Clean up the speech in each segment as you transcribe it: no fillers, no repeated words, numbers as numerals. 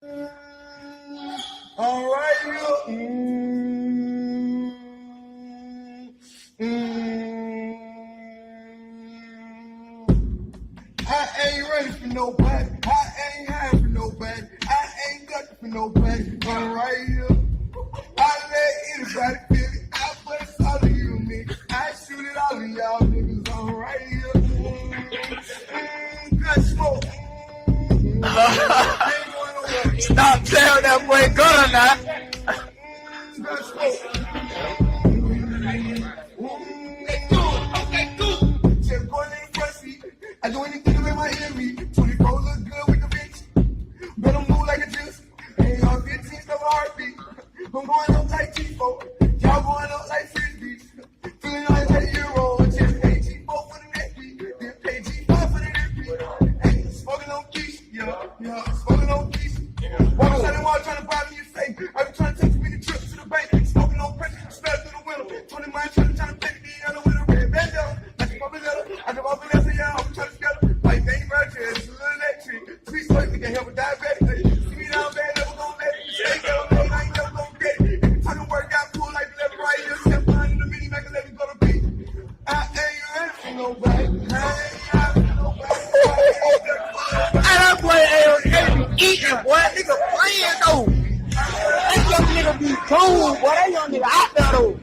All right, I ain't ready for nobody. I ain't high for nobody. I ain't got for nobody. I'm right here. I let anybody feel it. I bless all of you, niggas. I shoot it all of y'all niggas. I'm right here. Good smoke. Stop telling that boy gun now. Good smoke. I do anything to make my enemy. 24 look good with the bitch. Better move like a juice. Ain't on 15 of a heartbeat. I'm going up like T4. Y'all going up like frisbees. Feeling like a hero. Just pay G4 for the next beat. Then pay G5 for the next beat. Ain't smoking on keys. Yeah, smoking on keys. Walk outside the wall trying to buy me a safe. I been trying to take me the trip to the bank. Smoking on pressure. Spell through the window. 20 miles trying to take me out with a red bandana. Like a bubble letter. I can bubble letter. Yeah, I'm trying to scale. Like Dane Burger, it's a little electric. Sweet smoke, we can help with diabetic. See me down bad, never gonna let it. Stay down bad, I ain't never gonna get it. Every time the work out, pull like the left right here. Step behind in the mini, make a let me go to beat. I ain't ready for nobody. I ain't ready for nobody. That boy ain't eating, boy. Nigga playing though. That young nigga be cool, boy. That young nigga out there though.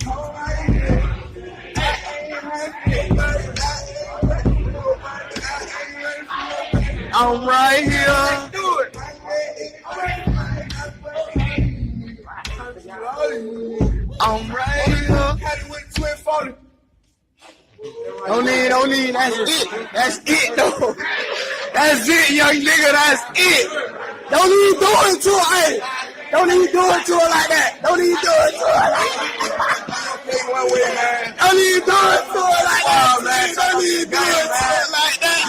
I'm right here. I'm right here. Don't need. That's it. That's it, though. That's it, young nigga. That's it. Don't even do it to her. Hey. Don't even do it to her like that. Don't even do it to her like that. Don't even do it to her like that, man. Don't even do it to her like that.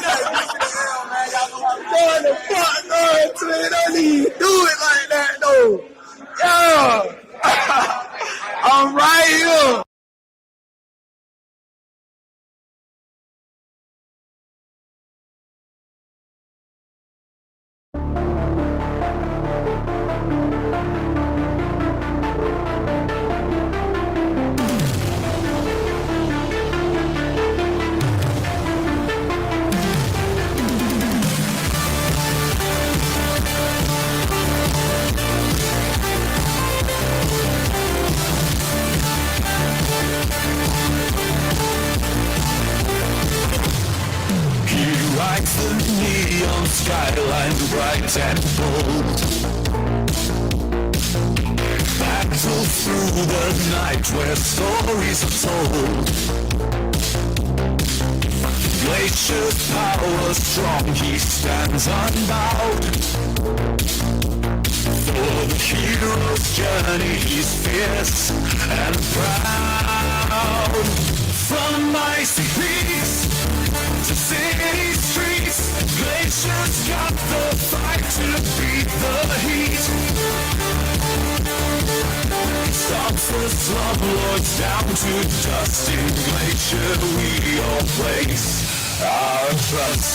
Doing the fuck going to it. Don't even do it like that, though. Yeah. I'm right here. The neon skyline bright and bold, battle through the night where stories are told. Glacier's power strong, he stands unbowed. For the hero's journey he's fierce and proud. From icy peaks to city streets, Glacier's got the fight to beat the heat. Stops the slumlords down to dust. In Glacier we all place our trust.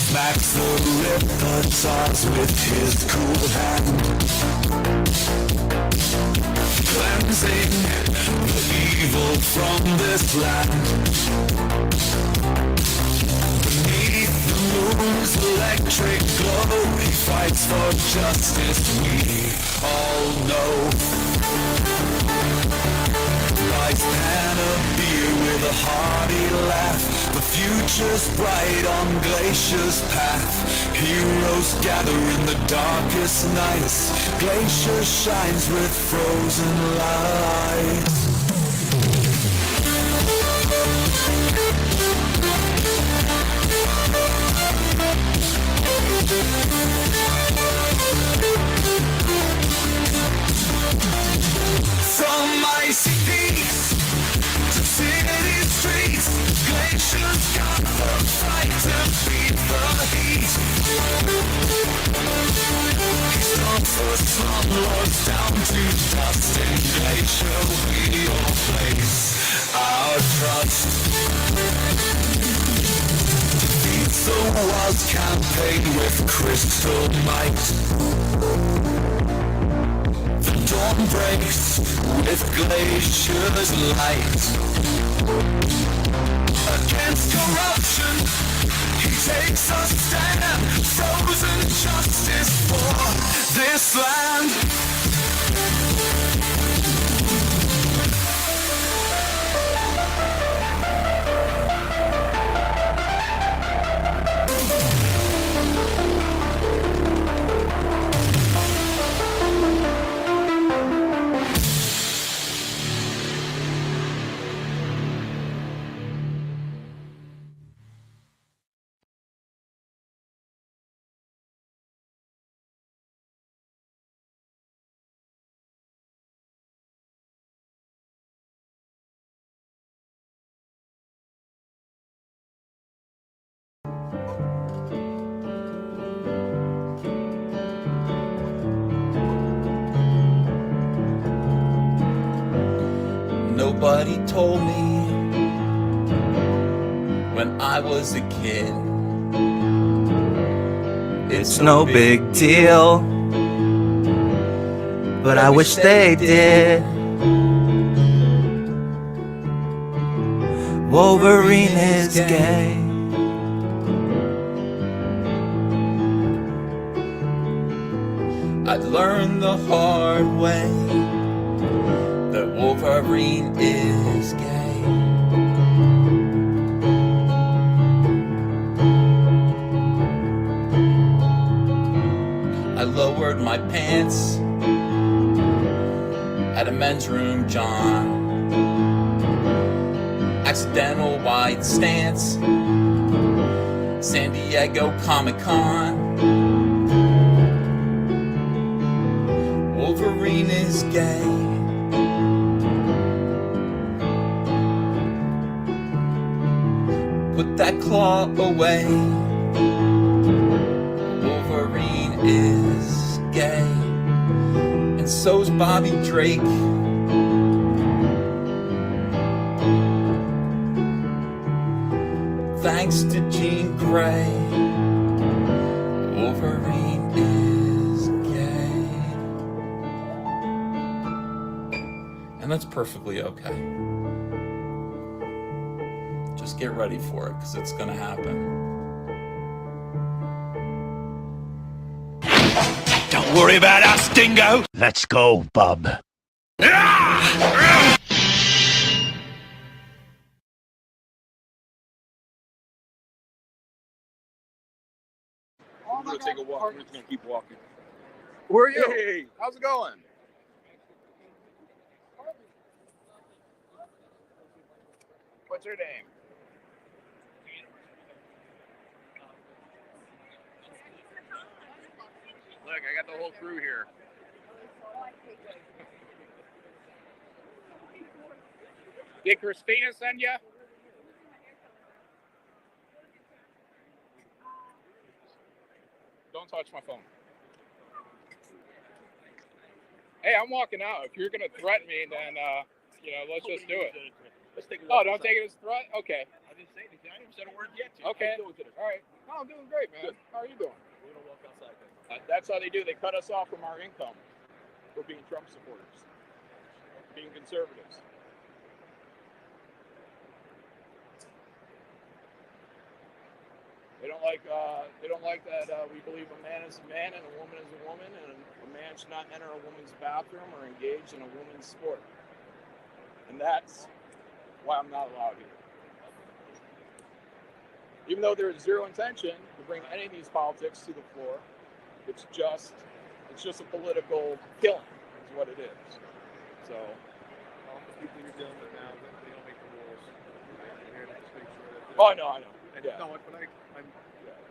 Smacks the repertoires with his cool hand, cleansing the evil from this land. Beneath the moon's electric glow, he fights for justice, we all know. Lights and a beer with a hearty laugh. The future's bright on Glacier's path. Heroes gather in the darkest nights. Glacier shines with frozen lights. From icy peaks to city streets, Glacier's got the fight to beat the heat. He stomps the slumlords down to dust. In Glacier we all place trust. Defeats the world's campaign with crystal might. The dawn breaks with glaciers light. Against corruption, he takes a stand. Frozen justice for this land. Nobody told me when I was a kid it's no big deal, but I wish they did. Wolverine is gay. I learned the hard way that Wolverine is gay. I lowered my pants at a men's room, John. Accidental wide stance, San Diego Comic-Con. Wolverine is gay. Put that claw away. Wolverine is gay. And so's Bobby Drake. Thanks to Jean Grey, Wolverine is gay. And that's perfectly okay. Just get ready for it, because it's gonna happen. Don't worry about us, Dingo. Let's go, bub. I'm gonna take a walk. We're just gonna keep walking. Where are you? Hey, how's it going? What's your name? Look, I got the whole crew here. Did Christina send you? Don't touch my phone. Hey, I'm walking out. If you're gonna threaten me, then let's just do it. Let's take a Oh, walk. don't take it as a threat? Okay. I didn't say anything. I didn't say a word yet. Okay. How you doing today? All right. No, I'm doing great, man. Good. How are you doing? We're gonna walk outside then. That's how they do. They cut us off from our income for being Trump supporters, being conservatives. They don't like that we believe a man is a man and a woman is a woman, and a man should not enter a woman's bathroom or engage in a woman's sport. And that's why I'm not allowed here. Even though there is zero intention to bring any of these politics to the floor, it's just a political killing, is what it is. So, All the people you're dealing with now, they don't make the rules. You're here to just make sure that oh, I know. And Yeah. no, but I'm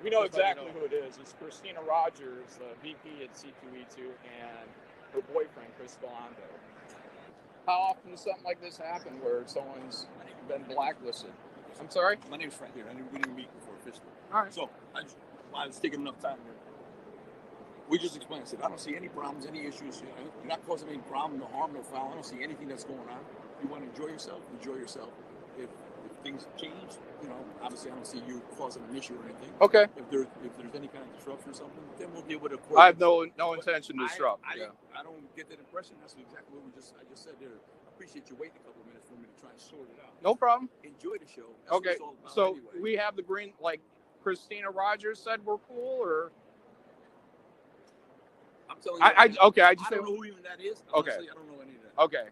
We know just letting exactly you who it is. It's Christina Rogers, the VP at C2E2, and her boyfriend, Chris Galando. How often does something like this happen where someone's been blacklisted? I'm sorry? My name's Frank here. We didn't meet before officially. All right. So I was taking enough time here. We just explained. I said, I don't see any problems, any issues. You're not causing any problem, no harm, no foul. I don't see anything that's going on. You want to enjoy yourself, enjoy yourself. if things change, you know, obviously I don't see you causing an issue or anything. Okay. If there's any kind of disruption or something, then we'll deal with it. I have no intention to disrupt. I don't get that impression. That's exactly what I just said there. I appreciate you waiting a couple of minutes for me to try and sort it out. No problem. Enjoy the show. That's what Okay. it's all about So anyway. we have the green, like Christina Rogers said we're cool, or I'm telling you. I don't know who even that is. Okay. Honestly, I don't know any of that. Okay.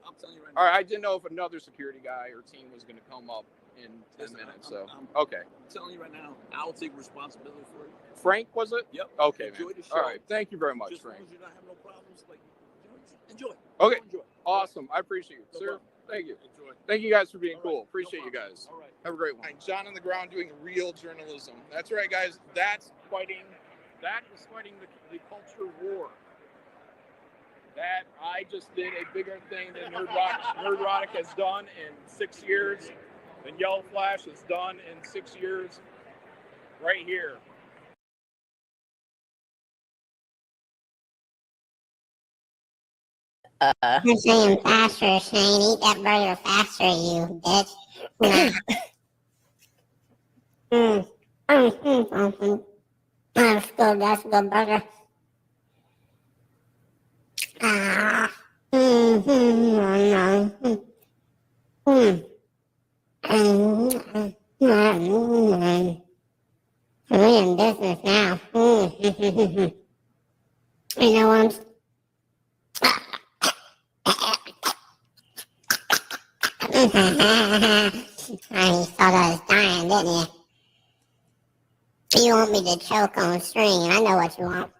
I'm telling you right All now. right. I didn't know if another security guy or team was going to come up in 10 minutes. Okay. I'm telling you right now, I'll take responsibility for it. Frank, was it? Yep. Okay, Enjoy man. the show. All right. Thank you very much, Just as Frank. long as you don't have no problems, like, you know, just enjoy. Okay. Enjoy. Awesome. I appreciate you, No sir. problem. Thank you. Enjoy. Thank you guys for being All cool. right. Appreciate No you problem. guys. All right. Have a great one. John on the ground doing real journalism. That's right, guys. That's fighting. That is fighting the culture war. That I just did a bigger thing than Nerdrotic has done in 6 years, than Yellow Flash has done in 6 years. Right here. I'm saying faster, Shane. Eat that burger faster, you bitch. That's good. That's a good burger. We're in business now. You know what You thought I was dying, didn't you? You want me to choke on string, I know what you want.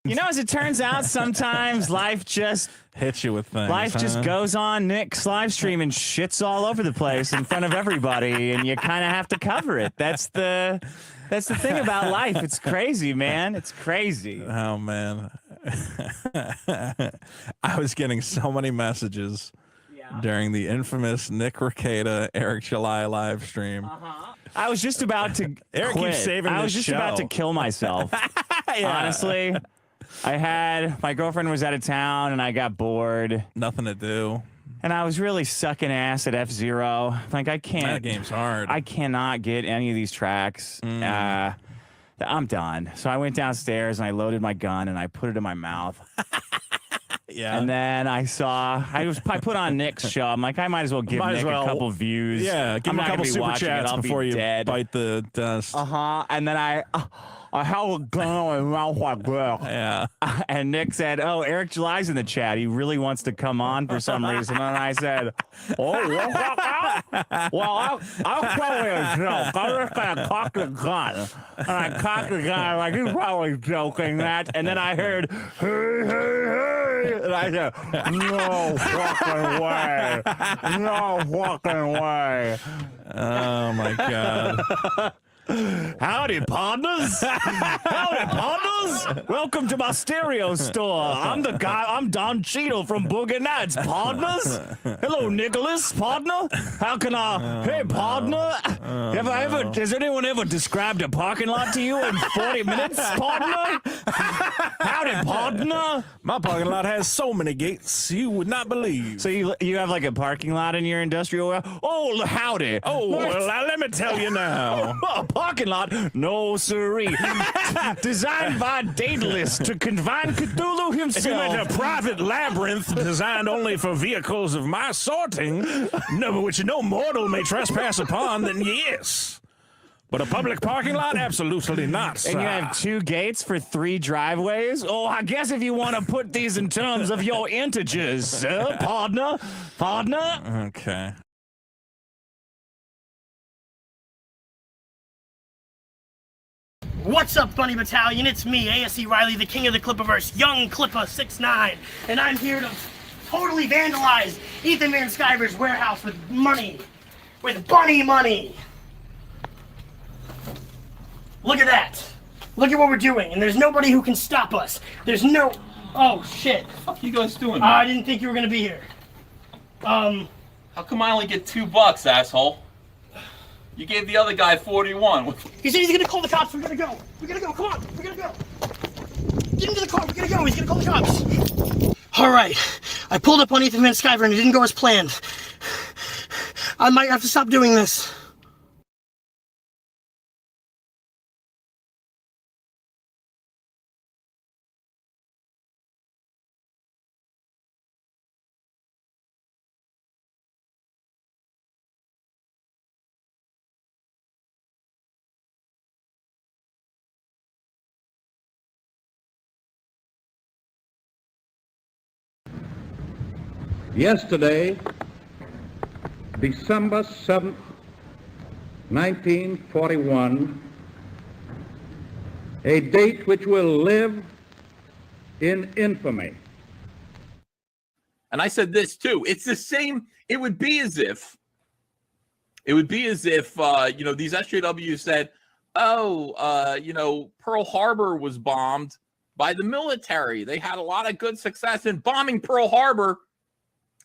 You know, as it turns out, sometimes life just hits you with things. Life just goes on. Nick's live stream and shits all over the place in front of everybody, and you kind of have to cover it. That's the thing about life. It's crazy, man. It's crazy. Oh man, I was getting so many messages during the infamous Nick Rekieta Eric July live stream. I was just about to Eric quit. keeps saving I was this just about show. to kill myself. Honestly, my girlfriend was out of town and I got bored. Nothing to do. And I was really sucking ass at F-Zero. Like, I can't. That game's hard. I cannot get any of these tracks. I'm done. So I went downstairs and I loaded my gun and I put it in my mouth. Yeah. And then I put on Nick's show. I'm like, I might as well give Nick a couple views. Yeah, give him a couple super chats before you bite the dust. And then I have a gun in my mouth like this. Yeah. And Nick said, "Oh, Eric July's in the chat. He really wants to come on for some reason." And I said, "Oh, well, I'll probably a joke. I'm just gonna cock the gun." And I cocked the gun like he's probably joking that. And then I heard, "Hey, hey, hey," and I said, "No fucking way, no fucking way." Oh my god. Howdy, partners. Howdy, partners. Welcome to my stereo store. I'm Don Cheadle from Boogie Nights, partners. Hello, Nicholas, partner. How can I? Hey, partner. Has anyone ever described a parking lot to you in 40 minutes, partner? Howdy, partner. My parking lot has so many gates you would not believe. So you have like a parking lot in your industrial warehouse? Oh, howdy. Oh, well, let me tell you now. Parking lot? No, sirree. Designed by Daedalus to confine Cthulhu himself. If you meant a private labyrinth designed only for vehicles of my sorting, which no mortal may trespass upon, then yes. But a public parking lot? Absolutely not, sir. And you have 2 gates for 3 driveways? Oh, I guess if you want to put these in terms of your integers, sir, partner. Okay. What's up, Bunny Battalion? It's me, ASE Riley, the king of the Clipperverse, young Clipper 6'9", and I'm here to totally vandalize Ethan Van Sciver's warehouse with money. With bunny money. Look at that. Look at what we're doing, and there's nobody who can stop us. There's no... Oh, shit. What the fuck you guys doing? I didn't think you were gonna be here. How How come I only get $2, asshole? You gave the other guy 41. He said he's gonna call the cops. We gotta go. We gotta go. Come on. We gotta go. Get into the car. We gotta go. He's gonna call the cops. All right. I pulled up on Ethan Van Sciver and it didn't go as planned. I might have to stop doing this. Yesterday, December 7th, 1941, a date which will live in infamy. And I said this too. It's the same. It would be as if these SJWs said, Pearl Harbor was bombed by the military. They had a lot of good success in bombing Pearl Harbor.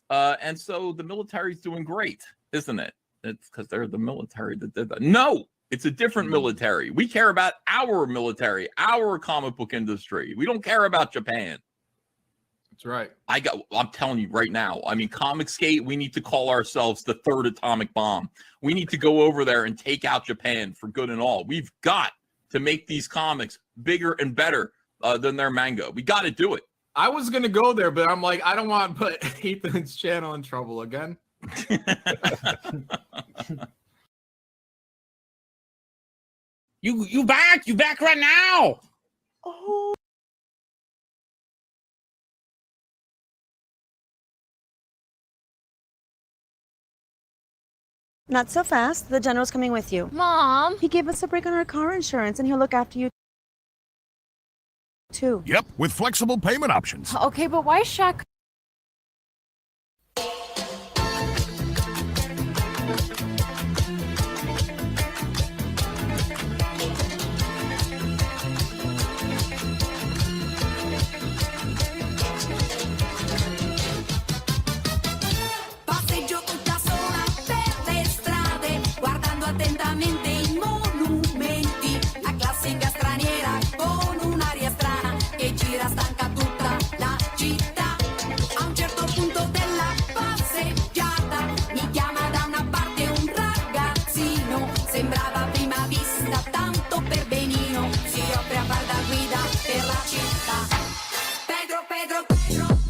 And so the military's doing great, isn't it? It's because they're the military that did that. No, it's a different military. We care about our military, our comic book industry. We don't care about Japan. That's right. I'm telling you right now. I mean, Comicsgate, we need to call ourselves the third atomic bomb. We need to go over there and take out Japan for good and all. We've got to make these comics bigger and better than their manga. We got to do it. I was going to go there, but I'm like, I don't want to put Ethan's channel in trouble again. You back? You back right now? Oh. Not so fast. The general's coming with you. Mom! He gave us a break on our car insurance, and he'll look after you too. Yep, with flexible payment options. Okay, but why is Shaq... Passeggio tutta sola per le strade, guardando attentamente i monumenti, la classica straniera con un'aria strana che gira stanca tutta la città. A un certo punto della passeggiata mi chiama da una parte un ragazzino, sembrava a prima vista tanto per benino, si offre a far da guida per la città. Pedro, Pedro, Pedro.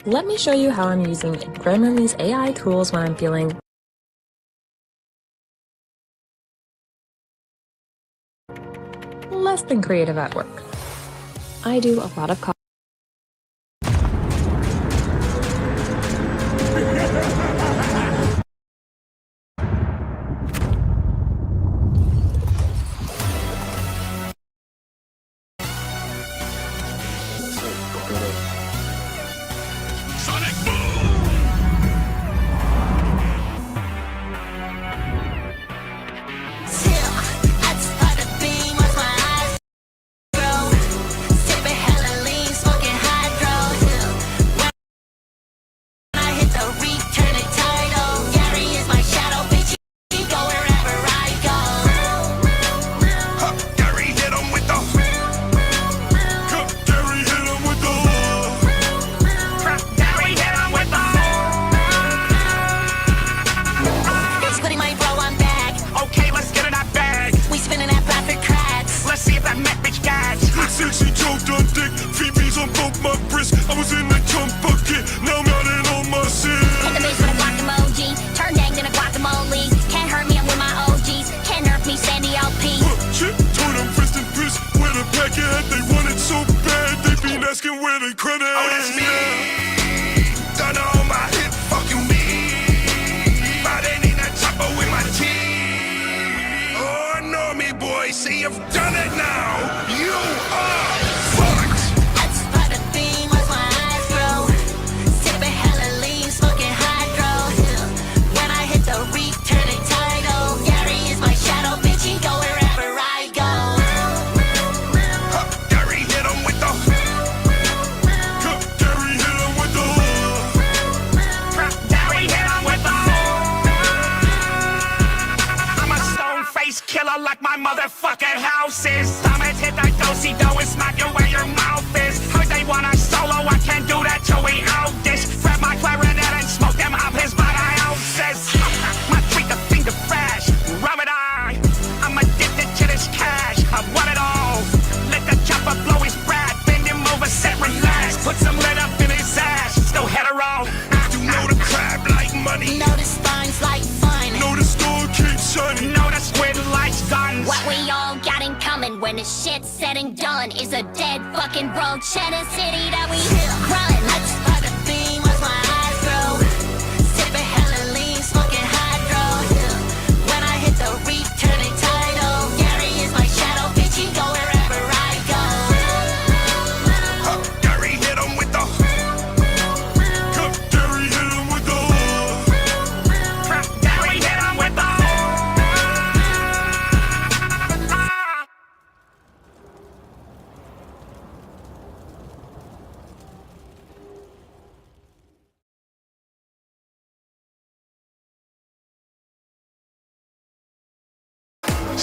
Let me show you how I'm using Grammarly's AI tools when I'm feeling less than creative at work. I do a lot of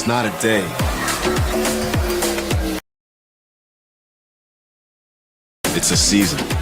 It's not a day. It's a season.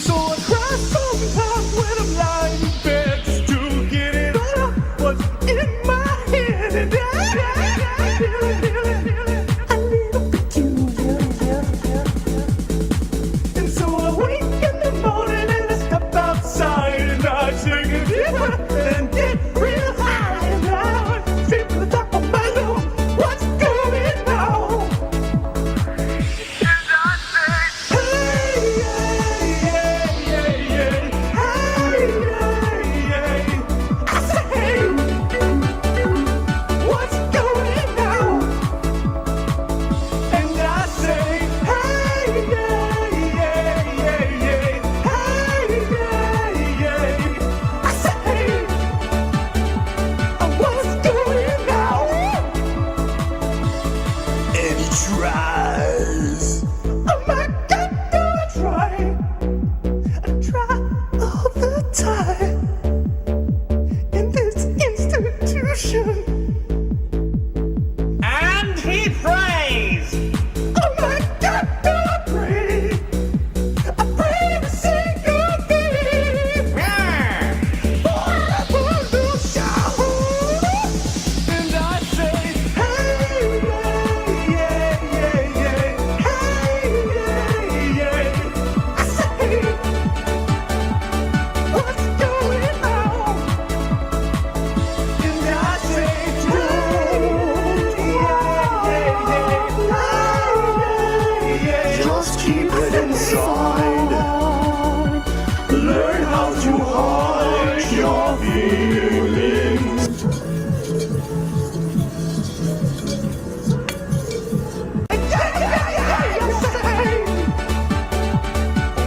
So I cry sometimes when I'm lying in bed just to get it all out what's in my head. And I feel it a little peculiar. And so I wake in the morning and I step outside and I take a deep breath and get real high. And I see from the top of my nose what's going on. And I say, hey, yeah, yeah, yeah, hey, yeah, yeah. I say, hey, what's going on? And I say, hey, yeah, yeah, yeah, yeah, hey, yeah, yeah. I say, what's going on? And he tries. Oh my God, do I try? I try all the time in this institution. And he prays. Oh my God, do I pray? I pray every single day. For a little shower. And I say, hey, yeah, yeah, yeah, hey, yeah, yeah. I say, what's going on? And I say, just keep it inside. Learn how to hide your feelings.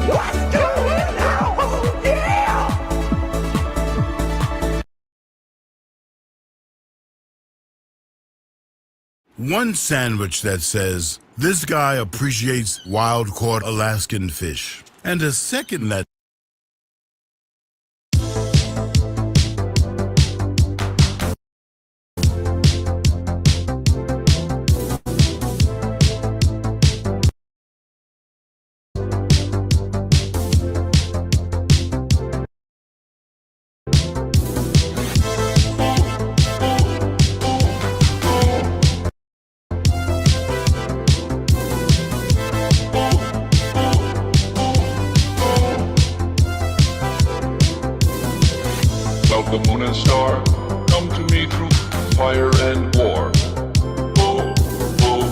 What's going on? Yeah! One sandwich that says, "This guy appreciates wild-caught Alaskan fish." And a second that Of the moon and star, come to me through fire and war. Oh, oh,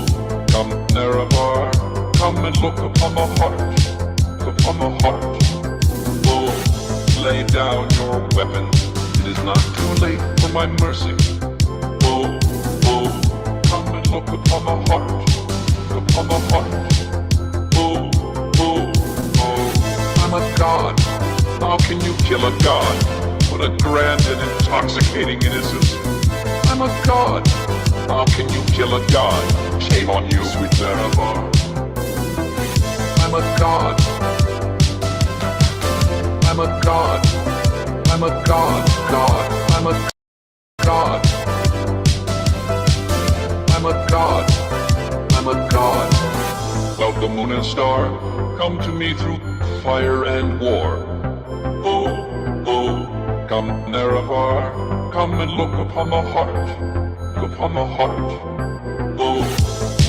come Nerevar, come and look upon the heart, upon the heart. Oh, lay down your weapons, it is not too late for my mercy. Oh, oh, come and look upon the heart, upon the heart. Oh, oh, oh, I'm a god, how can you kill a god? What a grand and intoxicating innocence. I'm a god. How can you kill a god? Shame on you, sweet Nerevar. I'm a god. I'm a god. I'm a god. God. I'm a god. I'm a god. I'm a god. Well, the moon and star, come to me through fire and war. Oh, oh. Come, Nerevar, come and look upon the heart, upon the heart. Oh,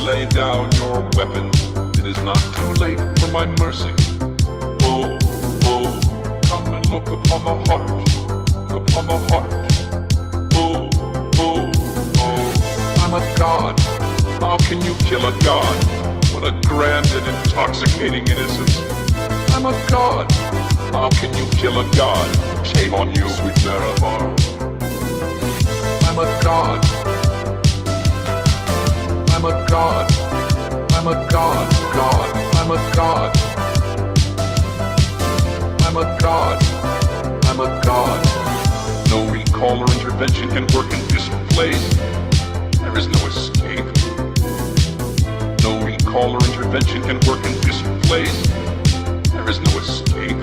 lay down your weapons, it is not too late for my mercy. Oh, oh, come and look upon the heart, upon the heart. Oh, oh, oh, I'm a god, how can you kill a god? What a grand and intoxicating innocence. I'm a god, how can you kill a god? Shame on you, sweet Nerevar. I'm a god. I'm a god. I'm a god. God. I'm a god. I'm a god. I'm a god. No recall or intervention can work in this place. There is no escape. No recall or intervention can work in this place. There is no escape.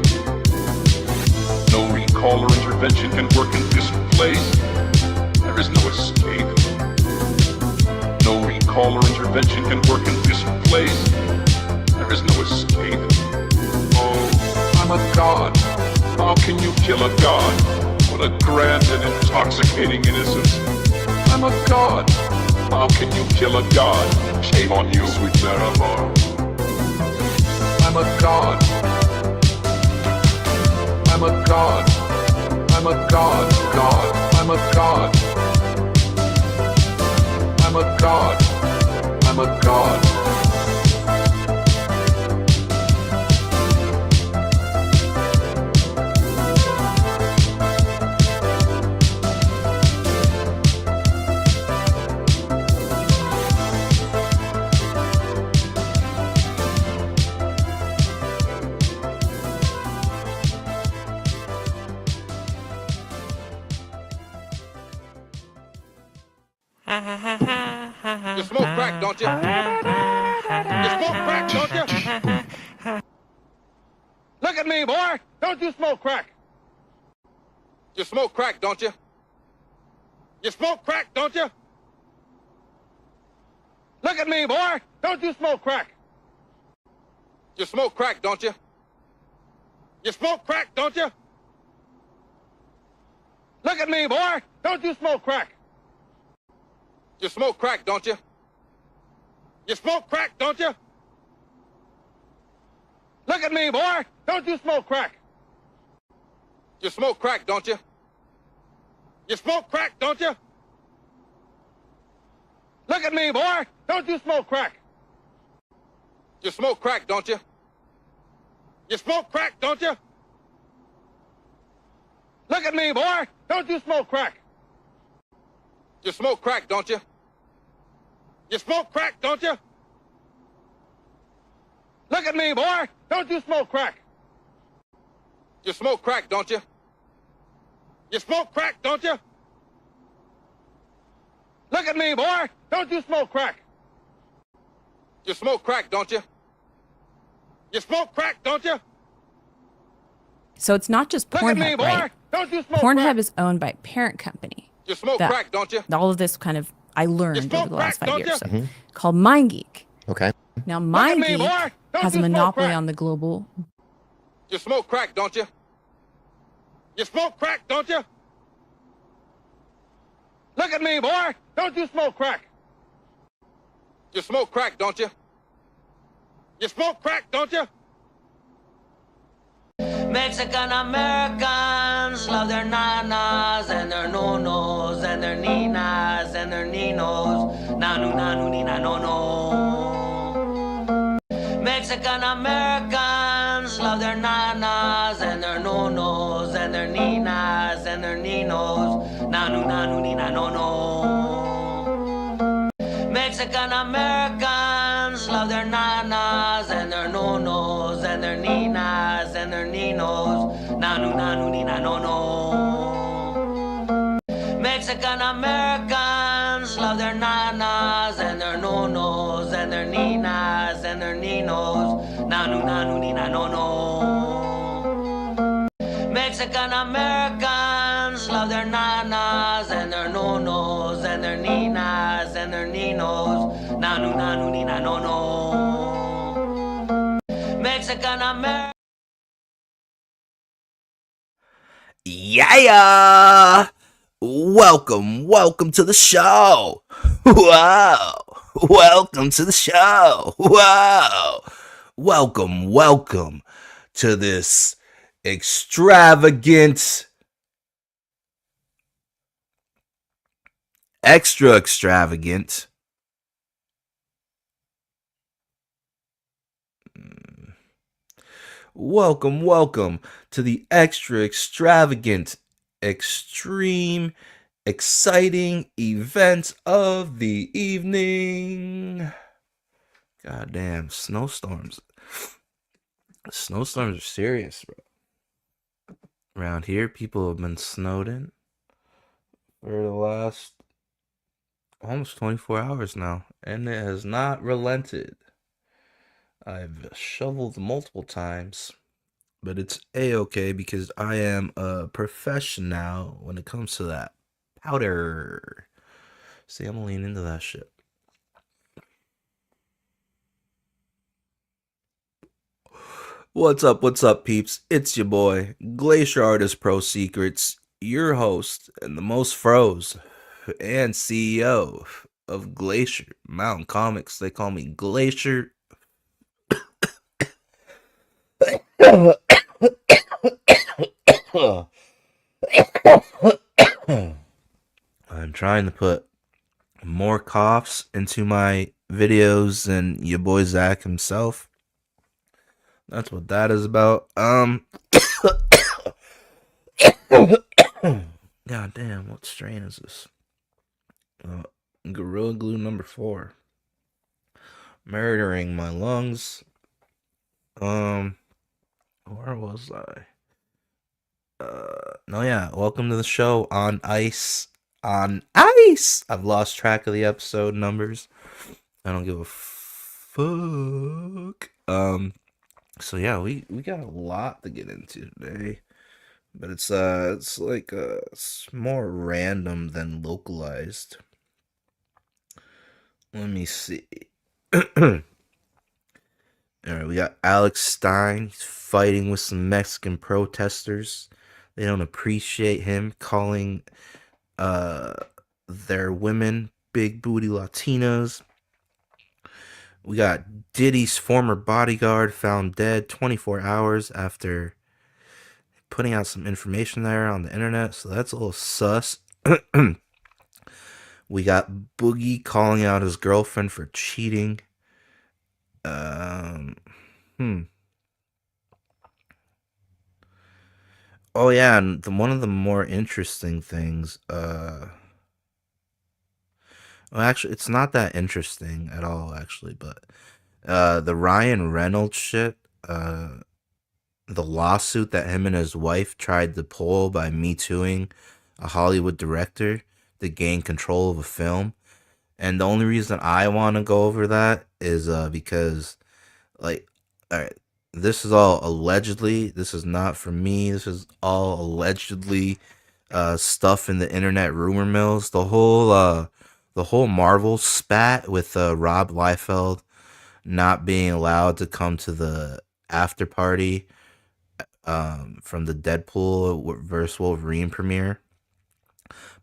No recall or intervention can work in this place. There is no escape. No recall or intervention can work in this place. There is no escape. Oh, I'm I'm a god. How can you kill a god? What a grand and intoxicating innocence. I'm a god. How can you kill a god? Shame on you, sweet Marabar. I'm a god. I'm a god. I'm a god, god. I'm a god. I'm a god. I'm a god. You smoke crack, don't you? You smoke crack, don't you? Look at me, boy. Don't you smoke crack? You smoke crack, don't you? You smoke crack, don't you? Look at me, boy. Don't you smoke crack? You smoke crack, don't you? You smoke crack, don't you? Look at me, boy. Don't you smoke crack? You smoke crack, don't you? You smoke crack, don't you? Look at me, boy. Don't you smoke crack? You smoke crack, don't you? You smoke crack, don't you? Look at me, boy. Don't you smoke crack? You smoke crack, don't you? You smoke crack, don't you? Look at me, boy. Don't you smoke crack? You smoke crack, don't you? You smoke crack, don't you? Look at me, boy. Don't you smoke crack? You smoke crack, don't you? You smoke crack, don't you? Look at me, boy. Don't you smoke crack? You smoke crack, don't you? You smoke crack, don't you? So it's not just Look at me, Pornhub, boy. right? Don't you smoke Pornhub crack? is owned by a parent company. You smoke that- crack, don't you? All of this kind of I learned smoke over the last crack, 5 don't years. you? So, called MindGeek. Okay. Now Look at me, MindGeek boy. Don't has a you smoke monopoly crack? on the global. You smoke crack, don't you? You smoke crack, don't you? Look at me, boy. Don't you smoke crack? You smoke crack, don't you? You smoke crack, don't you? Mexican Americans love their nanas and their nonos and their ninas and their ninos. Nanu, nanu, nina, no, no. Mexican Americans love their nanas and their nonos and their ninas and their ninos. Nanu, nanu, nina, no, no. Mexican Americans love their nanas and their nonos and their ninas and their ninos. Nanu, nanu, nina, no, no. Mexican Americans love their nanas and their nonos and their ninas and their ninos. Nanu, nanu, nina, no, no. Mexican Americans love their nanas and their nonos and their ninas and their ninos. Nanu, nanu, nina, no, no. Mexican Americans. Yeah. Welcome to the show. Wow. Welcome to the show. Wow. Welcome to this extravagant, extra extravagant, welcome to the extra extravagant, extreme, exciting event of the evening. Goddamn, snowstorms. Snowstorms are serious, bro. Around here, people have been snowed in for the last almost 24 hours now, and it has not relented. I've shoveled multiple times, but it's a-okay because I am a professional when it comes to that powder. See, I'm leaning into that shit. What's up, peeps? It's your boy, Glacier Artist Pro Secrets, your host and the most froze and CEO of Glacier Mountain Comics. They call me Glacier. I'm trying to put more coughs into my videos than your boy Zach himself. That's what that is about. God damn, what strain is this? Gorilla Glue number 4. Murdering my lungs. Where was I? No, yeah. Welcome to the show on ice. On ice! I've lost track of the episode numbers. I don't give a fuck. So yeah, we got a lot to get into today. But it's like it's more random than localized. Let me see. Alright, we got Alex Stein. He's fighting with some Mexican protesters. They don't appreciate him calling their women big booty Latinas. We got Diddy's former bodyguard found dead 24 hours after putting out some information there on the internet, so that's a little sus. We got Boogie calling out his girlfriend for cheating. Oh yeah, and one of the more interesting things, well, actually, it's not that interesting at all, actually, but the Ryan Reynolds shit, the lawsuit that him and his wife tried to pull by Me Tooing a Hollywood director to gain control of a film. And the only reason I want to go over that is because, like, alright, this is all allegedly. This is not from me. This is all allegedly stuff in the internet rumor mills. The whole Marvel spat with Rob Liefeld not being allowed to come to the after party from the Deadpool vs. Wolverine premiere.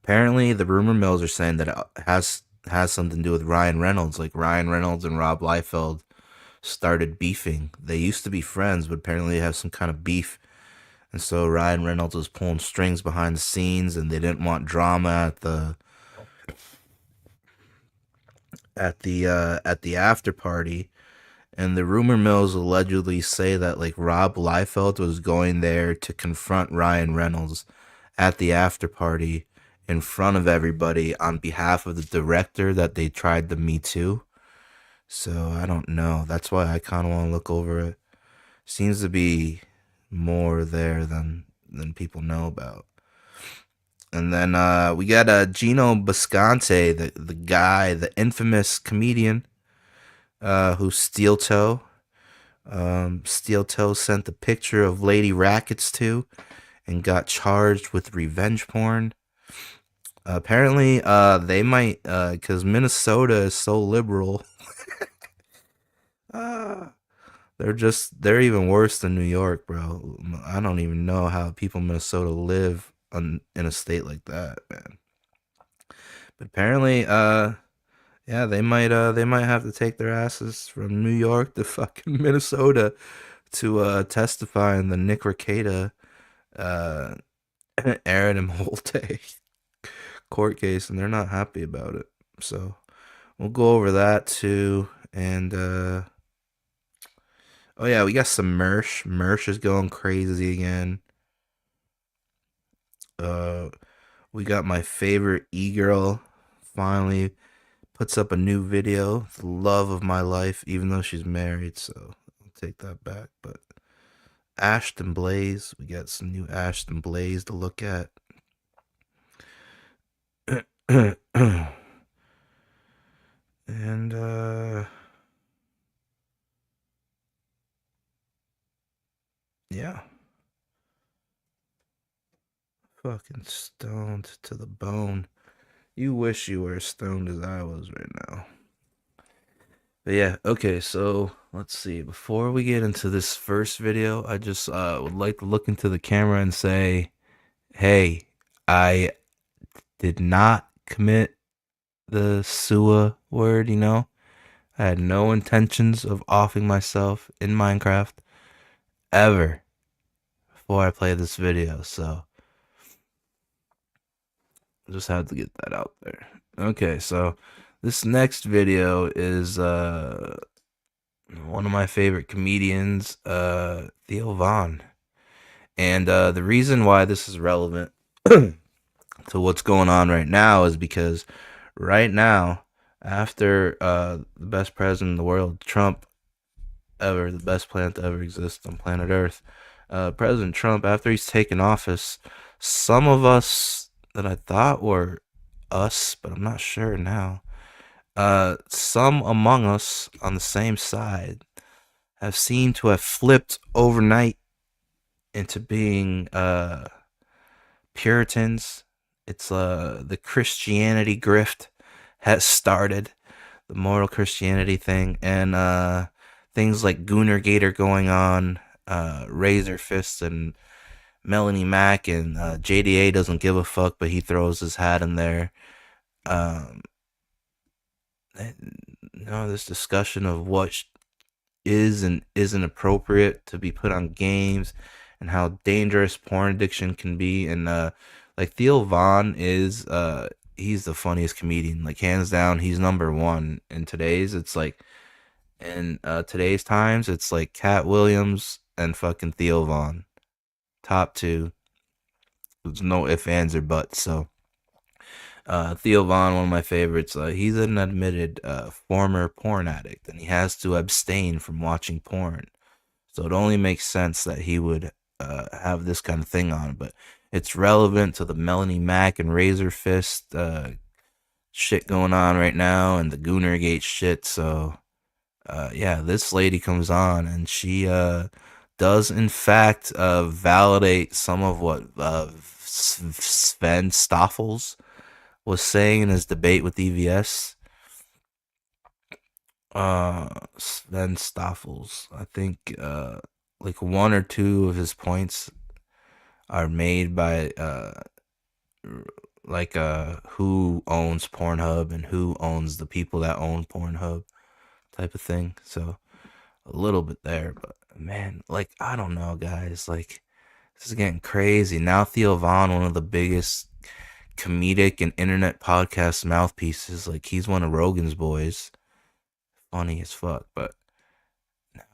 Apparently, the rumor mills are saying that it has something to do with Ryan Reynolds. Like, Ryan Reynolds and Rob Liefeld started beefing. They used to be friends, but apparently they have some kind of beef. And so Ryan Reynolds was pulling strings behind the scenes, and they didn't want drama at the after party. And the rumor mills allegedly say that, like, Rob Liefeld was going there to confront Ryan Reynolds at the after party in front of everybody on behalf of the director that they tried to Me Too. So I don't know. That's why I kind of want to look over it. Seems to be more there than people know about. And then we got Gino Bisconte, the guy, the infamous comedian, who Steel Toe sent a picture of Lady Rackets to and got charged with revenge porn. Apparently, they might, because Minnesota is so liberal. They're even worse than New York, bro. I don't even know how people in Minnesota live in a state like that, man. But apparently, yeah, they might have to take their asses from New York to fucking Minnesota to testify in the Nick Rekieta, Aaron and Holte court case, and they're not happy about it. So we'll go over that too. And oh yeah, we got some merch. Merch is going crazy again. We got my favorite e-girl finally puts up a new video, the love of my life, even though she's married, so I'll take that back. But Ashton Blaze, we got some new Ashton Blaze to look at. And yeah, fucking stoned to the bone. You wish you were as stoned as I was right now. But yeah, okay, so let's see. Before we get into this first video, I just would like to look into the camera and say, hey, I did not commit the SUA word, you know? I had no intentions of offing myself in Minecraft ever before I play this video, so just had to get that out there. Okay, so this next video is one of my favorite comedians, Theo Von. And the reason why this is relevant to what's going on right now is because right now, after the best president in the world, Trump ever, the best planet to ever exist on planet Earth, President Trump, after he's taken office, some of us that I thought were us, but I'm not sure now, some among us on the same side have seemed to have flipped overnight into being Puritans. It's the Christianity grift has started, the moral Christianity thing, and things like Goonergate are going on, Razor Fist and Melanie Mack, and JDA doesn't give a fuck, but he throws his hat in there. This discussion of what is and isn't appropriate to be put on games, and how dangerous porn addiction can be. And like Theo Von is he's the funniest comedian, like hands down. He's number one in today's. It's like in today's times, it's like Cat Williams and fucking Theo Von, top two. There's no ifs, ands, or buts. So Theo Von, one of my favorites. He's an admitted former porn addict, and he has to abstain from watching porn. So it only makes sense that he would have this kind of thing on. But it's relevant to the Melanie Mack and Razor Fist shit going on right now, and the Goonergate shit. So yeah, this lady comes on, and she does in fact validate some of what Sven Stoffels was saying in his debate with EVS. Sven Stoffels, I think like one or two of his points are made by who owns Pornhub and who owns the people that own Pornhub type of thing. So a little bit there, but man, like, I don't know, guys, like, this is getting crazy. Now Theo Von, one of the biggest comedic and internet podcast mouthpieces, like, he's one of Rogan's boys. Funny as fuck, but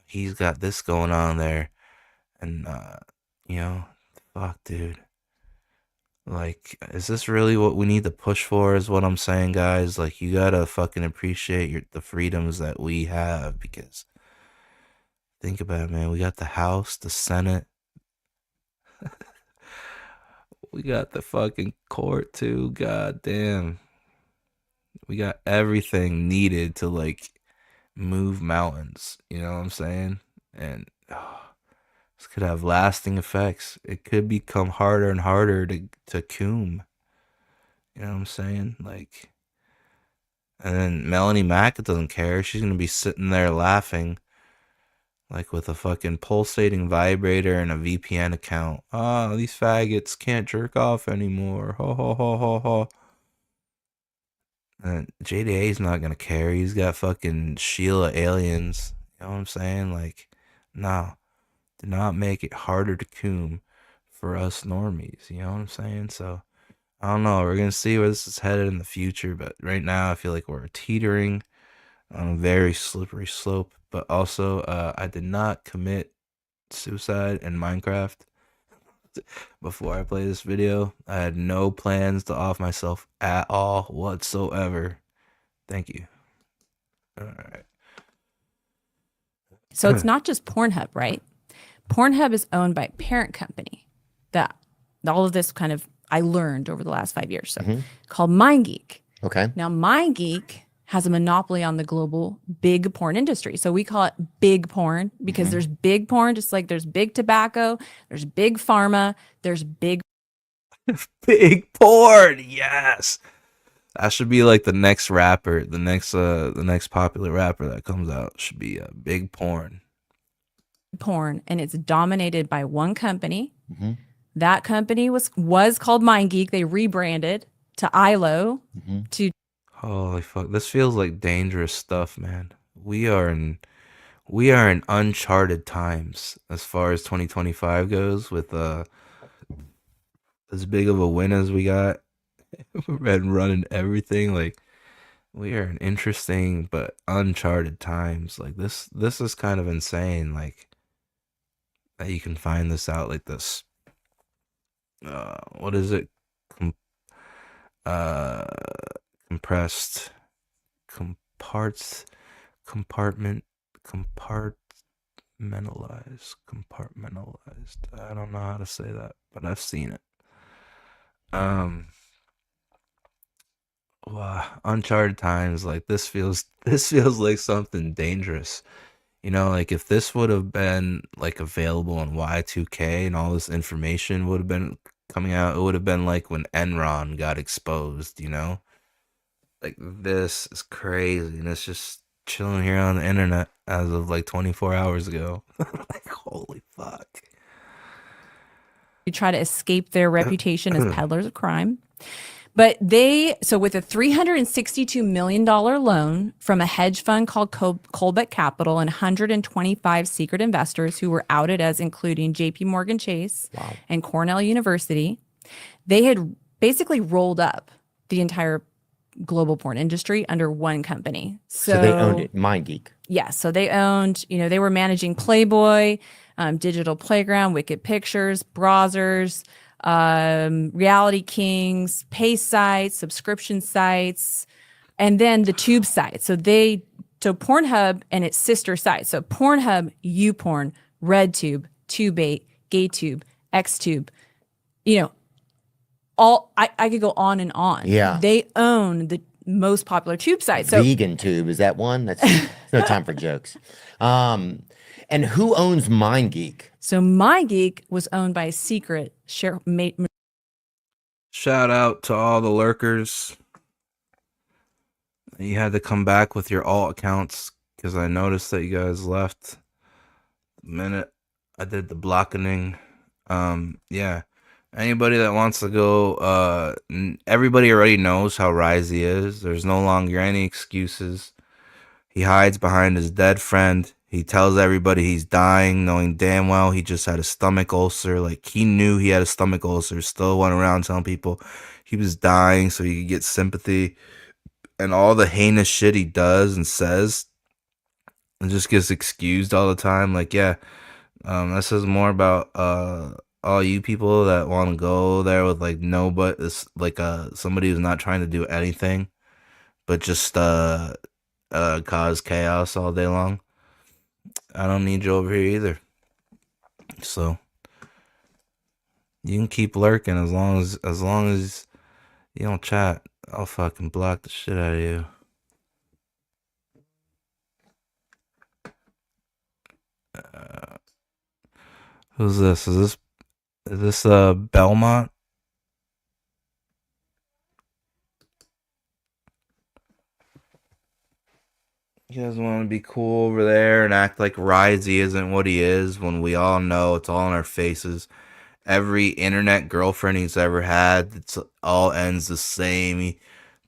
he's got this going on there, and fuck, dude. Like, is this really what we need to push for, is what I'm saying, guys? Like, you gotta fucking appreciate the freedoms that we have, because think about it, man. We got the House, the Senate, we got the fucking court too. God damn, we got everything needed to, like, move mountains, you know what I'm saying? And this could have lasting effects. It could become harder and harder to coom, you know what I'm saying? Like, and then Melanie Mack doesn't care. She's gonna be sitting there laughing, like, with a fucking pulsating vibrator and a VPN account. Oh, these faggots can't jerk off anymore. Ho ho ho ho ho. And JDA's not gonna care. He's got fucking Sheila aliens. You know what I'm saying? Like, no. Do not make it harder to coom for us normies. You know what I'm saying? So, I don't know. We're gonna see where this is headed in the future. But right now, I feel like we're teetering on a very slippery slope. But also, I did not commit suicide in Minecraft before I play this video. I had no plans to off myself at all whatsoever. Thank you. All right. So it's not just Pornhub, right? Pornhub is owned by a parent company that all of this kind of I learned over the last 5 years, so called MindGeek. Okay. Now MindGeek has a monopoly on the global big porn industry. So we call it big porn because there's big porn, just like there's big tobacco, there's big pharma, there's big big porn. Yes. That should be like the next rapper, the next popular rapper that comes out should be big porn. Porn, and it's dominated by one company. Mm-hmm. That company was called MindGeek. They rebranded to ILO to Holy fuck! This feels like dangerous stuff, man. We are in uncharted times as far as 2025 goes. With as big of a win as we got, and running everything, like we are in interesting but uncharted times. Like this is kind of insane. Like that you can find this out like this. What is it? Compressed, compartmentalized, compartmentalized. I don't know how to say that, but I've seen it. Wow, uncharted times. Like this feels like something dangerous. You know, like if this would have been like available on Y2K and all this information would have been coming out, it would have been like when Enron got exposed, you know? Like this is crazy, and it's just chilling here on the internet as of like 24 hours ago. Like holy fuck. you try to escape their reputation as peddlers of crime. But with a $362 million loan from a hedge fund called Colbeck Capital and 125 secret investors who were outed as including JP Morgan Chase and Cornell University, they had basically rolled up the entire global porn industry under one company. So they owned it, MindGeek. Yeah, so they owned, they were managing Playboy, Digital Playground, Wicked Pictures, Browsers, Reality Kings, pay sites, subscription sites, and then the tube sites. So Pornhub and its sister sites. So Pornhub, YouPorn, RedTube, Tube8, GayTube, XTube, I could go on and on. Yeah. They own the most popular tube sites. So Vegan Tube, is that one? That's no time for jokes. And who owns MindGeek? So MindGeek was owned by a secret share. Shout out to all the lurkers. You had to come back with your alt accounts because I noticed that you guys left the minute I did the blocking. Yeah. Anybody that wants to go, everybody already knows how risey is. There's no longer any excuses. He hides behind his dead friend. He tells everybody he's dying, knowing damn well he just had a stomach ulcer. Like, he knew he had a stomach ulcer, still went around telling people he was dying so he could get sympathy. And all the heinous shit he does and says, and just gets excused all the time. Like, yeah, that says more about all you people that want to go there with like nobody, it's like somebody who's not trying to do anything but just cause chaos all day long. I don't need you over here either. So you can keep lurking as long as you don't chat. I'll fucking block the shit out of you. Who's this? Is this Belmont? You guys want to be cool over there and act like Risey isn't what he is when we all know it's all in our faces. Every internet girlfriend he's ever had, it's all ends the same. He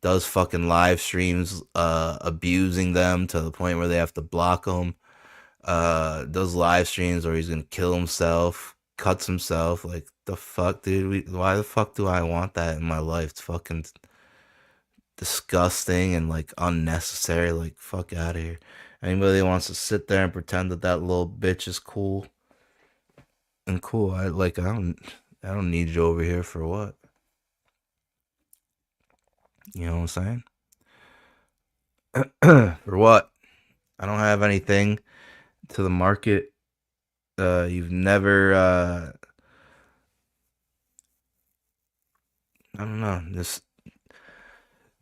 does fucking live streams abusing them to the point where they have to block him. Does live streams where he's gonna kill himself, cuts himself. Like, the fuck, dude? Why the fuck do I want that in my life? It's fucking disgusting and like unnecessary. Like, fuck out of here. Anybody that wants to sit there and pretend that that little bitch is cool and cool, I don't need you over here for what? You know what I'm saying? For what? I don't have anything to the market. You've never I don't know, this,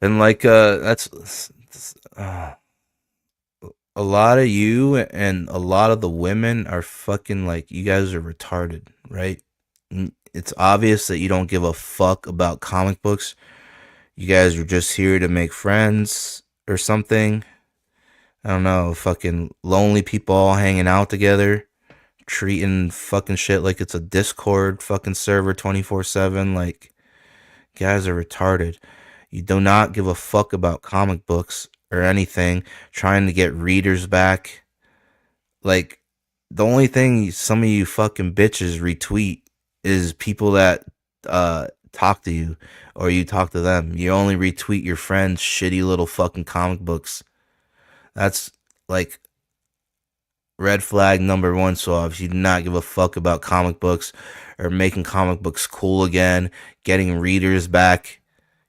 and like that's a lot of you and a lot of the women are fucking, like, you guys are retarded, right? It's obvious that you don't give a fuck about comic books. You guys are just here to make friends or something. I don't know, fucking lonely people all hanging out together, treating fucking shit like it's a Discord fucking server 24/7. Like, guys are retarded. You do not give a fuck about comic books or anything, trying to get readers back. Like, the only thing some of you fucking bitches retweet is people that talk to you or you talk to them. You only retweet your friends' shitty little fucking comic books. That's like red flag number one. So if you do not give a fuck about comic books or making comic books cool again, getting readers back,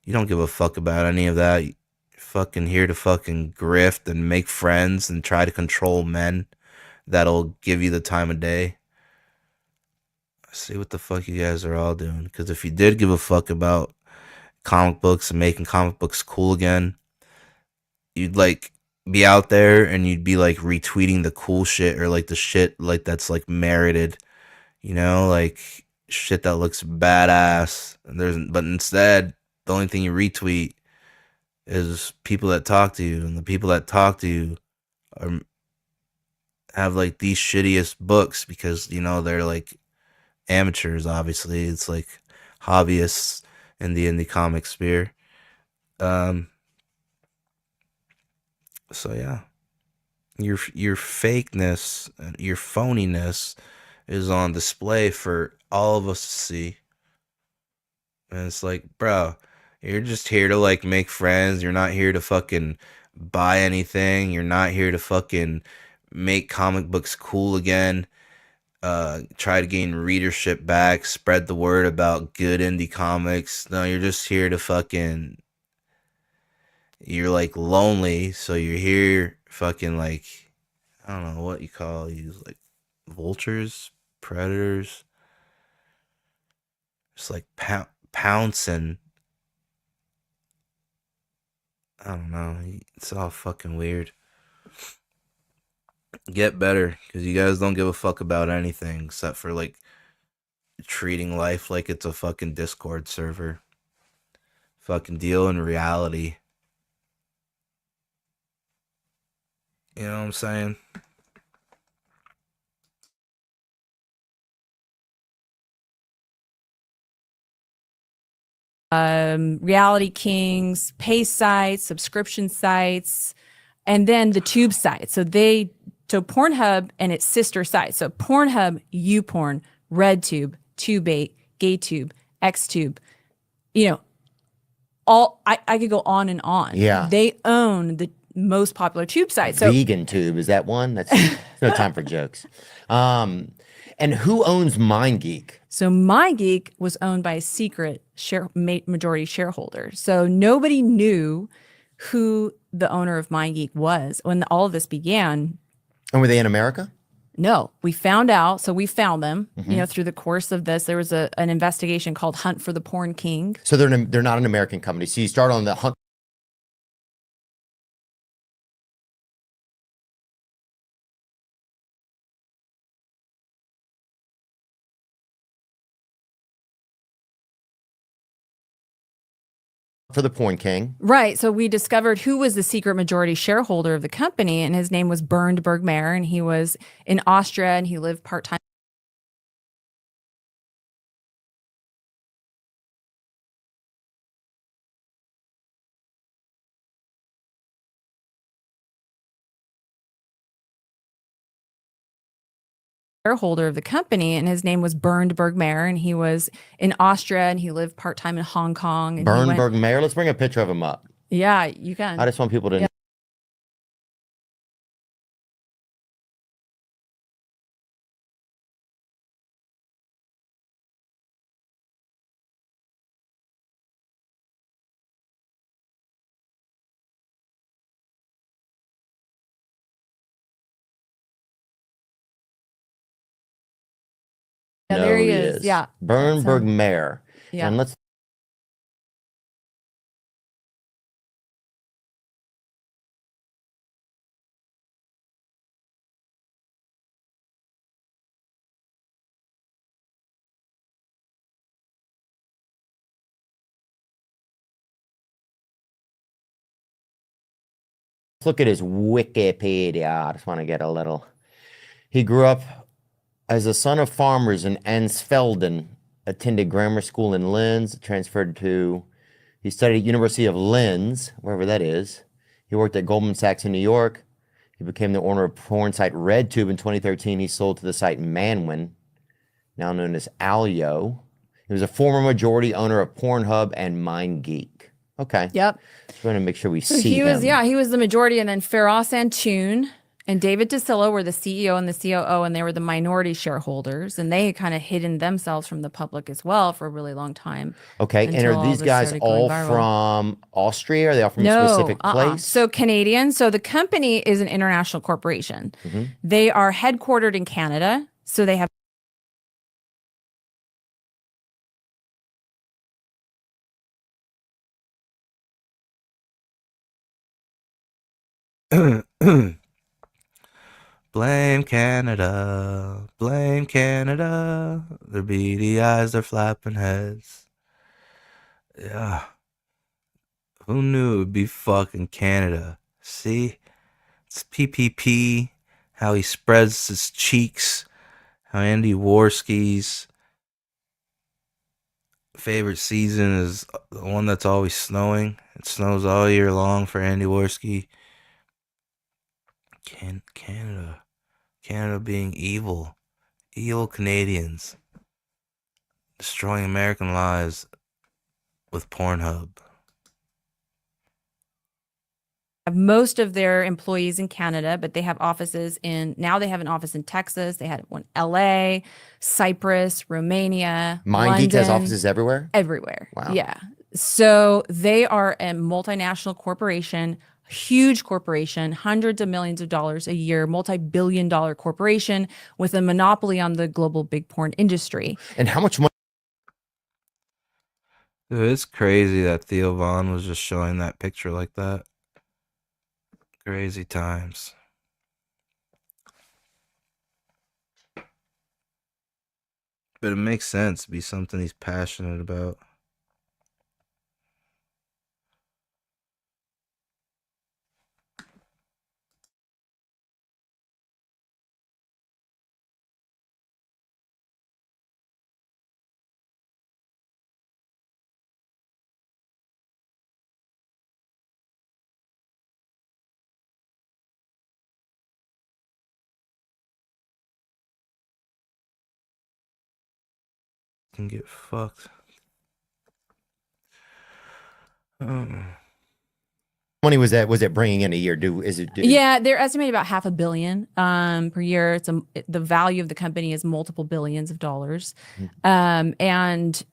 you don't give a fuck about any of that. You're fucking here to fucking grift and make friends and try to control men that'll give you the time of day. See what the fuck you guys are all doing. Because if you did give a fuck about comic books and making comic books cool again, you'd like be out there and you'd be like retweeting the cool shit or like the shit like that's like merited, you know, like shit that looks badass. And but instead, the only thing you retweet is people that talk to you, and the people that talk to you have like these shittiest books because, you know, they're like amateurs. Obviously, it's like hobbyists in the indie comic sphere. So yeah, your fakeness and your phoniness is on display for all of us to see. And it's like, bro, you're just here to like make friends. You're not here to fucking buy anything. You're not here to fucking make comic books cool again. Try to gain readership back, spread the word about good indie comics. No, you're just here to fucking, you're like lonely, so you're here fucking like, I don't know what you call these, like vultures, predators, just like pouncing. I don't know, it's all fucking weird. Get better, because you guys don't give a fuck about anything except for like treating life like it's a fucking Discord server. Fucking deal in reality. You know what I'm saying? Reality Kings, pay sites, subscription sites, and then the tube sites. So Pornhub and its sister sites. So Pornhub, YouPorn, RedTube, Tube8, GayTube, XTube, you know, all I could go on and on. Yeah. They own the most popular tube sites. So Vegan Tube, is that one? That's no time for jokes. And who owns MindGeek? So MindGeek was owned by a secret majority shareholder. So nobody knew who the owner of MindGeek was when all of this began. And were they in America? No, we found out. So we found them, you know, through the course of this. There was an investigation called Hunt for the Porn King. So they're not an American company. So you start on the hunt. For the Porn King. Right. So we discovered who was the secret majority shareholder of the company, and his name was Bernd Bergmayer, and he was in Austria, and he lived part-time. Shareholder of the company, and his name was Bernd Bergmayer, and he was in Austria, and he lived part-time in Hong Kong. And Bernd Bergmayer. Let's bring a picture of him up. Yeah, you can. I just want people to know. Yeah, there he is. Yeah. Bernd Bergmayer. Yeah. And let's Let's look at his Wikipedia. I just want to get a little. He grew up as a son of farmers in Ansfelden, attended grammar school in Linz, he studied at University of Linz, wherever that is. He worked at Goldman Sachs in New York. He became the owner of porn site RedTube in 2013. He sold to the site Manwin, now known as Alyo. He was a former majority owner of Pornhub and MindGeek. Okay. Yep. Just want to make sure we So see he was, him. he was the majority, and then Feroz Antoon and David DeSillo were the CEO and the COO, and they were the minority shareholders, and they had kind of hidden themselves from the public as well for a really long time. Okay, and until are all these this guys started going all viral. from Austria? Are they all from a specific place? So Canadian. So the company is an international corporation. Mhm. They are headquartered in Canada. So they have Blame Canada, blame Canada. Their beady eyes, their flapping heads. Yeah. Who knew it would be fucking Canada? See? It's PPP, how he spreads his cheeks, how Andy Worski's favorite season is the one that's always snowing. It snows all year long for Andy Worski. Canada. Canada being evil. Evil Canadians. Destroying American lives with Pornhub. most of their employees in Canada, but they have offices now they have an office in Texas. They had one LA, Cyprus, Romania. MindGeek has London, offices everywhere? Everywhere. Wow. Yeah. So they are a multinational corporation, huge corporation, hundreds of millions of dollars a year, multi-billion-dollar corporation with a monopoly on the global big porn industry. And how much money? Dude, it's crazy that Theo Vaughn was just showing that picture like that. Crazy times. But it makes sense to be something he's passionate about. Can get fucked. Money was it bringing in a year? Yeah, they're estimating about $500 million per year. The value of the company is multiple billions of dollars. And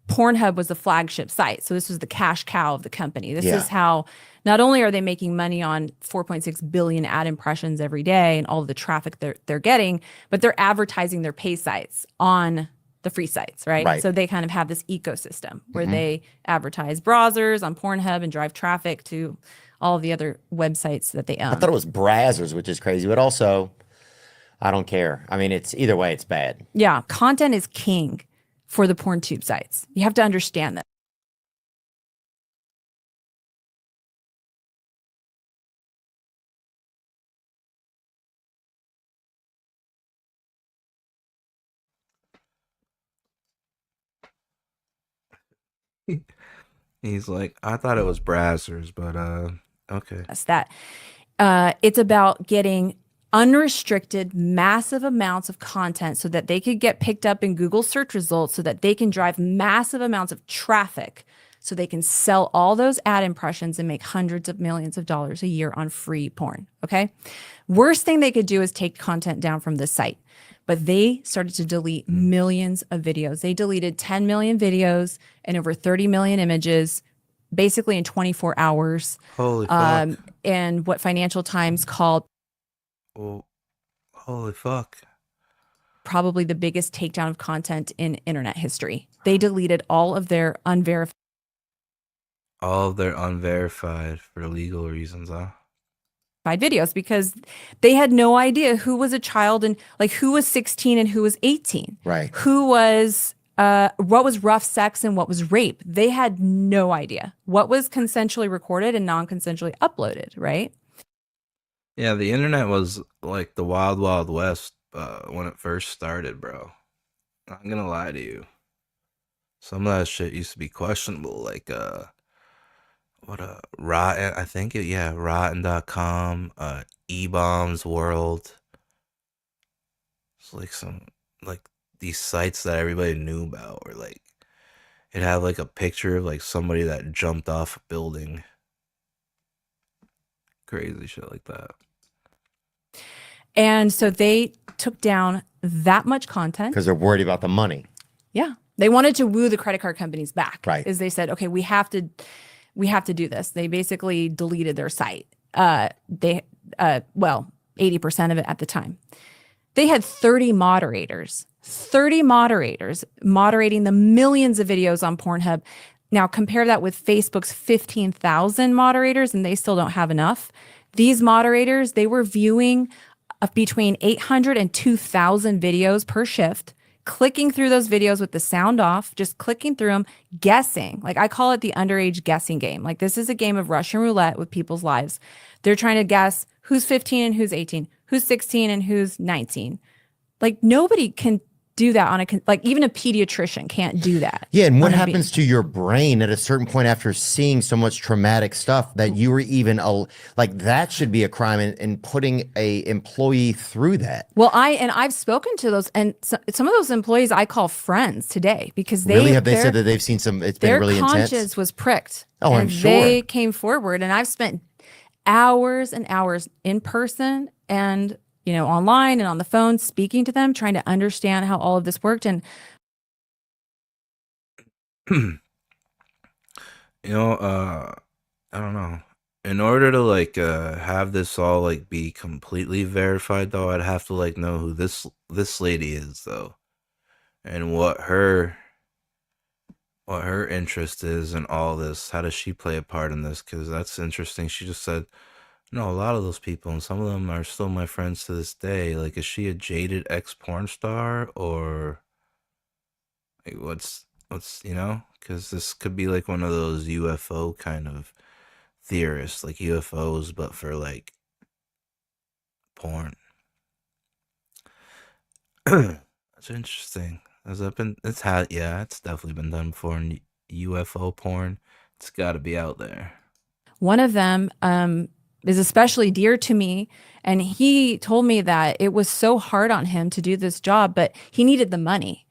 Pornhub was the flagship site. So this was the cash cow of the company. This is how not only are they making money on 4.6 billion ad impressions every day and all of the traffic they're getting, but they're advertising their pay sites on the free sites, right? So they kind of have this ecosystem where they advertise browsers on Pornhub and drive traffic to all of the other websites that they own. I thought it was Brazzers, which is crazy, but also I don't care. I mean, it's either way, it's bad. Yeah, content is king for the PornTube sites. You have to understand that. He's like, I thought it was Brazzers, but okay. That's that. It's about getting unrestricted, massive amounts of content so that they could get picked up in Google search results, so that they can drive massive amounts of traffic, so they can sell all those ad impressions and make hundreds of millions of dollars a year on free porn. Okay. Worst thing they could do is take content down from the site. But they started to delete millions of videos. They deleted 10 million videos and over 30 million images, basically in 24 hours. Holy fuck. And what Financial Times called holy fuck. Probably the biggest takedown of content in internet history. They deleted all of their unverified For legal reasons, huh? videos, because they had no idea who was a child and who was 16 and who was 18. Right. Who was what was rough sex and what was rape. They had no idea what was consensually recorded and non-consensually uploaded, right? Yeah, the internet was like the wild, wild west when it first started, bro. Not gonna lie to you. Some of that shit used to be questionable, like Rotten, I think yeah, Rotten.com, E-Bombs World. It's like some like these sites that everybody knew about, or like it had like a picture of like somebody that jumped off a building. Crazy shit like that. And so they took down that much content because they're worried about the money. Yeah. They wanted to woo the credit card companies back. Right. Is they said, okay, we have to do this. They basically deleted their site. Well, 80% of it at the time. They had 30 moderators moderating the millions of videos on Pornhub. Now compare that with Facebook's 15,000 moderators, and they still don't have enough. These moderators, they were viewing between 800 and 2,000 videos per shift, clicking through those videos with the sound off, just clicking through them, guessing. Like I call it the underage guessing game. Like this is a game of Russian roulette with people's lives. They're trying to guess who's 15 and who's 18, who's 16 and who's 19. Like nobody can do that on like even a pediatrician can't do that. Yeah, and what happens to your brain at a certain point after seeing so much traumatic stuff that you were even like that should be a crime, and putting a employee through that. Well, I've spoken to those, and some of those employees I call friends today because they really have they said that they've seen some. It's been really intense. Their conscience was pricked. Oh, I'm sure. They came forward, and I've spent hours and hours in person and online and on the phone, speaking to them, trying to understand how all of this worked. And I don't know. In order to like have this all like be completely verified, though, I'd have to like know who this lady is, though, and what her interest is in all this. How does she play a part in this? Because that's interesting. She just said, no, a lot of those people, and some of them are still my friends to this day. Like, is she a jaded ex-porn star, or like, what's because this could be like one of those UFO kind of theorists, like UFOs, but for like porn. That's interesting. Has that been? It's definitely been done before in UFO porn. It's got to be out there. One of them, is especially dear to me. And he told me that it was so hard on him to do this job, but he needed the money.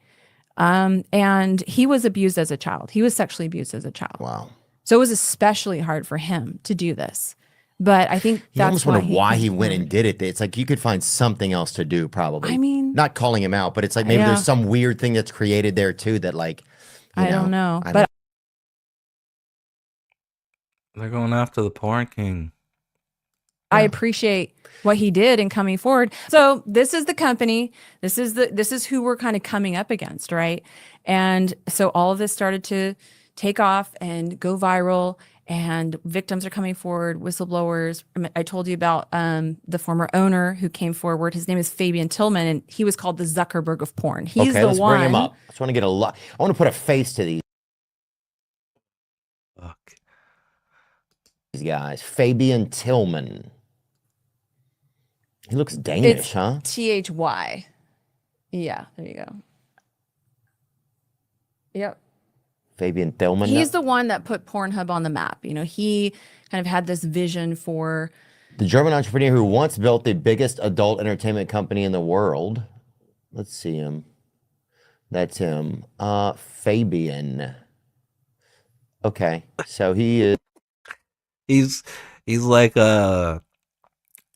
And he was abused as a child. He was sexually abused as a child. Wow. So it was especially hard for him to do this. But I think you almost that's wonder why he went and did it. It's like you could find something else to do, probably. I mean, not calling him out, but it's like maybe there's some weird thing that's created there too that like, I don't know. But they're going after the porn king. I appreciate what he did in coming forward. So this is the company. This is who we're kind of coming up against, right? And so all of this started to take off and go viral, and victims are coming forward, whistleblowers. I told you about the former owner who came forward. His name is Fabian Tillman, and he was called the Zuckerberg of porn. He's the let's one. bring him up. I just want to get I want to put a face to these. Fuck. These guys, Fabian Tillman. He looks Danish, huh? THY. Yeah, there you go. Yep. Fabian Tillman. He's the one that put Pornhub on the map. He kind of had this vision for the German entrepreneur who once built the biggest adult entertainment company in the world. Let's see him. That's him. Fabian. Okay, so he is. He's like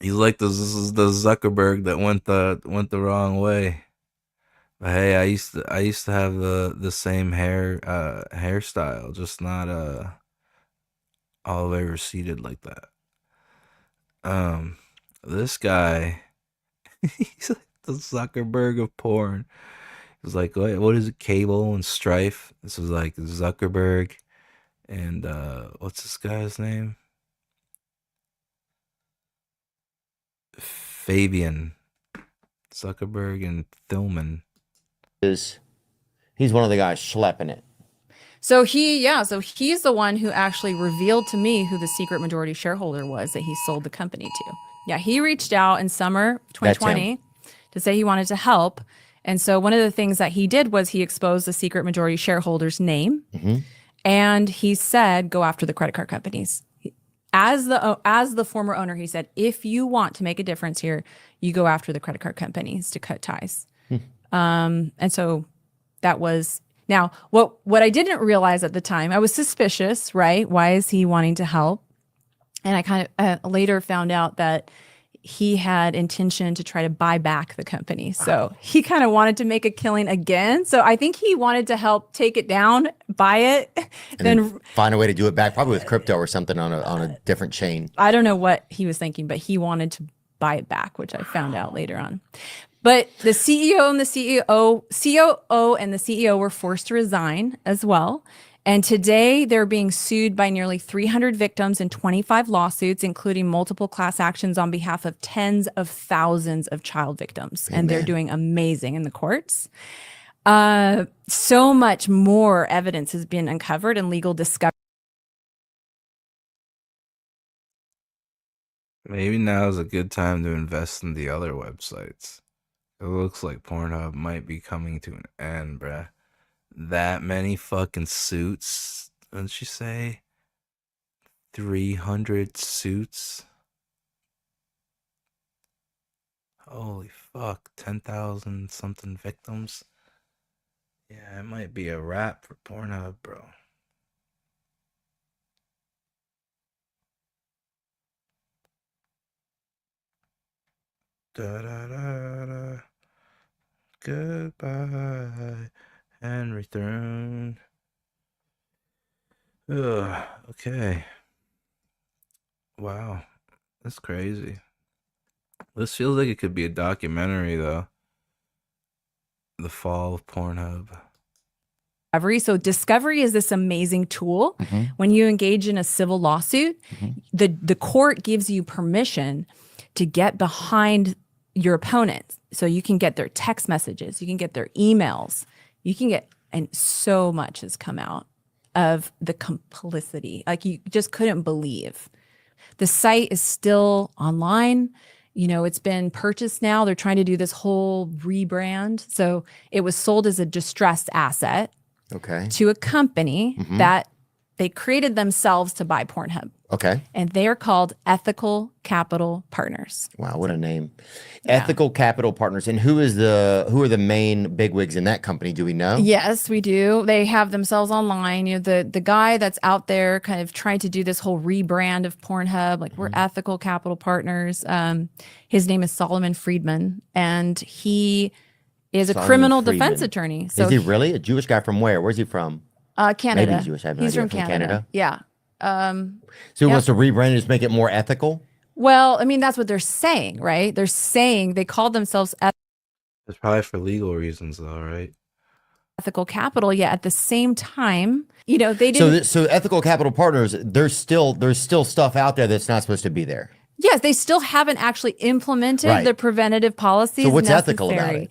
he's like the Zuckerberg that went the wrong way. But hey, I used to have the same hairstyle, just not all the way receded like that. This guy, he's like the Zuckerberg of porn. He was like, what is it, Cable and Strife? This was like Zuckerberg and what's this guy's name? Fabian Zuckerberg and Tillman. He's one of the guys schlepping it. So he's the one who actually revealed to me who the secret majority shareholder was that he sold the company to. Yeah, he reached out in summer That's 2020 to say he wanted to help. And so one of the things that he did was he exposed the secret majority shareholder's name. Mm-hmm. And he said, go after the credit card companies. As the former owner, he said, if you want to make a difference here, you go after the credit card companies to cut ties. And so that was now what I didn't realize at the time. I was suspicious, right? Why is he wanting to help? And I kind of later found out that he had intention to try to buy back the company. So he kind of wanted to make a killing again. So I think he wanted to help take it down, buy it, And then find a way to do it back, probably with crypto or something on a different chain. I don't know what he was thinking, but he wanted to buy it back, which I found out later on. But the CEO and the COO and the CEO were forced to resign as well. And today they're being sued by nearly 300 victims in 25 lawsuits, including multiple class actions on behalf of tens of thousands of child victims. Amen. And they're doing amazing in the courts. So much more evidence has been uncovered and legal discovery. Maybe now is a good time to invest in the other websites. It looks like Pornhub might be coming to an end, bruh. That many fucking suits. Didn't she say 300 suits? Holy fuck, 10,000 something victims. Yeah, it might be a wrap for Pornhub, bro. Da da da da. Goodbye and return. Ugh, okay. Wow, that's crazy. This feels like it could be a documentary, though. The fall of Pornhub. So discovery is this amazing tool. When you engage in a civil lawsuit, the court gives you permission to get behind your opponents. So you can get their text messages, you can get their emails, you can get, and so much has come out of the complicity. Like you just couldn't believe. The site is still online. You know, it's been purchased now. They're trying to do this whole rebrand. So it was sold as a distressed asset to a company that they created themselves to buy Pornhub. Okay. And they are called Ethical Capital Partners. Wow, what a name. Ethical Capital Partners. And who are the main bigwigs in that company? Do we know? Yes, we do. They have themselves online. You know, the guy that's out there kind of trying to do this whole rebrand of Pornhub, like we're Ethical Capital Partners. His name is Solomon Friedman, and he is a criminal defense attorney. So is he really a Jewish guy from where? Where's he from? Canada. Maybe he's Jewish. I have no He's idea. from Canada. Yeah. So he wants to rebrand and just make it more ethical? Well, I mean, that's what they're saying, right? They're saying they call themselves It's probably for legal reasons, though, right? Ethical Capital. Yet at the same time, you know, they didn't. So Ethical Capital Partners, there's still stuff out there that's not supposed to be there. Yes, they still haven't actually implemented the preventative policies. So what's necessary. ethical about it?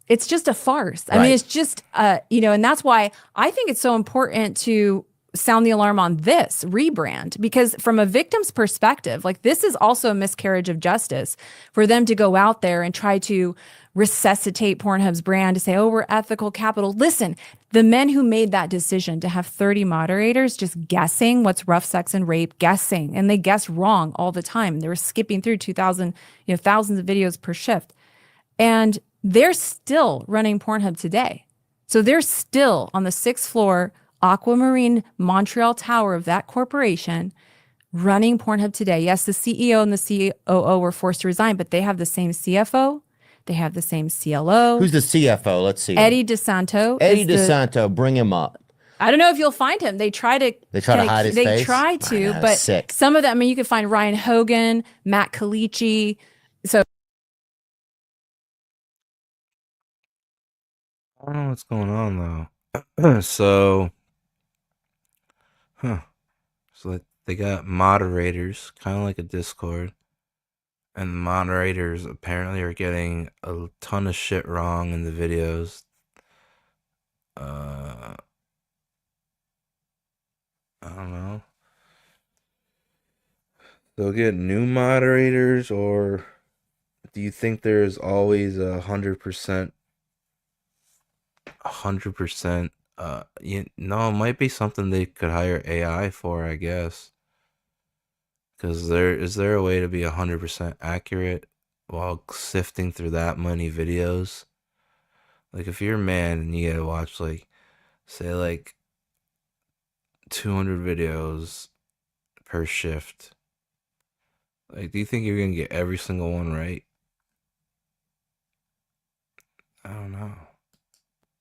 It's just a farce. I mean, it's just, you know, and that's why I think it's so important to sound the alarm on this rebrand, because from a victim's perspective, like this is also a miscarriage of justice for them to go out there and try to resuscitate Pornhub's brand to say, oh, we're Ethical Capital. Listen, the men who made that decision to have 30 moderators just guessing what's rough sex and rape, guessing, and they guess wrong all the time. They were skipping through 2,000, you know, thousands of videos per shift. And they're still running Pornhub today. So they're still on the 6th floor Aquamarine Montreal Tower of that corporation running Pornhub today. Yes, the CEO and the COO were forced to resign, but they have the same CFO. They have the same CLO. Who's the CFO? Let's see. Eddie DeSanto. Eddie DeSanto, bring him up. I don't know if you'll find him. They try to hide his face? They try to, but sick. some of them, I mean, you can find Ryan Hogan, Matt Calici. So I don't know what's going on, though. So like they got moderators, kind of like a Discord, and the moderators apparently are getting a ton of shit wrong in the videos. I don't know. they'll get new moderators, or do you think there's always 100%? No, it might be something they could hire AI for, I guess. Because is there a way to be 100% accurate while sifting through that many videos? Like, if you're a man and you gotta watch, like, say, like, 200 videos per shift, like, do you think you're gonna get every single one right? I don't know.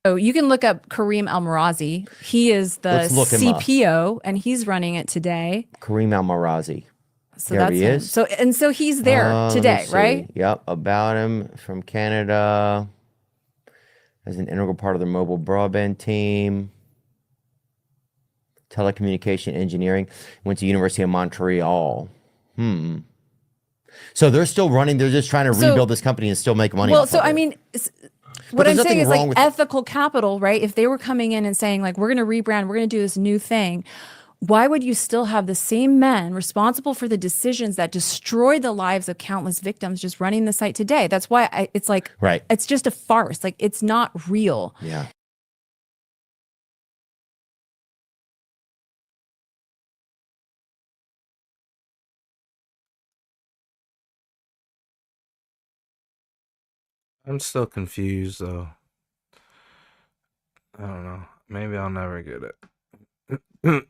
So you can look up Kareem Almarazi. He is the Let's look him up. CPO, and he's running it today. Kareem Almarazi. So There that's he him. is. So he's there Let me today, see. right? Yep, about him from Canada as an integral part of the mobile broadband team. Telecommunication engineering. Went to University of Montreal. So they're still running. They're just trying to rebuild this company and still make money. Well, off so of I it. mean, But what I'm there's saying nothing is wrong like with ethical capital, right? If they were coming in and saying like, we're going to rebrand, we're going to do this new thing, why would you still have the same men responsible for the decisions that destroy the lives of countless victims just running the site today? That's why it's like, right. It's just a farce. Like, it's not real. Yeah. I'm still confused, though. I don't know. Maybe I'll never get it. Did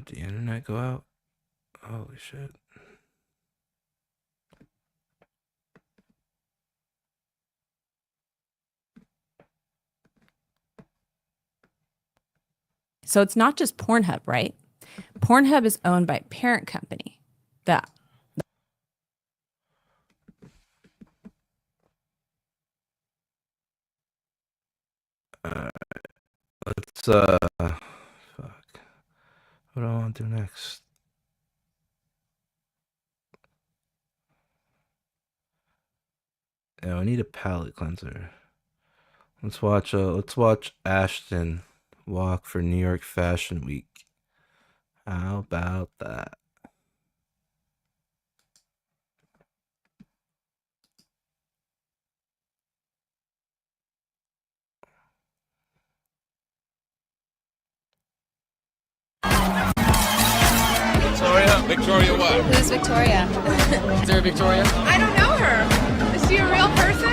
the internet go out? Holy shit. So it's not just Pornhub, right? Pornhub is owned by a parent company. That. Let's fuck. What do I want to do next? Yeah, I need a palate cleanser. Let's watch Ashton walk for New York Fashion Week. How about that? Victoria what? Who's Victoria? Is there a Victoria? I don't know her. Is she a real person?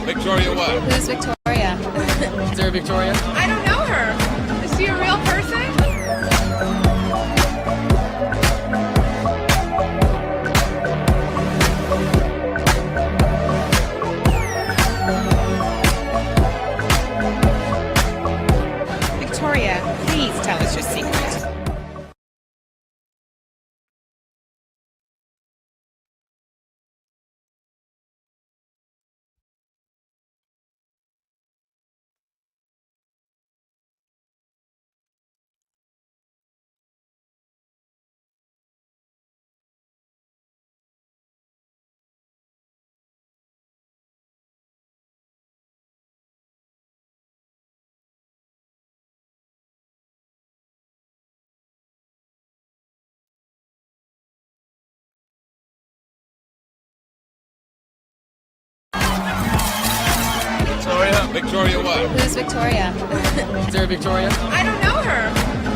Victoria what? Who's Victoria? Is there a Victoria? I don't know her. Is she a real person? Victoria, please tell us your secret. Victoria what? Who's Victoria? Is there a Victoria? I don't know her.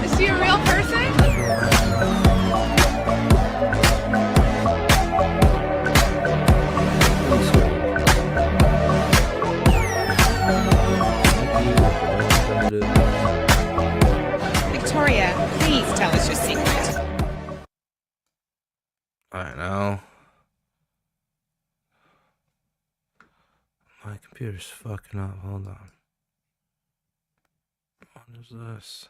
Is she a real person? Victoria, please tell us your secret. Alright, now. My computer's fucking up. Hold on. What is this?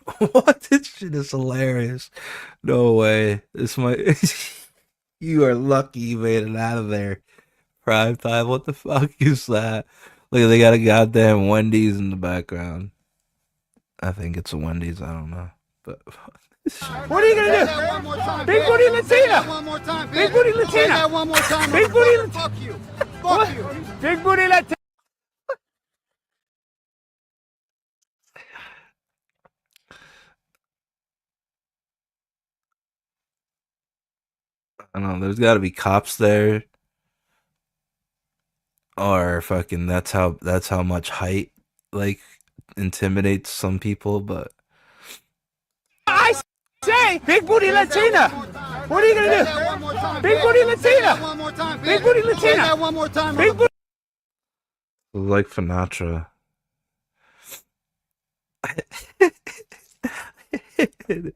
What? This shit is hilarious. No way. This might. You are lucky you made it out of there. Prime time. What the fuck is that? Look, they got a goddamn Wendy's in the background. I think it's a Wendy's. I don't know. But What are you gonna do? Big booty Latina. Big booty Latina. One more time. Big booty Latina. Fuck you. Fuck you. Big booty Latina. I don't know. There's got to be cops there, or fucking. That's how much height like intimidates some people. But I say, big booty Latina. What are you gonna do? Big booty Latina. Big booty Latina. One more time. Big booty. like Finatra. It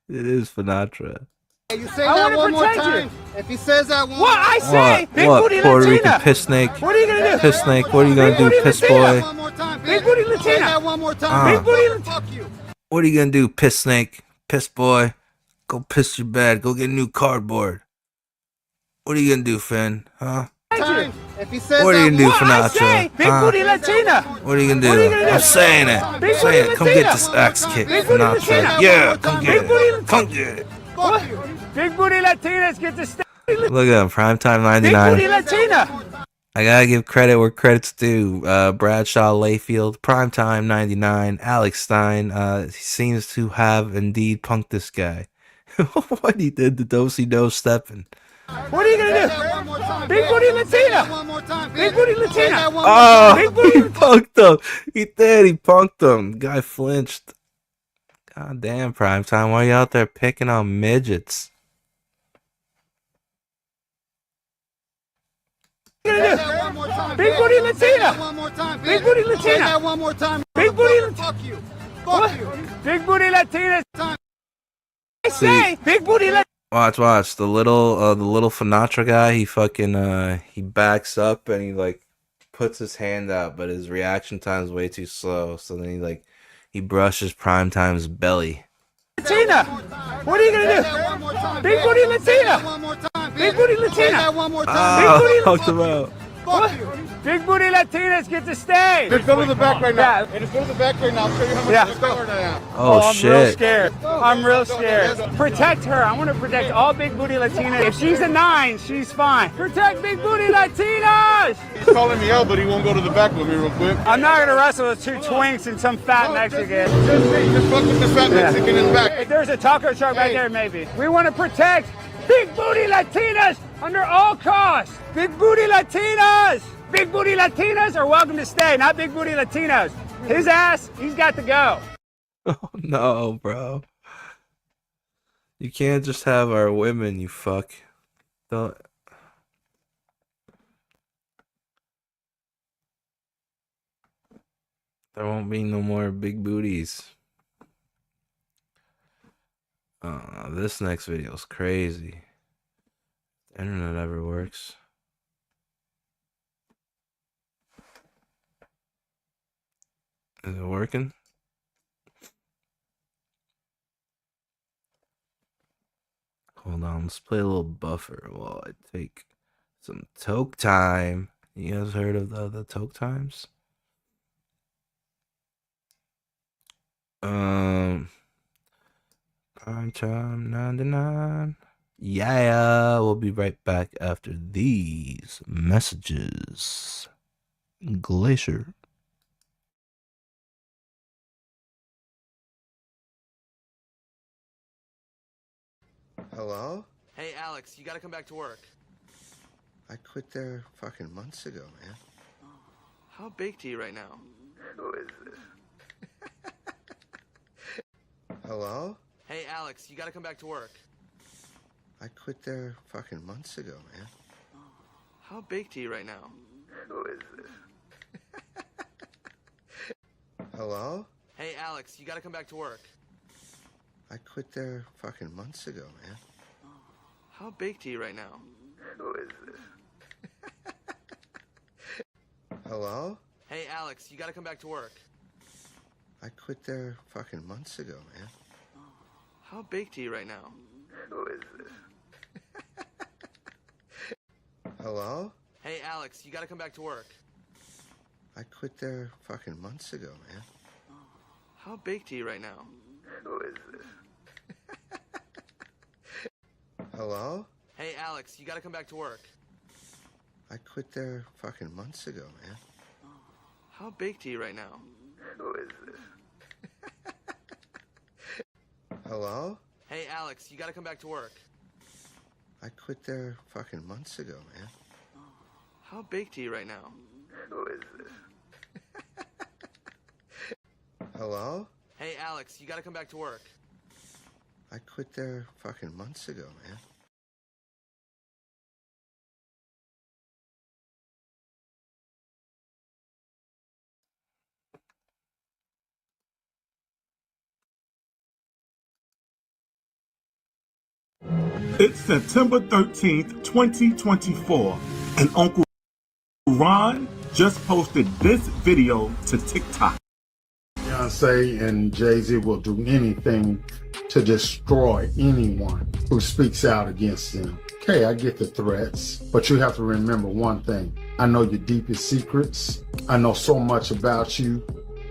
is Finatra. You say that one more time. If he says that one, What I say, big What? booty Puerto Latina. Rican piss snake. What are you gonna do? Piss snake. What are you gonna do? booty Piss Latina. boy. Big booty Latina. one more time. Big booty Latina. Fuck you. What are you gonna do? Piss snake. Piss boy. Go piss your bed. Go get new cardboard. What are you gonna do, Finn? Huh? If he says What are you gonna do, What I say, Finatra? big booty Latina. What are you gonna do? What are you gonna do? I'm saying it. Big I'm saying booty it. Come get Latina. this axe kick, Big booty Latina. Finatra. Yeah, come Big get booty it. Latina. Come get it. What? Big booty Latinas get to stay. Look at him. Primetime Big booty 99. Latina. I gotta give credit where credit's due. Bradshaw Layfield, Primetime 99, Alex Stein. He seems to have indeed punked this guy. What he did the do-si-do stepping. What are you gonna do? Big booty Latina. Big booty Latina. Oh, Big booty. he punked him. He did. He punked him. Guy flinched. God damn, Primetime. Why are you out there picking on midgets? What are you gonna do? Big booty Latina. Big booty Latina. one more time. Big booty. Fuck you. What? Fuck you. Big booty Latina. I say, big booty Latina. Watch. The little Finatra guy, he fucking he backs up and he like puts his hand out, but his reaction time is way too slow. So then he brushes Primetime's belly. Latina. What are you gonna do? Big booty Latina. Big booty Latina. One more time. Oh, punked him out. What? Big booty Latinas get to stay. Just go to the back right now. Hey, just go to the back right now. I'll show you how much Yeah. power I am. Oh, I'm shit. real scared. I'm real scared. Protect her. I want to protect all big booty Latinas. If she's a 9, she's fine. Protect big booty Latinas. He's calling me out, but he won't go to the back with me real quick. I'm not gonna wrestle with 2 twinks and some fat Mexican. Just fuck with this fat Mexican in the back. If there's a taco truck right there, maybe. We want to protect big booty Latinas under all costs. Big booty Latinas. Big booty Latinas are welcome to stay, not big booty Latinos. His ass, he's got to go. Oh no, bro. You can't just have our women, you fuck. Don't. There won't be no more big booties. This next video is crazy. The internet ever works. Is it working? Hold on, let's play a little buffer while I take some toke time. You guys heard of the toke times? Prime time 99. Yeah, we'll be right back after these messages. Glacier. Hello? Hey, Alex, you gotta come back to work. I quit there fucking months ago, man. How baked are you right now? Who is this? Hello? Hey, Alex, you gotta come back to work. I quit there fucking months ago, man. How baked are you right now? Who is this? Hello? Hey, Alex, you gotta come back to work. I quit there fucking months ago, man. How baked are you right now? Who is this? Hello? Hey, Alex, you gotta come back to work. I quit there fucking months ago, man. How baked are you right now? Who is this? Hello? Hey, Alex, you gotta come back to work. I quit there fucking months ago, man. How baked are you right now? Who is this? Hello? Hey, Alex, you gotta come back to work. I quit there fucking months ago, man. How baked are you right now? Who is this? Hello? Hey, Alex, you gotta come back to work. I quit there fucking months ago, man. How baked are you right now? Who is this? Hello? Hey, Alex, you gotta come back to work. I quit there fucking months ago, man. It's September 13th, 2024, and Uncle Ron just posted this video to TikTok. Beyonce and Jay-Z will do anything to destroy anyone who speaks out against them. Okay, I get the threats, but you have to remember one thing. I know your deepest secrets. I know so much about you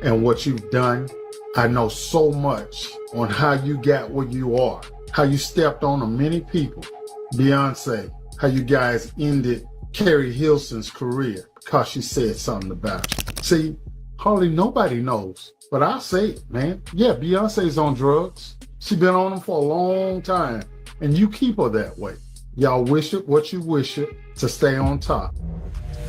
and what you've done. I know so much on how you got where you are, how you stepped on many people. Beyonce, how you guys ended Carrie Hilson's career because she said something about you. See, hardly nobody knows, but I'll say it, man. Yeah, Beyonce's on drugs. She been on them for a long time, and you keep her that way. Y'all wish it what you wish it to stay on top.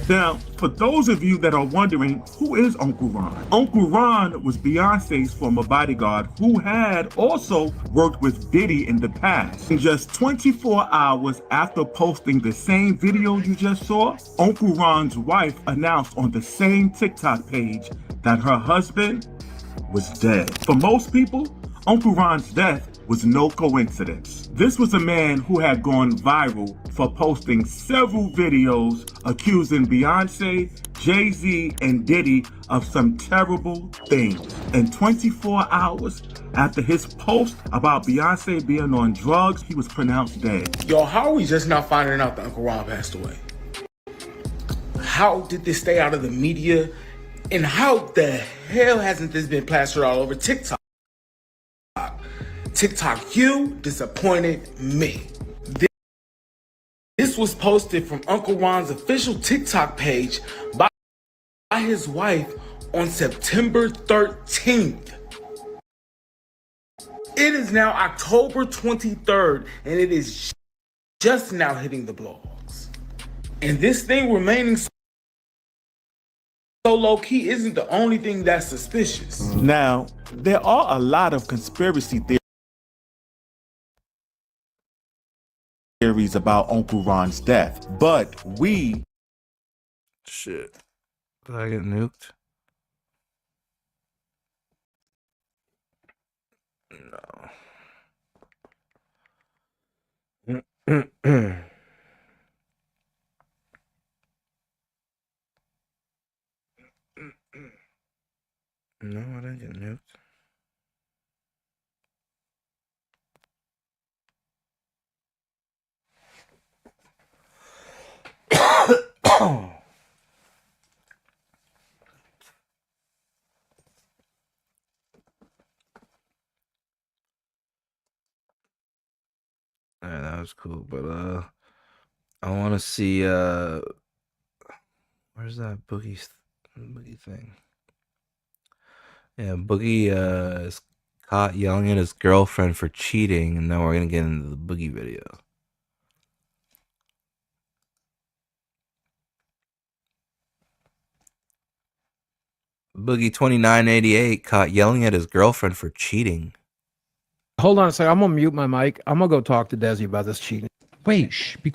Now, for those of you that are wondering, who is Uncle Ron? Uncle Ron was Beyonce's former bodyguard who had also worked with Diddy in the past. In just 24 hours after posting the same video you just saw, Uncle Ron's wife announced on the same TikTok page that her husband was dead. For most people, Uncle Ron's death was no coincidence. This was a man who had gone viral for posting several videos accusing Beyonce, Jay-Z, and Diddy of some terrible things. And 24 hours after his post about Beyonce being on drugs, he was pronounced dead. Yo, how are we just now finding out that Uncle Ron passed away? How did this stay out of the media? And how the hell hasn't this been plastered all over TikTok? TikTok, you disappointed me. This was posted from Uncle Ron's official TikTok page by his wife on September 13th. It is now October 23rd, and it is just now hitting the blogs. And this thing remaining so low-key isn't the only thing that's suspicious. Now, there are a lot of conspiracy theories about Uncle Ron's death, but we... Shit. Did I get nuked? No. No, I didn't get nuked. Alright, that was cool, but I want to see where's that Boogie thing? Yeah, Boogie is caught yelling at his girlfriend for cheating, and now we're gonna get into the Boogie video. Boogie 2988 caught yelling at his girlfriend for cheating. Hold on a second. I'm gonna mute my mic. I'm gonna go talk to Desi about this cheating. Wait, shh, be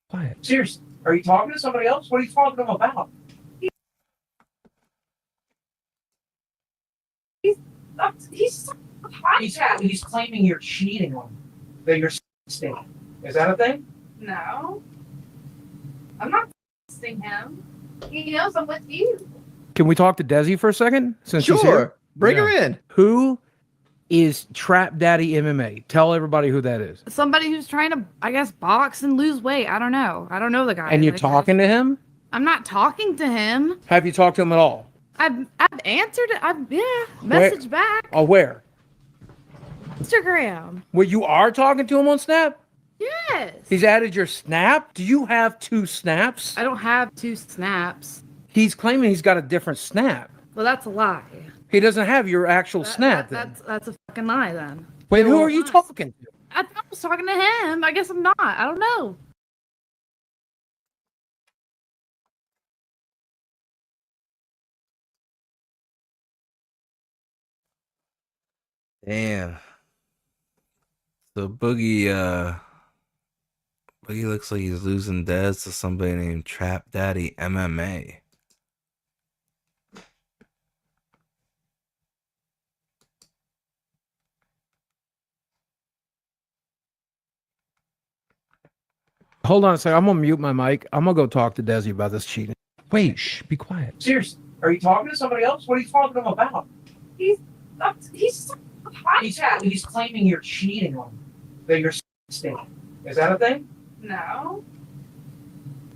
quiet. Seriously, are you talking to somebody else? What are you talking to them about? He's claiming you're cheating on him. That you're sexting. Is that a thing? No. I'm not texting him. He knows I'm with you. Can we talk to Desi for a second? Since she's Sure. here? Bring her in. Who is Trap Daddy MMA? Tell everybody who that is. Somebody who's trying to, I guess, box and lose weight. I don't know. I don't know the guy. And you're Like, talking to him? I'm not talking to him. Have you talked to him at all? I've answered it. Message back. Oh, where? Instagram. Well, you are talking to him on Snap? Yes. He's added your Snap? Do you have 2 Snaps? I don't have 2 Snaps. He's claiming he's got a different Snap. Well, that's a lie. He doesn't have your actual Snap then. That's a fucking lie then. Wait, who are you talking to? I thought I was talking to him. I guess I'm not. I don't know. Damn. So Boogie looks like he's losing Dez to somebody named Trap Daddy MMA. Hold on a second. I'm going to mute my mic. I'm going to go talk to Desi about this cheating. Wait, shh, be quiet. Seriously, are you talking to somebody else? What are you talking to him about? He's He's claiming you're cheating on him. That you're stinking. Is that a thing? No.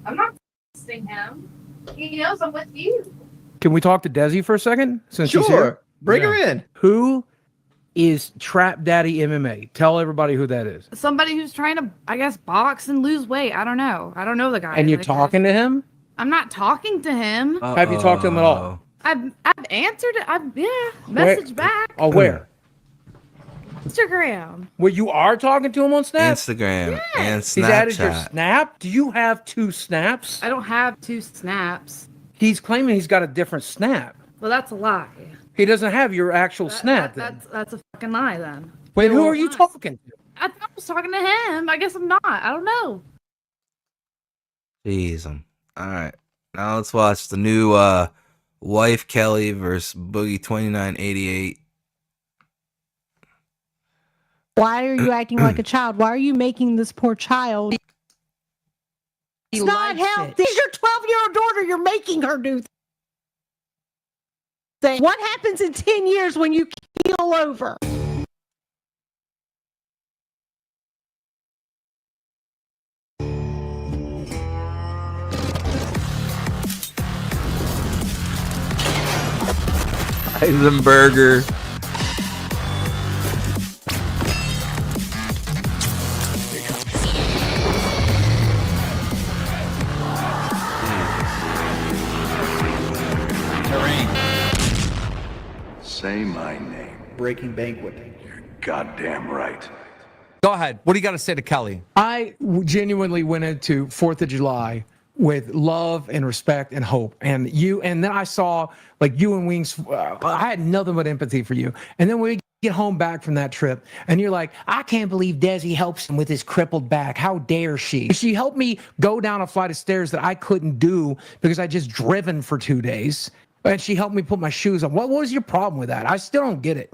I'm not texting him. He knows I'm with you. Can we talk to Desi for a second? Since she's Sure. here? Bring her in. Who is Trap Daddy MMA? Tell everybody who that is. Somebody who's trying to, I guess, box and lose weight. I don't know. I don't know the guy. And you're Like, talking to him? I'm not talking to him. Have you talked to him at all? I've answered it. Message back. Oh, where? Instagram. Well, you are talking to him on Snap? Instagram and Snapchat. He's added your Snap? Do you have 2 Snaps? I don't have 2 Snaps. He's claiming he's got a different Snap. Well, that's a lie. He doesn't have your actual Snap then. That's a fucking lie then. Wait, who are you talking to? I thought I was talking to him. I guess I'm not. I don't know. Jeez, all right. Now let's watch the new Wife Kelly versus Boogie 2988. Why are you acting like a child? Why are you making this poor child? It's not healthy. It's your 12-year-old daughter. You're making her do things. What happens in 10 years when you keel over? Heisenberger. Say my name. Breaking Banquet. You're goddamn right. Go ahead. What do you got to say to Kelly? I genuinely went into 4th of July with love and respect and hope. And then I saw like you and Wings, I had nothing but empathy for you. And then we get home back from that trip and you're like, I can't believe Desi helps him with his crippled back. How dare she? She helped me go down a flight of stairs that I couldn't do because I just driven for 2 days. And she helped me put my shoes on. What was your problem with that? I still don't get it.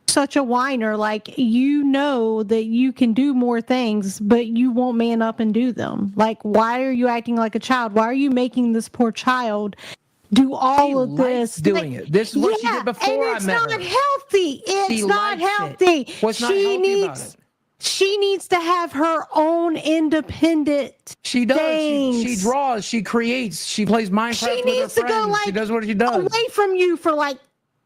Such a whiner. Like, you know that you can do more things, but you won't man up and do them. Like, why are you acting like a child? Why are you making this poor child do all of this? Doing it. This is what she did before I met her. It's not healthy. It's not healthy. What's not healthy about it? She needs to have her own independent. She does. Things. She draws. She creates. She plays Minecraft She with needs her to friends. go like She does what she does. away from you for like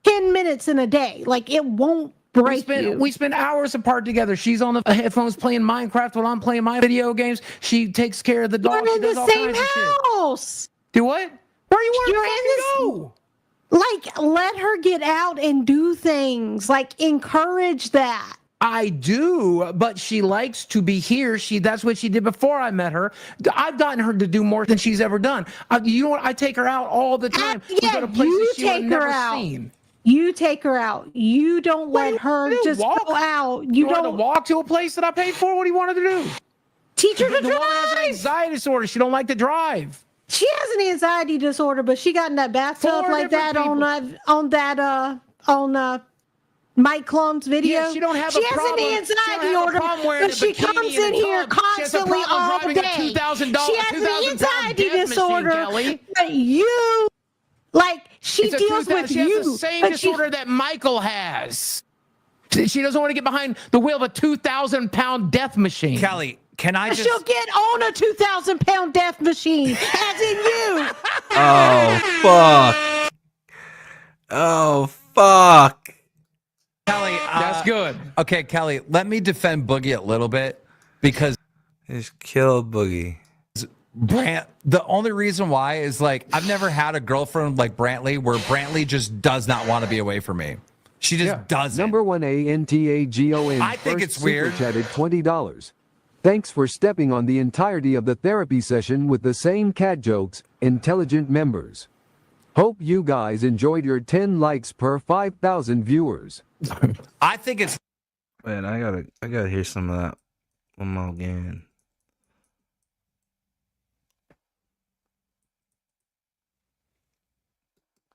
10 minutes in a day. Like, it won't break you. We spend hours apart together. She's on the headphones playing Minecraft while I'm playing my video games. She takes care of the dog. You're She in does the all same kinds of shit. house. Do what? Where you want to go? Like, let her get out and do things. Like, encourage that. I do, but she likes to be here. That's what she did before I met her. I've gotten her to do more than she's ever done. You know what? I take her out all the time. We go to places she would have never seen. You take her out. You don't let her just go out. You don't walk to a place that I paid for. What do you want her to do? Teach her to The woman has an drive. anxiety disorder. She don't like to drive. She has an anxiety disorder, but she got in that bathtub Four like that different on Mike Clum's video. Yeah, she don't have she a has problem. an anxiety order, but she comes in here constantly all day. She has an anxiety disorder, but you, like, she deals with she you. Has the same disorder that Michael has. She doesn't want to get behind the wheel of a 2,000-pound death machine. Kelly, can I just... She'll get on a 2,000-pound death machine, as in you. Oh, fuck. Oh, fuck. Kelly, that's good. Okay, Kelly, let me defend Boogie a little bit because... Just kill Boogie. The only reason why is, like, I've never had a girlfriend like Brantley where Brantley just does not want to be away from me. She just doesn't. Number 1 ANTAGON. I think it's weird. Chatted $20. Thanks for stepping on the entirety of the therapy session with the same cat jokes, intelligent members. Hope you guys enjoyed your 10 likes per 5,000 viewers. I think it's... Man, I gotta hear some of that one more again.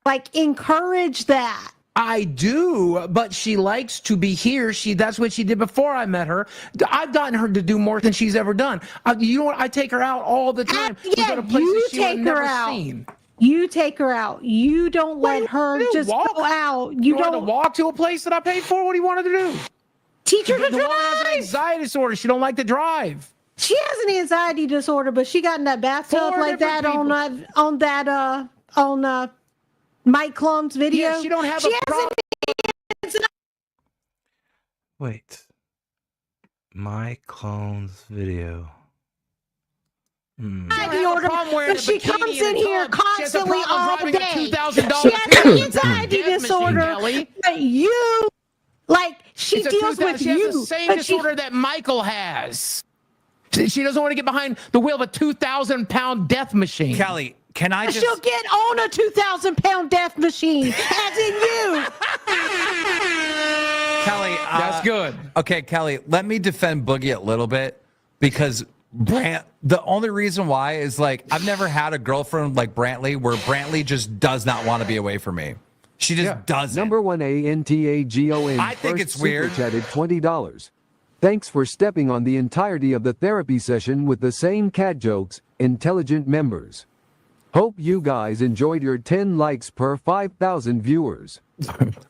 Like, encourage that. I do, but she likes to be here. That's what she did before I met her. I've gotten her to do more than she's ever done. You know what? I take her out all the time. We go to places she would have never seen. You take her out. You don't let her just go out. You want her don't to walk to a place that I paid for. What do you want her to do? Teach her to The drive. woman has an anxiety disorder. She don't like to drive. She has an anxiety disorder, but she got in that bathtub Four like that different on Mike Clum's video. Yeah, she don't have she a problem. Wait. My clone's video. Anxiety order, but she comes in here constantly all day. She has an anxiety disorder, but you, like, she deals with She has you. the same disorder that Michael has. She doesn't want to get behind the wheel of a 2,000-pound death machine. Kelly, can I just... She'll get on a 2,000-pound death machine, as in you. Kelly, that's good. Okay, Kelly, let me defend Boogie a little bit because the only reason why is, like, I've never had a girlfriend like Brantley where Brantley just does not want to be away from me. She just doesn't. Number 1 ANTAGON. I think it's weird. Chatted $20. Thanks for stepping on the entirety of the therapy session with the same cat jokes, intelligent members. Hope you guys enjoyed your 10 likes per 5,000 viewers.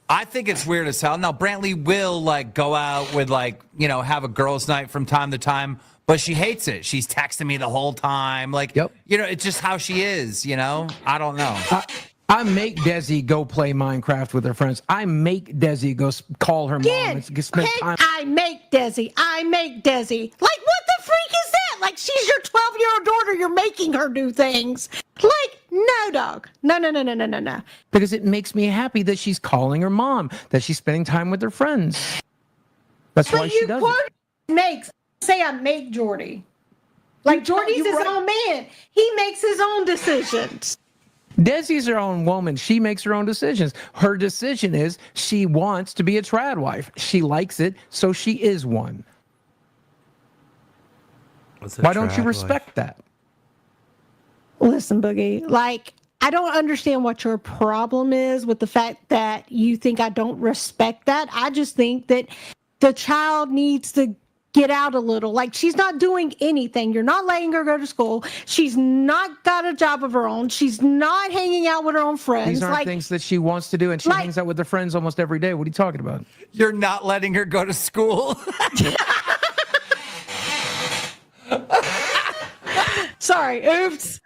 I think it's weird as hell. Now, Brantley will, like, go out with, like, you know, have a girls' night from time to time, but she hates it. She's texting me the whole time. Like, you know, it's just how she is, you know? I don't know. I make Desi go play Minecraft with her friends. I make Desi go call her mom and spend time. I make Desi. Like, what the freak is that? Like, she's your 12-year-old daughter. You're making her do things. Like, no, dog. No. Because it makes me happy that she's calling her mom, that she's spending time with her friends. That's why she does it. Say I make Jordy. Like, Jordy's his own man. He makes his own decisions. Desi's her own woman. She makes her own decisions. Her decision is she wants to be a trad wife. She likes it, so she is one. Why don't you respect that? Listen, Boogie, like, I don't understand what your problem is with the fact that you think I don't respect that. I just think that the child needs to get out a little. Like, she's not doing anything. You're not letting her go to school. She's not got a job of her own. She's not hanging out with her own friends. These aren't things that she wants to do, and she hangs out with her friends almost every day. What are you talking about? You're not letting her go to school. Sorry, oops.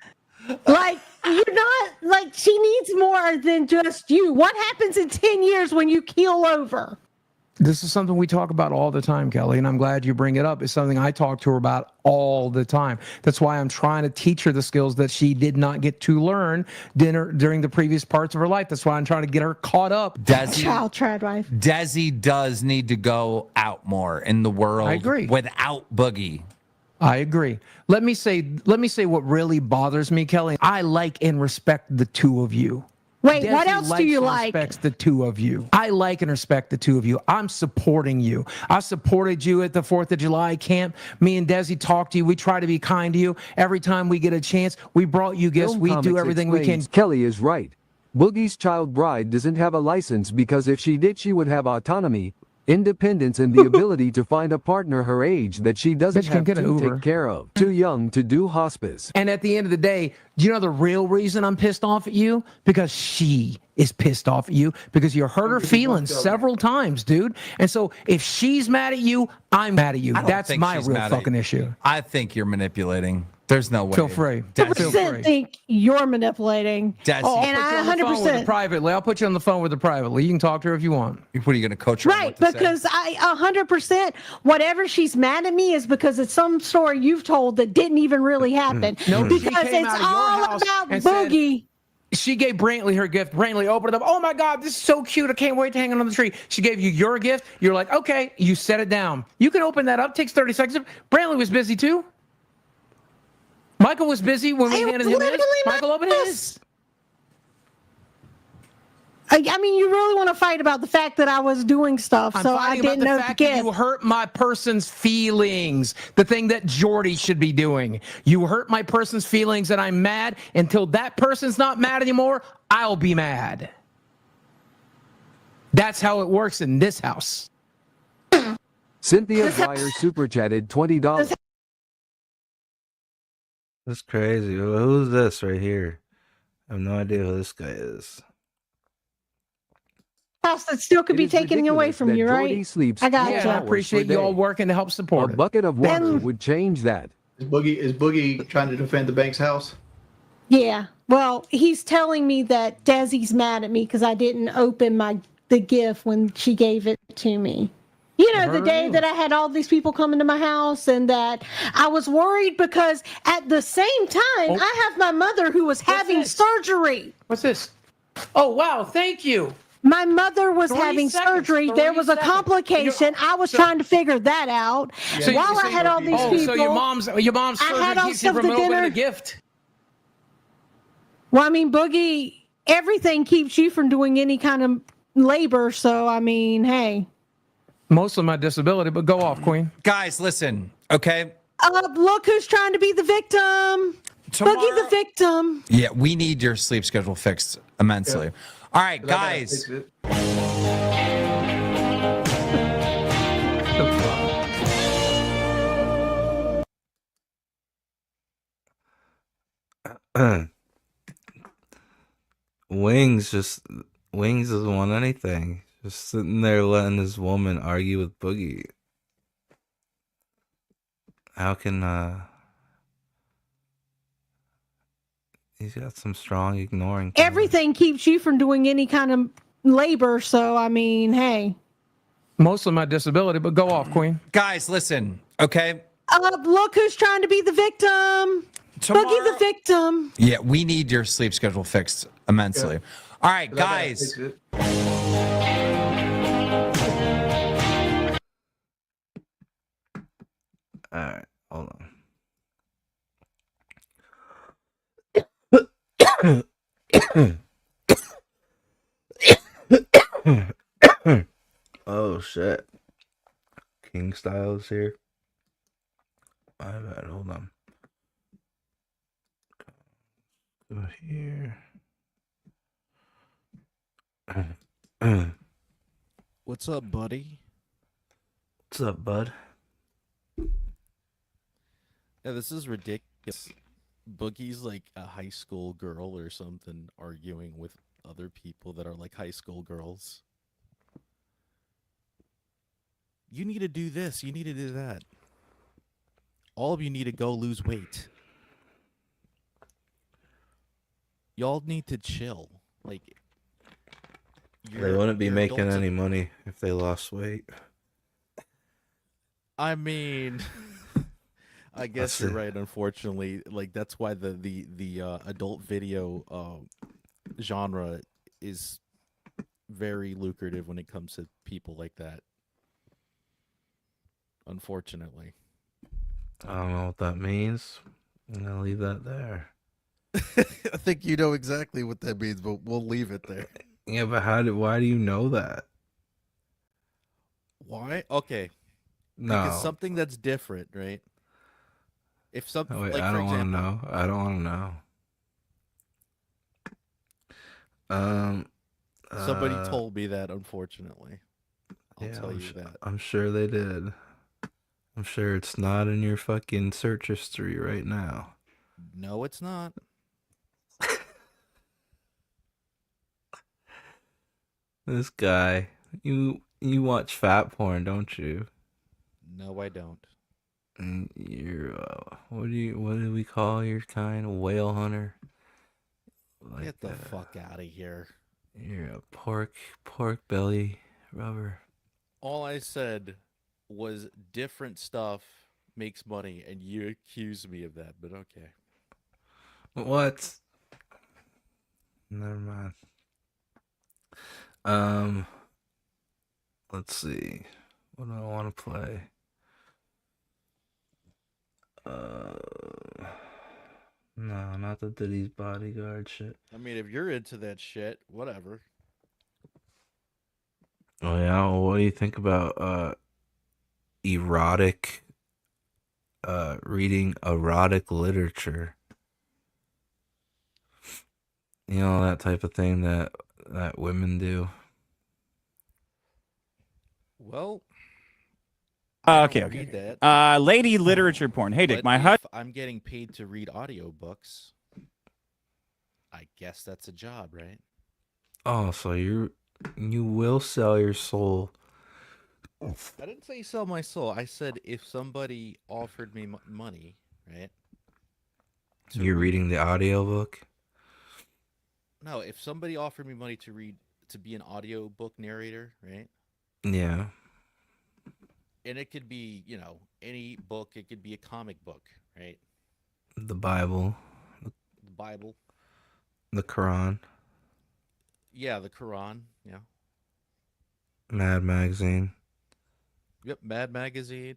Like, you're not, like, she needs more than just you. What happens in 10 years when you keel over? This is something we talk about all the time, Kelly, and I'm glad you bring it up. It's something I talk to her about all the time. That's why I'm trying to teach her the skills that she did not get to learn during the previous parts of her life. That's why I'm trying to get her caught up. Child trad wife. Desi does need to go out more in the world. I agree. Without Boogie. I agree. Let me say what really bothers me, Kelly. I like and respect the two of you. Wait, Desi what else do you like? Respects the two of you. I like and respect the two of you. I'm supporting you. I supported you at the 4th of July camp. Me and Desi talked to you. We try to be kind to you. Every time we get a chance, we brought you gifts. We do everything we can. Kelly is right. Boogie's child bride doesn't have a license because if she did, she would have autonomy, independence, and the ability to find a partner her age that she doesn't Bitch can have get an to Uber. take care of. Too young to do hospice. And at the end of the day, do you know the real reason I'm pissed off at you? Because she is pissed off at you because you hurt her feelings several times, dude. And so if she's mad at you, I'm mad at you. I don't That's think my she's real mad at fucking you. issue. I think you're manipulating. There's no way. Feel free. Desi, Feel free. think you're manipulating. Desi. Oh, And I'll I put you on the phone with her 100%. privately. I'll put you on the phone with her privately. You can talk to her if you want. What are you going to coach her? on Right, what to say? because I 100% whatever she's mad at me is because it's some story you've told that didn't even really happen. No, she because came it's out of your all house about and said- Boogie. She gave Brantley her gift. Brantley opened it up. Oh my God, this is so cute. I can't wait to hang it on the tree. She gave you your gift. You're like, okay, you set it down. You can open that up. Takes 30 seconds. Brantley was busy too. Michael was busy when we handed him his. Michael opened his. I mean, you really want to fight about the fact that I was doing stuff, I'm so I fighting about didn't the know the fact that gift. you hurt my person's feelings. The thing that Jordy should be doing. You hurt my person's feelings, and I'm mad. Until that person's not mad anymore, I'll be mad. That's how it works in this house. Cynthia Breyer super chatted $20. That's crazy. Who's this right here? I have no idea who this guy is. House that still could It be is taken away ridiculous from that you, Jordy right? sleeps I got Yeah, you. I appreciate you all working to help support A it. bucket of water would change that. Is Boogie trying to defend the bank's house? Yeah. Well, he's telling me that Desi's mad at me because I didn't open the gift when she gave it to me. You know, the day that I had all these people coming to my house and that I was worried because at the same time, I have my mother who was having surgery. What's this? Oh, wow. Thank you. My mother was 30 having seconds, surgery. There 30 was a seconds. complication. I was trying to figure that out. While I had all these people. So your mom's I had surgery all keeps you stuff from to opening dinner. a gift. Well, I mean, Boogie, everything keeps you from doing any kind of labor. So, I mean, hey. Mostly my disability, but go off, Queen. Guys, listen, okay? Look who's trying to be the victim. Boogie the victim. Yeah, we need your sleep schedule fixed immensely. Yeah. All right, guys. Wings doesn't want anything. Just sitting there letting this woman argue with Boogie. How can he's got some strong ignoring. Everything keeps you from doing any kind of labor. So, I mean, hey. Mostly my disability, but go off, Queen. Guys, listen, okay? Look who's trying to be the victim. Boogie the victim. Yeah, we need your sleep schedule fixed immensely. All right, guys. All right, hold on. Oh shit. King Styles here. My bad, hold on. Go here. What's up, buddy? What's up, bud? Yeah, this is ridiculous. Boogie's like a high school girl or something arguing with other people that are like high school girls. You need to do this. You need to do that. All of you need to go lose weight. Y'all need to chill. Like, They wouldn't be you're making adults. any money if they lost weight. I mean, I guess That's you're it. right. Unfortunately, like that's why the adult video genre is very lucrative when it comes to people like that. Unfortunately, I don't know what that means. I'm gonna leave that there. I think you know exactly what that means, but we'll leave it there. Yeah, but why do you know that? Why? Okay. No. Because something that's different, right? If something, Oh, wait, like I for don't want to example, know. I don't want to know. Somebody told me that, unfortunately. I'll tell you that. I'm sure they did. I'm sure it's not in your fucking search history right now. No, it's not. This guy, you watch fat porn, don't you? No, I don't. And you're what do we call your kind? A whale hunter? Like, Get the fuck out of here. You're a pork belly rubber. All I said was different stuff makes money, and you accused me of that, but okay. What? Never mind. Let's see. What do I want to play? No, not the Diddy'S Bodyguard shit. I mean, if you're into that shit, whatever. Oh yeah, well, what do you think about erotic reading erotic literature? You know, that type of thing that women do. Well, Okay. read that. Lady literature porn. Hey, Dick, But my if hut. I'm getting paid to read audiobooks, I guess that's a job, right? Oh, so you will sell your soul. I didn't say sell my soul. I said if somebody offered me money, right? You're reading the audiobook? No, if somebody offered me money to be an audiobook narrator, right? Yeah. And it could be, any book. It could be a comic book, right? The Bible. The Bible. The Quran. Yeah, the Quran. Yeah. Mad Magazine. Yep, Mad Magazine.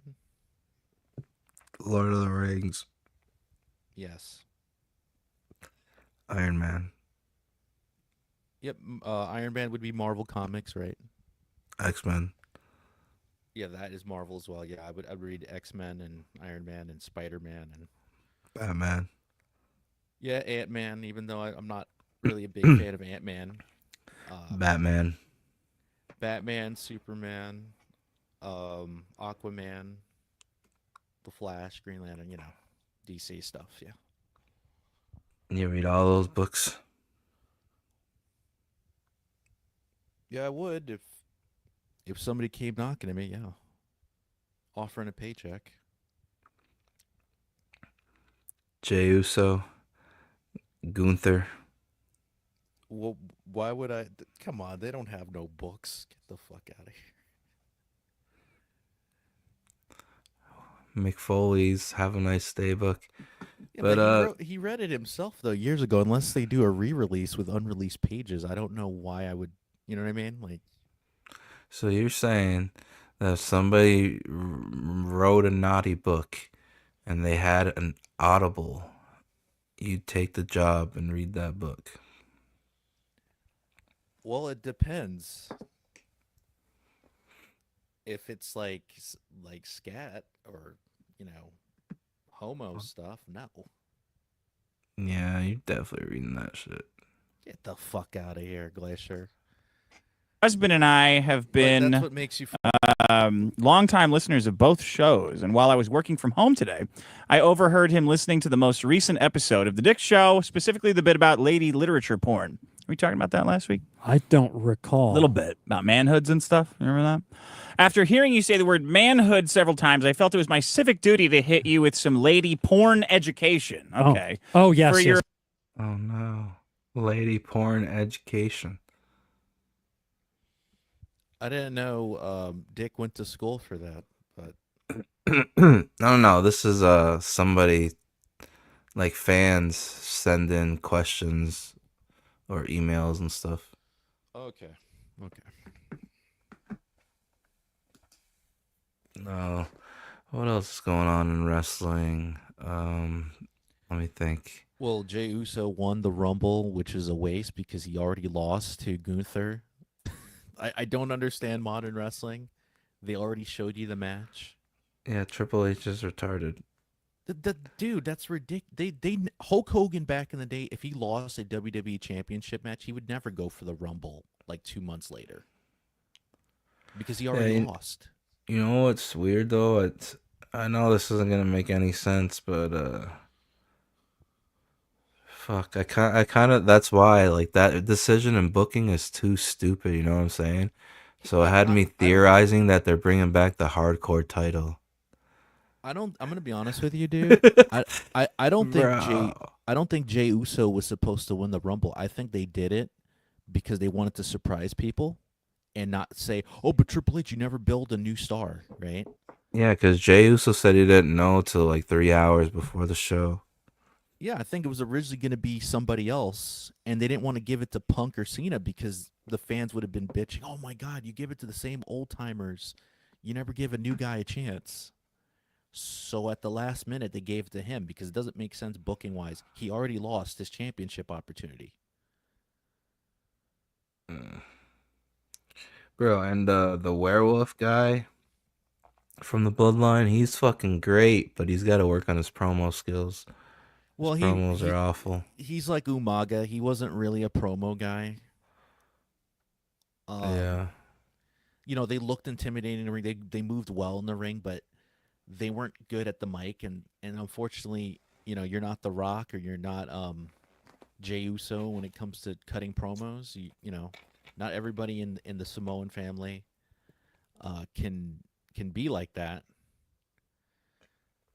Lord of the Rings. Yes. Iron Man. Yep, Iron Man would be Marvel Comics, right? X-Men. Yeah, that is Marvel as well. Yeah, I'd read X-Men and Iron Man and Spider-Man and Batman. yeah, Ant-Man, even though I'm not really a big fan of Ant-Man. Batman. Batman, Superman, Aquaman, The Flash, Green Lantern, DC stuff, yeah. You read all those books? Yeah, I would if somebody came knocking at me, yeah. Offering a paycheck. Jey Uso. Gunther. Well, why would I? Come on, they don't have no books. Get the fuck out of here. Mick Foley's Have a Nice Day book. Yeah, but he read it himself though years ago. Unless they do a re-release with unreleased pages, I don't know why I would. You know what I mean? Like, so you're saying that if somebody wrote a naughty book and they had an Audible, you'd take the job and read that book? well, it depends. If it's like scat or homo stuff, no. Yeah, you're definitely reading that shit. Get the fuck out of here, Glacier. Husband and I have been that's what makes you longtime listeners of both shows, and while I was working from home today, I overheard him listening to the most recent episode of The Dick Show, specifically the bit about lady literature porn. Were we talking about that last week? I don't recall. A little bit about manhoods and stuff. Remember that? After hearing you say the word manhood several times, I felt it was my civic duty to hit you with some lady porn education. Okay. Oh yes. For your Oh no. Lady porn education. I didn't know Dick went to school for that, but no, this is somebody like fans send in questions or emails and stuff. Okay. No. What else is going on in wrestling? Let me think. Well, Jey Uso won the Rumble, which is a waste because he already lost to Gunther. I don't understand modern wrestling. They already showed you the match. Yeah, Triple H is retarded. Dude, that's ridiculous. They Hulk Hogan back in the day, if he lost a WWE Championship match, he would never go for the Rumble like 2 months later because he already lost. You know what's weird though? I know this isn't gonna make any sense, but fuck, I kind of that's why like that decision in booking is too stupid. You know what I'm saying? So it had me theorizing that they're bringing back the hardcore title. I'm gonna be honest with you, dude. I don't think Jey Uso was supposed to win the Rumble. I think they did it because they wanted to surprise people and not say, "Oh, but Triple H, you never build a new star," right? Yeah, because Jey Uso said he didn't know till like 3 hours before the show. Yeah, I think it was originally going to be somebody else, and they didn't want to give it to Punk or Cena because the fans would have been bitching, "Oh my God, you give it to the same old timers. You never give a new guy a chance." So at the last minute, they gave it to him because it doesn't make sense booking wise. He already lost his championship opportunity. Bro, and the werewolf guy from the Bloodline, he's fucking great, but he's got to work on his promo skills. Well, his promos are awful. He's like Umaga. He wasn't really a promo guy. Yeah. You know, they looked intimidating in the ring. They moved well in the ring, but they weren't good at the mic. And unfortunately, you know, you're not The Rock or you're not Jey Uso when it comes to cutting promos. You know, not everybody in the Samoan family can be like that.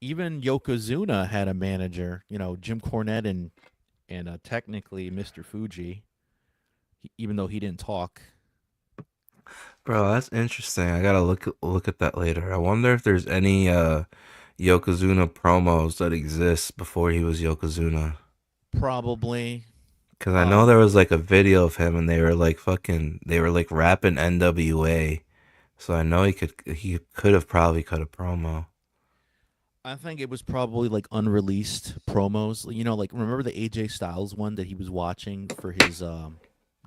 Even Yokozuna had a manager, you know, Jim Cornette and technically Mr. Fuji, even though he didn't talk. Bro, that's interesting. I gotta look at that later. I wonder if there's any Yokozuna promos that exist before he was Yokozuna. Probably. Because I know there was like a video of him and they were like rapping NWA. So I know he could have probably cut a promo. I think it was probably like unreleased promos. You know, like remember the AJ Styles one that he was watching for his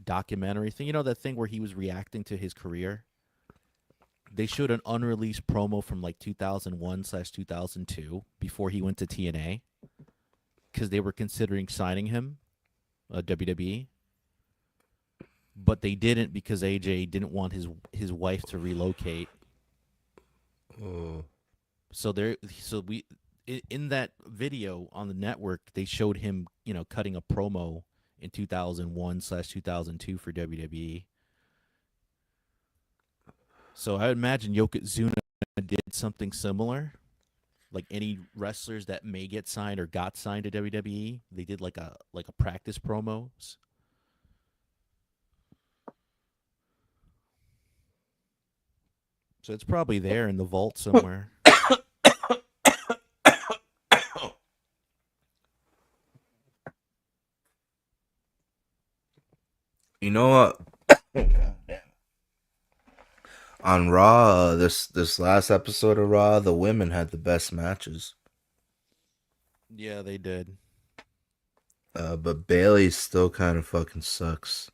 documentary thing? You know, that thing where he was reacting to his career? They showed an unreleased promo from like 2001/2002 before he went to TNA because they were considering signing him, WWE. But they didn't because AJ didn't want his wife to relocate. Oh. So in that video on the network, they showed him, you know, cutting a promo in 2001/2002 for WWE. So I would imagine Yokozuna did something similar. Like any wrestlers that may get signed or got signed to WWE, they did like a practice promos. So it's probably there in the vault somewhere. You know what? On Raw, this last episode of Raw, the women had the best matches. Yeah, they did. But Bailey still kind of fucking sucks.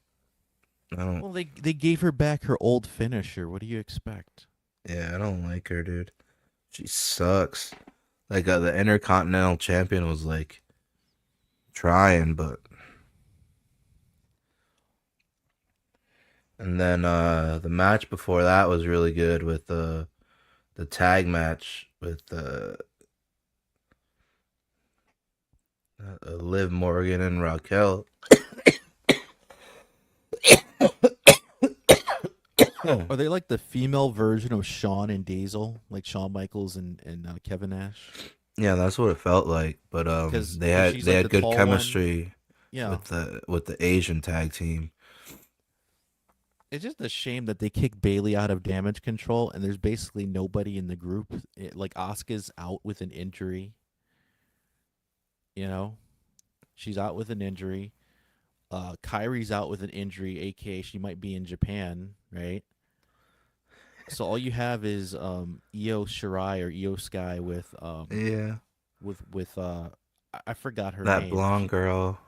Well, they gave her back her old finisher. What do you expect? Yeah, I don't like her, dude. She sucks. Like the Intercontinental Champion was like trying, but. And then the match before that was really good with the tag match with Liv Morgan and Raquel. Are they like the female version of Shawn and Diesel, like Shawn Michaels and Kevin Nash? Yeah, that's what it felt like. But they had good chemistry. Yeah. with the Asian tag team. It's just a shame that they kicked Bailey out of Damage Control, and there's basically nobody in the group. Like Asuka's out with an injury. You know, she's out with an injury. Kairi's out with an injury, aka she might be in Japan, right? So all you have is Io Shirai or Io Sky with with I forgot her name. That blonde girl.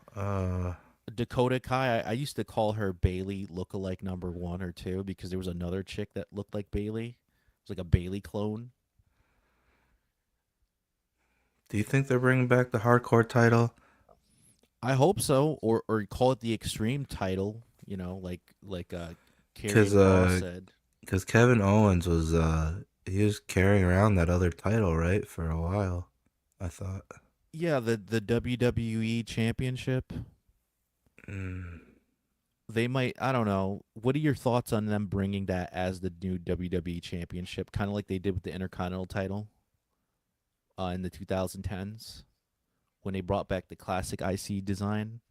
Dakota Kai. I used to call her Bailey lookalike number 1 or 2 because there was another chick that looked like Bailey. It was like a Bailey clone. Do you think they're bringing back the hardcore title? I hope so, or call it the extreme title. You know, like Because Karrion Kross said. Kevin Owens was he was carrying around that other title, right, for a while. I thought. Yeah, the WWE Championship. They might. I don't know. What are your thoughts on them bringing that as the new WWE Championship, kind of like they did with the Intercontinental title in the 2010s when they brought back the classic IC design?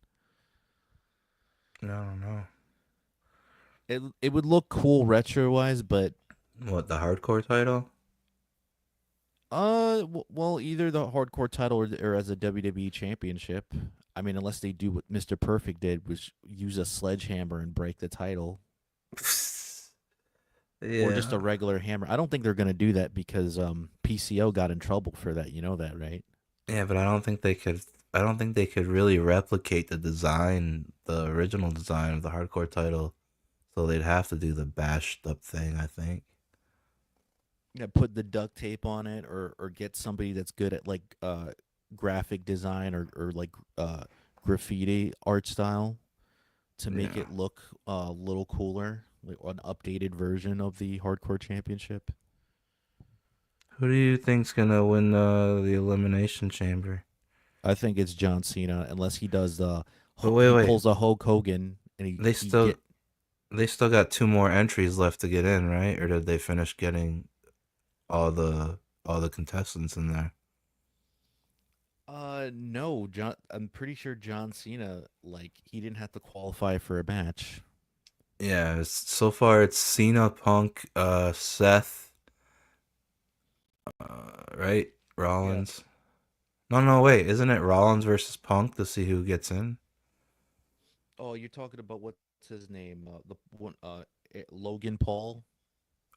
I don't know. It would look cool retro wise, but What, the hardcore title? well, either the hardcore title or as a WWE Championship. I mean, unless they do what Mr. Perfect did, which use a sledgehammer and break the title. Or just a regular hammer. I don't think they're going to do that because PCO got in trouble for that. You know that, right? Yeah, but I don't think they could. I don't think they could really replicate the design, the original design of the hardcore title. So they'd have to do the bashed up thing, I think. Yeah, put the duct tape on it, or get somebody that's good at like graphic design or like graffiti art style to make it look a little cooler, like an updated version of the hardcore championship. Who do you think's gonna win the Elimination Chamber? I think it's John Cena, unless he does the wait. pulls a Hulk Hogan and They still got 2 more entries left to get in, right? Or did they finish getting all the contestants in there? No, John. I'm pretty sure John Cena, like, he didn't have to qualify for a match. Yeah, so far it's Cena, Punk, Seth, right? Rollins. No, wait, isn't it Rollins versus Punk to see who gets in? Oh, you're talking about what's his name? The one, Logan Paul.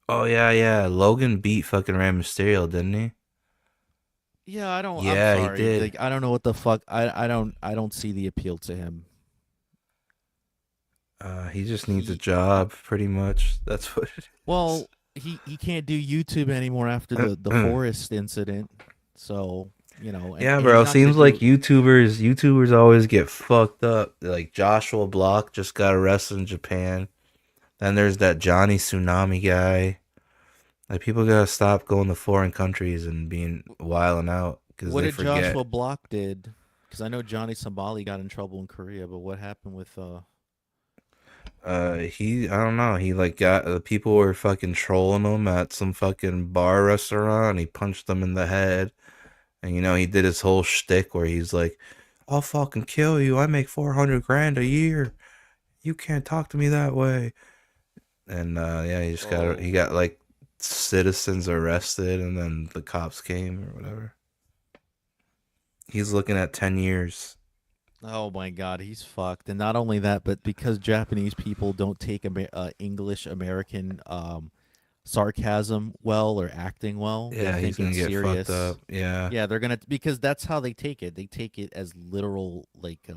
Oh yeah. Logan beat fucking Rey Mysterio, didn't he? Yeah, I don't. Yeah, I'm sorry. he did. Like, I don't know what the fuck. I don't see the appeal to him. He just needs a job, pretty much. That's what it is. Well, he can't do YouTube anymore after the Forest incident. So, you know. Yeah, and bro. he's not Seems gonna like YouTubers always get fucked up. Like Joshua Block just got arrested in Japan. Then there's that Johnny Tsunami guy. Like, people gotta stop going to foreign countries and being wilding out because What they did forget. Joshua Block did? Because I know Johnny Somali got in trouble in Korea, but what happened with I don't know. He like got people were fucking trolling him at some fucking bar restaurant. He punched them in the head, and he did his whole shtick where he's like, "I'll fucking kill you. I make 400 grand a year. You can't talk to me that way." And yeah, he got like citizens arrested, and then the cops came or whatever. He's looking at 10 years. Oh my God, he's fucked. And not only that, but because Japanese people don't take English American sarcasm well or acting well, Yeah, they he's think gonna it's get serious. fucked up. Yeah, they're gonna, because that's how they take it. They take it as literal, like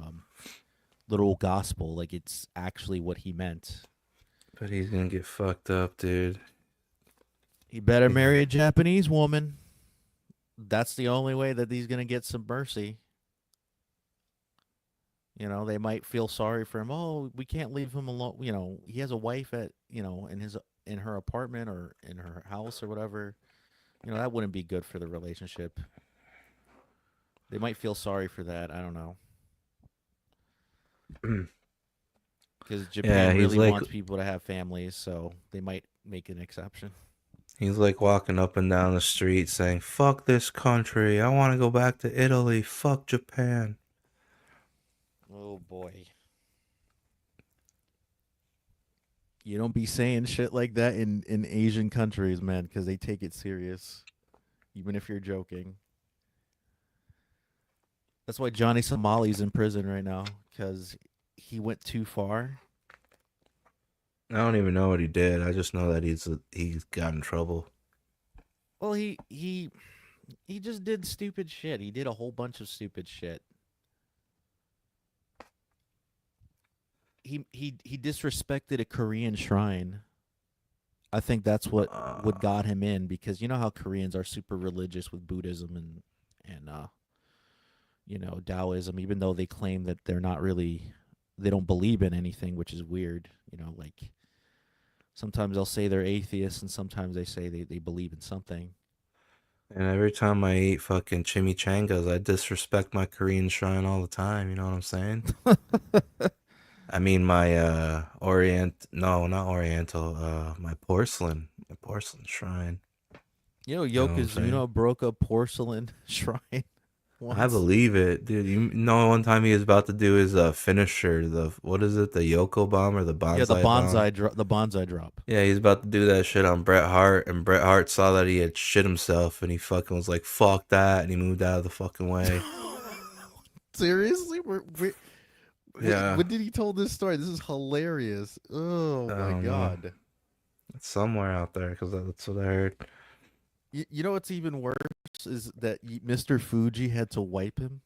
literal gospel, like it's actually what he meant. but he's gonna get fucked up, dude. He better marry a Japanese woman. That's the only way that he's gonna get some mercy. You know, they might feel sorry for him. Oh, we can't leave him alone. You know, he has a wife at, in her apartment or in her house or whatever. You know, that wouldn't be good for the relationship. They might feel sorry for that. I don't know. Because Japan really wants people to have families, so they might make an exception. He's like walking up and down the street saying, "Fuck this country. I want to go back to Italy. Fuck Japan." Oh boy. You don't be saying shit like that in Asian countries, man, because they take it serious, even if you're joking. That's why Johnny Somali's in prison right now, because he went too far. I don't even know what he did. I just know that he's got in trouble. Well, he just did stupid shit. He did a whole bunch of stupid shit. He disrespected a Korean shrine. I think that's what got him in, because you know how Koreans are super religious with Buddhism and Taoism, even though they claim that they don't believe in anything, which is weird. Like sometimes they'll say they're atheists, and sometimes they say they believe in something. And every time I eat fucking chimichangas, I disrespect my Korean shrine all the time. You know what I'm saying? I mean, my my porcelain shrine. Yokozuna broke a porcelain shrine. I believe it, dude. One time he was about to do his finisher, the Yoko bomb or the bonsai the bonsai drop. Yeah, he's about to do that shit on Bret Hart, and Bret Hart saw that he had shit himself, and he fucking was like, "Fuck that," and he moved out of the fucking way. Seriously, Yeah. When did he tell this story? This is hilarious. Oh my god. It's somewhere out there because that's what I heard. You know what's even worse is that Mr. Fuji had to wipe him.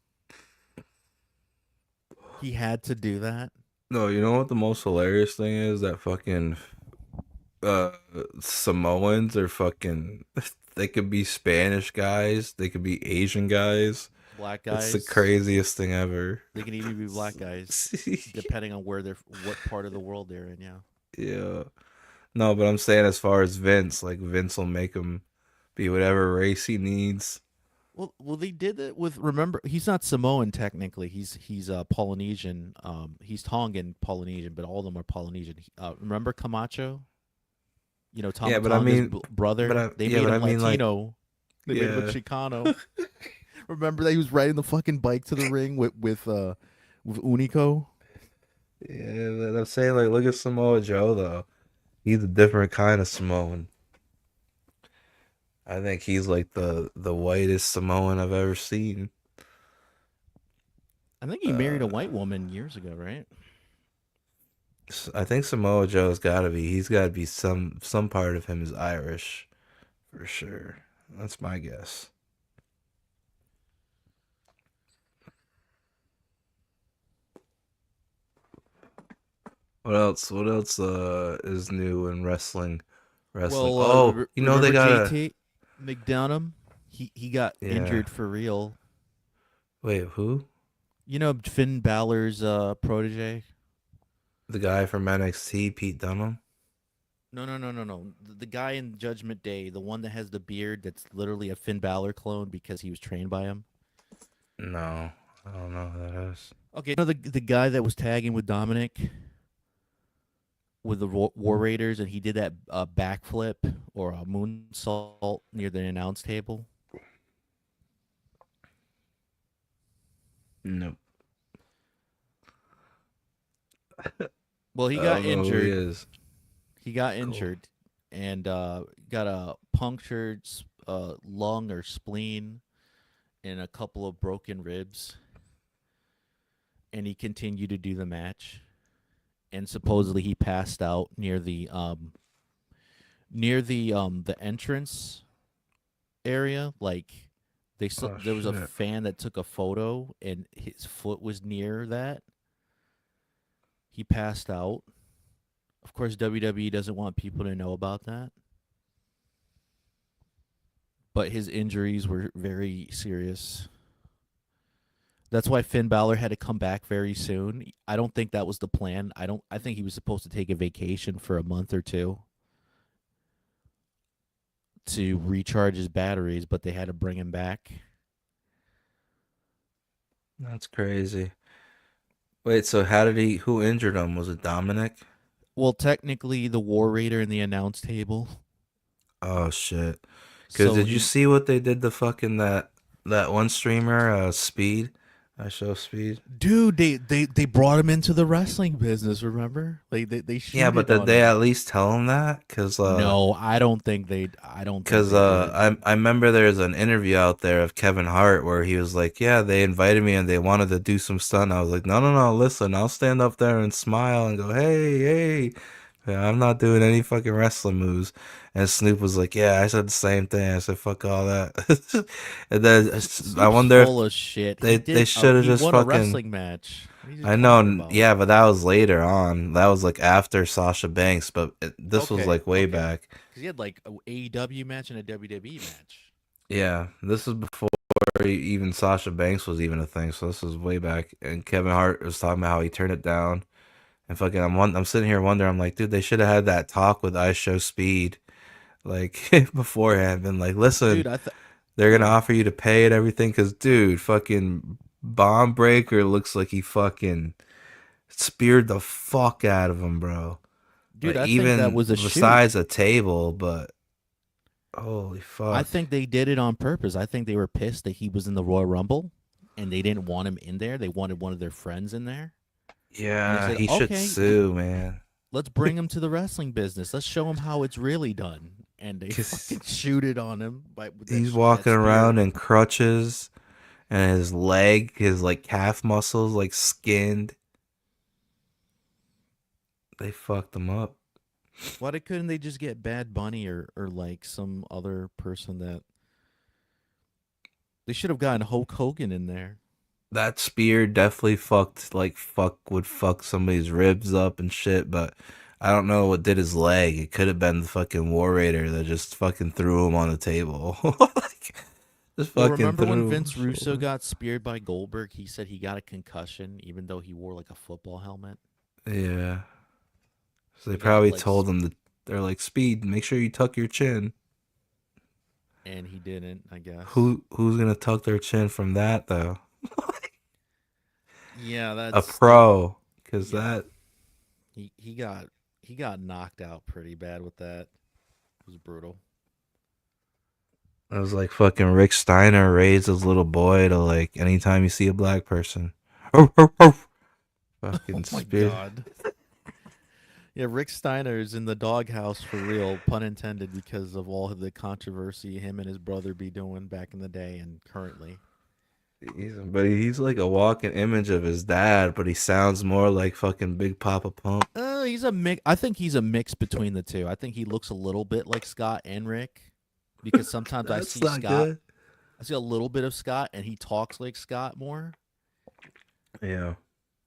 He had to do that. No, you know what the most hilarious thing is? That fucking Samoans are fucking. They could be Spanish guys. They could be Asian guys. Black guys. It's the craziest thing ever. They can even be black guys, depending on what part of the world they're in. Yeah. Yeah. No, but I'm saying as far as Vince, like Vince will make him be whatever race he needs. Well, they did it with. Remember, he's not Samoan technically. He's Polynesian. He's Tongan Polynesian, but all of them are Polynesian. Remember Camacho? Tom Tonga's brother. They made him Latino. They made him a Chicano. Remember that he was riding the fucking bike to the ring with Unico. Yeah, I'm saying, like, look at Samoa Joe though. He's a different kind of Samoan. I think he's like the whitest Samoan I've ever seen. I think he married a white woman years ago, right? I think Samoa Joe's got to be. He's got to be some part of him is Irish, for sure. That's my guess. What else? What else is new in wrestling? Well, they got JT McDonough. He got injured for real. Wait, who? Finn Balor's protege. The guy from NXT, Pete Dunne. No. The guy in Judgment Day, the one that has the beard, that's literally a Finn Balor clone because he was trained by him. No, I don't know who that is. Okay, the guy that was tagging with Dominic with the War Raiders, and he did that backflip or a moonsault near the announce table. Nope. Well, he got injured. He got injured and got a punctured lung or spleen and a couple of broken ribs. And he continued to do the match. And supposedly he passed out near the entrance area. Like there was a fan that took a photo and his foot was near that. He passed out. Of course, WWE doesn't want people to know about that. But his injuries were very serious. That's why Finn Balor had to come back very soon. I don't think that was the plan. I think he was supposed to take a vacation for a month or two to recharge his batteries, but they had to bring him back. That's crazy. Wait, so who injured him? Was it Dominic? Well, technically the War Raider in the announce table. Oh shit. Cuz did you see what they did to fucking that one streamer, Speed? I show Speed. Dude, they brought him into the wrestling business, remember? They Yeah, but did they at least tell him that? Cuz no, I don't think they Cuz I remember there's an interview out there of Kevin Hart where he was like, "Yeah, they invited me and they wanted to do some stunt." I was like, "No, listen, I'll stand up there and smile and go, "Hey." Yeah, I'm not doing any fucking wrestling moves. And Snoop was like, "Yeah, I said the same thing." I said, "Fuck all that." And then I wonder full of shit. They should have just won fucking a wrestling match. I know, yeah, but that was later on. That was like after Sasha Banks, but this was like way back. Because he had like an AEW match and a WWE match. Yeah, this was before even Sasha Banks was even a thing. So this was way back. And Kevin Hart was talking about how he turned it down. And fucking, I'm sitting here wondering. I'm like, dude, they should have had that talk with Ice Show Speed, like beforehand. Been like, listen, Dude, they're gonna offer you to pay and everything. Cause dude, fucking Bomb Breaker looks like he fucking speared the fuck out of him, bro. Dude, Like, I think even that was a shoot. besides a table, but holy fuck. I think they did it on purpose. I think they were pissed that he was in the Royal Rumble, and they didn't want him in there. They wanted one of their friends in there. Yeah, said, he should "Okay, sue, man. Let's bring him to the wrestling business. Let's show him how it's really done." And they fucking shooted on him. He's walking around in crutches, and his leg, his like calf muscles, like skinned. They fucked him up. Why couldn't they just get Bad Bunny or like some other person that they should have gotten Hulk Hogan in there? That spear definitely would fuck somebody's ribs up and shit, but I don't know what did his leg. It could have been the fucking War Raider that just fucking threw him on the table. Just Well, fucking remember when threw Vince him. Russo got speared by Goldberg? He said he got a concussion even though he wore like a football helmet. Yeah. So they He got, probably like, told him that they're like, Speed, make sure you tuck your chin. And he didn't, I guess. Who's gonna tuck their chin from that though? Yeah, A that's pro, because that he got knocked out pretty bad with that. It was brutal. it was like fucking Rick Steiner raised his little boy to like anytime you see a black person. Fucking Oh my spear. god. Yeah, Rick Steiner is in the doghouse for real, pun intended, because of all of the controversy him and his brother be doing back in the day and currently. He's like a walking image of his dad, but he sounds more like fucking Big Papa Pump. He's a mix. I think he's a mix between the two. I think he looks a little bit like Scott and Rick, because sometimes I That's see not Scott. good. I see a little bit of Scott, and he talks like Scott more. Yeah.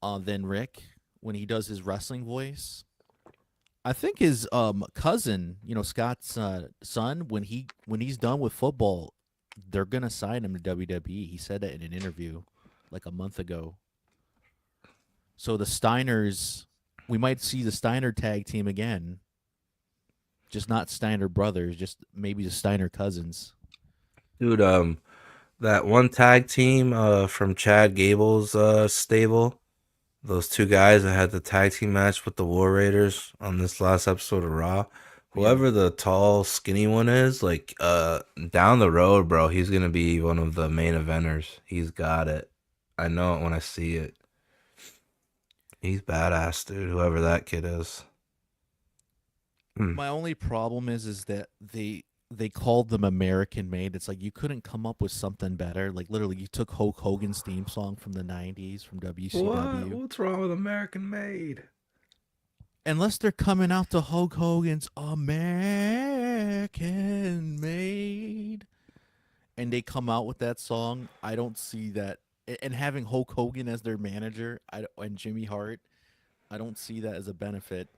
Than Rick when he does his wrestling voice. I think his cousin, Scott's son, when he's done with football, they're gonna sign him to WWE. He said that in an interview like a month ago. So the Steiners, we might see the Steiner tag team again. Just not Steiner brothers, just maybe the Steiner cousins. Dude, that one tag team from Chad Gable's stable, those two guys that had the tag team match with the War Raiders on this last episode of Raw. Whoever the tall, skinny one is, like down the road, bro, he's gonna be one of the main eventers. He's got it. I know it when I see it. He's badass, dude. Whoever that kid is. My only problem is that they called them American made. It's like you couldn't come up with something better. Like literally, you took Hulk Hogan's theme song from the '90s from WCW. What's wrong with American made? Unless they're coming out to Hulk Hogan's American Made, and they come out with that song, I don't see that. And having Hulk Hogan as their manager and Jimmy Hart, I don't see that as a benefit.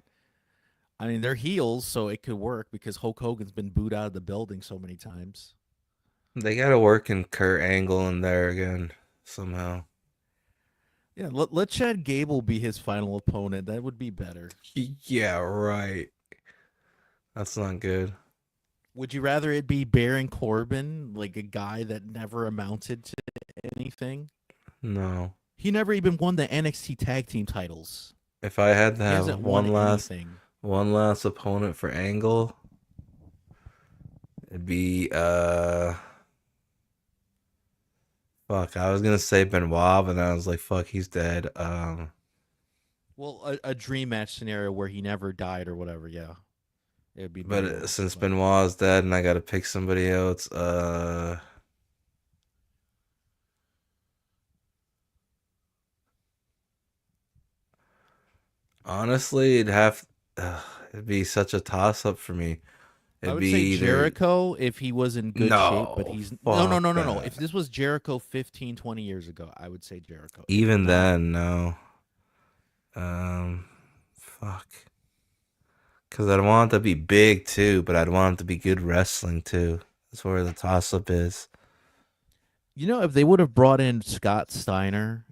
I mean, they're heels, so it could work because Hulk Hogan's been booed out of the building so many times. They gotta work in Kurt Angle in there again somehow. Yeah, let Chad Gable be his final opponent. That would be better. Yeah, right. That's not good. Would you rather it be Baron Corbin, like a guy that never amounted to anything? No. He never even won the NXT tag team titles. If I had to He have hasn't won anything. one last opponent for Angle, it'd be fuck, I was gonna say Benoit, but then I was like, fuck, he's dead. Well, a dream match scenario where he never died or whatever, yeah. It would be But better. since Benoit is dead and I gotta pick somebody else, honestly, it'd be such a toss up for me. I It'd would be say either- Jericho if he was in good shape, but he's no. fuck If that. this was Jericho 15, 20 years ago, I would say Jericho. Even then, no. Fuck. Because I'd want it to be big too, but I'd want it to be good wrestling too. That's where the toss up is. You know, if they would have brought in Scott Steiner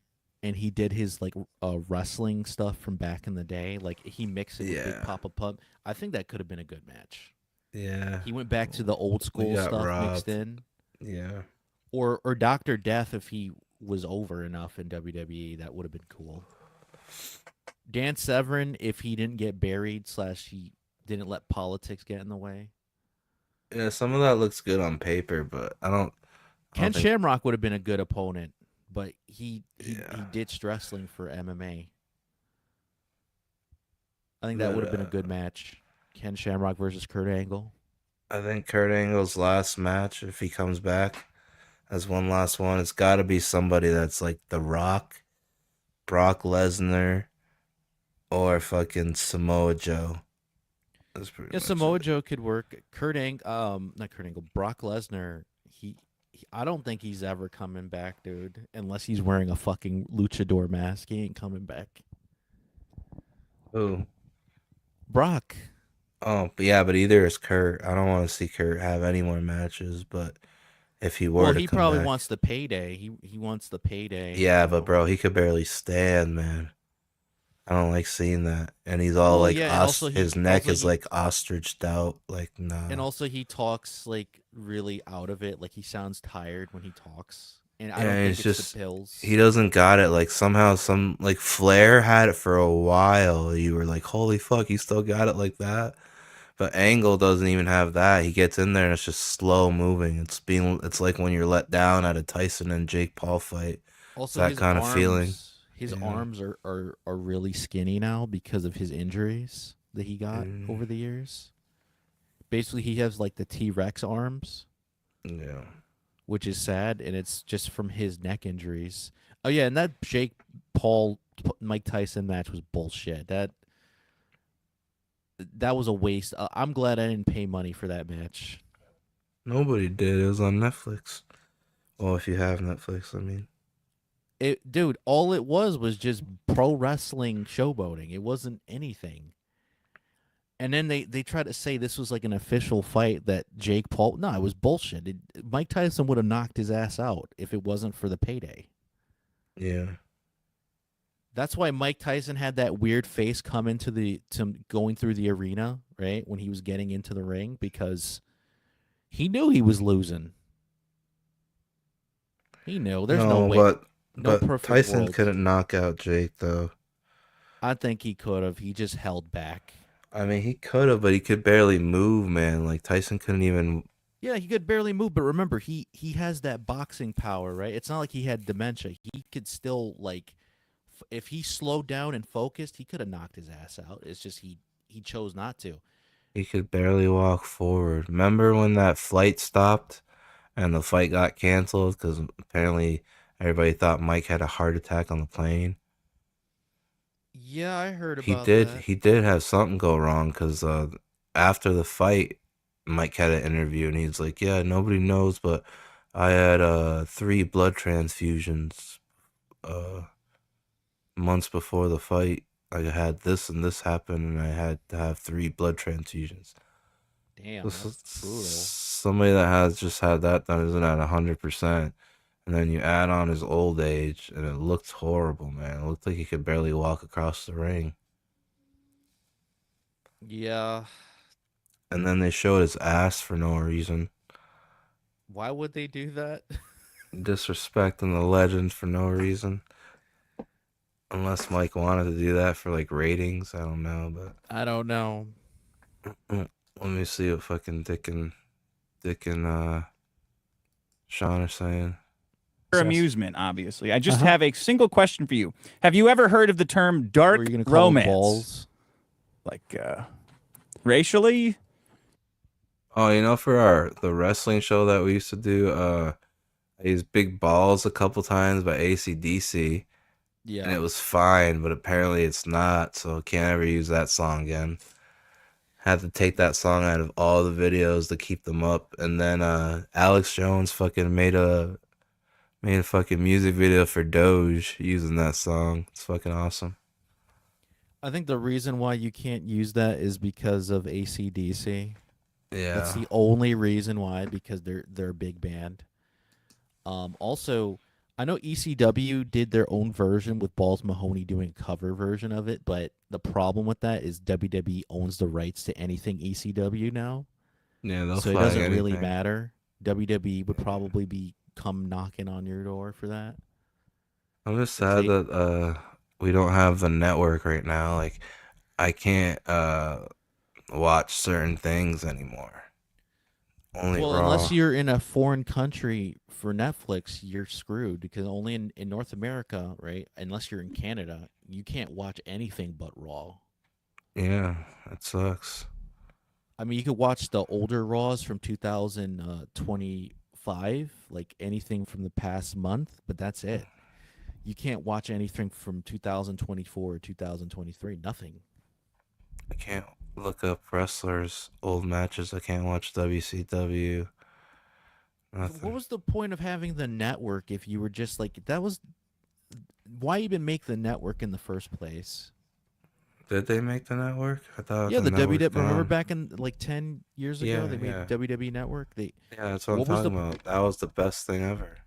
and he did his like wrestling stuff from back in the day, like he mixed it with Big Papa Pump, I think that could have been a good match. Yeah. He went back to the old school got stuff robbed. mixed in. Yeah. Or Dr. Death if he was over enough in WWE, that would have been cool. Dan Severn if he didn't get buried / he didn't let politics get in the way. Yeah, some of that looks good on paper, but I don't Ken think- Shamrock would have been a good opponent, but he ditched wrestling for MMA. I think that would have been a good match. Ken Shamrock versus Kurt Angle. I think Kurt Angle's last match, if he comes back as one last one, it's got to be somebody that's like The Rock, Brock Lesnar, or fucking Samoa Joe. That's pretty much Samoa Joe could work. Not Kurt Angle, Brock Lesnar. I don't think he's ever coming back, dude. Unless he's wearing a fucking luchador mask, he ain't coming back. Who? Brock. Oh, but yeah, but either is Kurt. I don't want to see Kurt have any more matches, but if he were to he come probably back, wants the payday. He wants the payday. yeah, but bro, he could barely stand, man. I don't like seeing that. And he's all like, and also his neck is like ostriched out. Like, nah. And also, he talks like really out of it. Like he sounds tired when he talks. And I Yeah, don't think it's it's just the pills. he doesn't got it. Like somehow, like Flair had it for a while. You were like, holy fuck, he still got it like that. But Angle doesn't even have that. He gets in there and it's just slow moving. It's like when you're let down at a Tyson and Jake Paul fight. Also, That his kind of feeling. His arms are really skinny now because of his injuries that he got over the years. Basically, he has like the T-Rex arms. Yeah. Which is sad, and it's just from his neck injuries. Oh yeah, and that Jake Paul Mike Tyson match was bullshit. That was a waste. I'm glad I didn't pay money for that match. Nobody did. It was on Netflix. Well, if you have Netflix, I mean. Dude, all it was just pro wrestling showboating. It wasn't anything. And then they tried to say this was like an official fight that Jake Paul. No, it was bullshit. Mike Tyson would have knocked his ass out if it wasn't for the payday. Yeah. That's why Mike Tyson had that weird face come to going through the arena, right? When he was getting into the ring, because he knew he was losing. He knew. There's no way. But Tyson couldn't knock out Jake, though. I think he could have. He just held back. I mean, he could have, but he could barely move, man. Like, Tyson couldn't even... Yeah, he could barely move, but remember, he has that boxing power, right? It's not like he had dementia. He could still, like, if he slowed down and focused, he could have knocked his ass out. It's just he chose not to. He could barely walk forward. Remember when that flight stopped and the fight got canceled because apparently everybody thought Mike had a heart attack on the plane? Yeah, I heard He about did. that. He did have something go wrong because after the fight, Mike had an interview and he's like, "Yeah, nobody knows, but I had 3 blood transfusions months before the fight. I had this and this happen, and I had to have 3 blood transfusions." Damn, that's brutal. Somebody that has just had that done isn't at 100%. And then you add on his old age, and it looked horrible, man. It looked like he could barely walk across the ring. Yeah. And then they showed his ass for no reason. Why would they do that? Disrespecting the legend for no reason. Unless Mike wanted to do that for, like, ratings. I don't know, but... I don't know. Let me see what fucking Dick and Sean are saying. For amusement, obviously. I just have a single question for you. Have you ever heard of the term dark romance? Balls? Like, racially? Oh, you know, for the wrestling show that we used to do, I used Big Balls a couple times by AC/DC. Yeah. And it was fine, but apparently it's not, so can't ever use that song again. Had to take that song out of all the videos to keep them up. And then Alex Jones fucking made a fucking music video for Doge using that song. It's fucking awesome. I think the reason why you can't use that is because of AC/DC. Yeah. That's the only reason why, because they're a big band. Also, I know ECW did their own version with Balls Mahoney doing a cover version of it, but the problem with that is WWE owns the rights to anything ECW now. Yeah, they'll So it flag doesn't really anything. matter. WWE would probably be come knocking on your door for that. I'm just sad that we don't have the network right now. Like, I can't watch certain things anymore. Only Well, Raw. unless you're in a foreign country for Netflix, you're screwed because only in North America, right? Unless you're in Canada, you can't watch anything but Raw. Yeah, it sucks. I mean, you could watch the older Raws from 2025, like anything from the past month, but that's it. You can't watch anything from 2024 or 2023. Nothing. I can't look up wrestlers' old matches. I can't watch WCW. Nothing. What was the point of having the network if you were just like that was why even make the network in the first place? Did they make the network? I thought Yeah, the network's WWE. Remember gone. back in like 10 years ago, Yeah, they made yeah. WWE Network. Yeah, that's what I'm was the talking about. That was the best thing ever.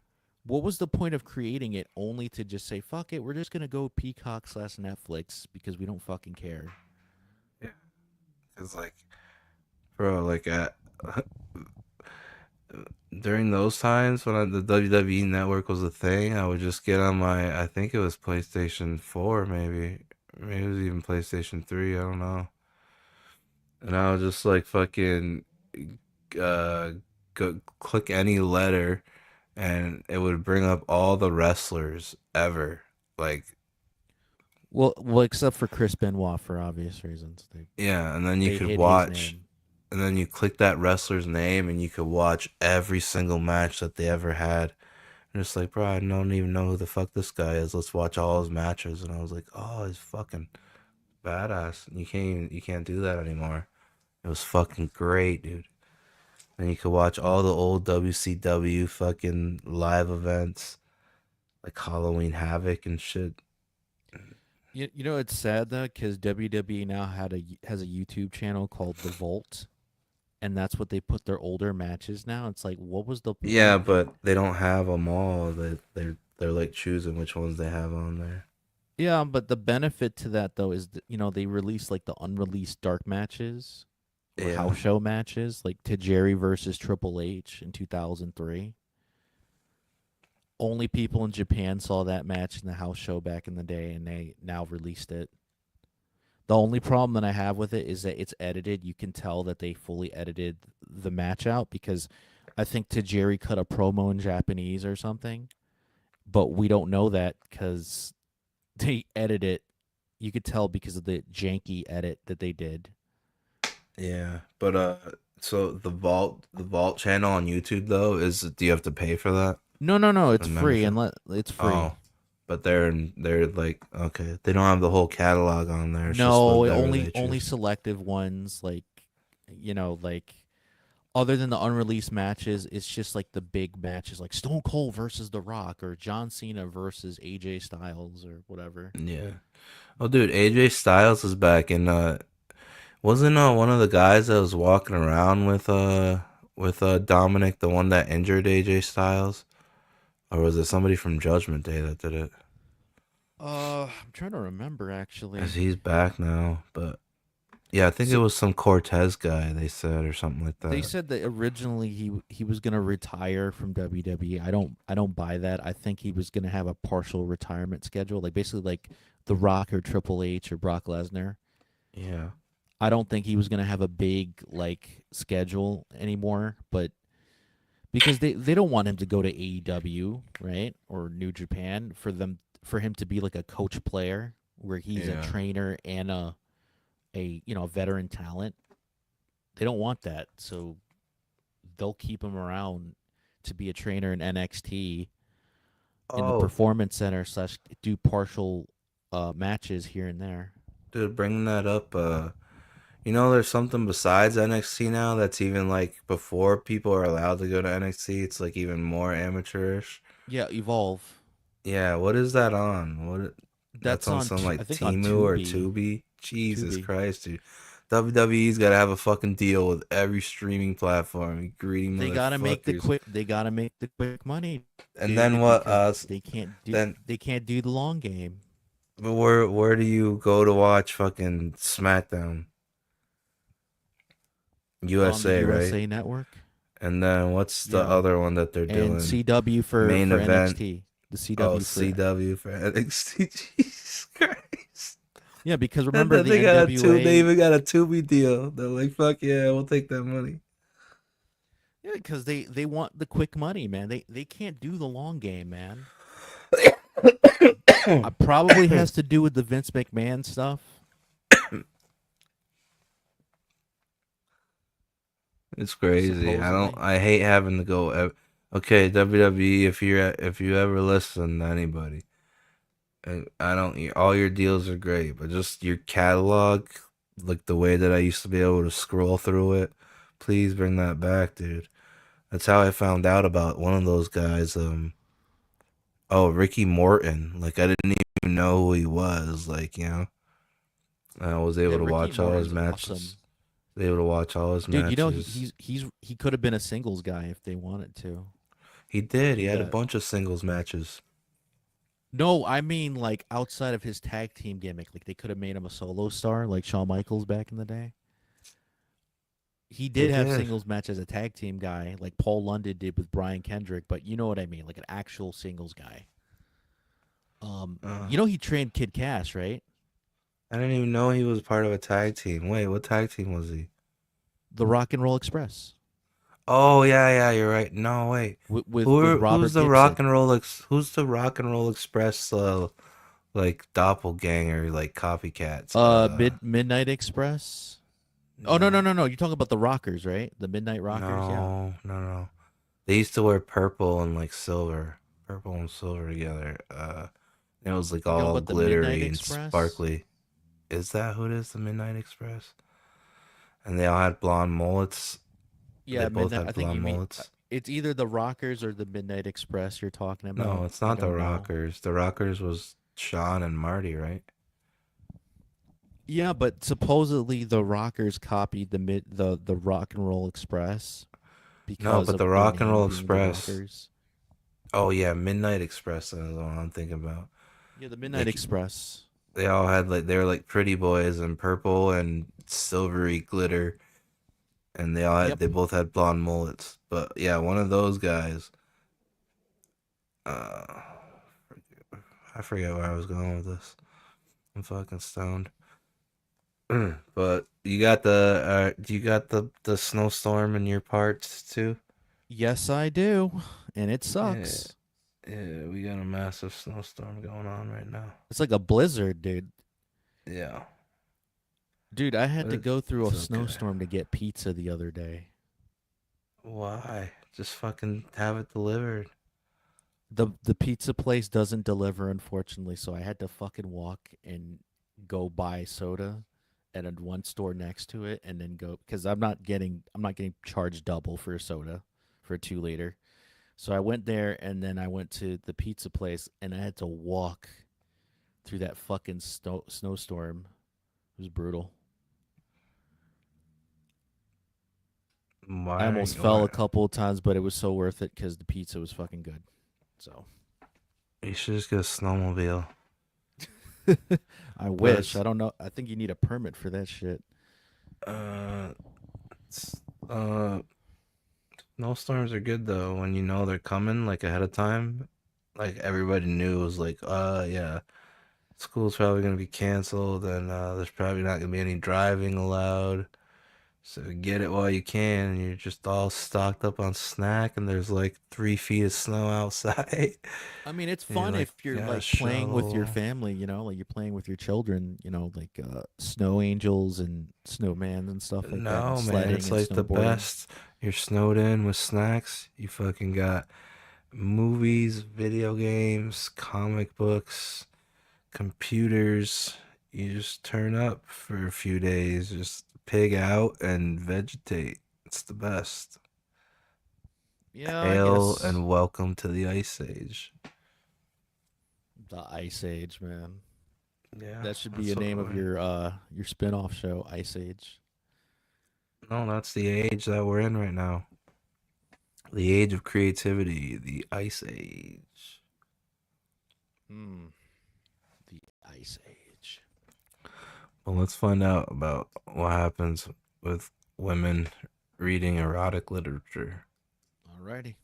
what was the point of creating it only to just say fuck it? We're just gonna go Peacock / Netflix because we don't fucking care. Yeah, it's like, bro, like during those times when the WWE Network was a thing, I would just get on my, I think it was PlayStation 4, maybe it was even PlayStation 3, I don't know. And I would just like fucking go click any letter, and it would bring up all the wrestlers ever. Like, Well, except for Chris Benoit for obvious reasons. yeah, and then you They could hid his watch, name. and then you click that wrestler's name, and you could watch every single match that they ever had. And it's like, bro, I don't even know who the fuck this guy is. Let's watch all his matches. And I was like, oh, he's fucking badass. And you can't do that anymore. It was fucking great, dude. And you could watch all the old WCW fucking live events, like Halloween Havoc and shit. You know it's sad though because WWE now has a YouTube channel called The Vault, and that's what they put their older matches now. It's like, what was the point? Yeah, but they don't have them all. They're like choosing which ones they have on there. Yeah, but the benefit to that though is they release like the unreleased dark matches, or Yeah. house show matches, like Tajiri versus Triple H in 2003. Only people in Japan saw that match in the house show back in the day, and they now released it. The only problem that I have with it is that it's edited. You can tell that they fully edited the match out because I think Tajiri cut a promo in Japanese or something, but we don't know that because they edit it. You could tell because of the janky edit that they did. Yeah, but so the Vault channel on YouTube though do you have to pay for that? No, it's The free membership? it's free. Oh, but they're like, okay, they don't have the whole catalog on there. It's just No, whatever only they choose. selective ones, like like other than the unreleased matches, it's just like the big matches like Stone Cold versus The Rock or John Cena versus AJ Styles or whatever. Yeah. Oh, dude, AJ Styles is back, and wasn't one of the guys that was walking around with Dominic, the one that injured AJ Styles, or was it somebody from Judgment Day that did it? I'm trying to remember actually. 'Cause he's back now, but yeah, I think it was some Cortez guy they said or something like that. They said that originally he was gonna retire from WWE. I don't buy that. I think he was gonna have a partial retirement schedule, like basically like The Rock or Triple H or Brock Lesnar. Yeah. I don't think he was gonna have a big like schedule anymore, but because they don't want him to go to AEW, right, or New Japan for him to be like a coach player where he's a Yeah. trainer and a veteran talent. They don't want that, so they'll keep him around to be a trainer in NXT in the Oh. Performance Center / do partial matches here and there. Dude, bringing that up, there's something besides NXT now that's even like before people are allowed to go to NXT, it's like even more amateurish. Yeah, Evolve. Yeah, what is that on? That's on on some Tu- like I think on Temu or Tubi. Tubi. Jesus Tubi. Christ, dude. WWE's got to have a fucking deal with every streaming platform. You greedy They gotta make the motherfuckers. quick. They gotta make the quick money. And dude, then what? because they can't do. Then They can't do the long game. but where do you go to watch fucking SmackDown? USA, the right? USA Network. And then what's the Yeah. other one that they're doing? And CW for main for event. NXT. The CW Oh, for CW for NXT. Jesus Christ. Yeah, because remember And the then they got NWA. they even got a Tubi deal. They're like, fuck yeah, we'll take that money. Yeah, because they want the quick money, man. They can't do the long game, man. Probably has to do with the Vince McMahon stuff. It's crazy. Supposedly. I hate having to go. Okay, WWE, if you ever listen to anybody, I don't. All your deals are great, but just your catalog, like the way that I used to be able to scroll through it, please bring that back, dude. That's how I found out about one of those guys. Oh, Ricky Morton. Like I didn't even know who he was. Like I was able to Ricky watch all his Morton's matches. awesome. Able to watch all his Dude, matches. you know he could have been a singles guy if they wanted to. He did. He had a Yeah. bunch of singles matches. No, I mean like outside of his tag team gimmick, like they could have made him a solo star like Shawn Michaels back in the day. He did have singles match as a tag team guy, like Paul London did with Brian Kendrick, but you know what I mean, like an actual singles guy. You know he trained Kid Cass, right? I didn't even know he was part of a tag team. Wait, what tag team was he? The Rock and Roll Express. Oh yeah, you're right. No, wait. With Robert who's the Gibson. Rock and Roll Who's the Rock and Roll Express like doppelganger, like copycats? Midnight Express. Oh no. You're talking about the Rockers, right? The Midnight Rockers. Yeah. No. They used to wear purple and like silver, purple and silver together. It was like You know all about the Midnight glittery and Express? sparkly. Is that who it is? The Midnight Express? And they all had blonde mullets. Yeah, They both Midnight. had I think blonde you mean mullets. it's either the Rockers or the Midnight Express you're talking about. No, it's I not the don't know. Rockers. The Rockers was Sean and Marty, right? Yeah, but supposedly the Rockers copied the Rock and Roll Express. No, Because but of the their Rock and name Roll being the Express. Rockers. Oh yeah, Midnight Express is the one I'm thinking about. Yeah, the Midnight They- Express. They all had they were like pretty boys in purple and silvery glitter, and they both had blonde mullets. But yeah, one of those guys. I forget where I was going with this. I'm fucking stoned. But you got the snowstorm in your parts too? Yes, I do, and it sucks. Yeah, we got a massive snowstorm going on right now. It's like a blizzard, dude. Yeah. Dude, I had But to go through a it's okay. snowstorm to get pizza the other day. Why? Just fucking have it delivered. The pizza place doesn't deliver, unfortunately, so I had to fucking walk and go buy soda at one store next to it, and then go because I'm not getting charged double for a soda for a 2-liter. So I went there, and then I went to the pizza place, and I had to walk through that fucking snowstorm. It was brutal. I almost fell a couple of times, but it was so worth it because the pizza was fucking good. So You should just get a snowmobile. I wish. I don't know. I think you need a permit for that shit. Snowstorms are good though when you know they're coming like ahead of time. Like everybody knew it was like, yeah, school's probably gonna be canceled and there's probably not gonna be any driving allowed. So get it while you can, and you're just all stocked up on snack, and there's like 3 feet of snow outside. I mean, it's And you're fun like, if you're "Yeah, like playing with your shovel." family, like you're playing with your children, like snow angels and snowman and stuff like that. No, and man, sledding it's and like the snowboarding. best. You're snowed in with snacks. You fucking got movies, video games, comic books, computers. You just turn up for a few days, just pig out and vegetate. It's the best. Yeah, I Hail guess. and welcome to the Ice Age. The Ice Age, man. Yeah, That should be that's a name what of your spin-off show, Ice Age. No, that's the age that we're in right now. The age of creativity, the ice age. The ice age. Well, let's find out about what happens with women reading erotic literature. Alrighty.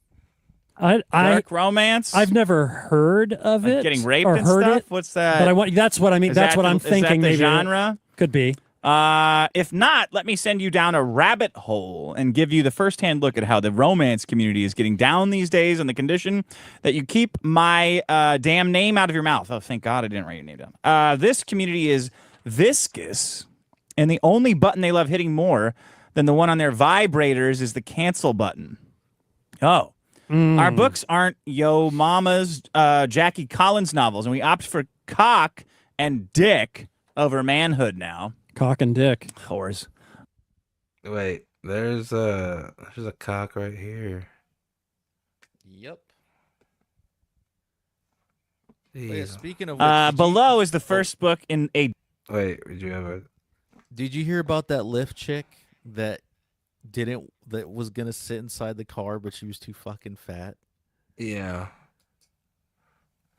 Dark romance. I've never heard of Like it. getting raped or and heard stuff? It, What's that? But I want. That's what I mean. Is That's that what the- I'm is that thinking. the Maybe genre? Could be. If not, let me send you down a rabbit hole and give you the firsthand look at how the romance community is getting down these days on the condition that you keep my damn name out of your mouth. Oh, thank God I didn't write your name down. This community is viscous, and the only button they love hitting more than the one on their vibrators is the cancel button. Oh. Our books aren't Yo Mama's Jackie Collins novels, and we opt for cock and dick over manhood now. Cock and dick. Whores. Wait, there's a cock right here. Yep. Yeah. Speaking of which, Below is the first book in a... Wait, did you have a... Did you hear about that Lyft chick that was gonna sit inside the car, but she was too fucking fat? Yeah.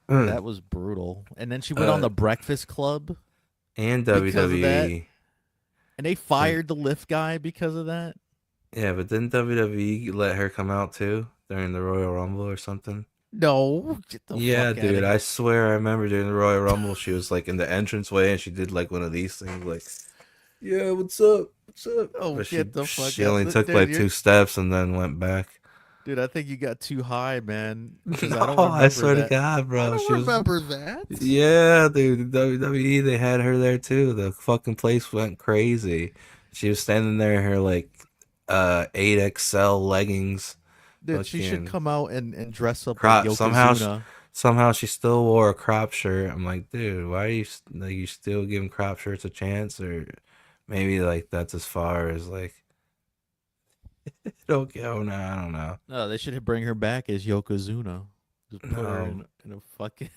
That was brutal. And then she went on the Breakfast Club And because of that. WWE. And they fired the Lyft guy because of that. Yeah, but didn't WWE let her come out too during the Royal Rumble or something? No, get the Yeah, fuck outta dude, here. I swear I remember during the Royal Rumble, she was like in the entranceway and she did like one of these things, like, "Yeah, what's up? What's up?" Oh, But get the fuck she out. only took Dude, like you're- 2 steps and then went back. Dude, I think you got too high, man. 'Cause No, I don't I remember swear to that. God, bro. I don't She was- remember that. Yeah, dude, the WWE, they had her there too. The fucking place went crazy. She was standing there in her like 8XL leggings. Dude, she should fucking come out and dress up crop. like Somehow, Yokozuna. somehow she still wore a crop shirt. I'm like, dude, why are you like you still giving crop shirts a chance? Or maybe like that's as far as like it'll go now. I don't know. No, they should bring her back as Yokozuna. Just put her No. in a fucking.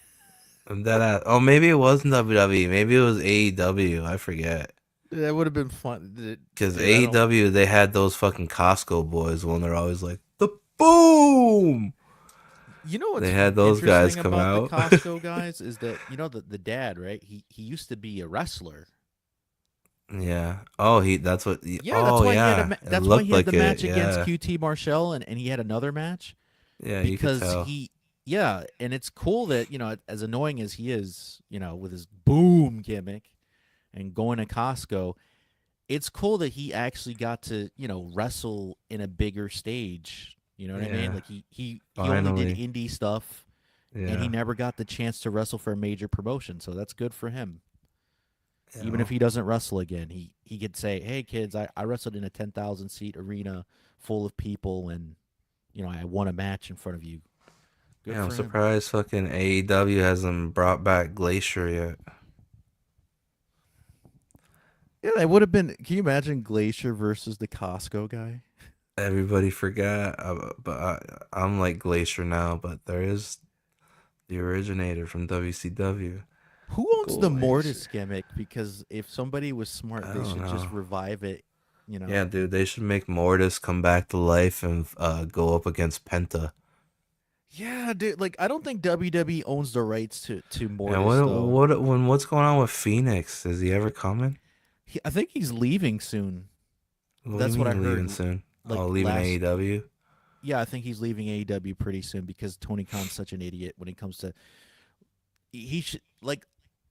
Oh, maybe it wasn't WWE. Maybe it was AEW. I forget. That would have been fun. Because Dude, I don't- AEW, they had those fucking Costco boys when they're always like, the boom! You know what's They had those guys interesting come about out. the Costco guys is that the dad, right? He used to be a wrestler. Yeah. Oh, that's what. Yeah, oh, that's why yeah. he had It that's why looked he had the like it, match against yeah. QT Marshall, and he had another match. Yeah, you could because tell. yeah, and it's cool that as annoying as he is, with his boom gimmick and going to Costco, it's cool that he actually got to wrestle in a bigger stage. You know what I mean? Yeah. Like he only did Finally. indie stuff, and Yeah. he never got the chance to wrestle for a major promotion. So that's good for him. Yeah. Even if he doesn't wrestle again, he could say, "Hey kids, I wrestled in a 10,000 seat arena full of people, and I won a match in front of you." Good Yeah, I'm for him. surprised fucking AEW hasn't brought back Glacier yet. Yeah, that would have been. Can you imagine Glacier versus the Costco guy? Everybody forgot, I'm like Glacier now, but there is the originator from WCW. Who owns the Mortis gimmick? Because if somebody was smart, I they don't should just know. revive it. Yeah, dude, they should make Mortis come back to life and go up against Penta. Yeah, dude. Like, I don't think WWE owns the rights to Mortis. And though. what's going on with Phoenix? Is he ever coming? I think he's leaving soon. What do That's you what I mean heard. leaving soon? Like Leaving last- AEW. Yeah, I think he's leaving AEW pretty soon because Tony Khan's such an idiot when it comes to. He should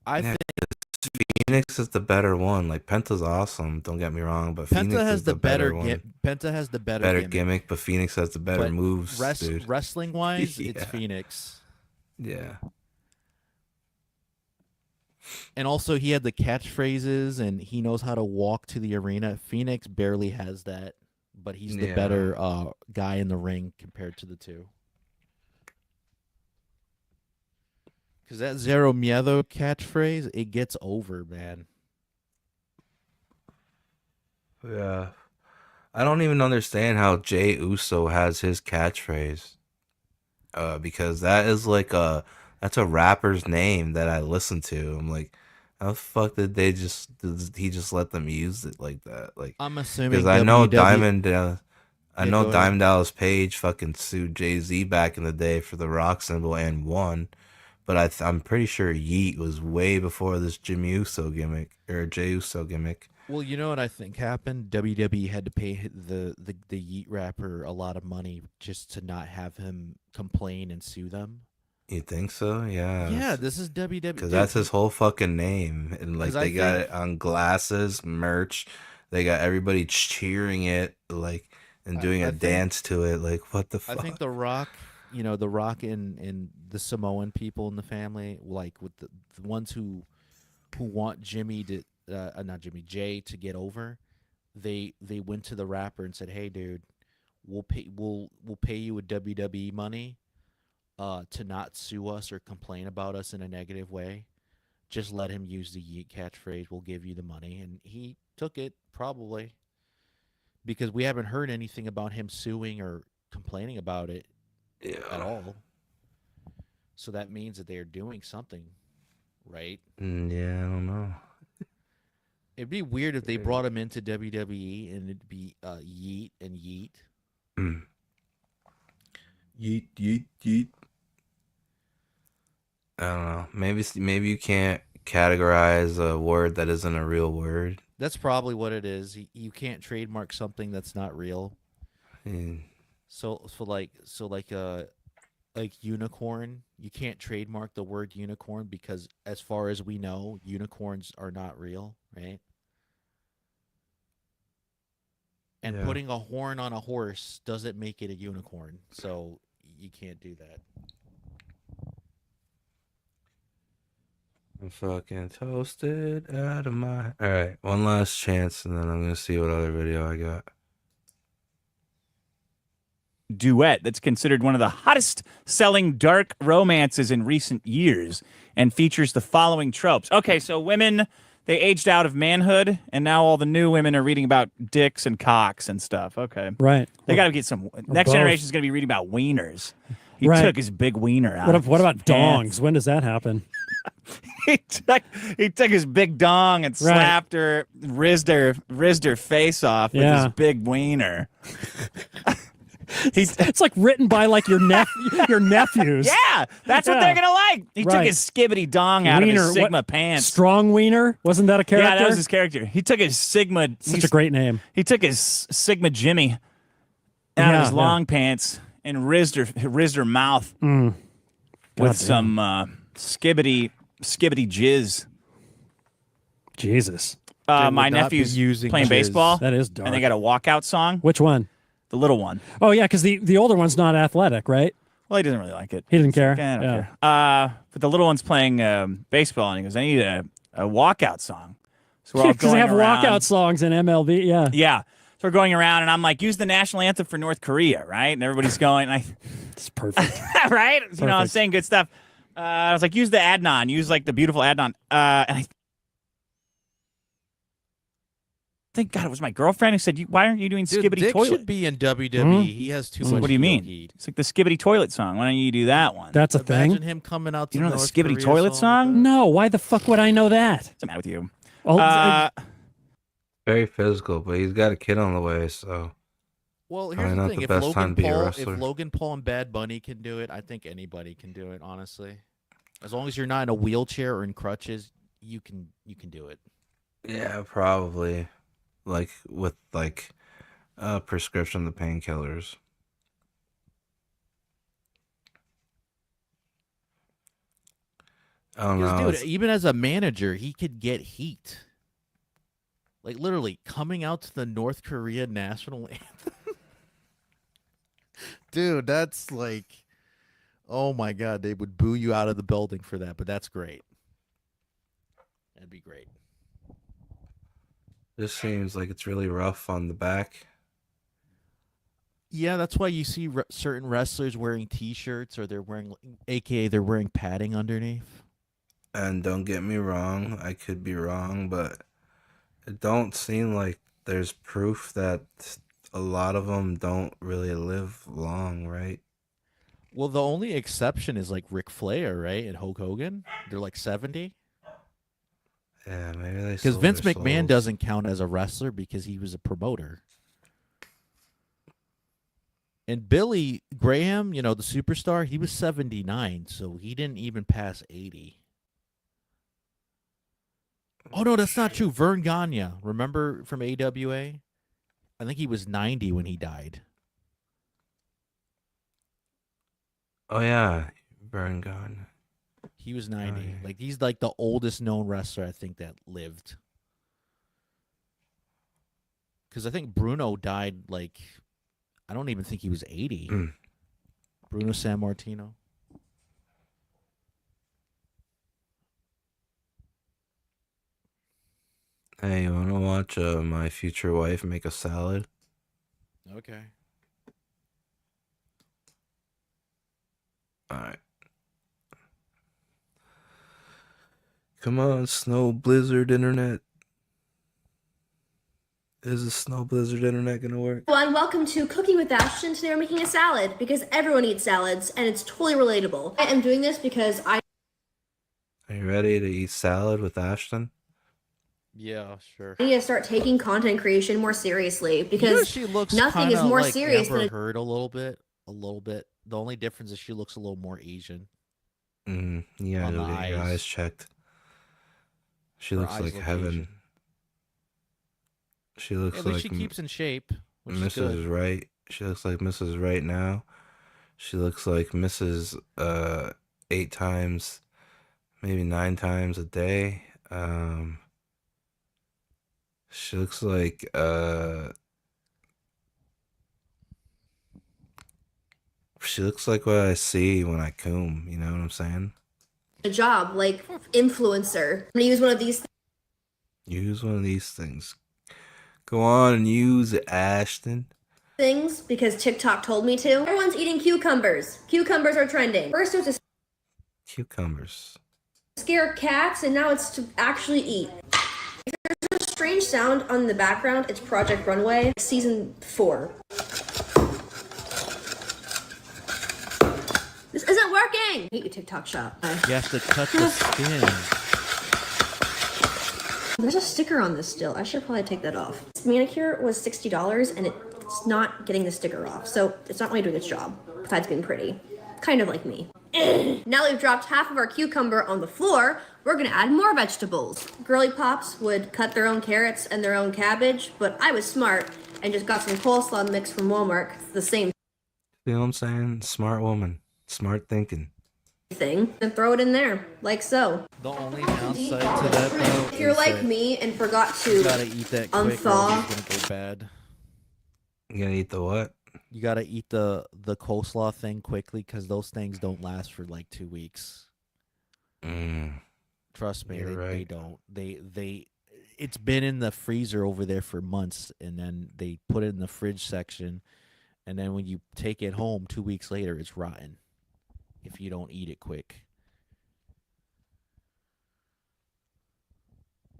I Yeah, think Phoenix is the better one. Like Penta's awesome. Don't get me wrong, but Phoenix Penta has is the better one. Penta has the better gimmick, but Phoenix has the better But moves, dude. Wrestling wise, it's Yeah. Phoenix. Yeah. And also, he had the catchphrases, and he knows how to walk to the arena. Phoenix barely has that, but he's the Yeah. better guy in the ring compared to the two. Because that Zero Miedo catchphrase, it gets over, man. Yeah. I don't even understand how Jay Uso has his catchphrase. Because that is like that's a rapper's name that I listen to. I'm like, How the fuck did he just let them use it like that? Like, I'm assuming because I know WW I Yeah, know go ahead. Diamond Dallas Page fucking sued Jay-Z back in the day for the rock symbol and won. But I'm pretty sure Yeet was way before this Jimmy Uso gimmick or Jey Uso gimmick. Well, you know what I think happened? WWE had to pay the Yeet rapper a lot of money just to not have him complain and sue them. You think so? Yeah. Yeah, this is WWE. Because that's his whole fucking name. And like 'Cause I they got think- it on glasses, merch. They got everybody cheering it, like, and doing I a think- dance to it. Like, what the fuck? I think The Rock, you know, The Rock and the Samoan people in the family, like with the ones who want Jimmy to, not Jimmy, Jay to get over, they went to the rapper and said, "Hey, dude, we'll pay you with WWE money, to not sue us or complain about us in a negative way. Just let him use the Yeet catchphrase. We'll give you the money." And he took it, probably, because we haven't heard anything about him suing or complaining about it at all. So that means that they're doing something, right? Yeah, I don't know. It'd be weird if they brought him into WWE and it'd be Yeet and Yeet. Yeet, yeet, yeet. I don't know. Maybe you can't categorize a word that isn't a real word. That's probably what it is. You can't trademark something that's not real. Hmm. So like unicorn, you can't trademark the word unicorn because as far as we know, unicorns are not real, right? And Yeah. putting a horn on a horse doesn't make it a unicorn. So you can't do that. I'm fucking toasted out of my... Alright, one last chance, and then I'm going to see what other video I got. Duet that's considered one of the hottest selling dark romances in recent years and features the following tropes. Okay, so women, they aged out of manhood, and now all the new women are reading about dicks and cocks and stuff. Okay. Right. They got to get some... Next both. generation is going to be reading about wieners. He Right. took his big wiener out. What about of his dongs? pants. When does that happen? he took his big dong and Right. slapped her, rizzed her face off with Yeah. his big wiener. It's like written by like your nephews. Yeah, that's what they're gonna like. He took Right. his skibbity dong out of Wiener, his Sigma what- pants. Strong Wiener? Wasn't that a character? Yeah, that was his character. He took his Sigma. Such a great name. He took his Sigma Jimmy out of his long pants and rizzed her mouth God with damn. some skibbity jizz. Jesus. My would not be nephew's using playing jizz. baseball. That is dark. And they got a walkout song. Which one? The little one. Oh yeah, because the older one's not athletic, right? Well, he doesn't really like it. He didn't care. I don't Yeah. care. But the little one's playing baseball, and he goes, "I need a walkout song." So we're all Because going they have around. walkout songs in MLB. Yeah. Yeah. So we're going around, and I'm like, "Use the national anthem for North Korea," right? And everybody's going, It's perfect. right? You know, I'm Perfect. saying good stuff. I was like, "Use the Adnan. Use like the beautiful Adnan." And I thank God it was my girlfriend who said, "Why aren't you doing Dude, Skibbity Dick Toilet?" should be in WWE. He has too much. What do you mean? heat. It's like the Skibbity Toilet song. Why don't you do that one? That's a Imagine thing. him coming out to You know the North Skibbity Korea Toilet song? No, why the fuck would I know that? What's the matter with you? Oh, Very physical, but he's got a kid on the way, so... Well, here's Probably the not thing: the if best Logan time to be a Paul, wrestler. if Logan Paul and Bad Bunny can do it, I think anybody can do it. Honestly, as long as you're not in a wheelchair or in crutches, you can do it. Yeah, probably. Like, with, like, a prescription to painkillers. I don't know. Because, dude, it's- even as a manager, he could get heat. Like literally coming out to the North Korea national anthem. Dude, that's like, oh my God, they would boo you out of the building for that, but that's great. That'd be great. This seems like it's really rough on the back. Yeah, that's why you see certain wrestlers wearing T-shirts or they're wearing, AKA, they're wearing padding underneath. And don't get me wrong, I could be wrong, but it don't seem like there's proof that a lot of them don't really live long, right? Well, the only exception is like Ric Flair, right? And Hulk Hogan. They're like 70. Yeah, maybe they Because sold Vince their McMahon souls. doesn't count as a wrestler because he was a promoter. And Billy Graham, you know, the superstar, he was 79, so he didn't even pass 80. Oh, no, that's not true. Vern Gagne, remember from AWA? I think he was 90 when he died. Oh yeah, Burn Gun. He was 90. Like, he's like the oldest known wrestler, I think, that lived. Because I think Bruno died, like, I don't even think he was 80. Bruno Sammartino. Hey, you wanna watch my future wife make a salad? Okay. All right. Come on, snow blizzard internet. Is the snow blizzard internet gonna work? Hello and welcome to Cooking with Ashton. Today we're making a salad because everyone eats salads and it's totally relatable. I am doing this because Are you ready to eat salad with Ashton? Yeah, sure. need to start taking content creation more seriously because she looks nothing is kinda more like serious Amber than Heard a little bit. The only difference is she looks a little more Asian. Yeah, On go the get your eyes. eyes checked. She Her looks eyes like look heaven. Asian. She looks At least like she keeps in shape, which is Mrs. good. Right. She looks like Mrs. Right now. She looks like Mrs. 8 times, maybe 9 times a day. She looks like what I see when I comb, you know what I'm saying? a job like influencer. I'm gonna use one of these Use one of these things. Go on and use it, Ashton. things because TikTok told me to. Everyone's eating cucumbers. Cucumbers are trending. First it was to Cucumbers. scare cats and now it's to actually eat. If there's a strange sound on the background, it's Project Runway, season 4. This isn't working! I hate you, TikTok shop. You have to cut the skin. There's a sticker on this still. I should probably take that off. This manicure was $60 and it's not getting the sticker off. So it's not really doing its job, besides being pretty. Kind of like me. Now we've dropped half of our cucumber on the floor, we're gonna add more vegetables. Girly Pops would cut their own carrots and their own cabbage, but I was smart and just got some coleslaw mix from Walmart. It's the same You know what I'm saying? Smart woman. Smart thinking. thing. And throw it in there, like so. The only downside to that, though, If you're is like that me and forgot to you gotta eat that quick, or unthaw, it's gonna go bad. You gonna eat the what? You gotta eat the coleslaw thing quickly because those things don't last for like 2 weeks. Trust me, You're they right. don't. They it's been in the freezer over there for months, and then they put it in the fridge section, and then when you take it home 2 weeks later, it's rotten if you don't eat it quick.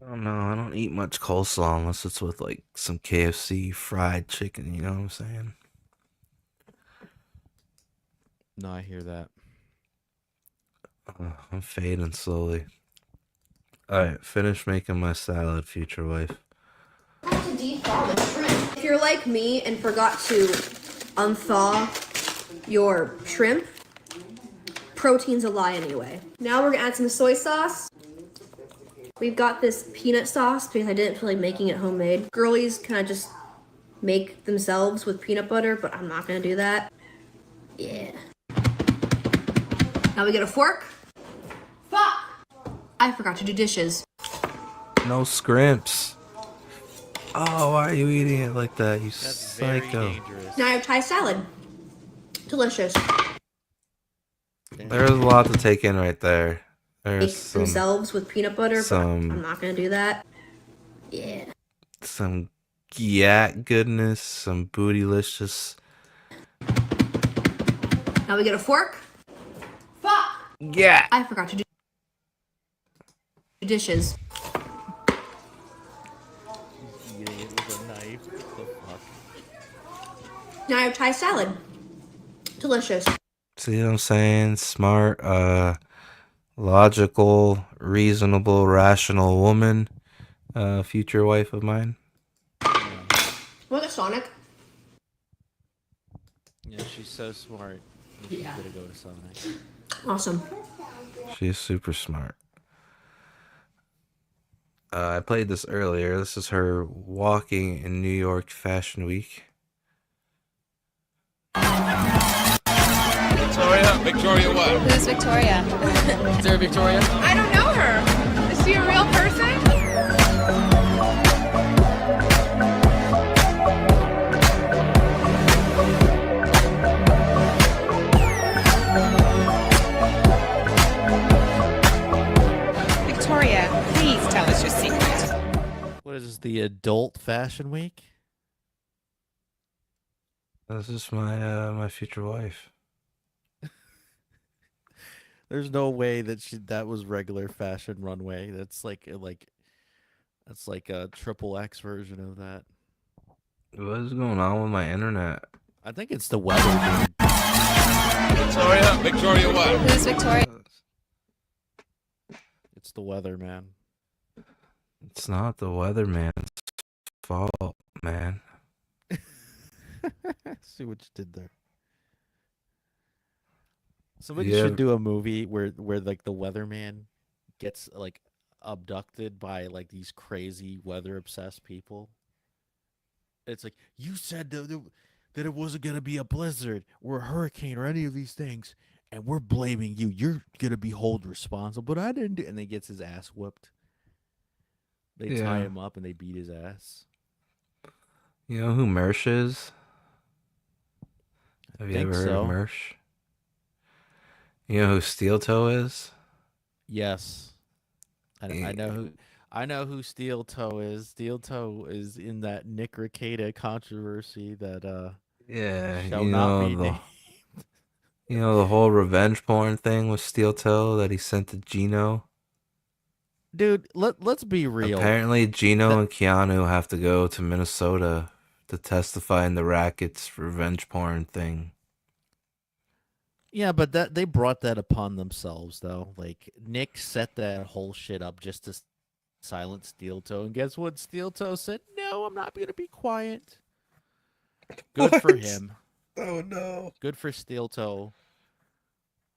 I don't know. I don't eat much coleslaw unless it's with like some KFC fried chicken. You know what I'm saying? No, I hear that. I'm fading slowly. Alright, finish making my salad, future wife. if you're like me and forgot to unthaw your shrimp, protein's a lie anyway. Now we're gonna add some soy sauce. We've got this peanut sauce because I didn't feel like making it homemade. Girlies kind of just make themselves with peanut butter, but I'm not gonna do that. Yeah. Now we get a fork. Fuck! I forgot to do dishes. No scrimps. Oh, why are you eating it like that, you psycho? Now I have Thai salad. Delicious. There's a lot to take in right there. Make There's some themselves with peanut butter, but some- I'm not gonna do that. Yeah. yak goodness, some bootylicious. Now we get a fork. Fuck! Yeah. I forgot to do dishes. Eating it with a knife. What the fuck? Now I have Thai salad. Delicious. See what I'm saying? Smart, logical, reasonable, rational woman, future wife of mine. What a Sonic? Yeah, she's so smart. You gotta go to Sonic. Awesome. She's super smart. I played this earlier. This is her walking in New York Fashion Week. Victoria? Victoria what? Who's Victoria? Is there a Victoria? I don't know her. Is she a real person? Victoria, please tell us your secret. What is this, the adult fashion week? This is my future wife. There's no way that that was regular fashion runway. That's like a triple X version of that. What is going on with my internet? I think it's the weather, dude. Victoria? Victoria what? Who's Victoria? It's the weather, man. It's not the weatherman's fault, man. See what you did there. Somebody should do a movie where like the weatherman gets like abducted by like these crazy weather obsessed people. It's like, you said that it wasn't gonna be a blizzard or a hurricane or any of these things, and we're blaming you. You're gonna be held responsible, but I didn't do. And they gets his ass whooped. They tie him up and they beat his ass. You know who Mersh is? Have you ever heard of Mersh? You know who Steel Toe is? Yes, I know who Steel Toe is. Steel Toe is in that Nick Rekieta controversy that shall not be named. You know the whole revenge porn thing with Steel Toe that he sent to Gino? Dude, let's be real. Apparently Gino and Keanu have to go to Minnesota to testify in the Rackets revenge porn thing. Yeah, but they brought that upon themselves, though. Like, Nick set that whole shit up just to silence Steel Toe, and guess what? Steel Toe said, "No, I'm not gonna be quiet." Good for him. Oh no. Good for Steel Toe.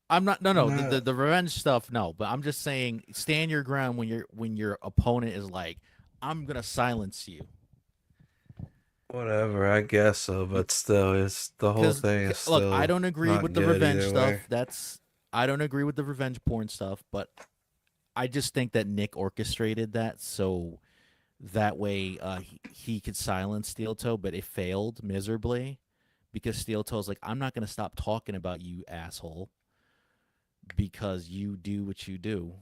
I'm not. No. The revenge stuff, no. But I'm just saying, stand your ground when your opponent is like, "I'm gonna silence you." Whatever, I guess so, but still, it's the whole thing is still. Look, I don't agree with the revenge stuff. Way. I don't agree with the revenge porn stuff, but I just think that Nick orchestrated that so that way he could silence Steel Toe, but it failed miserably because Steel Toe's like, "I'm not going to stop talking about you, asshole, because you do what you do."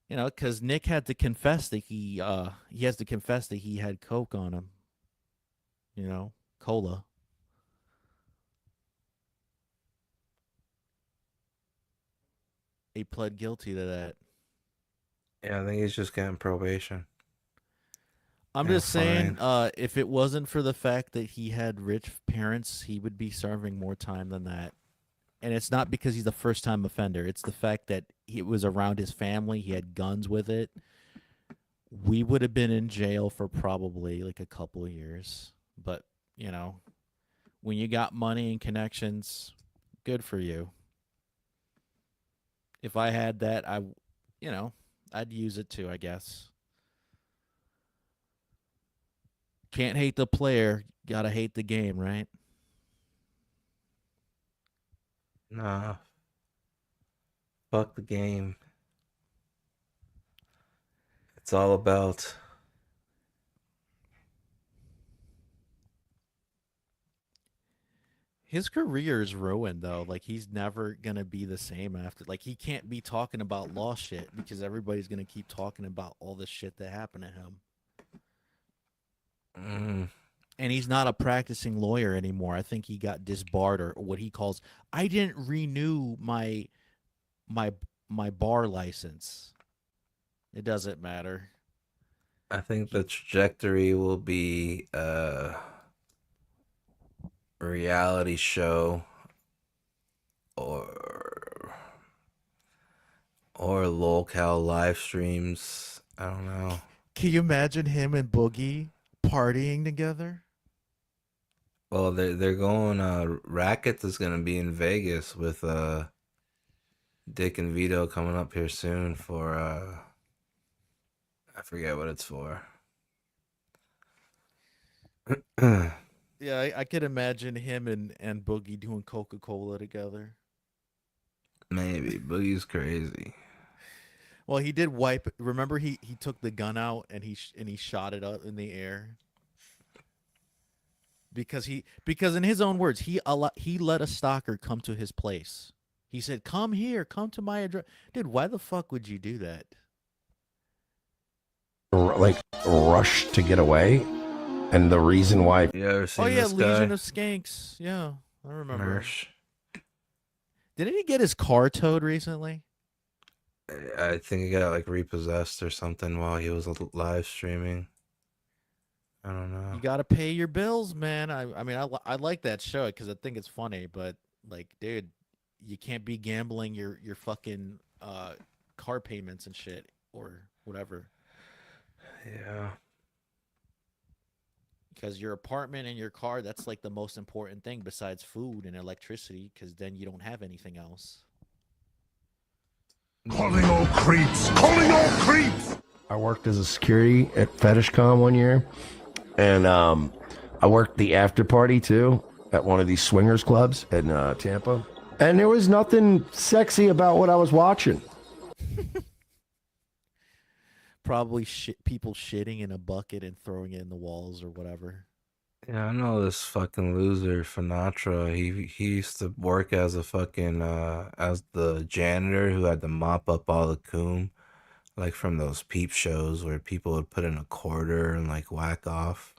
You know, because Nick had to confess that he has to confess that he had coke on him. You know, cola. He pled guilty to that. Yeah, I think he's just getting probation. I'm just saying, if it wasn't for the fact that he had rich parents, he would be serving more time than that. And it's not because he's a first-time offender. It's the fact that it was around his family. He had guns with it. We would have been in jail for probably like a couple of years. But, you know, when you got money and connections, good for you. If I had that, I'd use it too, I guess. Can't hate the player. Gotta hate the game, right? Nah. Fuck the game. It's all about his career is ruined though. Like, he's never gonna be the same after. Like, he can't be talking about law shit because everybody's gonna keep talking about all this shit that happened to him. And he's not a practicing lawyer anymore. I think he got disbarred, or what he calls, "I didn't renew my bar license." It doesn't matter. I think the trajectory will be a reality show, or Or lolcow live streams. I don't know. Can you imagine him and Boogie partying together? Well, they're going. Rackets is gonna be in Vegas with Dick and Vito coming up here soon for I forget what it's for. Yeah, I could imagine him and Boogie doing Coca-Cola together. Maybe Boogie's crazy. Well, he did wipe. Remember, he took the gun out and he shot it up in the air because in his own words he let a stalker come to his place. He said, "Come here, come to my address." Dude, why the fuck would you do that? Like rush to get away, and the reason why. You ever seen Legion guy? of Skanks. Yeah, I remember. Mersh. Didn't he get his car towed recently? I think he got like repossessed or something while he was live streaming. I don't know. You got to pay your bills, man. I mean, I like that show because I think it's funny, but like, dude, you can't be gambling your fucking car payments and shit or whatever. Yeah. Because your apartment and your car, that's like the most important thing besides food and electricity, because then you don't have anything else. Calling all creeps! Calling all creeps! I worked as a security at FetishCon one year, and I worked the after party too at one of these swingers clubs in Tampa, and there was nothing sexy about what I was watching. Probably people shitting in a bucket and throwing it in the walls or whatever. Yeah, I know this fucking loser, Finatra. He used to work as a fucking as the janitor who had to mop up all the coom, like from those peep shows where people would put in a quarter and like whack off.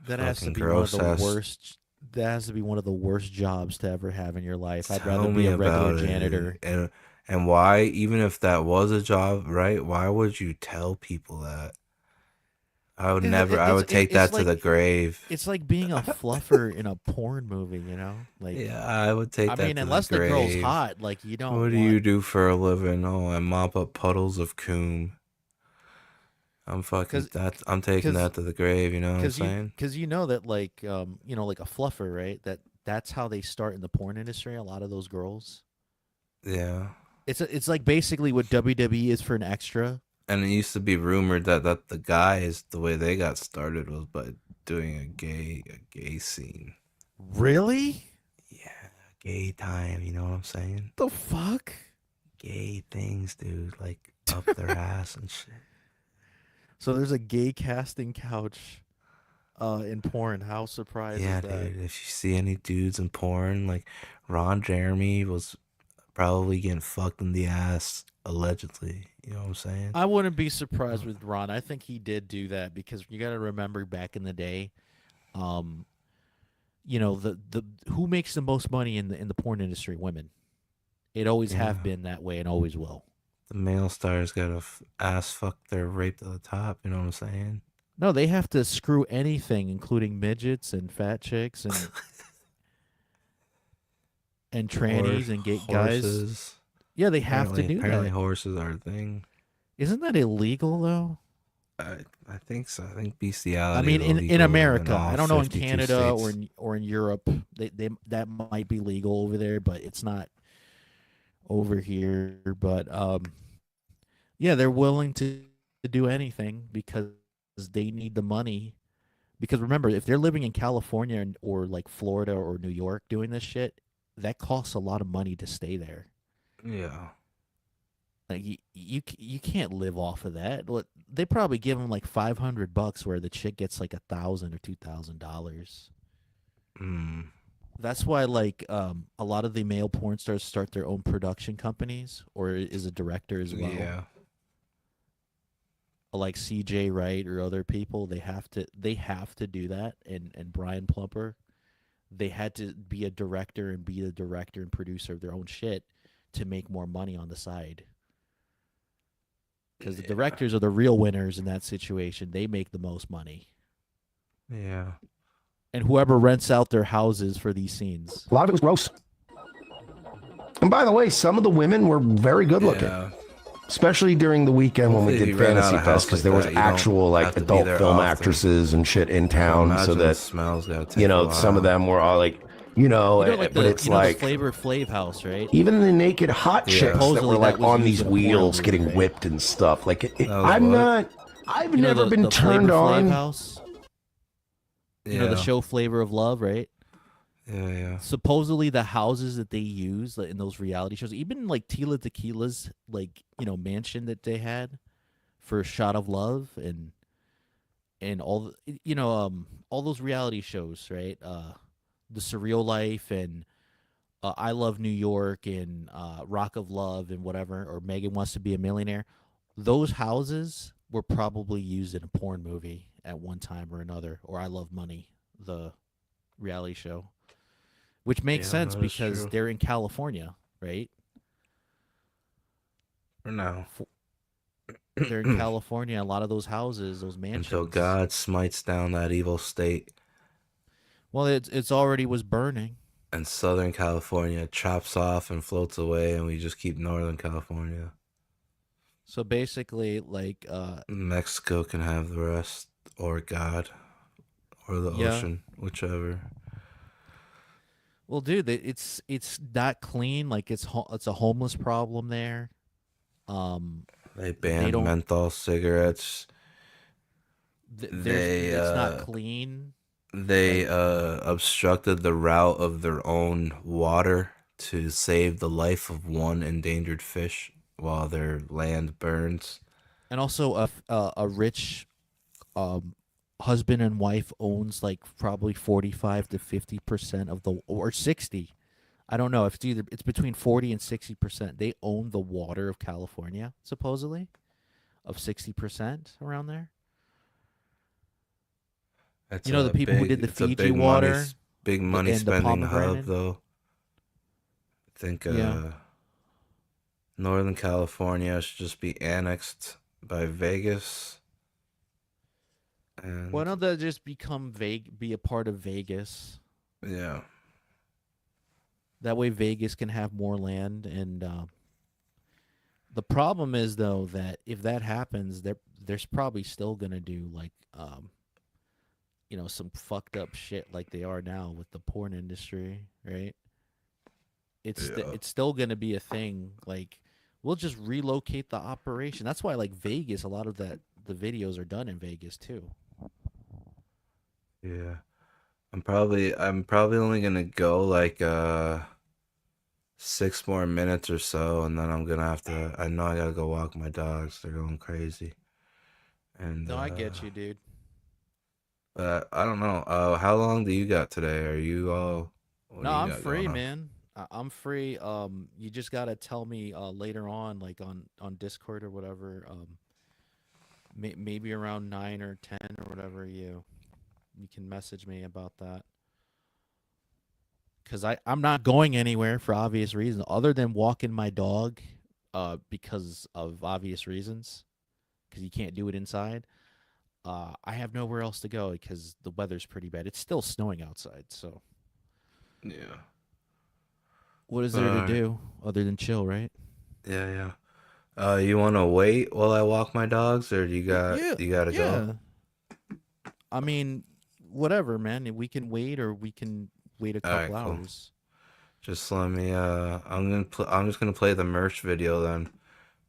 That has to Fucking be one of the gross-ass- worst. That has to be one of the worst jobs to ever have in your life. I'd Tell rather be me a regular about it, janitor. And why, even if that was a job, right? Why would you tell people that? I would never. I would take that to the grave. It's like being a fluffer in a porn movie, you know? Like, Yeah, I would take that. I mean, to unless the the girl's grave. hot, like you don't. What do you do for a living? Oh, I mop up puddles of coom. I'm fucking that. I'm taking that to the grave. You know what I'm saying? Because you know that, like, you know, like a fluffer, right? That's how they start in the porn industry. A lot of those girls. Yeah. It's like basically what WWE is for an extra. And it used to be rumored that the guys, the way they got started was by doing a gay scene. Really? Gay time, you know what I'm saying? The fuck? Gay things, dude, like up their ass and shit. So there's a gay casting couch in porn. How surprised Yeah, is that? dude. If you see any dudes in porn, like Ron Jeremy was probably getting fucked in the ass, allegedly. You know what I'm saying? I wouldn't be surprised with Ron. I think he did do that because you got to remember back in the day, you know, the who makes the most money in the porn industry? Women. It always have been that way and always will. The male stars got to ass fuck their raped to the top. You know what I'm saying? No, they have to screw anything, including midgets and fat chicks and trannies and gay guys. Horses. Yeah, they have to do Apparently that. horses are a thing. Isn't that illegal though? I think so. I think bestiality. I mean, is in illegal America, all I don't know in 52 Canada states. or in Europe, they that might be legal over there, but it's not over here. But yeah, they're willing to do anything because they need the money. Because remember, if they're living in California or like Florida or New York doing this shit, that costs a lot of money to stay there. Yeah. Like you can't live off of that. They probably give them like $500, where the chick gets like $1,000 or $2,000. That's why like a lot of the male porn stars start their own production companies or is a director as well. Yeah. Like CJ Wright or other people, they have to do that. And Brian Plumper, they had to be a director and be the director and producer of their own shit to make more money on the side. Because the directors are the real winners in that situation. They make the most money. Yeah. And whoever rents out their houses for these scenes. A lot of it was gross. And by the way, some of the women were very good looking. Yeah. Especially during the weekend when we Hopefully did if you rent out Fantasy a house Fest, because like there was that, you don't actual like have to be adult there film often. actresses and shit in town, so Imagine the that smell's gotta take you know a while. some of them were all like like but it's like the Flavor Flav house, right? even the naked hot Yeah. chicks that Supposedly were like that was on used these in a porn wheels movie, getting right? whipped and stuff. Like was I'm what? not. I've You know never been the turned Flavor Flav on. house. You know the Yeah. show Flavor of Love, right? Yeah. Supposedly the houses that they use in those reality shows, even like Tila Tequila's like mansion that they had for a Shot of Love and all all those reality shows, right? The Surreal Life and I Love New York and Rock of Love and whatever, or Megan Wants to Be a Millionaire. Those houses were probably used in a porn movie at one time or another, or I Love Money, the reality show, which makes sense that is because true. they're in California, right? For now. They're in California. A lot of those houses, those mansions. Until God smites down that evil state. Well, it's already was burning. And Southern California chops off and floats away, and we just keep Northern California. So basically, like Mexico can have the rest, or God, or the Yeah. ocean, whichever. well, dude, it's not clean. Like it's a homeless problem there. They banned don't- menthol cigarettes. it's not clean. They obstructed the route of their own water to save the life of one endangered fish while their land burns. And also, a rich husband and wife owns like probably 45 to 50% of the, or 60. I don't know if it's between 40 and 60%. They own the water of California, supposedly, of 60% around there. That's You know, the a people who did the it's a Fiji big water big money and the spending hub, pomegranate. though. I think Yeah. Northern California should just be annexed by Vegas. And Why don't they just be a part of Vegas? yeah, That way Vegas can have more land. And the problem is, though, that if that happens, there's probably still going to do like, some fucked up shit like they are now with the porn industry, right? It's still going to be a thing. Like, we'll just relocate the operation. That's why, like, Vegas, a lot of the videos are done in Vegas, too. yeah. I'm probably only gonna go like 6 more minutes or so, and then I'm gonna have to. I know I gotta go walk my dogs. They're going crazy. And No, I get you, dude. But I don't know. How long do you got today? Are you all? what No, do you I'm got free, going on? man. I'm free. You just gotta tell me later on, like on Discord or whatever. Maybe around 9 or 10 or whatever. You can message me about that. Cause I'm not going anywhere for obvious reasons, other than walking my dog, because of obvious reasons. Cause you can't do it inside. I have nowhere else to go because the weather's pretty bad. It's still snowing outside, so. Yeah. What is there to do other than chill, right? Yeah. You want to wait while I walk my dogs, or you gotta go? I mean, whatever, man. We can wait, or we can wait a couple Alright, cool. hours. Just let me. I'm just gonna play the merch video then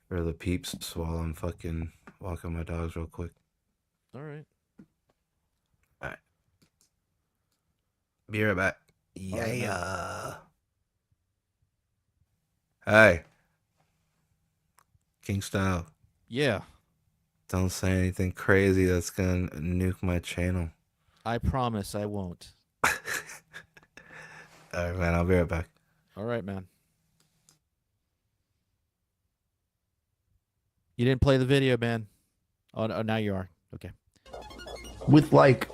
for the peeps while I'm fucking walking my dogs real quick. All right. Alright. Be right back. All right, man. Yeah. Hey. King Style. Yeah. Don't say anything crazy that's gonna nuke my channel. I promise I won't. Alright, man. I'll be right back. All right, man. You didn't play the video, man. Oh, now you are. Okay. With like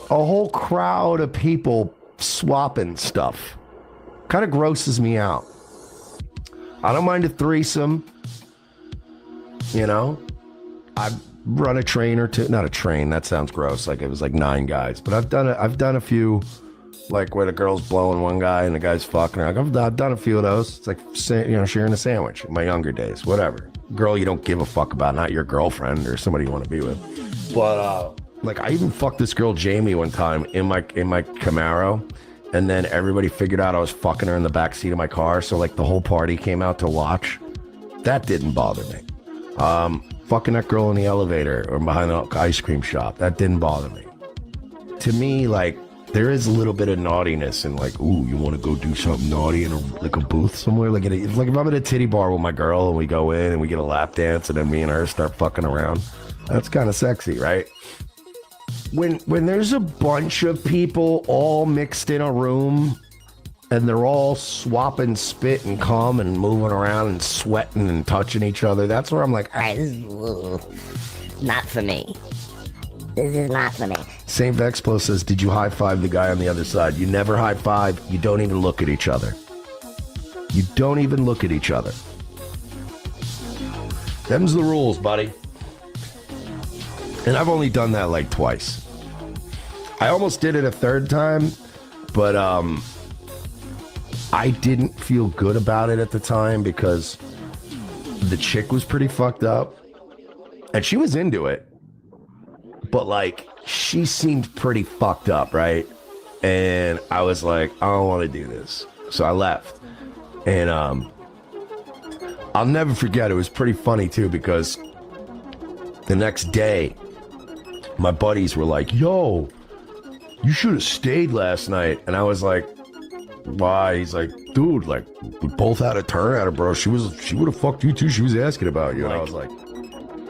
a whole crowd of people swapping stuff. Kind of grosses me out. I don't mind a threesome. You know, I've run a train or two. Not a train. That sounds gross. Like it was like 9 guys. But I've done a few Like where the girl's blowing one guy and the guy's fucking her. Like, I've done a few of those. It's like, sharing a sandwich in my younger days, whatever. Girl you don't give a fuck about, not your girlfriend or somebody you want to be with. But like I even fucked this girl Jamie one time in my Camaro, and then everybody figured out I was fucking her in the back seat of my car, so like the whole party came out to watch. That didn't bother me. Fucking that girl in the elevator or behind the ice cream shop, that didn't bother me. To me, like, there is a little bit of naughtiness and like, ooh, you want to go do something naughty in a booth somewhere? Like if I'm at a titty bar with my girl and we go in and we get a lap dance and then me and her start fucking around, that's kind of sexy, right? When there's a bunch of people all mixed in a room and they're all swapping spit and cum and moving around and sweating and touching each other, that's where I'm like, all right, this is not for me. This is not for me. St. Vexplo says, did you high five the guy on the other side? You never high five. You don't even look at each other. You don't even look at each other. Them's the rules, buddy. And I've only done that like twice. I almost did it a third time, but I didn't feel good about it at the time because the chick was pretty fucked up. And she was into it. But like, she seemed pretty fucked up, right? And I was like, I don't want to do this. So I left. And I'll never forget, it was pretty funny too, because the next day, my buddies were like, yo, you should have stayed last night. And I was like, why? He's like, dude, like, we both had a turn at her, bro. She would have fucked you too. She was asking about you. And I was like,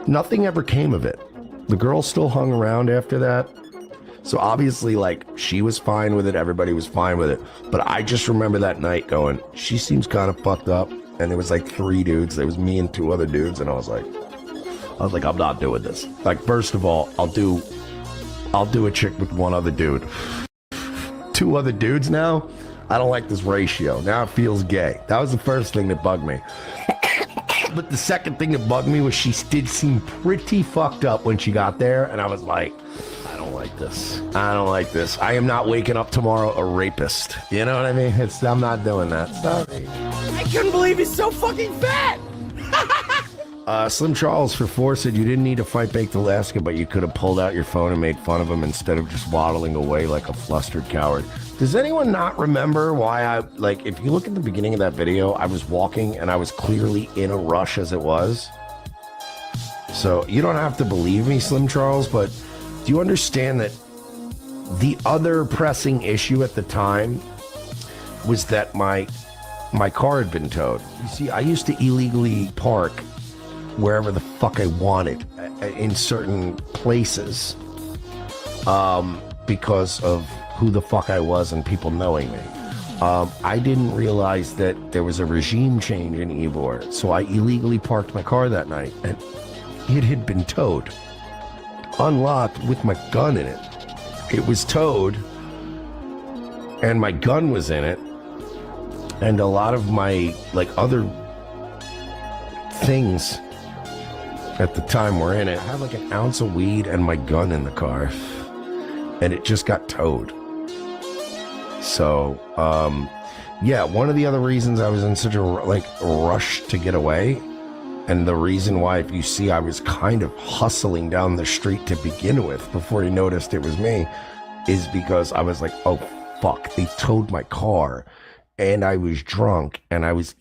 nothing ever came of it. The girl still hung around after that. So obviously, like, she was fine with it. Everybody was fine with it. But I just remember that night going, she seems kind of fucked up. And there was like 3 dudes. There was me and 2 other dudes. And I was like, I'm not doing this. Like, first of all, I'll do a chick with 1 other dude. 2 other dudes now? I don't like this ratio. Now it feels gay. That was the first thing that bugged me. But the second thing that bugged me was she did seem pretty fucked up when she got there. And I was like, I don't like this. I don't like this. I am not waking up tomorrow a rapist. You know what I mean? I'm not doing that. Sorry. I couldn't believe he's so fucking fat. Slim Charles for 4 said you didn't need to fight Baked Alaska, but you could have pulled out your phone and made fun of him instead of just waddling away like a flustered coward. Does anyone not remember why if you look at the beginning of that video, I was walking and I was clearly in a rush as it was? So you don't have to believe me, Slim Charles, but do you understand that the other pressing issue at the time was that my car had been towed? You see, I used to illegally park wherever the fuck I wanted in certain places because of who the fuck I was and people knowing me. I didn't realize that there was a regime change in Ybor, so I illegally parked my car that night and it had been towed, unlocked with my gun in it. It was towed and my gun was in it, and a lot of my other things at the time were in it. I had like an ounce of weed and my gun in the car, and it just got towed. So, yeah, one of the other reasons I was in such a rush to get away, and the reason why, if you see, I was kind of hustling down the street to begin with before he noticed it was me, is because I was like, oh fuck, they towed my car. And I was drunk, and I was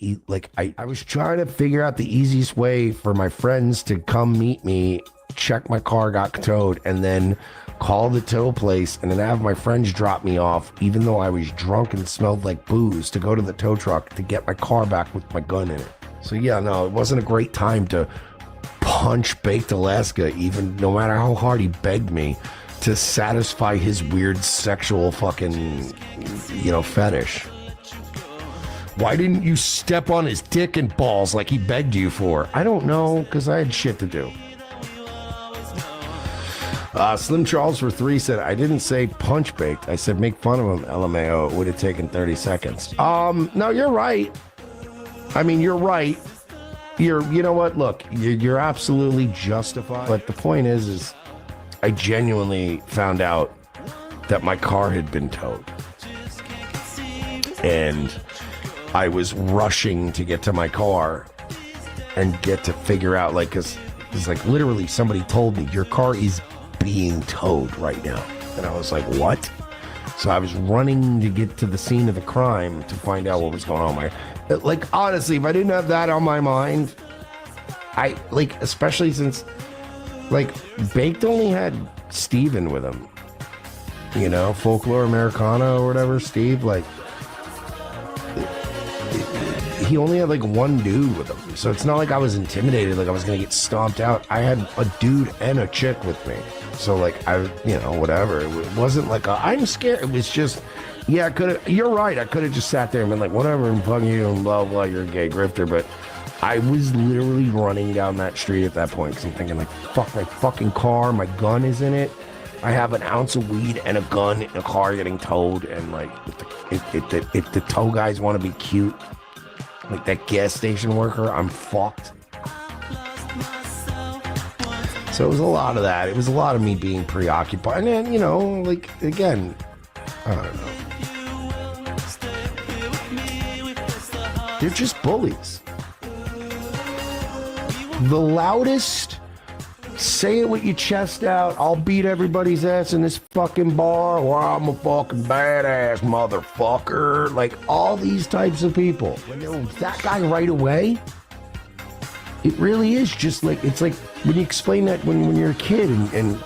I was trying to figure out the easiest way for my friends to come meet me, check my car got towed, and then call the tow place, and then have my friends drop me off, even though I was drunk and smelled like booze, to go to the tow truck to get my car back with my gun in it. So yeah, no, it wasn't a great time to punch Baked Alaska, even no matter how hard he begged me to satisfy his weird sexual fucking, fetish. Why didn't you step on his dick and balls like he begged you for? I don't know, because I had shit to do. Slim Charles for 3 said, I didn't say punch Baked. I said make fun of him, LMAO. It would have taken 30 seconds. No, you're right. I mean, you're right. You know what? Look, you're absolutely justified. But the point is I genuinely found out that my car had been towed. And I was rushing to get to my car and get to figure out, like, because like literally somebody told me, your car is being towed right now. And I was like, what? So I was running to get to the scene of the crime to find out what was going on. Like, honestly, if I didn't have that on my mind, I, like, especially since, like, Baked only had Steven with him. You know, Folklore Americana or whatever, Steve, like, he only had like one dude with him. So it's not like I was intimidated, like I was going to get stomped out. I had a dude and a chick with me. So like, I, you know, whatever. It wasn't like I'm scared. It was just, yeah, you're right. I could have just sat there and been like, whatever, and fuck you and blah, blah, you're a gay grifter. But I was literally running down that street at that point because I'm thinking like, fuck my fucking car. My gun is in it. I have an ounce of weed and a gun in a car getting towed. And like, if the tow guys want to be cute, like that gas station worker, I'm fucked. So it was a lot of that. It was a lot of me being preoccupied. And then, you know, like, again, I don't know. They're just bullies. The loudest, say it with your chest out, I'll beat everybody's ass in this fucking bar, or I'm a fucking badass motherfucker. Like, all these types of people. When that guy right away, it really is just like, it's like when you explain that when you're a kid and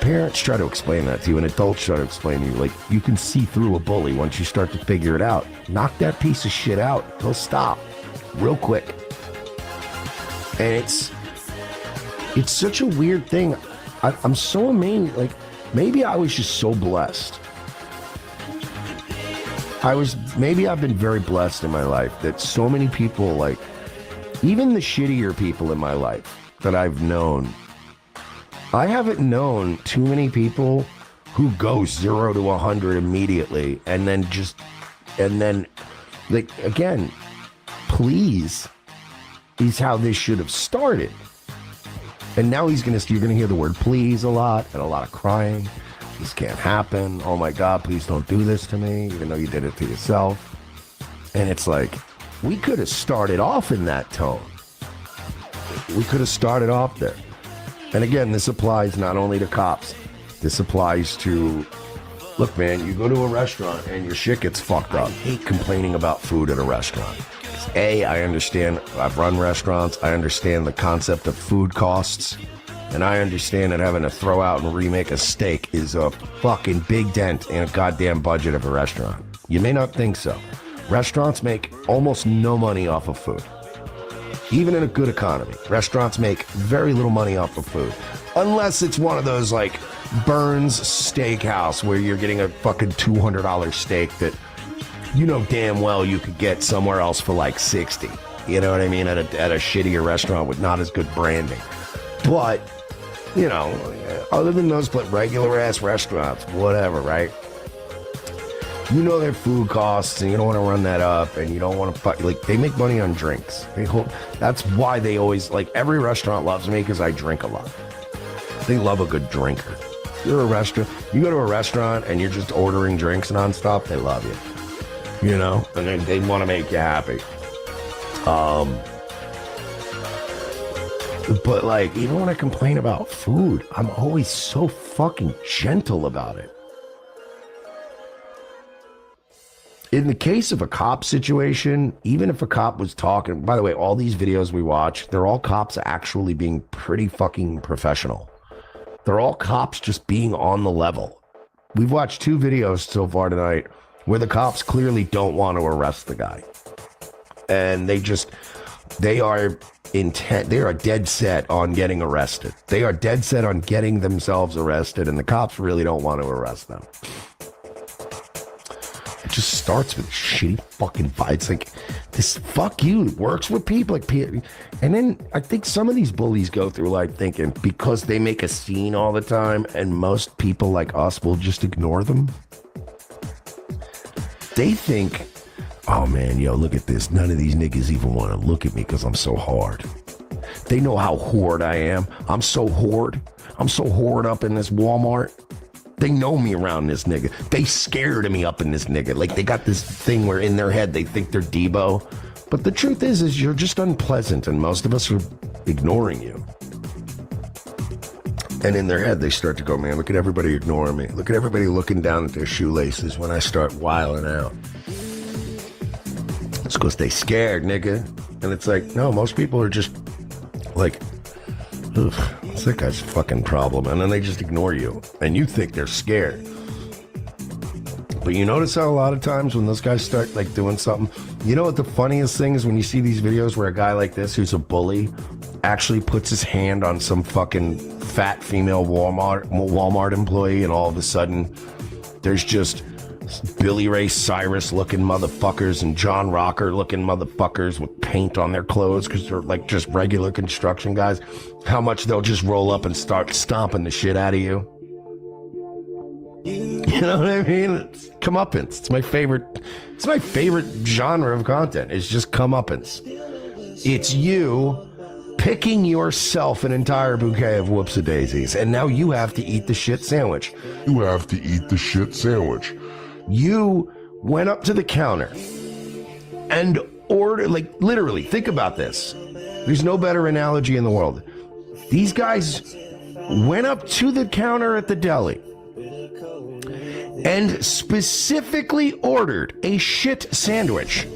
parents try to explain that to you and adults try to explain to you, like, you can see through a bully once you start to figure it out. Knock that piece of shit out. He'll stop real quick. And it's such a weird thing. I'm so amazed. Like, maybe I was just so blessed. Maybe I've been very blessed in my life that so many people, like, even the shittier people in my life that I've known, I haven't known too many people who go 0 to 100 immediately and then like, again, please is how this should have started. And now you're gonna hear the word please a lot and a lot of crying. This can't happen. Oh my God, please don't do this to me, even though you did it to yourself. And it's like, we could have started off in that tone. We could have started off there. And again, this applies not only to cops. This applies to, look, man, you go to a restaurant and your shit gets fucked up. I hate complaining about food at a restaurant. I understand, I've run restaurants, I understand the concept of food costs, and I understand that having to throw out and remake a steak is a fucking big dent in a goddamn budget of a restaurant. You may not think so. Restaurants make almost no money off of food. Even in a good economy, restaurants make very little money off of food. Unless it's one of those like Burns Steakhouse where you're getting a fucking $200 steak that you know damn well you could get somewhere else for like 60. You know what I mean? At a shittier restaurant with not as good branding. But, you know, other than those regular ass restaurants, whatever, right? You know their food costs and you don't want to run that up and you don't want to like, they make money on drinks. That's why they always, like, every restaurant loves me because I drink a lot. They love a good drinker. You go to a restaurant and you're just ordering drinks nonstop, they love you. You know, and they want to make you happy. But like, even when I complain about food, I'm always so fucking gentle about it. In the case of a cop situation, even if a cop was talking, by the way, all these videos we watch, they're all cops actually being pretty fucking professional. They're all cops just being on the level. We've watched 2 videos so far tonight where the cops clearly don't want to arrest the guy. And they are dead set on getting arrested. They are dead set on getting themselves arrested, and the cops really don't want to arrest them. It just starts with shitty fucking fights. Like, this fuck you works with people. Like, and then I think some of these bullies go through life thinking because they make a scene all the time and most people like us will just ignore them. They think, oh man, yo, look at this. None of these niggas even want to look at me because I'm so hard. They know how hoard I am. I'm so hoard up in this Walmart. They know me around this nigga. They scared of me up in this nigga. Like, they got this thing where in their head they think they're Debo. But the truth is you're just unpleasant, and most of us are ignoring you. And in their head, they start to go, man, look at everybody ignoring me. Look at everybody looking down at their shoelaces when I start wiling out. It's because they scared, nigga. And it's like, no, most people are just like, ugh, it's that guy's fucking problem. And then they just ignore you. And you think they're scared. But you notice how a lot of times when those guys start like doing something, you know what the funniest thing is when you see these videos where a guy like this who's a bully actually puts his hand on some fucking fat female Walmart employee, and all of a sudden there's just Billy Ray Cyrus looking motherfuckers and John Rocker looking motherfuckers with paint on their clothes because they're like just regular construction guys. How much they'll just roll up and start stomping the shit out of you. You know what I mean? It's comeuppance. It's my favorite genre of content. It's just comeuppance. It's you picking yourself an entire bouquet of whoops-a-daisies, and now you have to eat the shit sandwich. You have to eat the shit sandwich. You went up to the counter and ordered, like, literally, think about this. There's no better analogy in the world. These guys went up to the counter at the deli and specifically ordered a shit sandwich.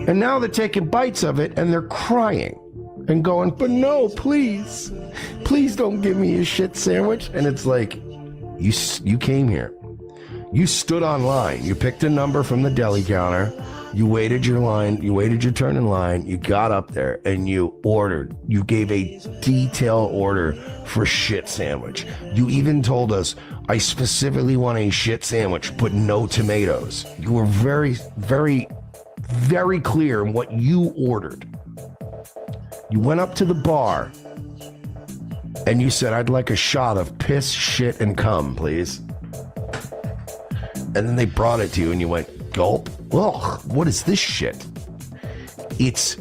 And now they're taking bites of it and they're crying and going, but no, please don't give me a shit sandwich. And it's like, you came here. You stood online. You picked a number from the deli counter. You waited your line. You waited your turn in line. You got up there and you ordered. You gave a detailed order for shit sandwich. You even told us, I specifically want a shit sandwich, but no tomatoes. You were very, very, very clear in what you ordered. You went up to the bar and you said, I'd like a shot of piss, shit, and cum, please. And then they brought it to you and you went, gulp. Ugh, what is this shit? It's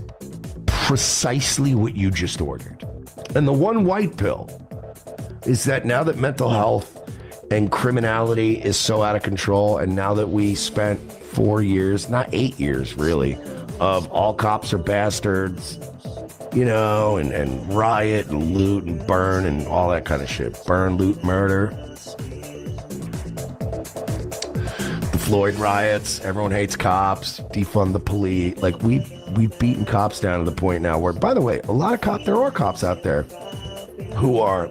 precisely what you just ordered. And the one white pill is that now that mental health and criminality is so out of control, and now that we spent 4 years, not 8 years really, of all cops are bastards, you know, and riot and loot and burn and all that kind of shit. Burn, loot, murder. Floyd riots, everyone hates cops, defund the police. Like, we've beaten cops down to the point now where, by the way, a lot of there are cops out there who are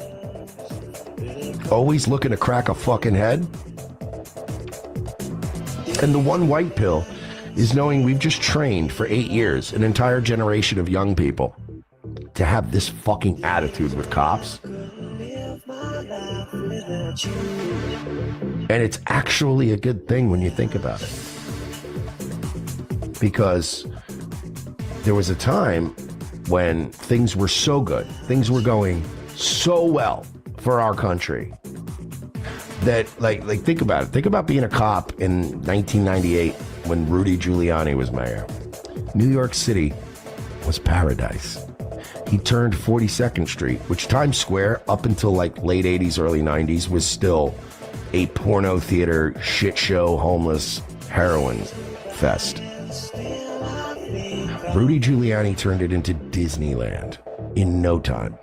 always looking to crack a fucking head. And the one white pill is knowing we've just trained for 8 years an entire generation of young people to have this fucking attitude with cops. And it's actually a good thing when you think about it. Because there was a time when things were so good, things were going so well for our country, that like think about it. Think about being a cop in 1998 when Rudy Giuliani was mayor. New York City was paradise. He turned 42nd Street, which Times Square, up until like late 80s, early 90s, was still a porno theater, shit show, homeless, heroin fest. Rudy Giuliani turned it into Disneyland in no time.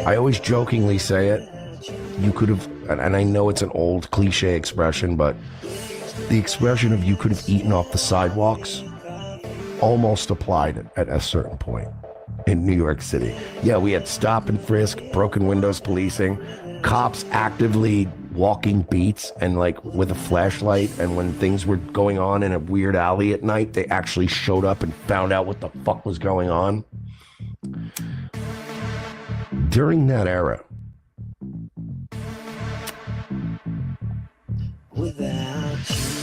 I always jokingly say it, you could have, and I know it's an old cliche expression, but the expression of you could have eaten off the sidewalks almost applied at a certain point in New York City. Yeah, we had stop and frisk, broken windows policing, cops actively walking beats and like with a flashlight, and when things were going on in a weird alley at night, they actually showed up and found out what the fuck was going on. During that era,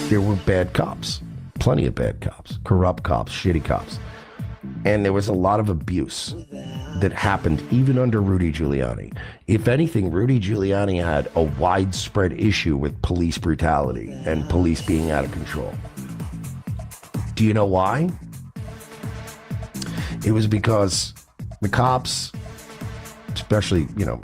there were bad cops. Plenty of bad cops, corrupt cops, shitty cops. And there was a lot of abuse that happened even under Rudy Giuliani. If anything, Rudy Giuliani had a widespread issue with police brutality and police being out of control. Do you know why? It was because the cops especially, you know,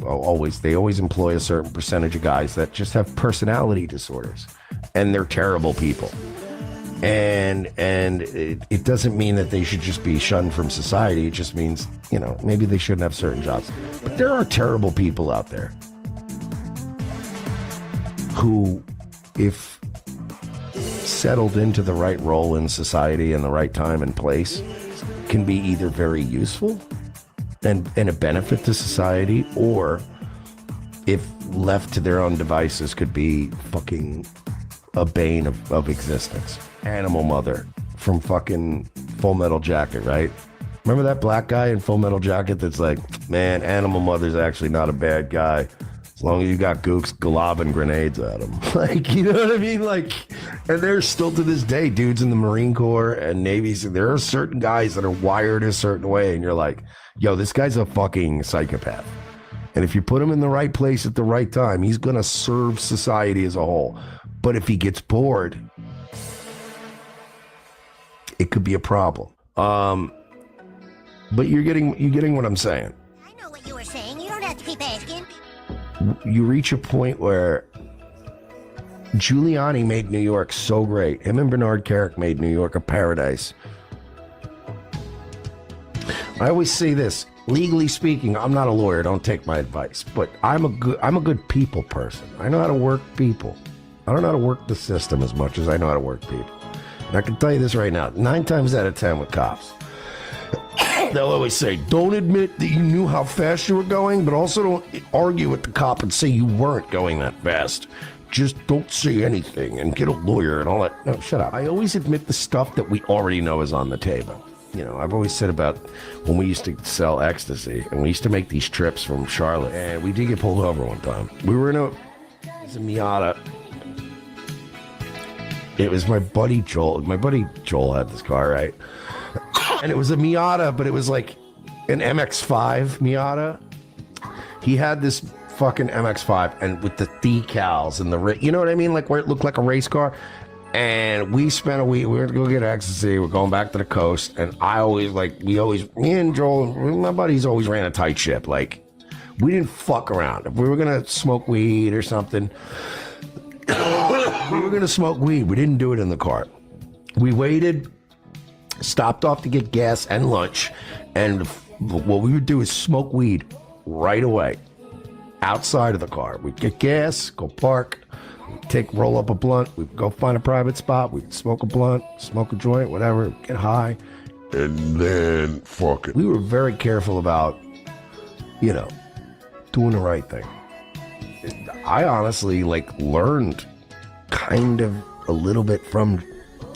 they always employ a certain percentage of guys that just have personality disorders, and they're terrible people. And it doesn't mean that they should just be shunned from society. It just means, you know, maybe they shouldn't have certain jobs. But there are terrible people out there who, if settled into the right role in society and the right time and place, can be either very useful and a benefit to society, or if left to their own devices could be fucking a bane of existence. Animal Mother from fucking Full Metal Jacket, right? Remember that black guy in Full Metal Jacket that's like, man, Animal Mother's actually not a bad guy as long as you got gooks globbing grenades at him. Like, you know what I mean? Like, and there's still to this day dudes in the Marine Corps and Navies. There are certain guys that are wired a certain way, and you're like, yo, this guy's a fucking psychopath. And if you put him in the right place at the right time, he's gonna serve society as a whole. But if he gets bored, it could be a problem. But you're getting what I'm saying. I know what you were saying. You don't have to keep asking. You reach a point where Giuliani made New York so great. Him and Bernard Kerik made New York a paradise. I always say this, legally speaking, I'm not a lawyer, don't take my advice, but I'm a good people person. I know how to work people. I don't know how to work the system as much as I know how to work people. And I can tell you this right now, 9 times out of 10 with cops, they'll always say, don't admit that you knew how fast you were going, but also don't argue with the cop and say you weren't going that fast. Just don't say anything and get a lawyer and all that. No, shut up. I always admit the stuff that we already know is on the table. You know, I've always said about when we used to sell ecstasy, and we used to make these trips from Charlotte, and we did get pulled over one time. We were in a Miata. It was my buddy Joel. My buddy Joel had this car, right? And it was a Miata, but it was like an MX-5 Miata. He had this fucking MX-5, and with the decals and the, you know what I mean? Like where it looked like a race car. And we spent a week, we were to go get ecstasy. We're going back to the coast. And me and Joel, my buddies always ran a tight ship. Like, we didn't fuck around. If we were going to smoke weed or something, we were going to smoke weed. We didn't do it in the car. We waited, stopped off to get gas and lunch. And what we would do is smoke weed right away outside of the car. We'd get gas, go park, roll up a blunt, we'd go find a private spot, we'd smoke a blunt, smoke a joint, whatever, get high, and then fuck it. We were very careful about, you know, doing the right thing. I honestly learned kind of a little bit from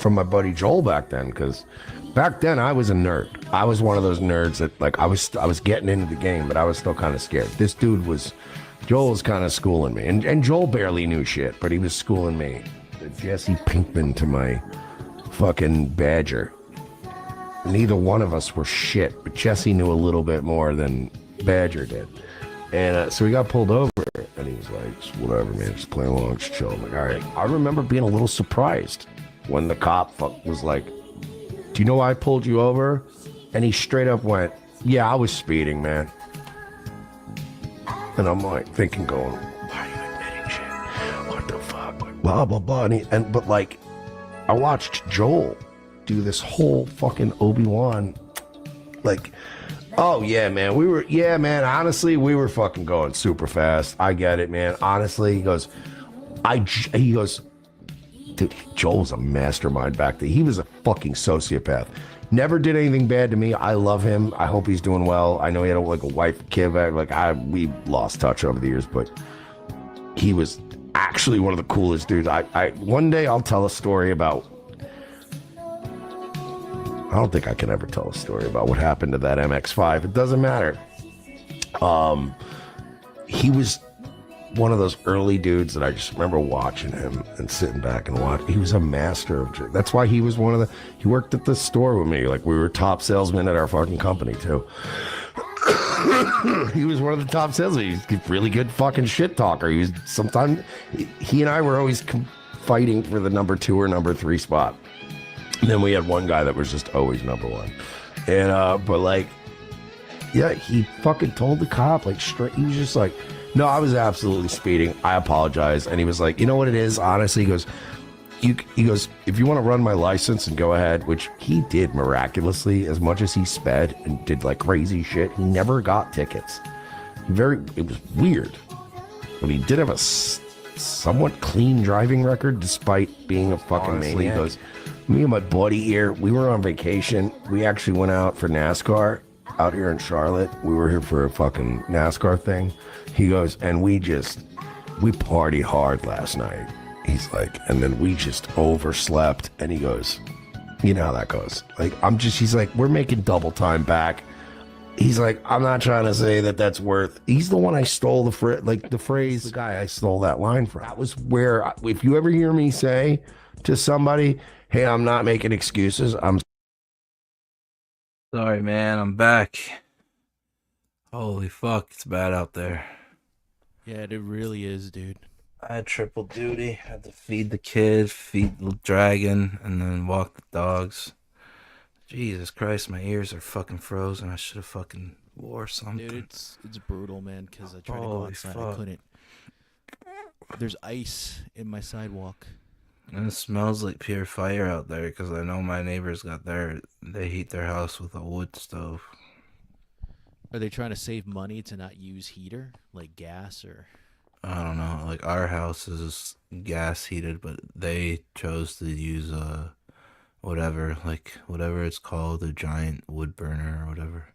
my buddy Joel back then, because back then I was a nerd. I was one of those nerds that I was getting into the game, but I was still kind of scared. This dude Joel was kind of schooling me, and Joel barely knew shit, but he was schooling me. Jesse Pinkman to my fucking Badger. Neither one of us were shit, but Jesse knew a little bit more than Badger did. And so we got pulled over, and he was like, whatever, man, just play along, just chill. I'm like, all right. I remember being a little surprised when the cop was like, do you know why I pulled you over? And he straight up went, yeah, I was speeding, man. And I'm like thinking, going, why are you admitting shit? What the fuck? Like, blah, blah, blah. But I watched Joel do this whole fucking Obi-Wan, oh yeah, man, honestly, we were fucking going super fast. I get it, man. Honestly, he goes, dude, Joel's a mastermind back then. He was a fucking sociopath. Never did anything bad to me. I love him. I hope he's doing well. I know he had a wife, kid. We lost touch over the years, but he was actually one of the coolest dudes. One day I'll tell a story about. I don't think I can ever tell a story about what happened to that MX-5. It doesn't matter. He was one of those early dudes that I just remember watching him and sitting back and watching. He was a master of. That's why he was he worked at the store with me. We were top salesmen at our fucking company too. He was one of the top salesmen. He's a really good fucking shit talker. He and I were always fighting for the number 2 or number 3 spot. And then we had one guy that was just always number 1. And, Yeah, he fucking told the cop, like, straight. He was just like, no, I was absolutely speeding. I apologize. And he was like, you know what it is? Honestly, he goes, if you want to run my license and go ahead, which he did miraculously, as much as he sped and did like crazy shit, he never got tickets. It was weird. But he did have a somewhat clean driving record despite being a fucking maniac. He goes, me and my buddy here, we were on vacation. We actually went out for NASCAR out here in Charlotte. We were here for a fucking NASCAR thing. He goes, and we partied hard last night. He's like, and then we just overslept. And he goes, you know how that goes. Like, he's like, we're making double time back. He's like, I'm not trying to say that that's worth. He's the one I stole the phrase, the guy I stole that line from. That was where, if you ever hear me say to somebody, hey, I'm not making excuses. I'm Sorry, man. I'm back. Holy fuck, it's bad out there. Yeah, it really is, dude. I had triple duty. I had to feed the kid, feed the dragon, and then walk the dogs. Jesus Christ, my ears are fucking frozen. I should have fucking wore something. Dude, it's brutal, man, because I tried to go outside. I couldn't. There's ice in my sidewalk. And it smells like pure fire out there because I know my neighbors they heat their house with a wood stove. Are they trying to save money to not use heater, like gas or? I don't know. Like, our house is gas heated, but they chose to use whatever it's called, a giant wood burner or whatever.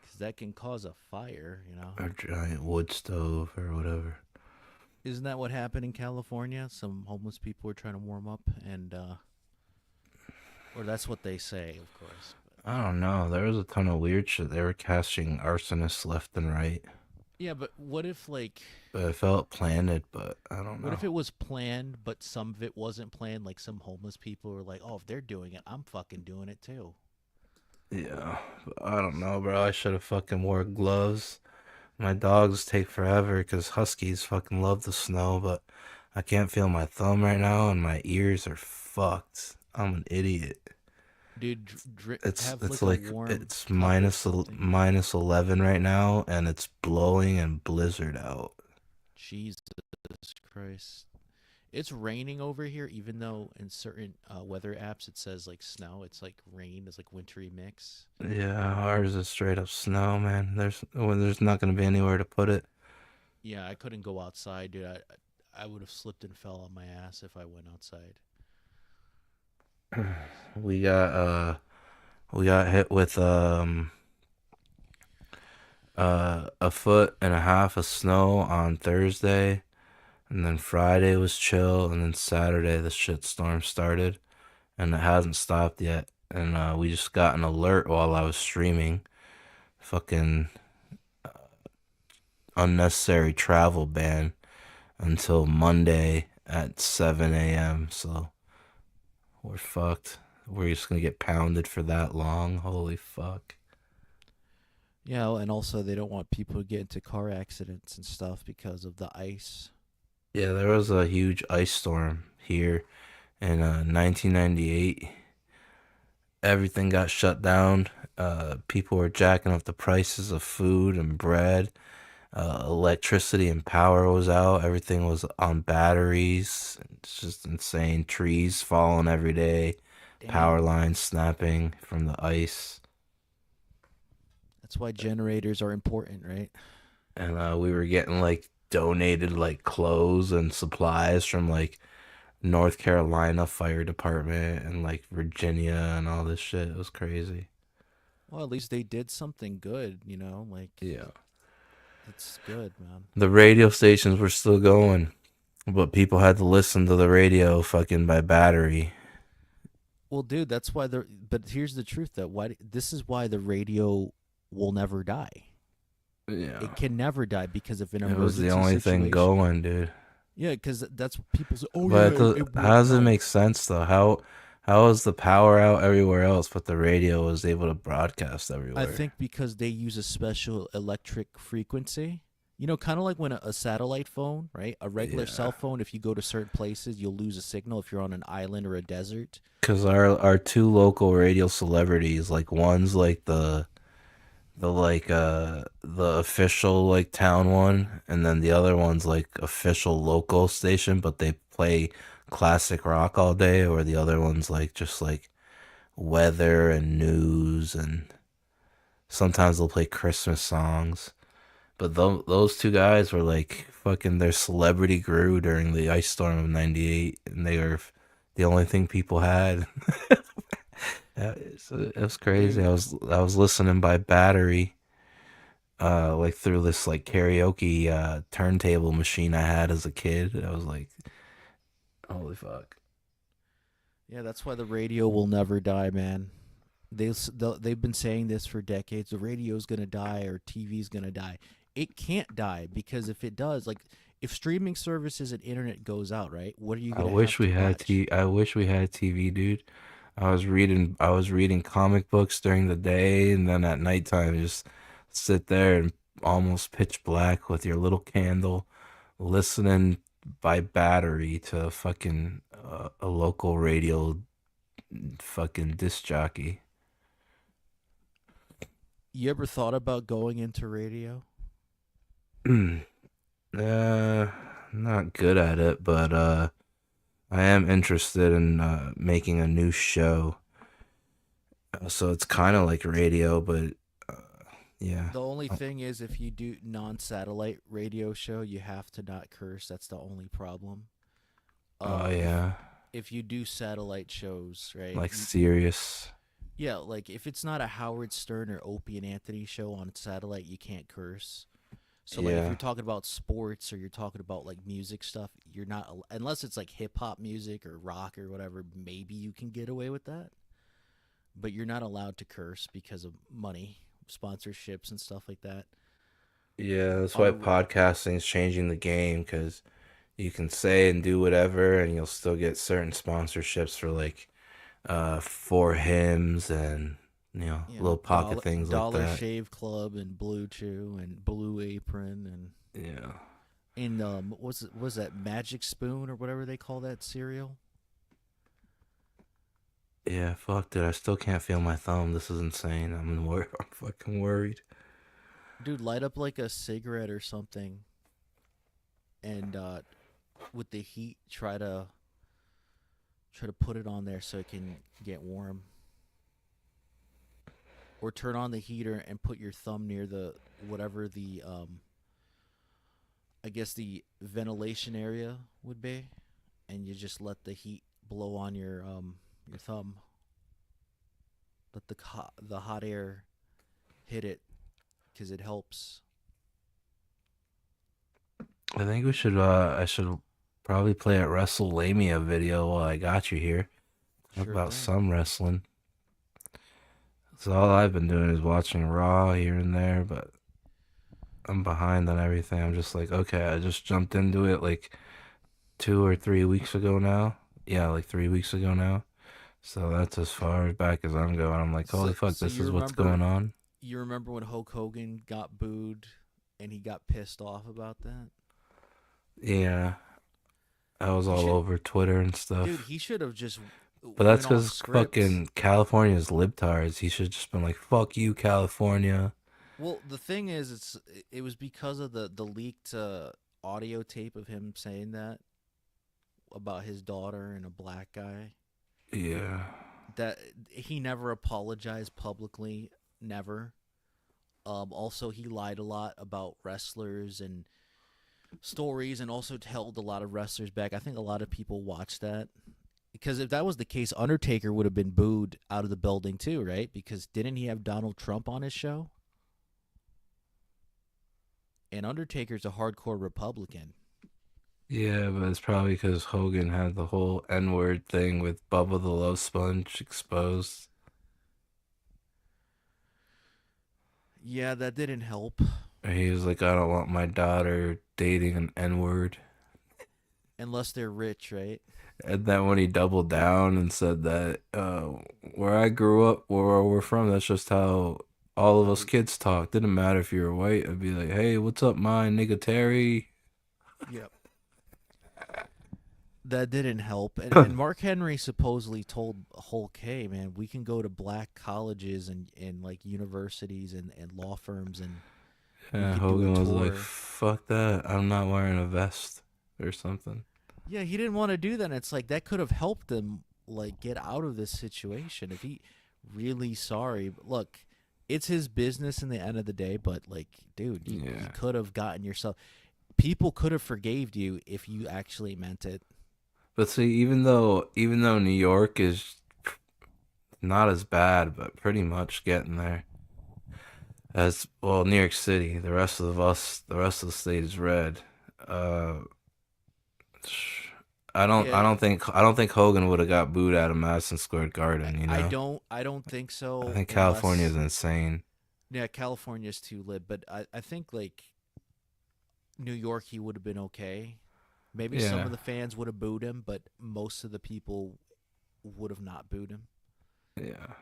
Because that can cause a fire, you know. Or giant wood stove or whatever. Isn't that what happened in California? Some homeless people were trying to warm up, and or that's what they say, of course. I don't know. There was a ton of weird shit. They were catching arsonists left and right. Yeah, but what if, like... But it felt planned, but I don't know. What if it was planned, but some of it wasn't planned? Like, some homeless people were like, oh, if they're doing it, I'm fucking doing it, too. Yeah, I don't know, bro. I should have fucking wore gloves. My dogs take forever because huskies fucking love the snow, but I can't feel my thumb right now, and my ears are fucked. I'm an idiot. Dude, it's like it's minus 11 right now, and it's blowing and blizzard out. Jesus Christ. It's raining over here, even though in certain weather apps it says like snow. It's like rain. It's like wintry mix. Yeah, ours is straight up snow, man. There's not going to be anywhere to put it. Yeah, I couldn't go outside, dude. I would have slipped and fell on my ass if I went outside. We got hit with a foot and a half of snow on Thursday, and then Friday was chill, and then Saturday the shitstorm started, and it hasn't stopped yet. And we just got an alert while I was streaming. Fucking unnecessary travel ban until Monday at 7 a.m. So we're fucked. We're just gonna get pounded for that long. Holy fuck. Yeah, and also they don't want people to get into car accidents and stuff because of the ice. Yeah, there was a huge ice storm here in 1998. Everything got shut down. People were jacking up the prices of food and bread. Electricity and power was out. Everything was on batteries. It's just insane. Trees falling every day. Damn. Power lines snapping from the ice. That's why generators are important, right? And we were getting like donated like clothes and supplies from like North Carolina Fire Department and like Virginia and all this shit. It was crazy. Well, at least they did something good, you know? Like, yeah. It's good, man. The radio stations were still going, but people had to listen to the radio fucking by battery. Well, dude, that's why but here's the truth though. This is why the radio will never die. Yeah. It can never die because of an emergency It was the only thing going, dude. Yeah, because that's what people say. Oh, but yeah. How does it make sense though? How is the power out everywhere else, but the radio was able to broadcast everywhere? I think because they use a special electric frequency. You know, kind of like when a satellite phone, right? A regular cell phone, if you go to certain places, you'll lose a signal if you're on an island or a desert. Because our two local radio celebrities, like one's like the the official like town one, and then the other one's like official local station, but they play classic rock all day, or the other one's like just like weather and news, and sometimes they'll play Christmas songs. But those two guys were like fucking their celebrity grew during the ice storm of '98, and they were the only thing people had. It was crazy. I was listening by battery, like through this like karaoke turntable machine I had as a kid. I was like, holy fuck. Yeah, that's why the radio will never die, man. They've been saying this for decades. The radio's gonna die or TV's gonna die. It can't die, because if it does, like if streaming services and internet goes out, right? What are you I gonna wish have we to had watch? I wish we had TV, dude. I was reading comic books during the day, and then at nighttime just sit there and almost pitch black with your little candle, listening by battery to fucking a local radio fucking disc jockey. You ever thought about going into radio? Not good at it, but I am interested in making a new show. So it's kind of like radio, but yeah. The only thing is, if you do non-satellite radio show, you have to not curse. That's the only problem. Oh yeah. If you do satellite shows, right? Like serious. Yeah, like if it's not a Howard Stern or Opie and Anthony show on satellite, you can't curse. So like if Yeah. you're talking about sports or you're talking about like music stuff, you're not unless it's like hip hop music or rock or whatever, maybe you can get away with that. But you're not allowed to curse because of money, sponsorships and stuff like that. Yeah, that's why podcasting is changing the game, because you can say and do whatever, and you'll still get certain sponsorships for like for hymns and little pocket things like Dollar that. Shave Club and Blue Chew and Blue Apron and Yeah. was that Magic Spoon or whatever they call that cereal? Yeah, fuck, dude. I still can't feel my thumb. This is insane. I'm fucking worried. Dude, light up like a cigarette or something, and with the heat, try to put it on there so it can get warm. Or turn on the heater and put your thumb near the whatever the I guess the ventilation area would be, and you just let the heat blow on your thumb. Let the hot air hit it, because it helps. I think I should probably play a WrestleLamia video while I got you here. Talk Sure about thing. some wrestling. So all I've been doing is watching Raw here and there, but I'm behind on everything. I'm just like, okay, I just jumped into it like 2 or 3 weeks ago now. Yeah, like 3 weeks ago now. So that's as far back as I'm going. I'm like, holy fuck, this you is what's remember- going on. You remember when Hulk Hogan got booed and he got pissed off about that? Yeah. I was all over Twitter and stuff. Dude, he should have just. But that's went off because script. fucking California's libtards. He should just been like, fuck you, California. Well, the thing is, it was because of the leaked audio tape of him saying that about his daughter and a black guy. Yeah. That he never apologized publicly, never. Also, he lied a lot about wrestlers and stories, and also held a lot of wrestlers back. I think a lot of people watched that. Because if that was the case, Undertaker would have been booed out of the building too, right? Because didn't he have Donald Trump on his show? And Undertaker's a hardcore Republican. Yeah, but it's probably because Hogan had the whole N-word thing with Bubba the Love Sponge exposed. Yeah, that didn't help. He was like, I don't want my daughter dating an N-word. Unless they're rich, right? And then when he doubled down and said that, where I grew up, where we're from, that's just how all of us kids talk. Didn't matter if you were white. I'd be like, hey, what's up, my nigga Terry? Yep. That didn't help. And Mark Henry supposedly told Hulk, hey, man, we can go to black colleges and like universities and law firms and we Yeah, could Hogan do a was tour. like, "Fuck that! I'm not wearing a vest or something." Yeah, he didn't want to do that. And it's like that could have helped him like get out of this situation if he really sorry. But look, it's his business in the end of the day, but like, dude, you could have gotten yourself. People could have forgave you if you actually meant it. But see, even though New York is not as bad, but pretty much getting there. As well, New York City. The rest of the state is red. I don't think Hogan would have got booed out of Madison Square Garden. You know, I don't think so. I think California is insane. Yeah, California's too lit, but I think like New York, he would have been okay. Maybe some of the fans would have booed him, but most of the people would have not booed him. Yeah.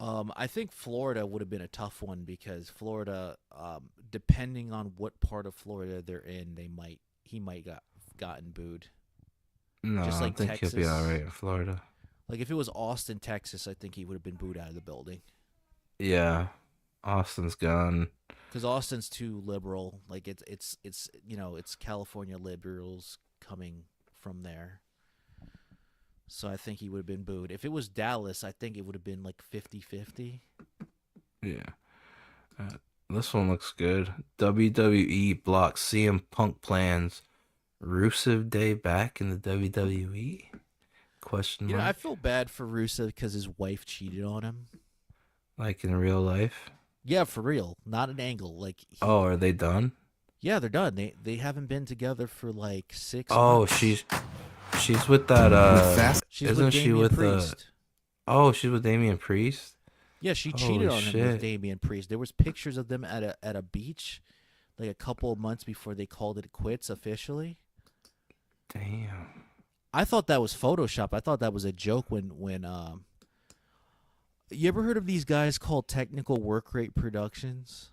I think Florida would have been a tough one because Florida, depending on what part of Florida they're in, he might gotten booed. No, Just like I think Texas. he'll be all right in Florida. Like if it was Austin, Texas, I think he would have been booed out of the building. Yeah, Austin's gone. Because Austin's too liberal. Like it's it's California liberals coming from there. So I think he would have been booed. If it was Dallas, I think it would have been like 50-50. Yeah. This one looks good. WWE blocks CM Punk plans. Rusev Day back in the WWE? Question mark. I feel bad for Rusev because his wife cheated on him. Like in real life? Yeah, for real. Not an angle. Like. Oh, are they done? Yeah, they're done. They haven't been together for like 6 months. Oh, she's with that. She's isn't with she Damian with Priest. Oh, she's with Damian Priest. Yeah, she cheated Holy on him shit. with Damian Priest. There was pictures of them at a beach, like a couple of months before they called it quits officially. Damn. I thought that was Photoshop. I thought that was a joke when you ever heard of these guys called Technical Work Rate Productions?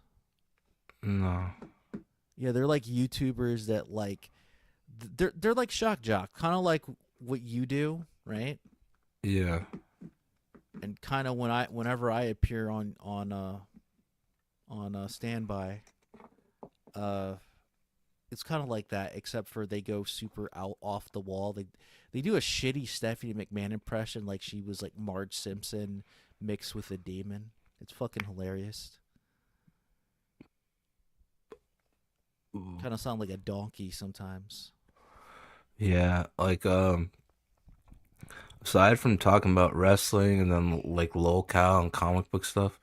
No. Yeah, they're like YouTubers that like they're like shock jock, kind of like what you do, right? Yeah. And kind of whenever I appear on standby, it's kind of like that, except for they go super out off the wall. They do a shitty Stephanie McMahon impression, like she was like Marge Simpson mixed with a demon. It's fucking hilarious. Kind of sound like a donkey sometimes. Yeah, like aside from talking about wrestling and then like locale and comic book stuff,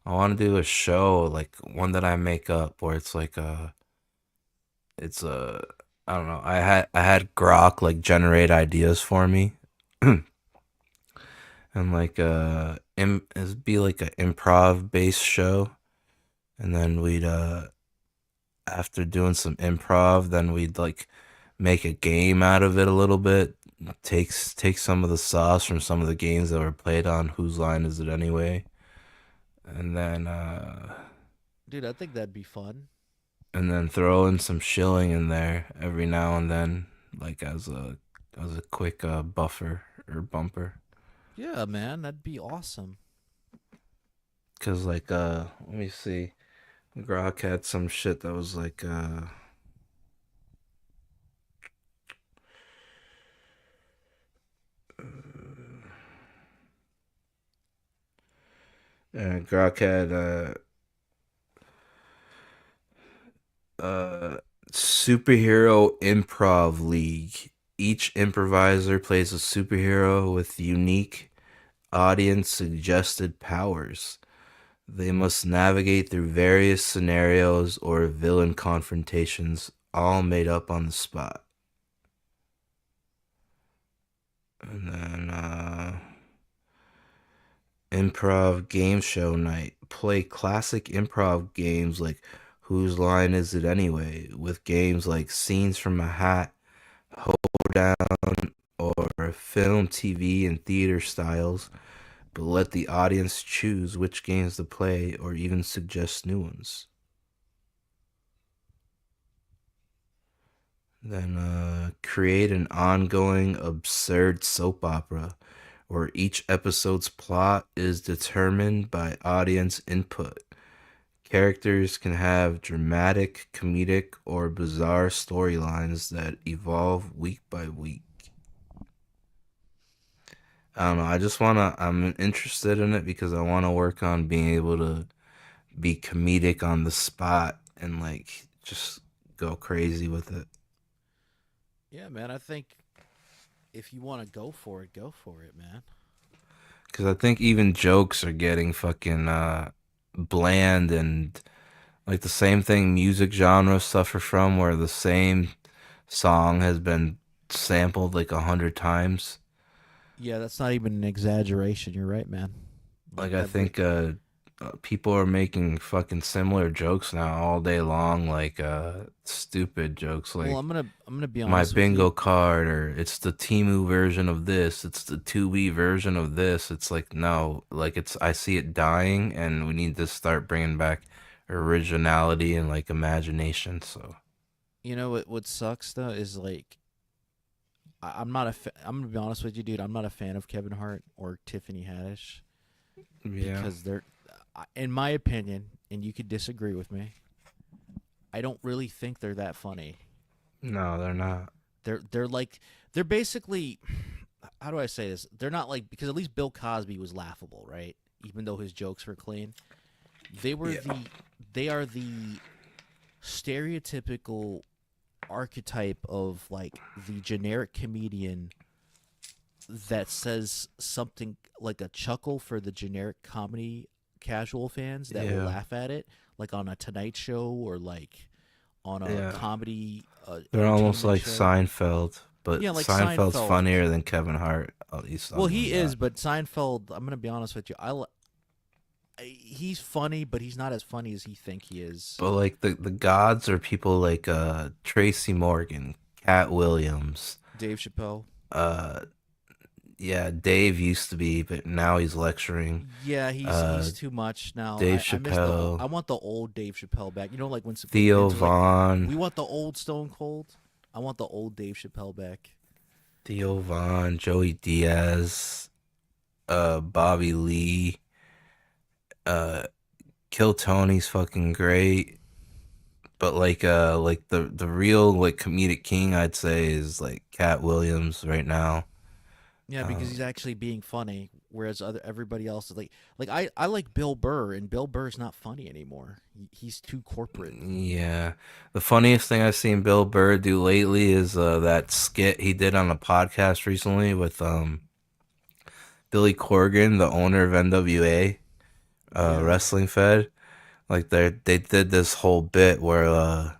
I want to do a show, like one that I make up where it's like I don't know. I had Grok like generate ideas for me. And like it'd be like an improv based show, and then we'd after doing some improv, then we'd like make a game out of it a little bit. Take some of the sauce from some of the games that were played on Whose Line Is It Anyway, and then Dude, I think that'd be fun. and then throw in some shilling in there every now and then, like as a quick buffer or bumper. Yeah, man, that'd be awesome. Cause like let me see, Grok had some shit that was like Grok had superhero improv league. Each improviser plays a superhero with unique audience suggested powers. They must navigate through various scenarios or villain confrontations, all made up on the spot. And then improv game show night. Play classic improv games like Whose Line Is It Anyway, with games like Scenes from a Hat, Hoedown, or film, TV, and theater styles, but let the audience choose which games to play or even suggest new ones. Then create an ongoing absurd soap opera where each episode's plot is determined by audience input. Characters can have dramatic, comedic, or bizarre storylines that evolve week by week. I don't know. I'm interested in it because I want to work on being able to be comedic on the spot and like just go crazy with it. Yeah, man. I think if you want to go for it, man. Because I think even jokes are getting fucking bland and like the same thing music genres suffer from, where the same song has been sampled like 100 times. Yeah, that's not even an exaggeration. You're right, man. Like I think people are making fucking similar jokes now all day long, like stupid jokes like Well, I'm gonna be my honest with bingo you. card, or it's the Timu version of this, it's the 2B version of this. It's like, no, like I see it dying and we need to start bringing back originality and like imagination. So You know what sucks though is like I'm not I'm gonna be honest with you, dude. I'm not a fan of Kevin Hart or Tiffany Haddish because they're, in my opinion, and you could disagree with me. I don't really think they're that funny. no, they're not. They're basically, how do I say this? They're not like, because at least Bill Cosby was laughable, right? Even though his jokes were clean, they are the stereotypical archetype of like the generic comedian that says something like a chuckle for the generic comedy casual fans that will laugh at it, like on a Tonight Show or like on a comedy. They're almost like show. Seinfeld, but Yeah, like Seinfeld's Seinfeld. funnier than Kevin Hart. At least Well, he is, but Seinfeld, I'm gonna be honest with you, he's funny, but he's not as funny as he think he is. But like the gods are people like Tracy Morgan, Cat Williams, Dave Chappelle. Yeah, Dave used to be, but now he's lecturing. Yeah, he's too much now. Dave I miss Chappelle. I want the old Dave Chappelle back. You know, like when Theo comedians are like, Von. we want the old Stone Cold. I want the old Dave Chappelle back. Theo Von, Joey Diaz, Bobby Lee, Kill Tony's fucking great. But like the real like comedic king, I'd say, is like Cat Williams right now. Yeah, because he's actually being funny, whereas everybody else is like I like Bill Burr, and Bill Burr's not funny anymore. He's too corporate. Yeah, the funniest thing I've seen Bill Burr do lately is that skit he did on a podcast recently with Billy Corgan, the owner of NWA, Wrestling Fed. Like they did this whole bit where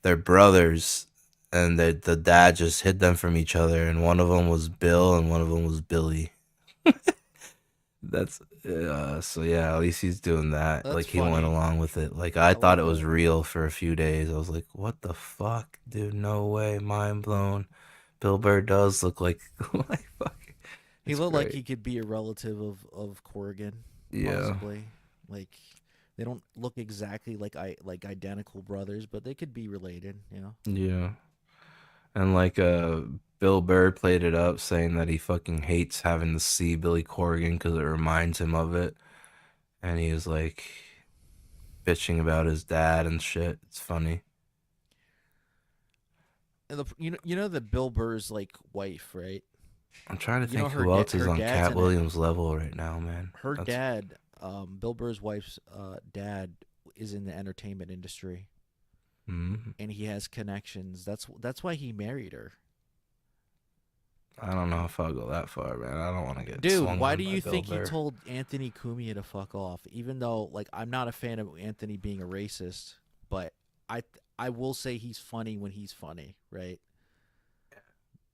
they're brothers. And the dad just hid them from each other, and one of them was Bill, and one of them was Billy. That's so yeah. At least he's doing that. That's like he funny. went along with it. Like I thought it was real for a few days. I was like, "What the fuck, dude? No way! Mind blown." Bill Burr does look like like fuck. He It's looked like great. he could be a relative of Corrigan. Yeah. Possibly. Like they don't look exactly like identical brothers, but they could be related. You know. Yeah. And like Bill Burr played it up saying that he fucking hates having to see Billy Corgan because it reminds him of it. And he was like bitching about his dad and shit. It's funny. And you know that Bill Burr's like wife, right? I'm trying to You know think her who else is her on dad's Cat in it. Williams' level right now, man. Her That's- dad, Bill Burr's wife's dad, is in the entertainment industry, Mhm. and he has connections. That's why he married her. I don't know if I'll go that far, man. I don't want to get Dude, swung why on do by you Bill think Burr. he told Anthony Cumia to fuck off? Even though, like, I'm not a fan of Anthony being a racist, but I will say he's funny when he's funny, right?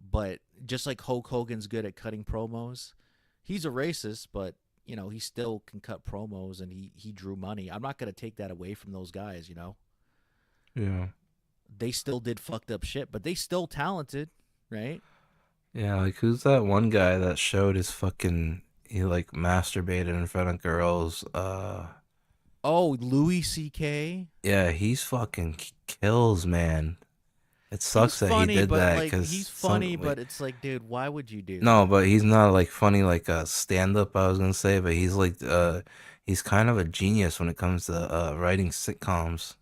But just like Hulk Hogan's good at cutting promos, he's a racist, but you know he still can cut promos, and he drew money. I'm not gonna take that away from those guys, you know. Yeah. They still did fucked up shit, but they still talented, right? Yeah, like who's that one guy that showed his fucking he like masturbated in front of girls? Oh, Louis C.K. Yeah, he's fucking kills, man. It sucks that he did but that like because he's funny, but it's like, dude, why would you do that? No, but he's not like funny like a stand-up. I was gonna say, but he's like he's kind of a genius when it comes to writing sitcoms.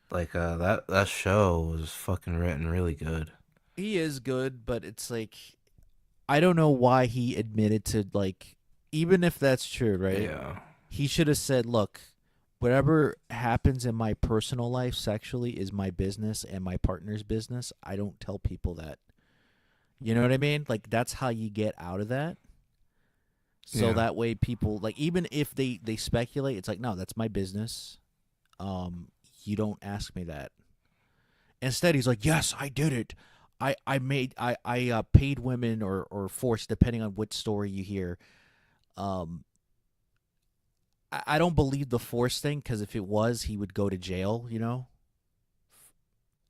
Like that show was fucking written really good. He is good, but it's like, I don't know why he admitted to, like, even if that's true, right? Yeah. He should have said, look, whatever happens in my personal life sexually is my business and my partner's business. I don't tell people that. You know what I mean? Like, that's how you get out of that. So Yeah. that way people, like, even if they speculate, it's like, no, that's my business. You don't ask me that. Instead, he's like, yes, I did it. I paid women or forced, depending on which story you hear. I don't believe the force thing, because if it was, he would go to jail, you know,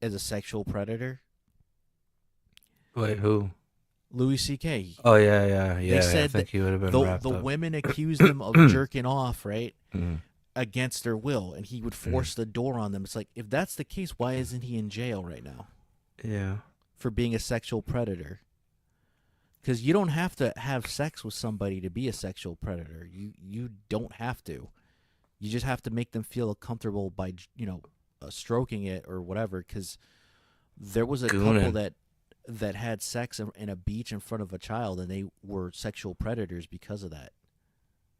as a sexual predator. Wait, who? Louis C.K. Oh yeah. They said I think he would have been the wrapped up. women accused him of jerking off, right, against their will, and he would force the door on them. It's like, if that's the case, why isn't he in jail right now? Yeah. For being a sexual predator. Because you don't have to have sex with somebody to be a sexual predator. You don't have to. You just have to make them feel comfortable by, you know, stroking it or whatever. Because there was a couple that had sex in a beach in front of a child, and they were sexual predators because of that.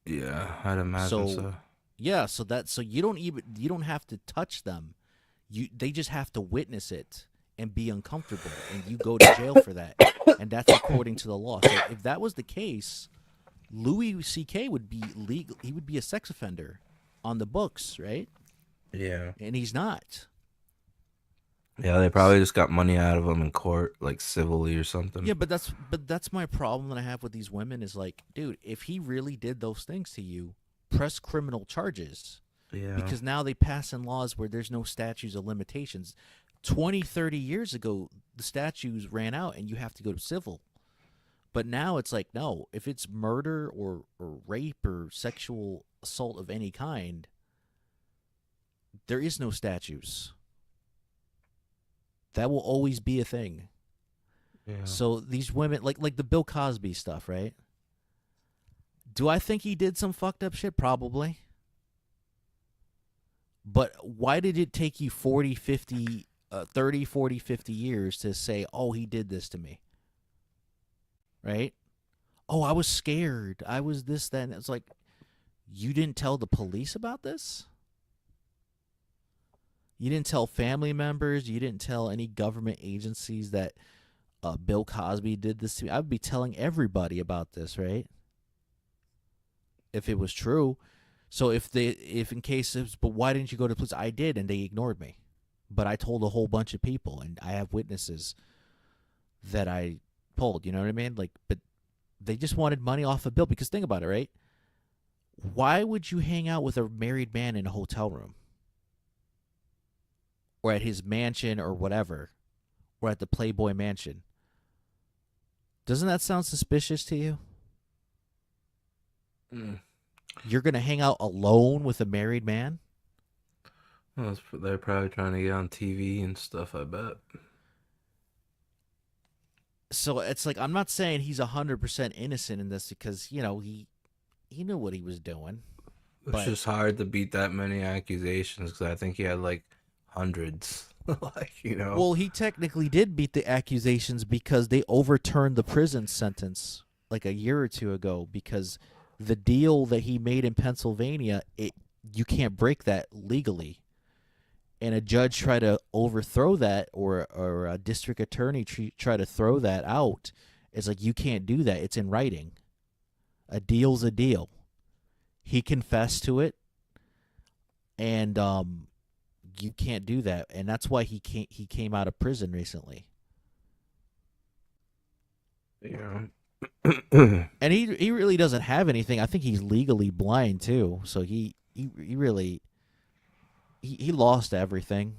Yeah, I'd imagine so. Yeah, so you don't have to touch them. They just have to witness it and be uncomfortable, and you go to jail for that. And that's according to the law. So if that was the case, Louis C.K. would be legal. He would be a sex offender on the books, right? Yeah. And he's not. Yeah, they probably just got money out of him in court, like civilly or something. Yeah, but that's my problem that I have with these women is like, dude, if he really did those things to you, press criminal charges. Yeah. Because now they pass in laws where there's no statutes of limitations. 20, 30 years ago, the statutes ran out and you have to go to civil. But now it's like, no, if it's murder or rape or sexual assault of any kind, there is no statutes. That will always be a thing. Yeah. So these women, like the Bill Cosby stuff, right? Do I think he did some fucked up shit? Probably. But why did it take you 30, 40, 50 years to say, oh, he did this to me? Right? Oh, I was scared. I was this, that. And it's like, you didn't tell the police about this? You didn't tell family members? You didn't tell any government agencies that Bill Cosby did this to me? I would be telling everybody about this, right? If it was true. So if in case it was, but why didn't you go to police? I did, and they ignored me. But I told a whole bunch of people, and I have witnesses that I pulled. You know what I mean? Like, but they just wanted money off of Bill. Because think about it, right? Why would you hang out with a married man in a hotel room, or at his mansion, or whatever, or at the Playboy Mansion? Doesn't that sound suspicious to you? You're gonna hang out alone with a married man? Well, they're probably trying to get on TV and stuff, I bet. So it's like, I'm not saying he's 100% innocent in this, because, you know, he knew what he was doing. It's just hard to beat that many accusations, because I think he had like hundreds. Like, you know. Well, he technically did beat the accusations because they overturned the prison sentence like a year or two ago, because the deal that he made in Pennsylvania, you can't break that legally. And a judge tried to overthrow that, or a district attorney try to throw that out. It's like, you can't do that. It's in writing. A deal's a deal. He confessed to it, and you can't do that. And that's why he came out of prison recently. Yeah. And he really doesn't have anything. I think he's legally blind too. So he really lost everything.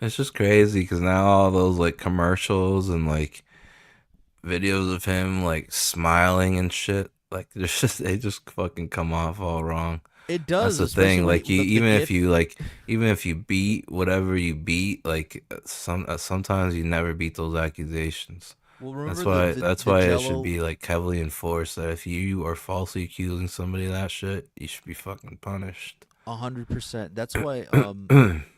It's just crazy because now all those like commercials and like videos of him like smiling and shit, like they just fucking come off all wrong. It does. That's the especially thing. when Like, you, the even if you beat whatever you beat, like sometimes you never beat those accusations. Well, That's remember why. That's the why it should Jello. be like heavily enforced that if you are falsely accusing somebody of that shit, you should be fucking punished. 100%. That's why,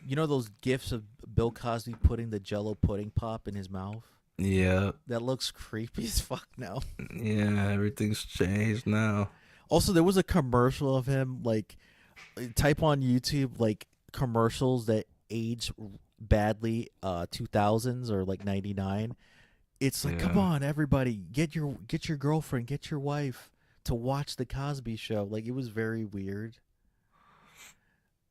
you know those gifs of Bill Cosby putting the Jello pudding pop in his mouth? Yeah. That looks creepy as fuck now. Yeah, everything's changed now. Also, there was a commercial of him, like, type on YouTube, like, commercials that age badly, 2000s or, like, 99. It's like, come on, everybody, get your girlfriend, get your wife to watch The Cosby Show. Like, it was very weird.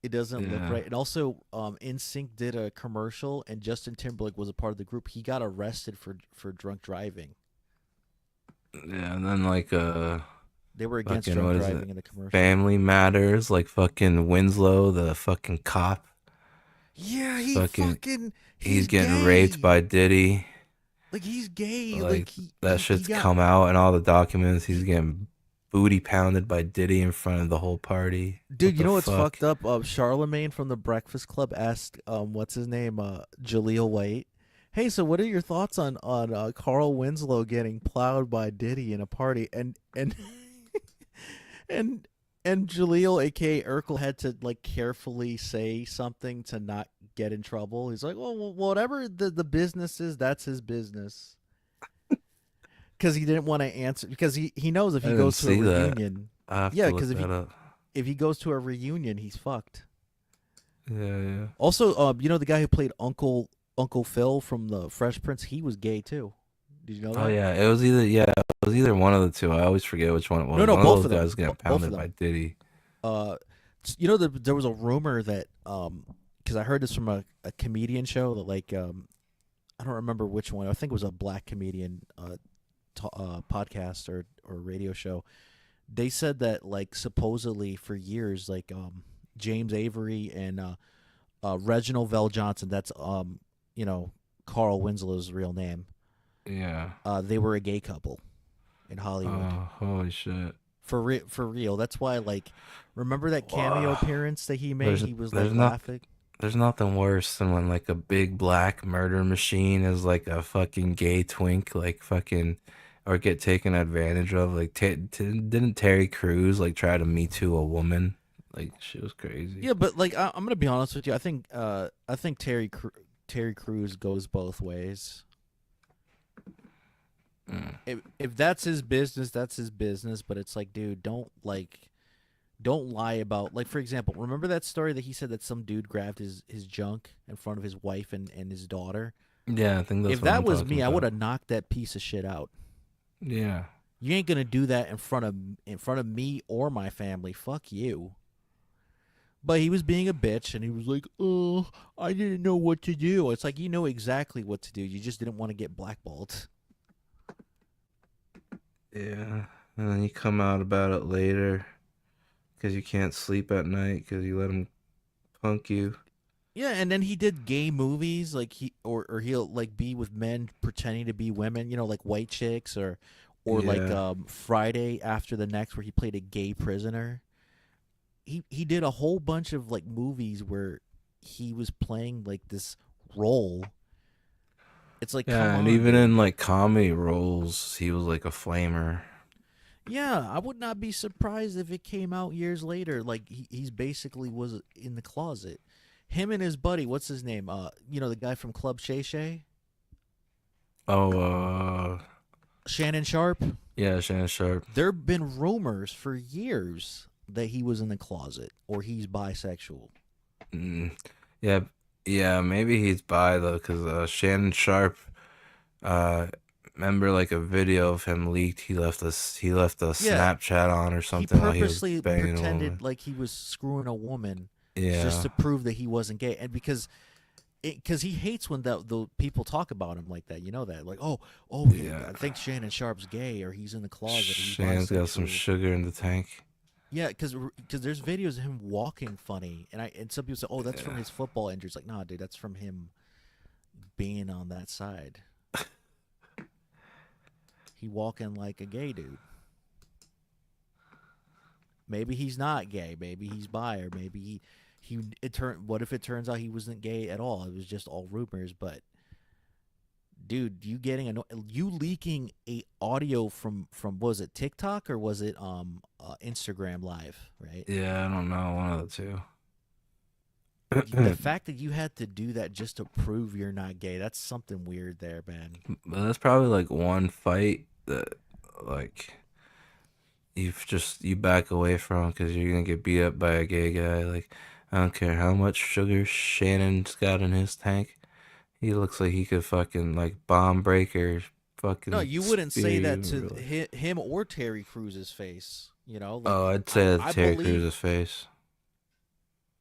It doesn't look right. And also, NSYNC did a commercial, and Justin Timberlake was a part of the group. He got arrested for drunk driving. Yeah, and then like They were against fucking, drunk what is driving it? in the commercial. Family Matters, like fucking Winslow, the fucking cop. Yeah, he's getting gay. raped by Diddy. Like, he's gay. Like, that shit's come out in all the documents. He's getting booty pounded by Diddy in front of the whole party. Dude, you know what's fucked up? Charlemagne from the Breakfast Club asked, what's his name, Jaleel White. Hey, so what are your thoughts on Carl Winslow getting plowed by Diddy in a party? And and Jaleel, aka Urkel, had to like carefully say something to not get in trouble. He's like, well, whatever the business is, that's his business. Because he didn't want to answer. Because he knows if he goes to a reunion, yeah. Because if he goes to a reunion, he's fucked. Yeah. Also, you know the guy who played Uncle Phil from the Fresh Prince, he was gay too. Did you know that? Oh yeah, it was either one of the two. I always forget which one it was. No, one both of those guys getting pounded by Diddy. You know there was a rumor that because I heard this from a comedian show that like I don't remember which one. I think it was a black comedian podcast or radio show. They said that like supposedly for years like James Avery and Reginald Vell Johnson, that's you know, Carl Winslow's real name. Yeah. They were a gay couple in Hollywood. Oh, holy shit. For real. That's why, like, remember that cameo appearance that he made? He was like laughing. There's nothing worse than when like a big black murder machine is like a fucking gay twink, like fucking, or get taken advantage of. Like, didn't Terry Crews like try to Me Too a woman? Like, she was crazy. Yeah, but like, I'm gonna be honest with you. I think Terry Crews goes both ways. If that's his business, that's his business. But it's like, dude, don't lie about, like, for example, remember that story that he said that some dude grabbed his junk in front of his wife and his daughter? Yeah, I think that's if what that I'm was talking me, I about. would have knocked that piece of shit out. Yeah. You ain't gonna do that in front of me or my family. Fuck you. But he was being a bitch, and he was like, "Oh, I didn't know what to do." It's like, you know exactly what to do. You just didn't want to get blackballed. Yeah, and then you come out about it later because you can't sleep at night because you let him punk you. Yeah, and then he did gay movies, like he'll like be with men pretending to be women, you know, like White Chicks or like Friday After the Next, where he played a gay prisoner. He did a whole bunch of like movies where he was playing like this role. It's like, Yeah, come and on, even dude. in like comedy roles, he was like a flamer. Yeah, I would not be surprised if it came out years later. Like he's basically was in the closet. Him and his buddy, what's his name? You know, the guy from Club Shay Shay? Oh, Shannon Sharp? Yeah, Shannon Sharp. There've been rumors for years that he was in the closet or he's bisexual. Yeah, maybe he's bi though, because Shannon Sharp, remember like a video of him leaked. He left a Snapchat on or something. He while purposely he was banging a pretended woman. like he was screwing a woman, Yeah. just to prove that he wasn't gay, and because he hates when the people talk about him like that. You know that, like, yeah, I think Shannon Sharp's gay or he's in the closet. He's Shannon's got some bisexual. sugar in the tank. Yeah, because there's videos of him walking funny, and some people say, "Oh, that's from his football injuries." Like, nah, dude, that's from him being on that side. He walking like a gay dude. Maybe he's not gay. Maybe he's bi, or maybe what if it turns out he wasn't gay at all? It was just all rumors. But dude, you leaking a audio from was it TikTok or was it Instagram Live, right? Yeah, I don't know, one of the two. The fact that you had to do that just to prove you're not gay, that's something weird there, man. But that's probably like one fight that like you back away from because you're gonna get beat up by a gay guy. Like, I don't care how much sugar Shannon's got in his tank. He looks like he could fucking like bomb breaker fucking. No, you wouldn't say that spear to you. him or Terry Cruz's face. You know? Like, Oh, I'd say that Terry believe- Cruz's face.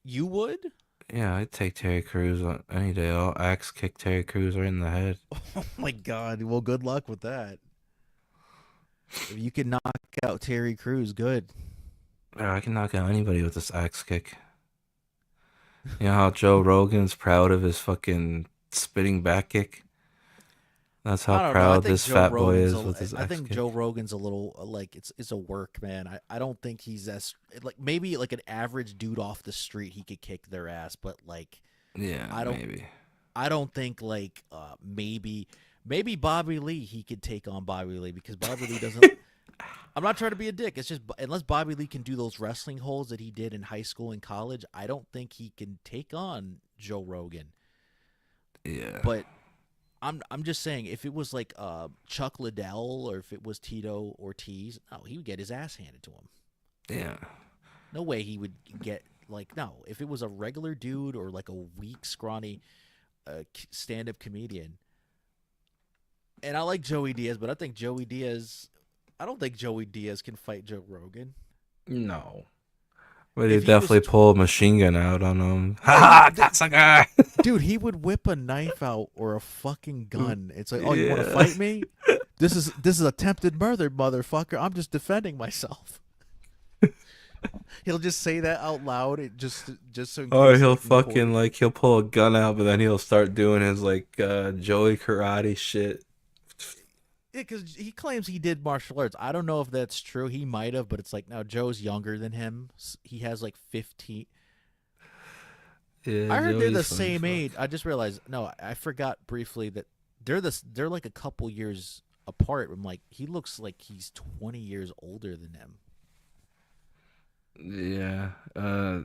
You would? Yeah, I'd take Terry Crews on any day. I'll axe kick Terry Crews right in the head. Oh my God! Well, good luck with that. If you can knock out Terry Crews, good. I can knock out anybody with this axe kick. You know how Joe Rogan's proud of his fucking spitting back kick? That's I how don't know. I proud think this Joe fat boy Rogan's is a- with his I axe think kick. Joe Rogan's a little like it's a work, man. I don't think he's as like maybe like an average dude off the street he could kick their ass, but like Yeah, maybe. I don't think like maybe Bobby Lee he could take on Bobby Lee because Bobby Lee doesn't. I'm not trying to be a dick. It's just unless Bobby Lee can do those wrestling holds that he did in high school and college, I don't think he can take on Joe Rogan. Yeah. But I'm just saying if it was like Chuck Liddell or if it was Tito Ortiz, no, he would get his ass handed to him. Yeah. No way he would get like no. If it was a regular dude or like a weak, scrawny stand-up comedian, and I like Joey Diaz, but I think Joey Diaz. I don't think Joey Diaz can fight Joe Rogan. No. But If he'd he was definitely pull a machine gun out on him. Ha ha, cocksucker! Dude, he would whip a knife out or a fucking gun. It's like, oh, you want to Yeah. fight me? This is attempted murder, motherfucker. I'm just defending myself. He'll just say that out loud, just so. in Or case he'll he can pull- fucking like he'll pull a gun out, but then he'll start doing his like Joey karate shit. Yeah, because he claims he did martial arts. I don't know if that's true. He might have, but it's like now Joe's younger than him. He has like 15. Yeah, I heard they're the Joey's funny same as age. I just realized. No, I forgot briefly that they're like a couple years apart. I'm like, he looks like he's 20 years older than him. Yeah.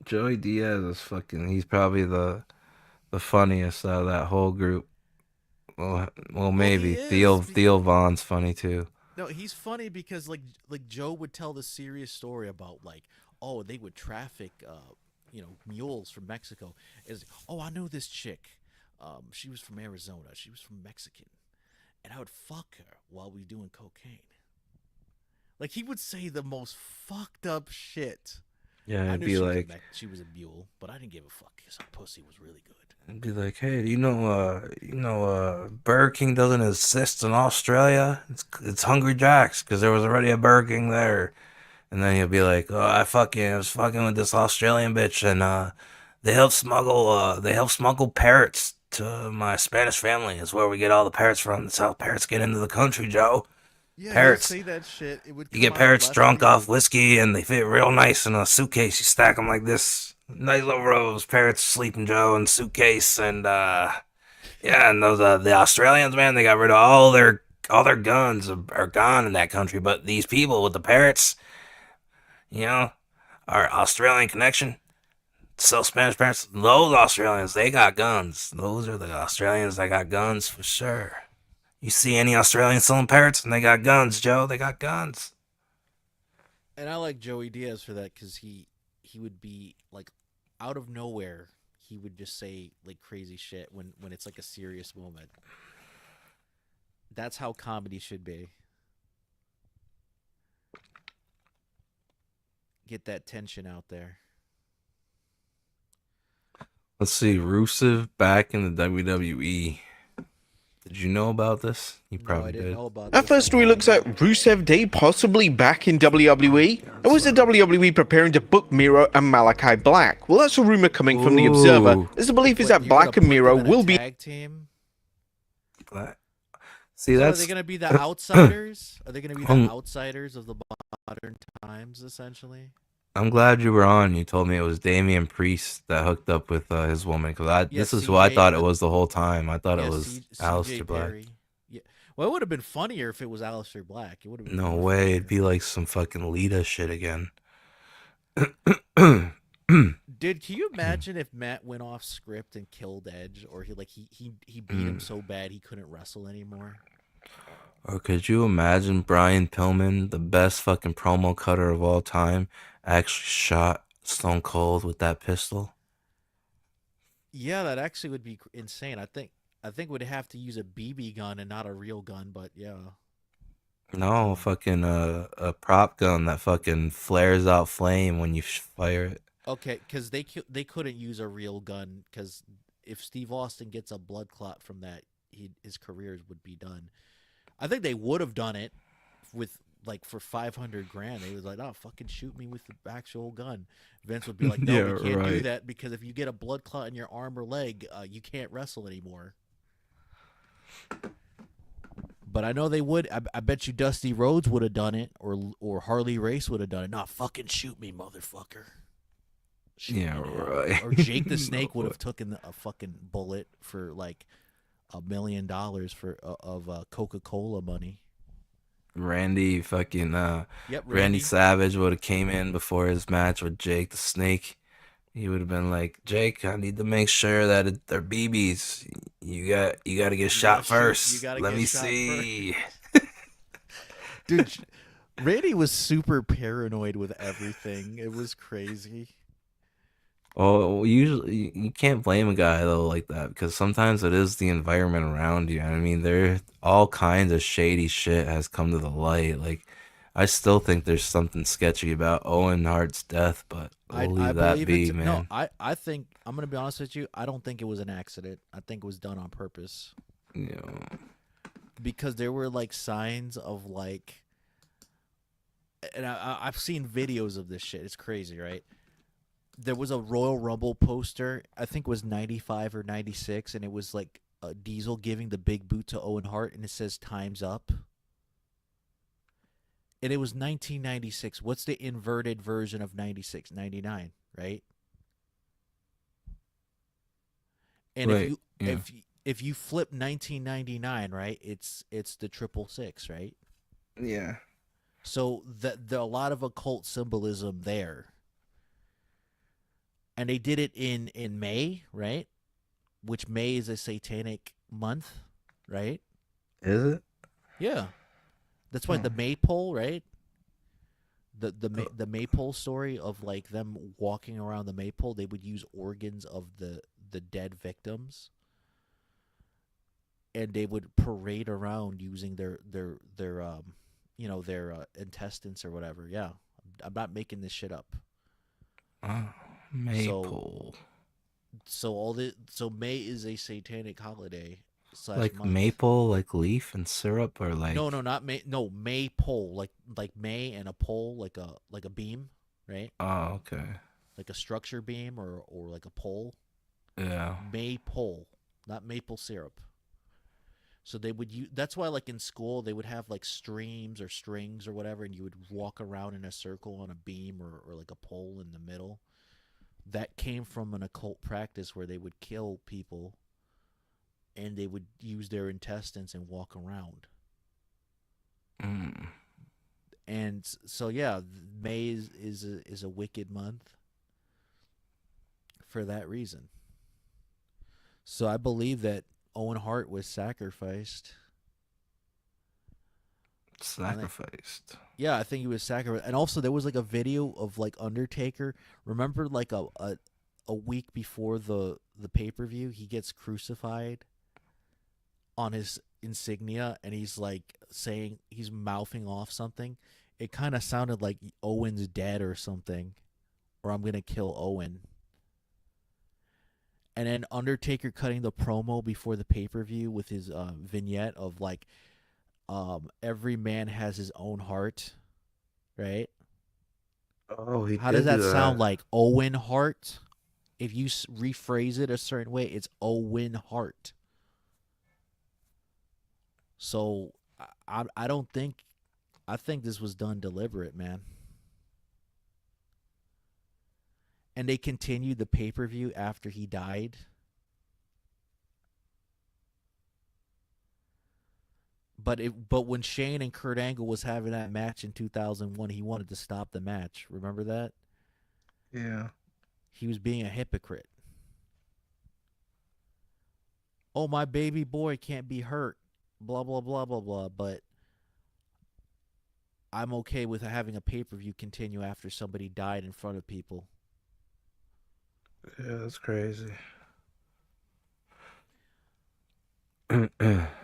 Joey Diaz is fucking. He's probably the funniest out of that whole group. Well, maybe he is, Theo Vaughn's funny too. No, he's funny because like Joe would tell the serious story about like, oh, they would traffic mules from Mexico. Is oh, I knew this chick. She was from Arizona. She was from Mexican, and I would fuck her while we were doing cocaine. Like he would say the most fucked up shit. Yeah, I it'd knew be she was a like, she was a mule, but I didn't give a fuck because her pussy was really good. it'd be like, hey, do you know, Burger King doesn't exist in Australia. It's Hungry Jack's because there was already a Burger King there. And then he'll be like, oh, I was fucking with this Australian bitch, and they help smuggle parrots to my Spanish family. It's where we get all the parrots from. That's how parrots get into the country, Joe. Yeah, Parrots. say that shit. It would You get parrots drunk off whiskey, and they fit real nice in a suitcase. You stack them like this. Nice little rows. Parrots, Sleeping Joe, and suitcase, and yeah, and those the Australians, man, they got rid of all their guns are gone in that country. But these people with the parrots, our Australian connection, so Spanish parrots, those Australians, they got guns. Those are the Australians that got guns for sure. You see any Australians selling parrots, and they got guns, Joe. They got guns. And I like Joey Diaz for that because he would be like out of nowhere. He would just say like crazy shit when it's like a serious moment. That's how comedy should be. Get that tension out there. Let's see, Rusev back in the WWE. Did you know about this? You probably did. Our first story looks at Rusev Day possibly back in WWE. And was the WWE preparing to book Miro and Malachi Black? Well, that's a rumor coming from the Observer. As the belief is that Black and Miro will be tag team. See, So that's are they going to be the outsiders? Are they going to be the outsiders of the modern times, essentially. I'm glad you were on. You told me it was Damian Priest that hooked up with his woman because Yeah, this is who I CJ thought it was the whole time. I thought it was CJ Aleister Black. Perry. Yeah. Well, it would have been funnier if it was Aleister Black. It would have been No more way. funnier. It'd be like some fucking Lita shit again. Dude, can you imagine if Matt went off script and killed Edge, or he beat him so bad he couldn't wrestle anymore? Or could you imagine Brian Pillman, the best fucking promo cutter of all time, actually shot Stone Cold with that pistol? Yeah, that actually would be insane. I think we'd have to use a BB gun and not a real gun, but yeah. No, fucking a prop gun that fucking flares out flame when you fire it. Okay, because they couldn't use a real gun, because if Steve Austin gets a blood clot from that, his career would be done. I think they would have done it with like for $500,000. They was like, "Oh, fucking shoot me with the actual gun." Vince would be like, "No, Yeah, we can't do right. that because if you get a blood clot in your arm or leg, you can't wrestle anymore." But I know they would. I bet you Dusty Rhodes would have done it, or Harley Race would have done it. Nah, fucking shoot me, motherfucker. Shoot Yeah, me now. right. Or Jake the Snake would have taken a fucking bullet for like $1 million of Coca-Cola money. Randy fucking Yep, Randy Randy. Savage would have came in before his match with Jake the Snake. He would have been like, Jake, I need to make sure that they're BBs. You got to get shot first. Let me see. Dude, Randy was super paranoid with everything. It was crazy. Oh, usually you can't blame a guy though like that because sometimes it is the environment around you. I mean, there all kinds of shady shit has come to the light. Like, I still think there's something sketchy about Owen Hart's death, but we'll leave that believe be, it's- man. No, I think I'm gonna be honest with you. I don't think it was an accident. I think it was done on purpose. Yeah. Because there were like signs of like, and I've seen videos of this shit. It's crazy, right? There was a Royal Rumble poster. I think it was 95 or 96, and it was like Diesel giving the big boot to Owen Hart, and it says "Time's up." And it was 1996. What's the inverted version of 96? 99, right? And Right, yeah. if you flip 1999, right, it's the 666, right? Yeah. So the a lot of occult symbolism there. And they did it in May, right? Which May is a satanic month, right? Is it? Yeah. That's why the maypole, right? The maypole story of like them walking around the maypole, they would use organs of the dead victims, and they would parade around using their intestines or whatever. Yeah, I'm not making this shit up. Oh, Maypole. So May is a satanic holiday. Like Month. maple, like leaf and syrup, or like No, not May. No, maypole, like May and a pole, like a beam, right? Oh, okay. Like a structure beam or like a pole. Yeah. Maypole, not maple syrup. So they would use. That's why, like in school, they would have like streams or strings or whatever, and you would walk around in a circle on a beam or like a pole in the middle. That came from an occult practice where they would kill people, and they would use their intestines and walk around. Mm. And so, yeah, May is a wicked month for that reason. So I believe that Owen Hart was sacrificed. Sacrificed. Yeah, I think he was sacrificed. And also there was like a video of like Undertaker. Remember like a week before the pay-per-view, he gets crucified on his insignia, and he's like saying, he's mouthing off something. It kind of sounded like Owen's dead or something, or I'm going to kill Owen. And then Undertaker cutting the promo before the pay-per-view with his vignette of like, every man has his own heart, right? Oh, How does that sound like? Owen Hart? If you rephrase it a certain way, it's Owen Hart. So I don't think I think this was done deliberate, man. And they continued the pay-per-view after he died. But when Shane and Kurt Angle was having that match in 2001, he wanted to stop the match. Remember that? Yeah. He was being a hypocrite. Oh, my baby boy can't be hurt. Blah, blah, blah, blah, blah. But I'm okay with having a pay-per-view continue after somebody died in front of people. Yeah, that's crazy.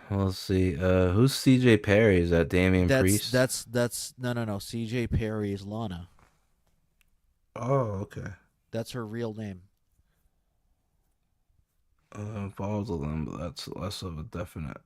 Let's see. Who's CJ Perry? Is that Damian Priest? That's no. CJ Perry is Lana. Oh, okay. That's her real name. Both of them, but that's less of a definite.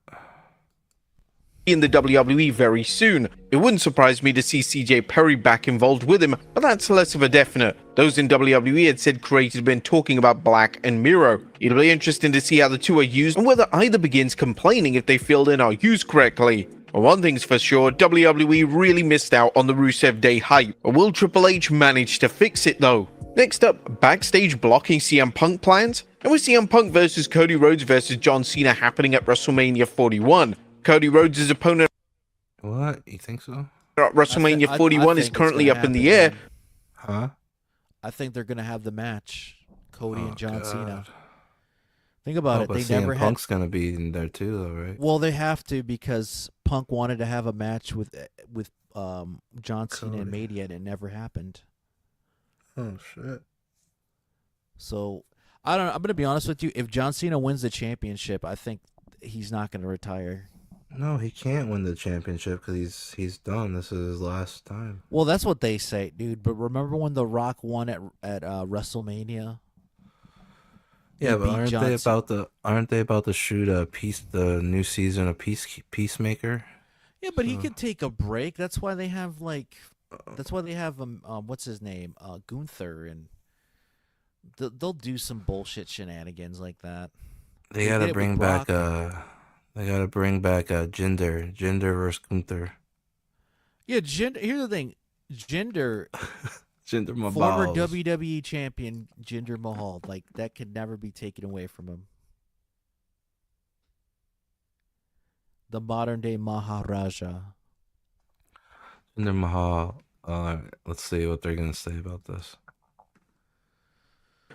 In the WWE very soon. It wouldn't surprise me to see CJ Perry back involved with him, but that's less of a definite. Those in WWE had said Creative had been talking about Black and Miro. It'll be interesting to see how the two are used and whether either begins complaining if they filled in or used correctly. Well, one thing's for sure, WWE really missed out on the Rusev Day hype. Will Triple H manage to fix it though? Next up, backstage blocking CM Punk plans? And with CM Punk versus Cody Rhodes versus John Cena happening at WrestleMania 41. Cody Rhodes' opponent What? You think so? at WrestleMania 41 is currently up in the air. Man. Huh? I think they're gonna have the match, Cody and John Cena. Think about it. But They never CM Punk's gonna be in there too, though, right? Well, they have to because Punk wanted to have a match with John Cena and Mania, and it never happened. Oh shit. So I don't know. I'm gonna be honest with you. If John Cena wins the championship, I think he's not gonna retire. No, he can't win the championship because he's done. This is his last time. Well, that's what they say, dude. But remember when The Rock won at WrestleMania? Yeah, but aren't they about to shoot the new season of Peacemaker? Yeah, but he could take a break. That's why they have what's his name, Gunther, and they'll do some bullshit shenanigans like that. They gotta bring back Jinder versus Gunther. Yeah, Jinder. Here's the thing, Jinder. Jinder Mahal. Former WWE champion Jinder Mahal. Like, that could never be taken away from him. The modern day Maharaja. Jinder Mahal. Let's see what they're gonna say about this.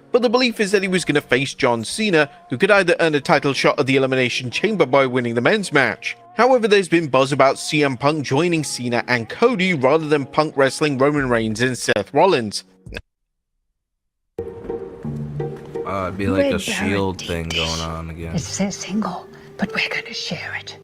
But the belief is that he was going to face John Cena, who could either earn a title shot at the Elimination Chamber by winning the men's match. However, there's been buzz about CM Punk joining Cena and Cody rather than Punk wrestling Roman Reigns and Seth Rollins. It'd be like a Shield thing going on again. It's a single, but we're gonna share it.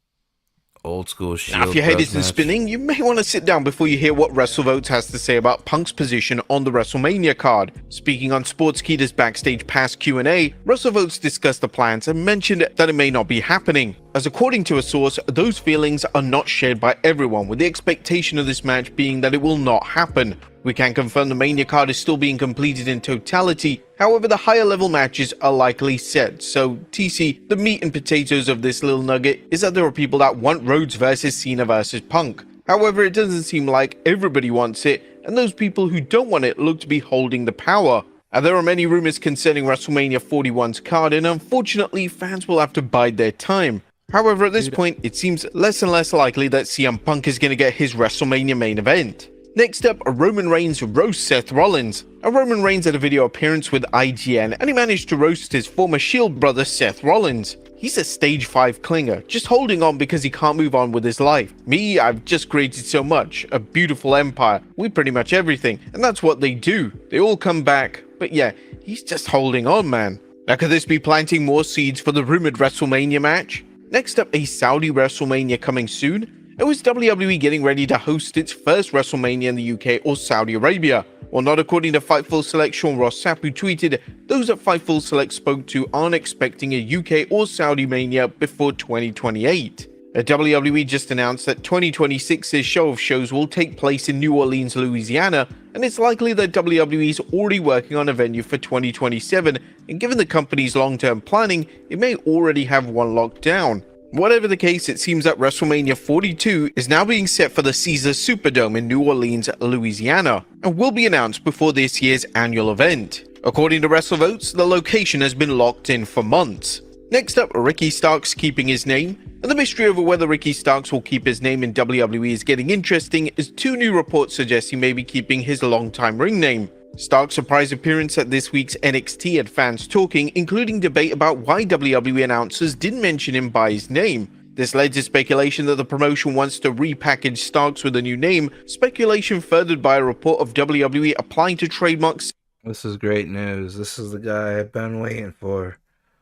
Old school Shield. Now, if your head match. isn't spinning, you may want to sit down before you hear what WrestleVotes has to say about Punk's position on the WrestleMania card. Speaking on Sportskeeda's Backstage Pass Q&A, WrestleVotes discussed the plans and mentioned that it may not be happening, as according to a source, those feelings are not shared by everyone, with the expectation of this match being that it will not happen. We can confirm the Mania card is still being completed in totality, however the higher level matches are likely set. So TC, the meat and potatoes of this little nugget is that there are people that want Rhodes versus Cena versus Punk. However, it doesn't seem like everybody wants it, and those people who don't want it look to be holding the power. And there are many rumors concerning WrestleMania 41's card, and unfortunately fans will have to bide their time. However, at this point, it seems less and less likely that CM Punk is going to get his WrestleMania main event. Next up, Roman Reigns roasts Seth Rollins. Roman Reigns had a video appearance with IGN, and he managed to roast his former Shield brother Seth Rollins. He's a stage 5 clinger, just holding on because he can't move on with his life. Me, I've just created so much, a beautiful empire, with pretty much everything, and that's what they do. They all come back, but yeah, he's just holding on, man. Now, could this be planting more seeds for the rumored WrestleMania match? Next up, a Saudi WrestleMania coming soon. It was WWE getting ready to host its first WrestleMania in the UK or Saudi Arabia. Well, not according to Fightful Select Sean Ross Sapp, who tweeted, those at Fightful Select spoke to aren't expecting a UK or Saudi Mania before 2028. WWE just announced that 2026's show of shows will take place in New Orleans, Louisiana, and it's likely that WWE is already working on a venue for 2027, and given the company's long-term planning, it may already have one locked down. Whatever the case, it seems that WrestleMania 42 is now being set for the Caesars Superdome in New Orleans, Louisiana, and will be announced before this year's annual event. According to WrestleVotes, the location has been locked in for months. Next up, Ricky Starks keeping his name, and the mystery over whether Ricky Starks will keep his name in WWE is getting interesting as 2 new reports suggest he may be keeping his longtime ring name. Stark's surprise appearance at this week's NXT had fans talking, including debate about why WWE announcers didn't mention him by his name. This led to speculation that the promotion wants to repackage Starks with a new name, speculation furthered by a report of WWE applying to trademarks. This is great news. This is the guy I've been waiting for.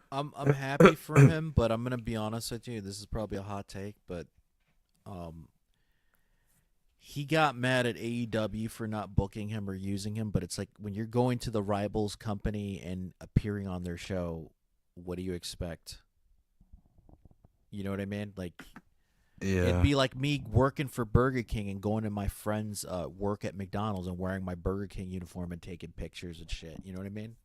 I'm happy for him, but I'm gonna be honest with you. This is probably a hot take, but he got mad at AEW for not booking him or using him. But it's like when you're going to the rivals company and appearing on their show, what do you expect? You know what I mean? Like, Yeah. it'd be like me working for Burger King and going to my friend's work at McDonald's and wearing my Burger King uniform and taking pictures and shit. You know what I mean?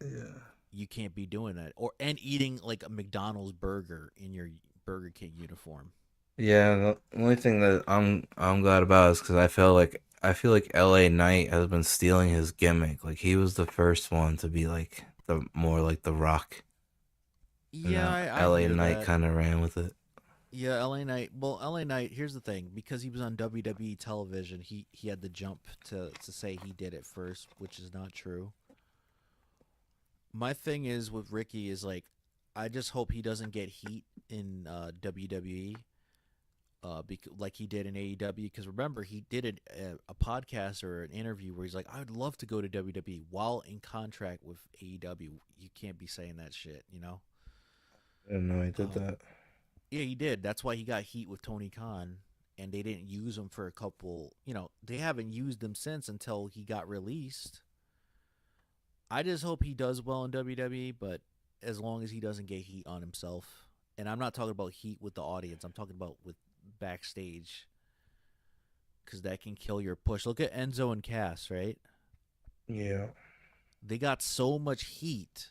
Yeah. You can't be doing that, and eating like a McDonald's burger in your Burger King uniform. Yeah, the only thing that I'm glad about is because I feel like LA Knight has been stealing his gimmick. Like he was the first one to be like the more like the Rock. Yeah, I LA hear Knight that. kind of ran with it. Yeah, LA Knight. Well, LA Knight. Here's the thing: because he was on WWE television, he had the jump to say he did it first, which is not true. My thing is with Ricky is like, I just hope he doesn't get heat in WWE, like he did in AEW. Because remember, he did a podcast or an interview where he's like, "I'd love to go to WWE," while in contract with AEW. You can't be saying that shit, you know. I didn't know he did that. Yeah, he did. That's why he got heat with Tony Khan, and they didn't use him for a couple. You know, they haven't used him since until he got released. I just hope he does well in WWE, but as long as he doesn't get heat on himself. And I'm not talking about heat with the audience. I'm talking about with backstage, because that can kill your push. Look at Enzo and Cass, right? Yeah. They got so much heat,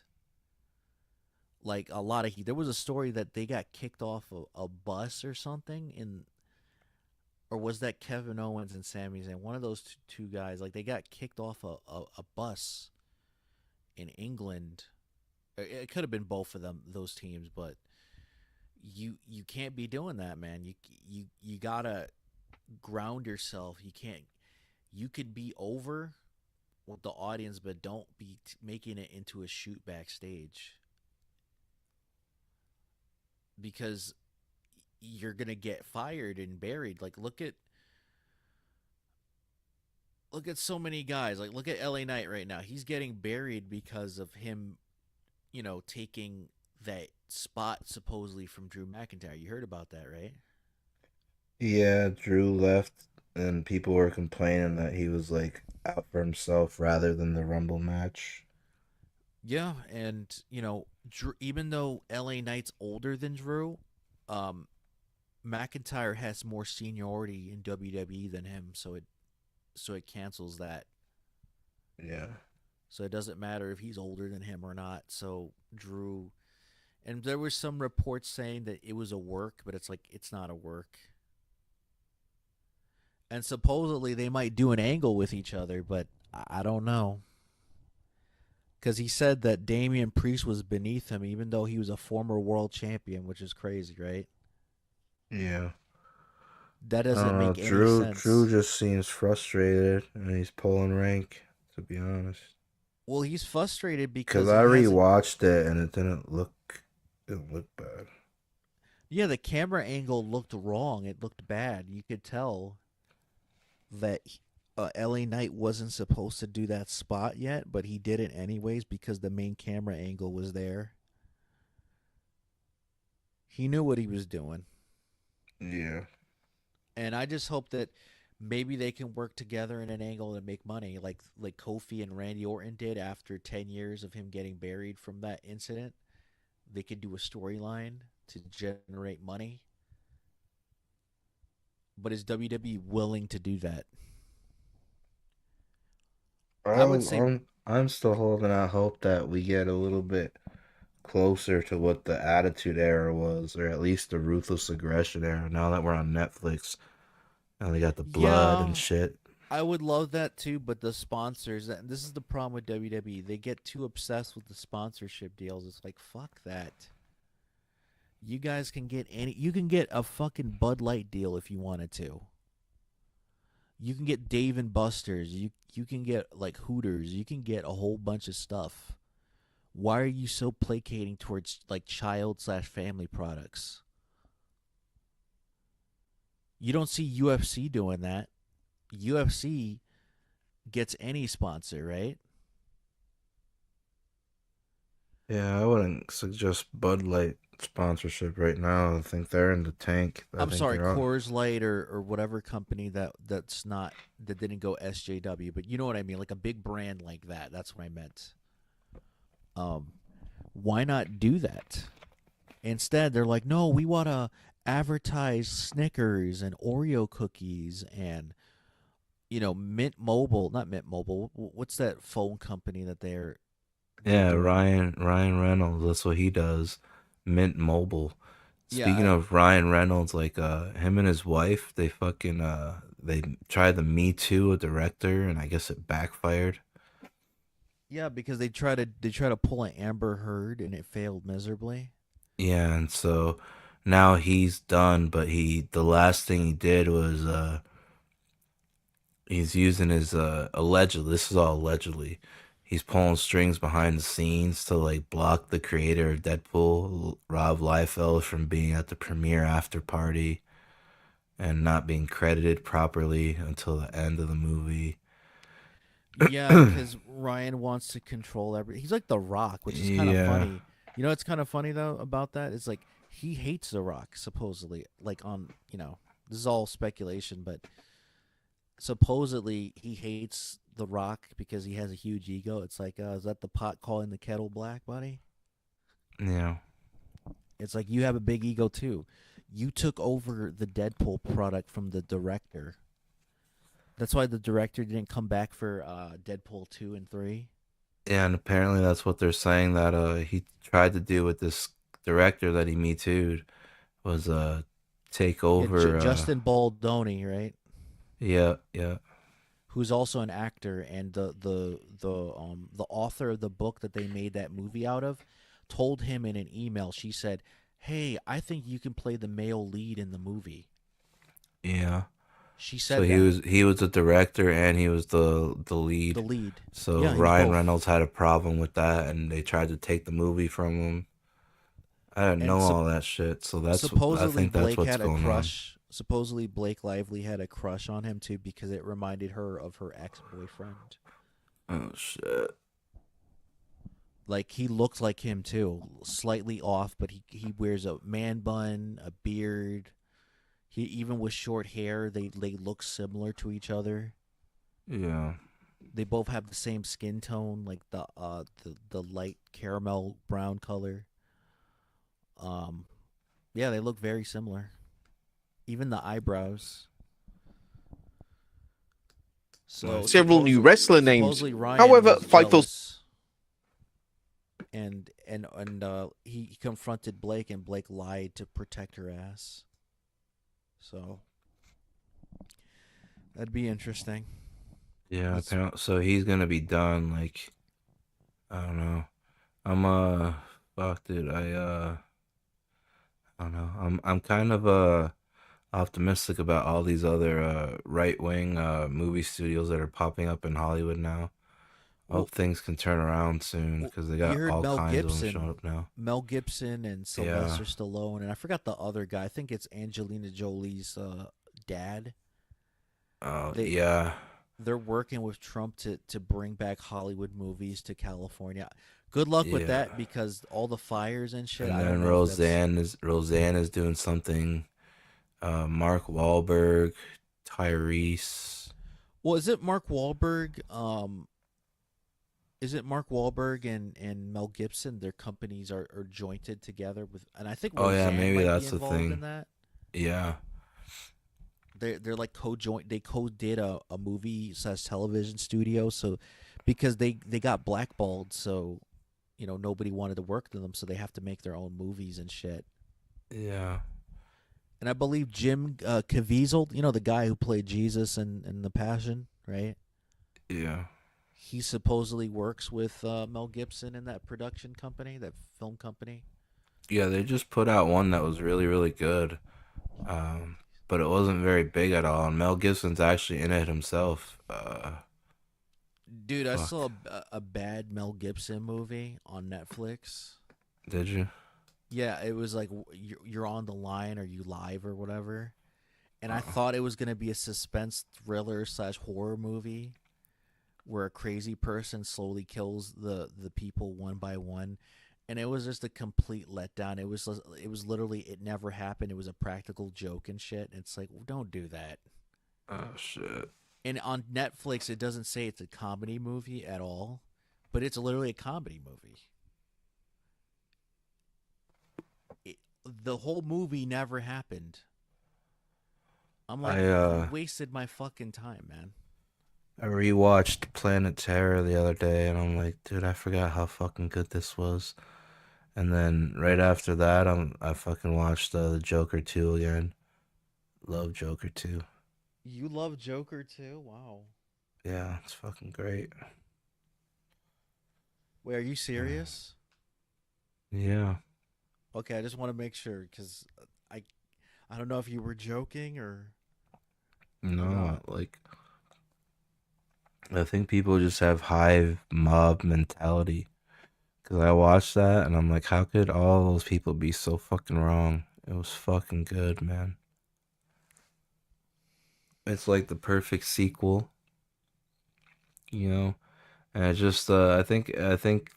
like a lot of heat. There was a story that they got kicked off a bus or something, or was that Kevin Owens and Sami Zayn? One of those two guys, like they got kicked off a bus in England. It could have been both of them, those teams, but you can't be doing that, man. You gotta ground yourself. You could be over with the audience, but don't be making it into a shoot backstage, because you're gonna get fired and buried. Like look at so many guys. Like look at LA Knight right now. He's getting buried because of him, you know, taking that spot supposedly from Drew McIntyre. You heard about that, right? Yeah, Drew left, and people were complaining that he was like out for himself rather than the Rumble match. Yeah, and you know, even though LA Knight's older than Drew, McIntyre has more seniority in WWE than him, so it cancels that. Yeah. So it doesn't matter if he's older than him or not. So Drew, and there were some reports saying that it was a work, but it's like it's not a work. And supposedly they might do an angle with each other, but I don't know. Because he said that Damian Priest was beneath him, even though he was a former world champion, which is crazy, right? Yeah. That doesn't make any sense. Drew just seems frustrated, and he's pulling rank, to be honest. Well, he's frustrated because I rewatched it, and it didn't look bad. Yeah, the camera angle looked wrong. It looked bad. You could tell that LA Knight wasn't supposed to do that spot yet, but he did it anyways because the main camera angle was there. He knew what he was doing. Yeah. And I just hope that maybe they can work together in an angle and make money like Kofi and Randy Orton did after 10 years of him getting buried from that incident. They could do a storyline to generate money. But is WWE willing to do that? I would say I'm still holding out hope that we get a little bit closer to what the Attitude Era was, or at least the Ruthless Aggression Era. Now that we're on Netflix, now they got the blood and shit. I would love that too, but the sponsors, and this is the problem with WWE, they get too obsessed with the sponsorship deals. It's like, fuck that. You guys can get you can get a fucking Bud Light deal if you wanted to. You can get Dave and Buster's. You can get like Hooters. You can get a whole bunch of stuff. Why are you so placating towards like child/family products? You don't see UFC doing that. UFC gets any sponsor, right? Yeah, I wouldn't suggest Bud Light sponsorship right now. I think they're in the tank. I'm sorry, Coors Light or whatever company that didn't go SJW, but you know what I mean, like a big brand like that. That's what I meant. Why not do that? Instead, they're like, no, we want to advertise Snickers and Oreo cookies and Mint Mobile, not Mint Mobile. What's that phone company that they're? Yeah, Ryan Reynolds. That's what he does. Mint Mobile. Speaking of Ryan Reynolds, like him and his wife, they fucking they tried the Me Too a director, and I guess it backfired. Yeah, because they try to pull an Amber Heard and it failed miserably. Yeah, and so now he's done, but the last thing he did was he's using his allegedly, this is all allegedly, he's pulling strings behind the scenes to like block the creator of Deadpool, Rob Liefeld, from being at the premiere after party and not being credited properly until the end of the movie. Yeah, because Ryan wants to control everything. He's like The Rock, which is kind of funny. You know what's kind of funny though about that? It's like he hates The Rock, supposedly. Like this is all speculation, but supposedly he hates The Rock because he has a huge ego. It's like, is that the pot calling the kettle black, buddy? Yeah. It's like, you have a big ego too. You took over the Deadpool product from the director. That's why the director didn't come back for Deadpool 2 and 3. Yeah, and apparently that's what they're saying that he tried to do with this director that he Me Too'd was take over. Justin Baldoni, right? Yeah. Who's also an actor, and the author of the book that they made that movie out of told him in an email. She said, "Hey, I think you can play the male lead in the movie." Yeah. She said so that. he was the director and he was the lead. The lead. So Yeah, Ryan Reynolds had a problem with that, and they tried to take the movie from him. I didn't know all that shit, so I think that's what's going on. Supposedly Blake Lively had a crush on him too because it reminded her of her ex-boyfriend. Oh shit. Like, he looked like him too, slightly off, but he wears a man bun, a beard. He even with short hair, they look similar to each other. Yeah. They both have the same skin tone, like the light caramel brown color. Yeah, they look very similar. Even the eyebrows. So several new wrestler names. Ryan However, was Fightful. jealous. And he confronted Blake, and Blake lied to protect her ass. So that'd be interesting. Yeah, so he's gonna be done. Like, I don't know. I'm fuck, dude. I don't know. I'm kind of optimistic about all these other right wing movie studios that are popping up in Hollywood now. I hope things can turn around soon because they got all kinds of them showing up now. Mel Gibson and Sylvester Stallone, and I forgot the other guy. I think it's Angelina Jolie's dad. Oh, yeah. They're working with Trump to bring back Hollywood movies to California. Good luck with that, because all the fires and shit. And then Roseanne is doing something. Mark Wahlberg, Tyrese. Well, is it Mark Wahlberg? Is it Mark Wahlberg and Mel Gibson? Their companies are jointed together with, and I think. Roseanne maybe that's the involved thing. In that. Yeah. They're like co-joint. They co-did a movie / television studio, so because they got blackballed, so nobody wanted to work with them, so they have to make their own movies and shit. Yeah. And I believe Jim Caviezel, the guy who played Jesus in The Passion, right? Yeah. He supposedly works with Mel Gibson in that production company, that film company. Yeah, they just put out one that was really, really good. But it wasn't very big at all. And Mel Gibson's actually in it himself. Dude, I Fuck. saw a bad Mel Gibson movie on Netflix. Did you? Yeah, it was like you're on the line or you live or whatever. And I thought it was going to be a suspense thriller / horror movie where a crazy person slowly kills the people one by one. And it was just a complete letdown. It was literally, it never happened. It was a practical joke and shit. It's like, don't do that. Oh, shit. And on Netflix, it doesn't say it's a comedy movie at all, but it's literally a comedy movie. The whole movie never happened. I'm like, you wasted my fucking time, man. I rewatched Planet Terror the other day, and I'm like, dude, I forgot how fucking good this was. And then right after that, I fucking watched the Joker 2 again. Love Joker 2. You love Joker too? Wow. Yeah, it's fucking great. Wait, are you serious? Yeah. Okay, I just want to make sure because I don't know if you were joking or. No, like, I think people just have hive mob mentality. Because I watched that and I'm like, how could all those people be so fucking wrong? It was fucking good, man. It's like the perfect sequel, And I just, I think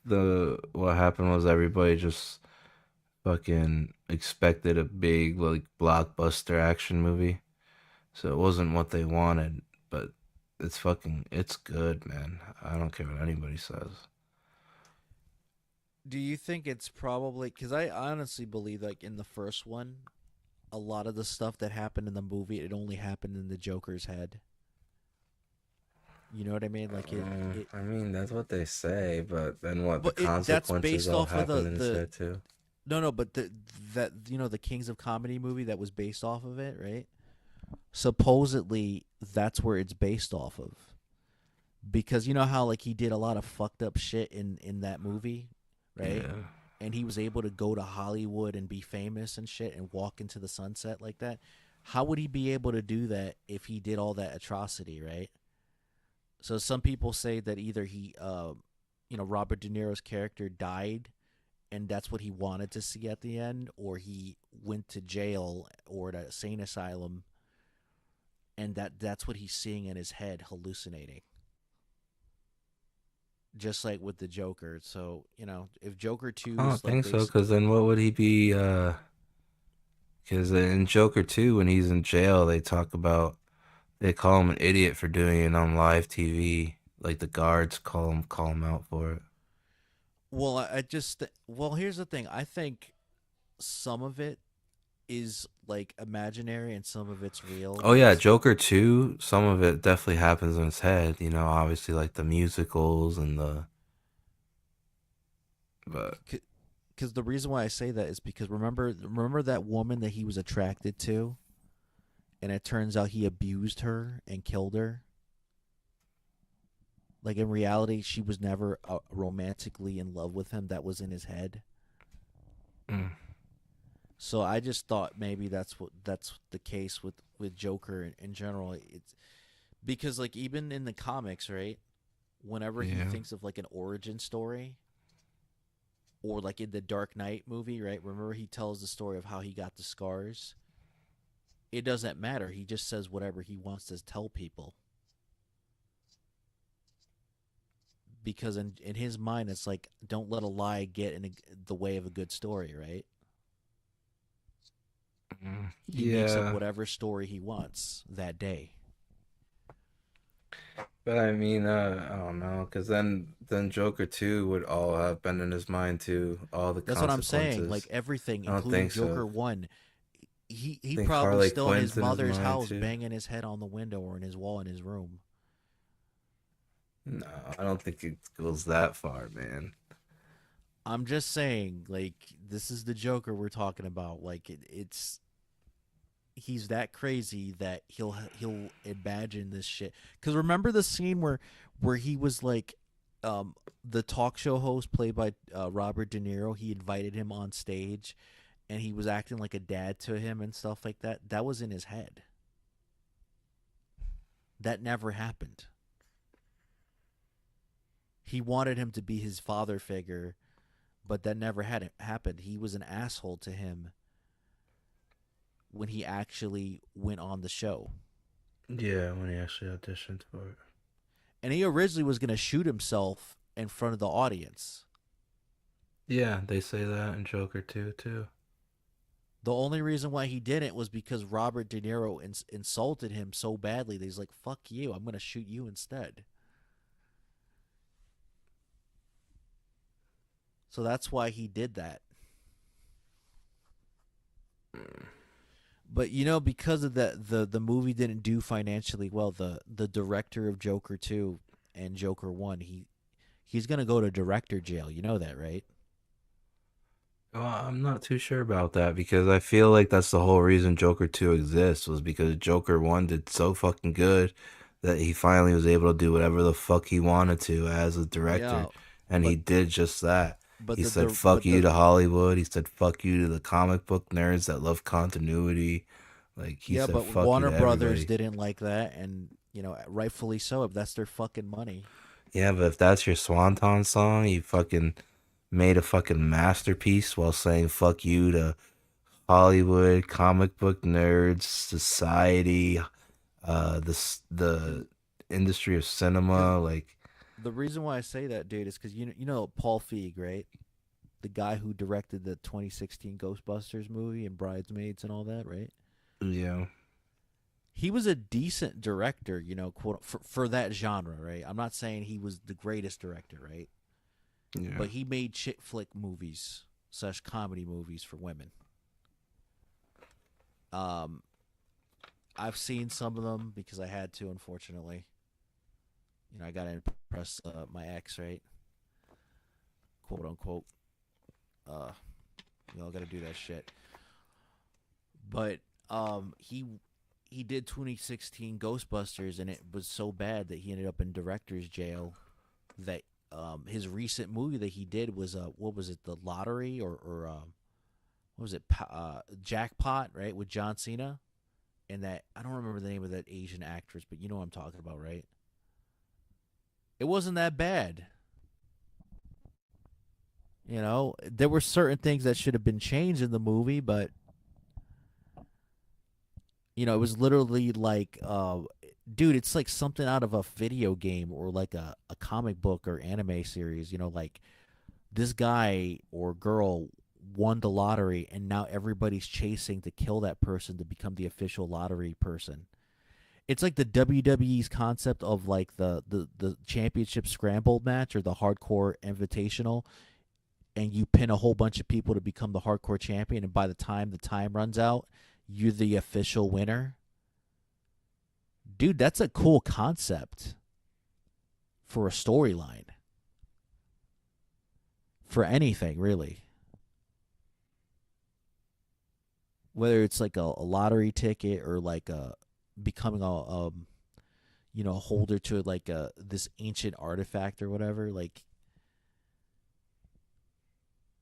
what happened was everybody just fucking expected a big, like, blockbuster action movie. So it wasn't what they wanted, but it's good, man. I don't care what anybody says. Do you think it's probably because I honestly believe like in the first one, a lot of the stuff that happened in the movie, it only happened in the Joker's head. You know what I mean? Like I mean, that's what they say, but then what? But The that's consequences based all off of happen in his the head too. No, but the Kings of Comedy movie that was based off of it, right? Supposedly that's where it's based off of. Because you know how like he did a lot of fucked up shit in that movie, right? Yeah. And he was able to go to Hollywood and be famous and shit and walk into the sunset like that. How would he be able to do that if he did all that atrocity, right? So some people say that either he, Robert De Niro's character died and that's what he wanted to see at the end, or he went to jail or at a insane asylum and that's what he's seeing in his head, hallucinating. Just like with the Joker. So, if Joker 2 I don't is think like so, because then what would he be? Because in Joker 2, when he's in jail, they call him an idiot for doing it on live TV. Like the guards call him out for it. Well, here's the thing. I think some of it is like imaginary and some of it's real. Oh yeah, Joker 2, some of it definitely happens in his head, obviously like the musicals and but because the reason why I say that is because remember that woman that he was attracted to, and it turns out he abused her and killed her. Like in reality, she was never romantically in love with him. That was in his head. So I just thought maybe that's the case with Joker in general. It's because like even in the comics, right? Whenever he thinks of like an origin story, or like in the Dark Knight movie, right? Remember he tells the story of how he got the scars. It doesn't matter. He just says whatever he wants to tell people. Because in his mind, it's like, don't let a lie get in the way of a good story, right? He makes up whatever story he wants that day. But I mean, I don't know, because then Joker 2 would all have been in his mind too. All the That's what I'm consequences. saying. Like everything, I don't including think so. Joker 1. He think probably Harley still in his Quinn's in his mother's mind, house, too. banging his head on the window or in his wall in his room. No, I don't think it goes that far, man. I'm just saying, like, this is the Joker we're talking about. Like, it's he's that crazy that he'll imagine this shit. Because remember the scene where he was like, the talk show host played by Robert De Niro. He invited him on stage, and he was acting like a dad to him and stuff like that. That was in his head. That never happened. He wanted him to be his father figure, but that never had happened. He was an asshole to him when he actually went on the show. Yeah, when he actually auditioned for it. And he originally was going to shoot himself in front of the audience. Yeah, they say that in Joker 2 too. The only reason why he didn't was because Robert De Niro insulted him so badly that he's like, fuck you, I'm going to shoot you instead. So that's why he did that. But because of that, the movie didn't do financially well. The director of Joker 2 and Joker 1, he's gonna go to director jail. You know that, right? Well, I'm not too sure about that because I feel like that's the whole reason Joker 2 exists was because Joker 1 did so fucking good that he finally was able to do whatever the fuck he wanted to as a director. And he did just that. He said fuck you to Hollywood. He said fuck you to the comic book nerds that love continuity. Like he said but fuck you Warner to Brothers everybody. didn't like that, and rightfully so. If that's their fucking money. Yeah, but if that's your Swanton song, you fucking made a fucking masterpiece while saying fuck you to Hollywood, comic book nerds, society, the industry of cinema. Like, The reason why I say that, dude, is because you know Paul Feig, right? The guy who directed the 2016 Ghostbusters movie and Bridesmaids and all that, right? yeah, He was a decent director, quote for that genre, right? I'm not saying he was the greatest director, right? yeah. But he made chick flick movies / comedy movies for women. I've seen some of them because I had to, unfortunately. I gotta impress my ex, right? Quote unquote. Gotta do that shit. But he did 2016 Ghostbusters, and it was so bad that he ended up in director's jail. That his recent movie that he did was what was it, The Lottery or what was it, Jackpot, right, with John Cena, and that I don't remember the name of that Asian actress, but you know what I'm talking about, right? It wasn't that bad. There were certain things that should have been changed in the movie, but it was literally like, dude, it's like something out of a video game or like a comic book or anime series. Like this guy or girl won the lottery, and now everybody's chasing to kill that person to become the official lottery person. It's like the WWE's concept of like the championship scramble match or the hardcore invitational, and you pin a whole bunch of people to become the hardcore champion, and by the time runs out, you're the official winner. Dude, that's a cool concept for a storyline. For anything, really. Whether it's like a lottery ticket or like becoming a holder to like this ancient artifact or whatever, like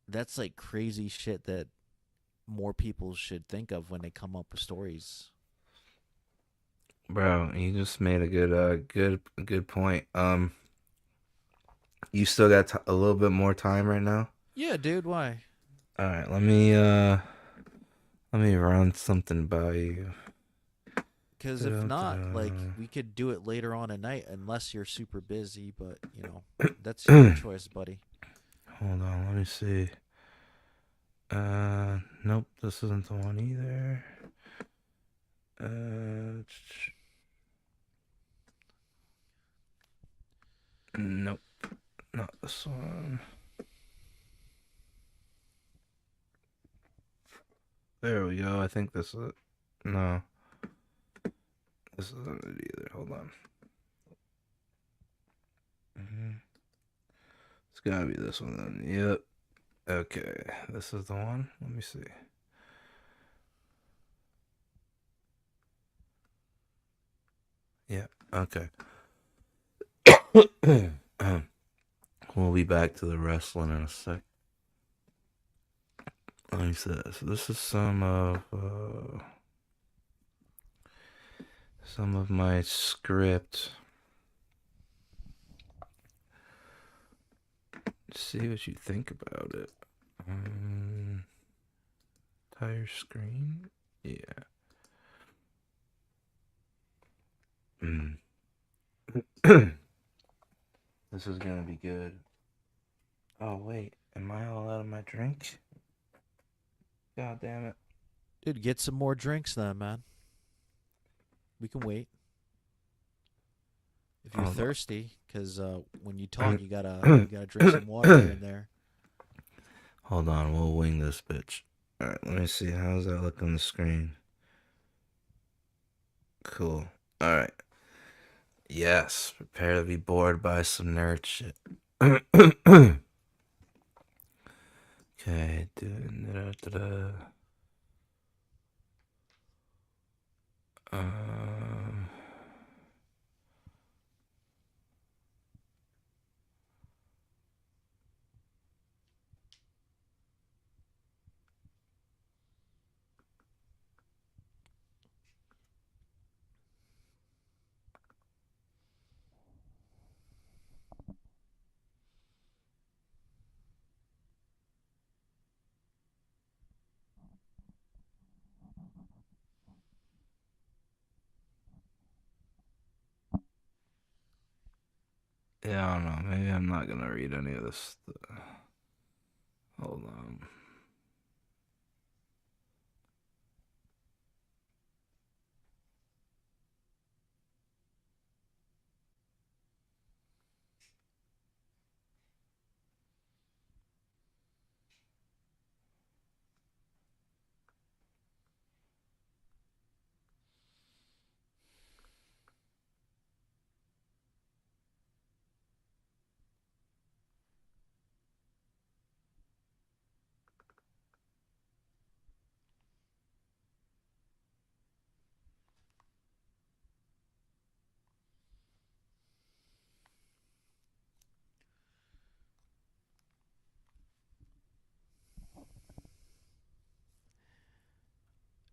that's like crazy shit that more people should think of when they come up with stories. bro, you just made a good point. You still got a little bit more time right now? Yeah, dude, why? All right, let me run something by you. Because if not, like, we could do it later on at night, unless you're super busy. But that's your choice, buddy. Hold on, let me see. Nope, this isn't the one either. Nope, not this one. There we go. I think this is it. No, this isn't it either. Hold on. It's gotta be this one then. Yep. Okay, this is the one. Let me see. Yeah, okay. We'll be back to the wrestling in a sec. Let me see this. This is some of my script. See what you think about it. Entire screen? Yeah. This is gonna be good. Oh wait, am I all out of my drink? God damn it. Dude, get some more drinks then, man. We can wait. If you're thirsty, because when you talk, you gotta drink some water here and there. Hold on, we'll wing this bitch. Alright, let me see. How's that look on the screen? Cool. Alright. Yes, prepare to be bored by some nerd shit. Okay, yeah, I don't know. Maybe I'm not gonna read any of this. Hold on.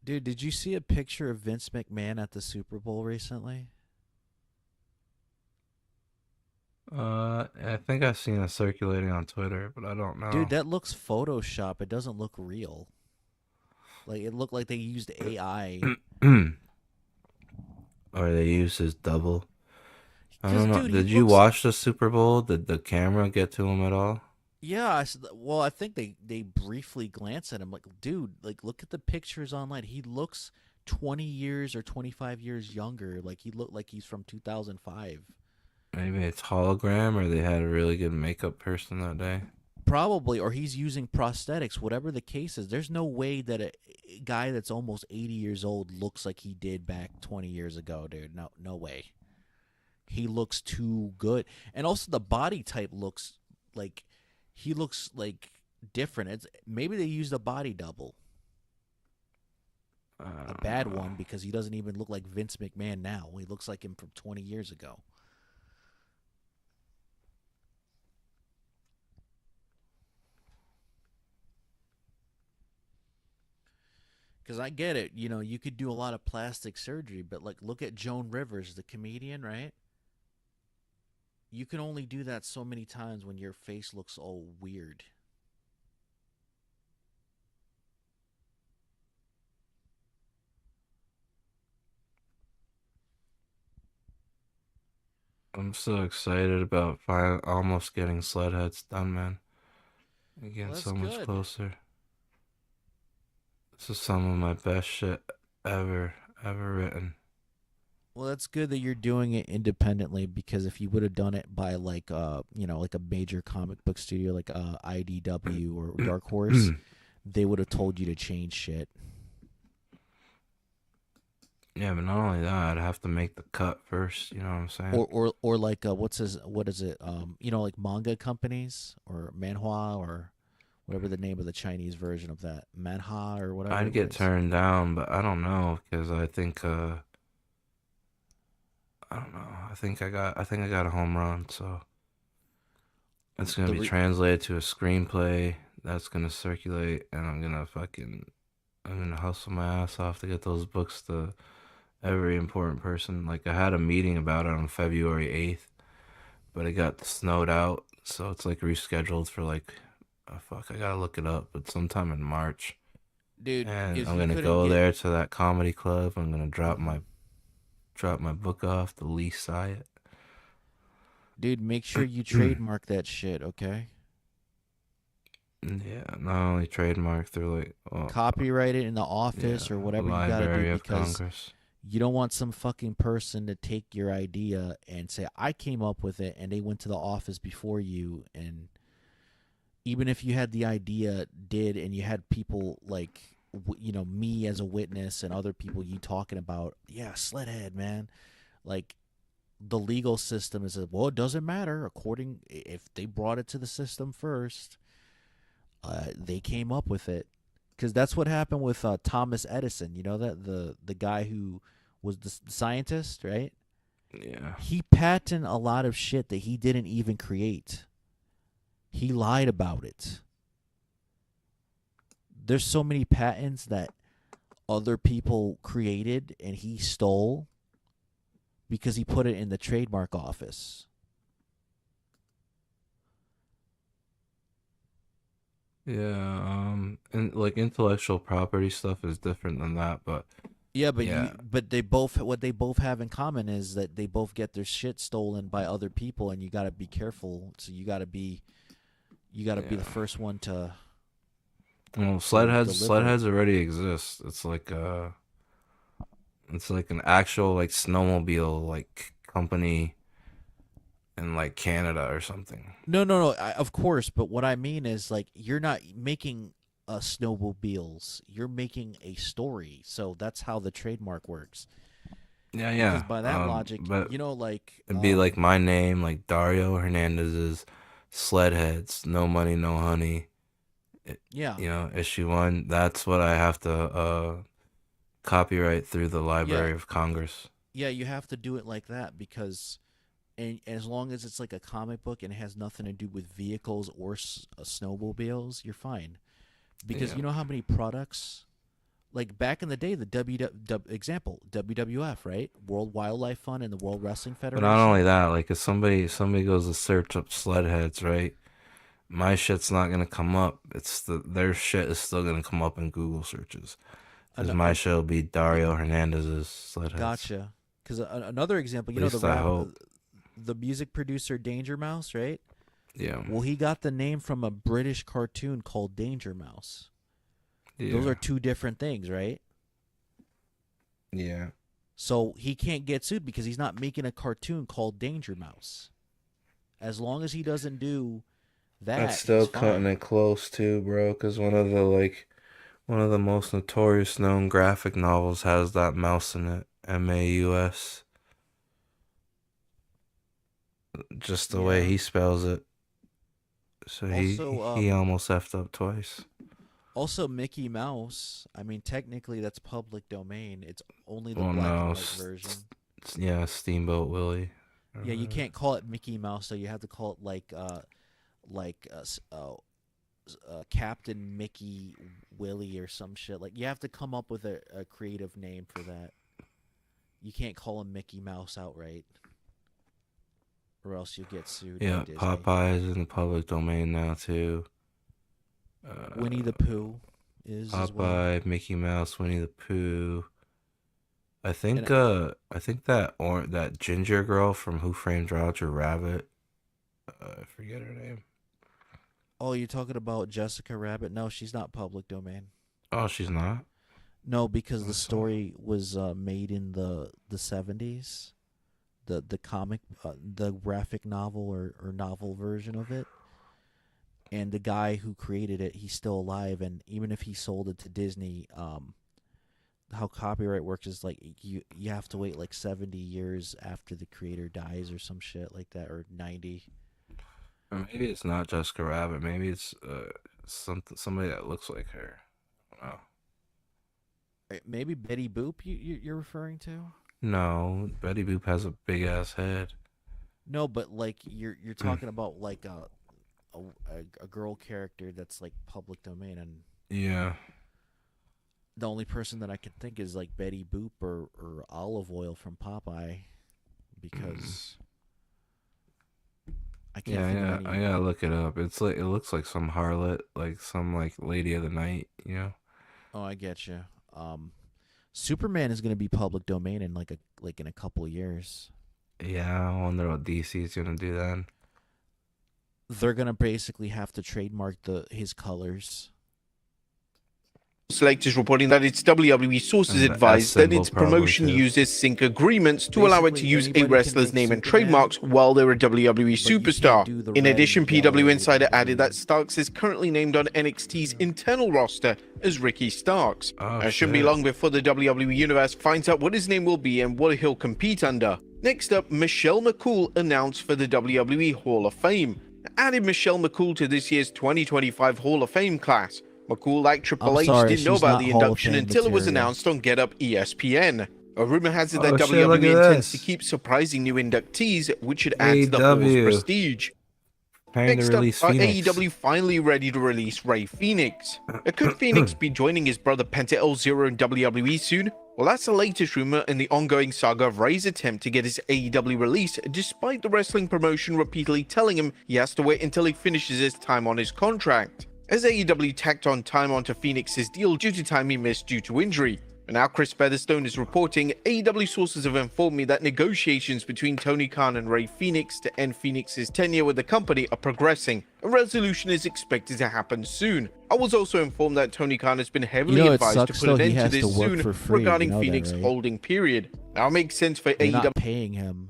Dude, did you see a picture of Vince McMahon at the Super Bowl recently? I think I've seen it circulating on Twitter, but I don't know. Dude, that looks Photoshop. It doesn't look real. Like, it looked like they used AI. Or they used his double. I 'Cause, don't know. dude, Did he you looks- watch the Super Bowl? Did the camera get to him at all? Yeah, well, I think they briefly glance at him. Like, dude, like, look at the pictures online. He looks 20 years or 25 years younger. Like, he looked like he's from 2005. Maybe it's hologram, or they had a really good makeup person that day. Probably, or he's using prosthetics. Whatever the case is, there's no way that a guy that's almost 80 years old looks like he did back 20 years ago, dude. No way. He looks too good. And also the body type looks like he looks like different. It's maybe they used a body double. A bad one, because he doesn't even look like Vince McMahon now. He looks like him from 20 years ago. Because I get it, you could do a lot of plastic surgery, but like, look at Joan Rivers, the comedian, right? You can only do that so many times when your face looks all weird. I'm so excited about almost getting SLED HEADZ done, man. We're getting so much good. closer. This is some of my best shit ever written. Well, that's good that you're doing it independently, because if you would have done it by like like a major comic book studio like IDW or Dark Horse, they would have told you to change shit. Yeah, but not only that, I'd have to make the cut first, you know what I'm saying? Or like what is it? Like manga companies or manhwa, or whatever the name of the Chinese version of that, Manha or whatever. I'd get turned down, but I don't know because I think I don't know. I think I got a home run, so it's gonna be translated to a screenplay that's gonna circulate, and I'm gonna hustle my ass off to get those books to every important person. Like I had a meeting about it on February 8th, but it got snowed out, so it's like rescheduled for like, I gotta look it up, but sometime in March. Dude, And if I'm you gonna couldn't go get- there to that comedy club. I'm gonna drop my book off to Lee Syatt. Dude, make sure you trademark that shit, okay? Yeah, not only trademark through like Copyright it in the office or whatever you gotta Library do of because Congress. you don't want some fucking person to take your idea and say, I came up with it, and they went to the office before you. And even if you had the idea, and you had people like, me as a witness and other people you talking about, yeah, Sledhead, man. Like, the legal system is, well, it doesn't matter. If they brought it to the system first, they came up with it. Because that's what happened with Thomas Edison. You know that the guy who was the scientist, right? Yeah. He patented a lot of shit that he didn't even create. He lied about it. There's so many patents that other people created and he stole because he put it in the trademark office. Yeah, and like intellectual property stuff is different than that, but Yeah, but yeah. what they both have in common is that they both get their shit stolen by other people, and you got to be careful. So you got to be the first one to. Well, sled heads deliver. already exist. It's like an actual like snowmobile like company in like Canada or something. No, of course. But what I mean is, like, you're not making snowmobiles. You're making a story. So that's how the trademark works. Yeah, yeah. Because by that logic, but like it'd be like my name, like Dario Hernandez's Sled Heads, no money, no honey. Yeah. Issue 1. That's what I have to copyright through the Library of Congress. Yeah, you have to do it like that because. And as long as it's like a comic book and it has nothing to do with vehicles or snowmobiles, you're fine. Because you know how many products, like back in the day, the WWF, right? World Wildlife Fund and the World Wrestling Federation. But not only that, like if somebody goes to search up sled heads, right? My shit's not gonna come up. Their shit is still gonna come up in Google searches. Because my shit will be Dario Hernandez's sled heads. Gotcha. Because another example, At least I hope. The music producer Danger Mouse, right? Yeah. Well, he got the name from a British cartoon called Danger Mouse. Yeah. Those are two different things, right? Yeah. So he can't get sued because he's not making a cartoon called Danger Mouse. As long as he doesn't do that, That's still he's fine. cutting it close too, bro. Because one of the most notorious known graphic novels has that mouse in it. MAUS. Just the way he spells it. So Also, he almost effed up twice. Also, Mickey Mouse. I mean, technically, that's public domain. It's only the Well, black and no, white version. Yeah, Steamboat Willie. Yeah, you can't call it Mickey Mouse, so you have to call it Captain Mickey Willie or some shit. Like, you have to come up with a creative name for that. You can't call him Mickey Mouse outright, or else you'll get sued. Yeah, by Disney. Popeye is in the public domain now too. Winnie the Pooh is as well. Popeye, Mickey Mouse, Winnie the Pooh. I think that ginger girl from Who Framed Roger Rabbit. I forget her name. Oh, you're talking about Jessica Rabbit? No, she's not public domain. Oh, she's not? No, because the story was made in the 70s. The comic, the graphic novel or novel version of it. And the guy who created it, he's still alive. And even if he sold it to Disney, how copyright works is like you have to wait like 70 years after the creator dies or some shit like that, or 90. Or maybe it's not Jessica Rabbit. Maybe it's somebody that looks like her. Oh. Maybe Betty Boop you're referring to? No, Betty Boop has a big ass head. No, but like you're talking about like a girl character that's like public domain, and Yeah. the only person that I can think is like Betty Boop or Olive Oil from Popeye, because I can't think of any. I gotta look it up. It's like it looks like some harlot, like some like lady of the night, you know. Oh, I get you. Superman is going to be public domain in in a couple of years. Yeah, I wonder what DC is gonna do then. They're going to basically have to trademark his colors. Select is reporting that its WWE sources And the advised S that symbol its promotion probably, too. uses sync agreements to allow it to Basically, use a anybody can wrestler's make name and Superman, trademarks while they're a WWE but you can't superstar. do the In red, addition, yellow, PW Insider added blue. that Starks is currently named on NXT's internal roster as Ricky Starks. Oh, It shouldn't be shit. long before the WWE Universe finds out what his name will be and what he'll compete under. Next up, Michelle McCool announced for the WWE Hall of Fame. Added Michelle McCool to this year's 2025 Hall of Fame class. McCool, like Triple H, sorry, didn't know she's about not the Hall of induction Fame until it was material. announced on Get Up ESPN. A rumor has it that Oh, shit, look WWE at intends to this. keep surprising new inductees, which should add to the Hall's AEW. prestige. Preparing Next to up, release are Phoenix. AEW finally ready to release Rey Fenix? Could Phoenix be joining his brother Penta El Zero in WWE soon? Well, that's the latest rumor in the ongoing saga of Rey's attempt to get his AEW release, despite the wrestling promotion repeatedly telling him he has to wait until he finishes his time on his contract. As AEW tacked on time onto Phoenix's deal due to time he missed due to injury. And now Chris Featherstone is reporting, AEW sources have informed me that negotiations between Tony Khan and Rey Fenix to end Phoenix's tenure with the company are progressing. A resolution is expected to happen soon. I was also informed that Tony Khan has been heavily it advised to sucks, put though, an he end to has this to work soon for free, regarding you know that, Phoenix right? holding period. Now it makes sense for They're AEW. not paying him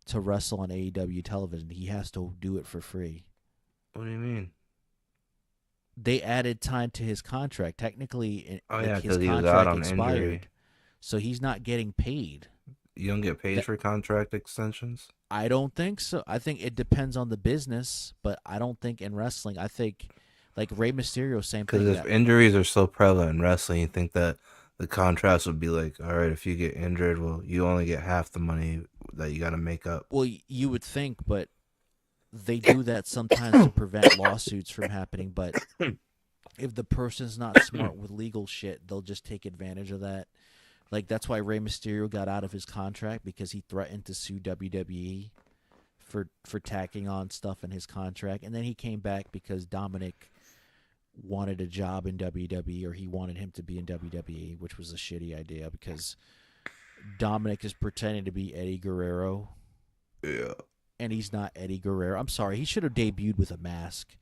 to wrestle on AEW television. He has to do it for free. What do you mean? They added time to his contract. Technically, Oh, like, yeah, his 'cause he was contract out on expired, injury. so he's not getting paid. You don't get paid for contract extensions? I don't think so. I think it depends on the business, but I don't think in wrestling. I think like Rey Mysterio, same Because thing. if injuries are so prevalent in wrestling, you think that the contracts would be like, all right, if you get injured, well, you only get half the money that you got to make up. Well, you would think, but they do that sometimes to prevent lawsuits from happening. But if the person's not smart with legal shit, they'll just take advantage of that. Like, that's why Rey Mysterio got out of his contract, because he threatened to sue WWE for tacking on stuff in his contract. And then he came back because Dominic wanted a job in WWE, or he wanted him to be in WWE, which was a shitty idea because Dominic is pretending to be Eddie Guerrero. Yeah. And he's not Eddie Guerrero. I'm sorry. He should have debuted with a mask.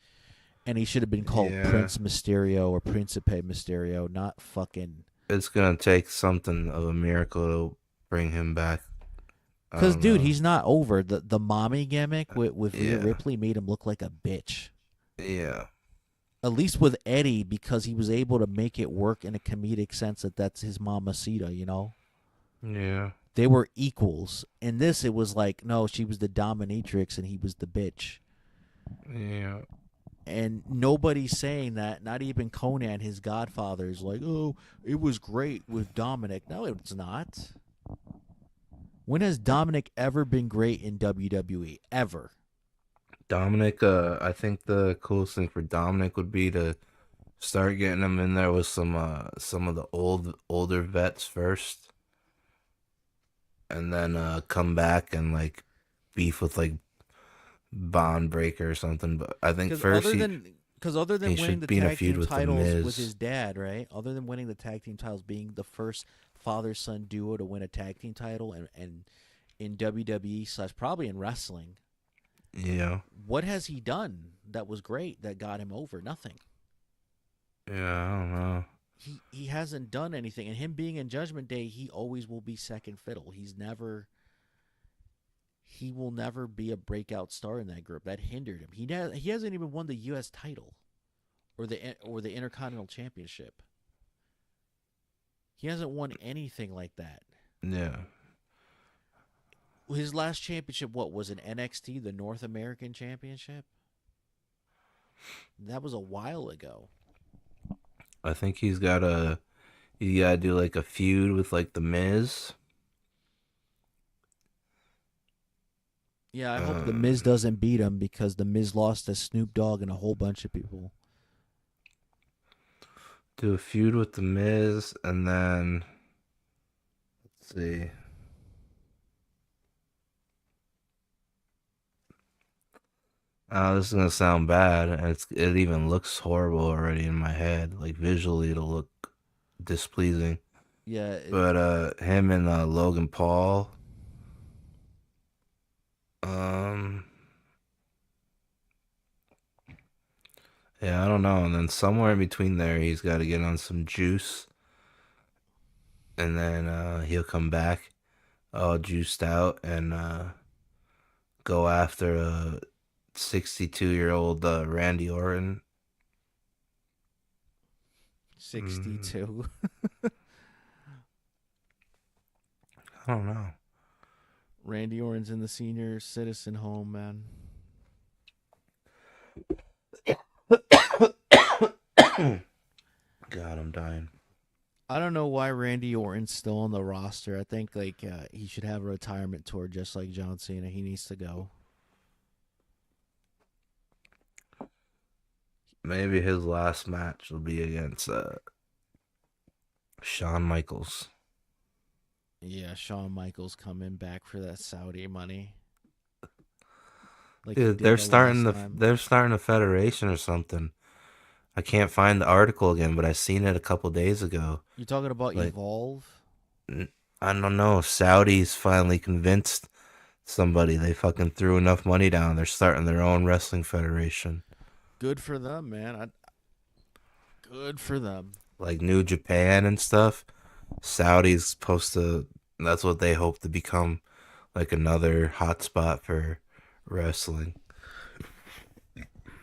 And he should have been called Yeah. Prince Mysterio or Principe Mysterio, not fucking... It's going to take something of a miracle to bring him back. I Because, don't dude, know. he's not over. The mommy gimmick with Rhea Yeah. Ripley made him look like a bitch. Yeah. At least with Eddie, because he was able to make it work in a comedic sense that that's his mamacita, you know? Yeah. They were equals. In this, it was like, no, she was the dominatrix and he was the bitch. Yeah. And nobody's saying that. Not even Conan, his godfather, is like, oh, it was great with Dominic. No, it's not. When has Dominic ever been great in WWE? Ever. Dominic, I think the coolest thing for Dominic would be to start getting him in there with some of the older vets first, and then come back and like beef with like Bond Breaker or something. But I think first Other than he winning should the be in a tag feud team with The titles Miz. with his dad, right? Other than winning the tag team titles, being the first father-son duo to win a tag team title, and in WWE / probably in wrestling. Yeah. What has he done that was great that got him over? Nothing. Yeah, I don't know. He hasn't done anything, and him being in Judgment Day, he always will be second fiddle. He will never be a breakout star in that group. That hindered him. He hasn't even won the U.S. title or the Intercontinental Championship. He hasn't won anything like that. Yeah. His last championship, what was an NXT, the North American Championship? That was a while ago. I think he's gotta do like a feud with like the Miz. Yeah, I hope the Miz doesn't beat him because the Miz lost to Snoop Dogg and a whole bunch of people. Do a feud with the Miz, and then let's see. This is gonna sound bad, and it even looks horrible already in my head. Like visually, it'll look displeasing. Yeah, But him and Logan Paul. Yeah, I don't know. And then somewhere in between there, he's got to get on some juice, and then he'll come back all juiced out and go after a 62-year-old Randy Orton. 62. I don't know. Randy Orton's in the senior citizen home, man. God, I'm dying. I don't know why Randy Orton's still on the roster. I think like he should have a retirement tour just like John Cena. He needs to go. Maybe his last match will be against Shawn Michaels. Yeah, Shawn Michaels coming back for that Saudi money. Like Dude, they're starting a federation or something. I can't find the article again, but I seen it a couple days ago. You talking about Like, Evolve? I don't know. Saudis finally convinced somebody. They fucking threw enough money down. They're starting their own wrestling federation. Good for them, man. Good for them. Like New Japan and stuff. Saudi's supposed to. That's what they hope to become, like another hotspot for wrestling.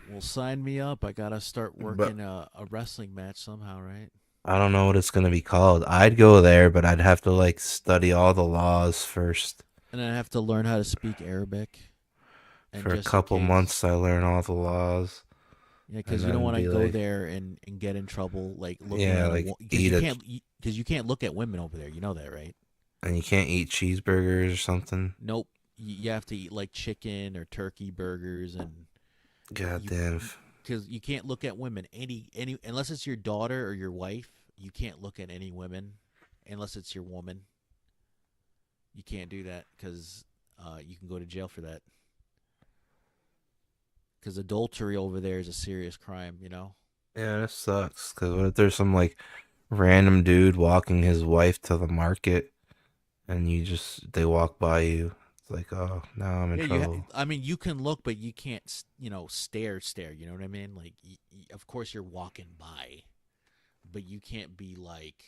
Well, sign me up. I gotta start working a wrestling match somehow, right? I don't know what it's gonna be called. I'd go there, but I'd have to like study all the laws first. And I have to learn how to speak Arabic. For a couple months, I learn all the laws. Yeah, because you don't want to go there and get in trouble, like looking Yeah, at like because you can't look at women over there. You know that, right? And you can't eat cheeseburgers or something. Nope. You have to eat like chicken or turkey burgers and. Goddamn. Because you can't look at women any unless it's your daughter or your wife. You can't look at any women unless it's your woman. You can't do that because you can go to jail for that. Because adultery over there is a serious crime, you know? Yeah, that sucks. Because what if there's some, like, random dude walking his wife to the market, and they walk by you. It's like, oh, now I'm in trouble. I mean, you can look, but you can't, stare, you know what I mean? Like, of course you're walking by, but you can't be, like,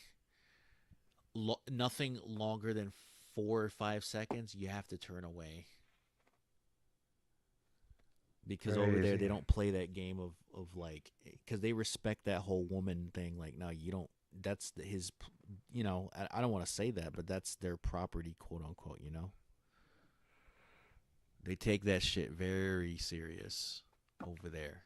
nothing longer than 4 or 5 seconds. You have to turn away. Because over there, they don't play that game of like, because they respect that whole woman thing. Like, no, you don't, that's his, I don't want to say that, but that's their property, quote unquote, They take that shit very serious over there.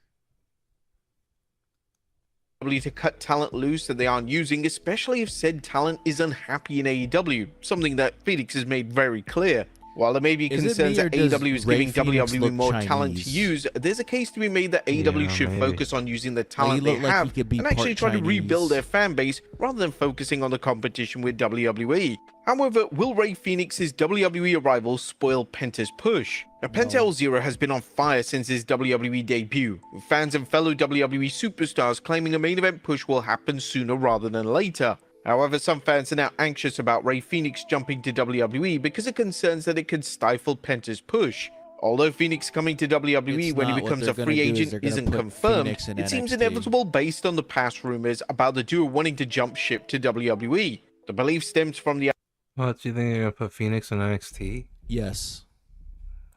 To cut talent loose that they aren't using, especially if said talent is unhappy in AEW, something that Phoenix has made very clear. While there may be concerns that AEW is giving WWE more talent to use, there's a case to be made that AEW should focus on using the talent they have and actually try to rebuild their fan base rather than focusing on the competition with WWE. However, will Rey Fenix's WWE arrival spoil Penta's push? Now, Penta El Zero has been on fire since his WWE debut, with fans and fellow WWE superstars claiming a main event push will happen sooner rather than later. However, some fans are now anxious about Rey Fenix jumping to WWE because of concerns that it could stifle Penta's push. Although Phoenix coming to WWE when he becomes a free agent isn't confirmed, it seems inevitable based on the past rumors about the duo wanting to jump ship to WWE. The belief stems from the... What, do you think they're going to put Phoenix in NXT? Yes,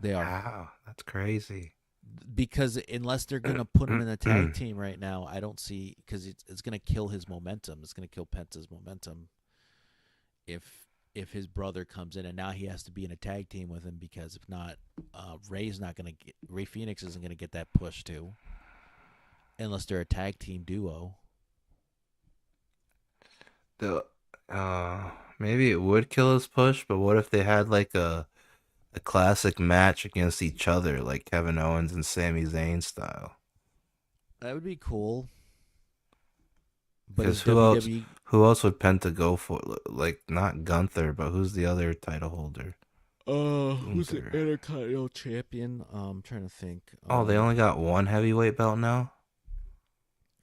they are. Wow, that's crazy. Because unless they're going to put him in a tag team right now, I don't see, because it's going to kill his momentum. It's going to kill Penta's momentum if his brother comes in, and now he has to be in a tag team with him, because if not, Rey Fenix isn't going to get that push too. unless they're a tag team duo. The maybe it would kill his push, but what if they had like a classic match against each other, like Kevin Owens and Sami Zayn style? That would be cool. But Because is who WWE else would Penta go for? Like not Gunther, but who's the other title holder? who's the Gunther. Intercontinental Champion? I'm trying to think. Oh, they only got one heavyweight belt now.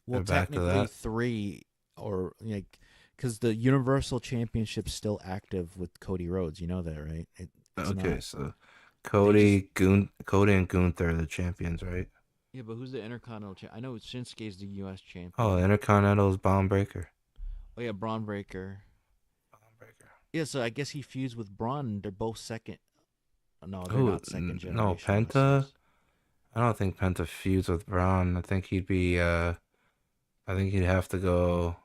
Well, They're back to technically that? 3, or like, because the Universal Championship's still active with Cody Rhodes. You know that, right? It's Okay, not. so Cody and Gunther are the champions, right? Yeah, but who's the Intercontinental Champion? I know Shinsuke's the U.S. champion. Oh, Intercontinental is Baum Breaker. Oh yeah, Braun Breaker. Yeah, so I guess he fused with Braun. They're both second. No, they're not second generation. No, Penta. I don't think Penta feuds with Braun. I think he'd be. I think he'd have to go.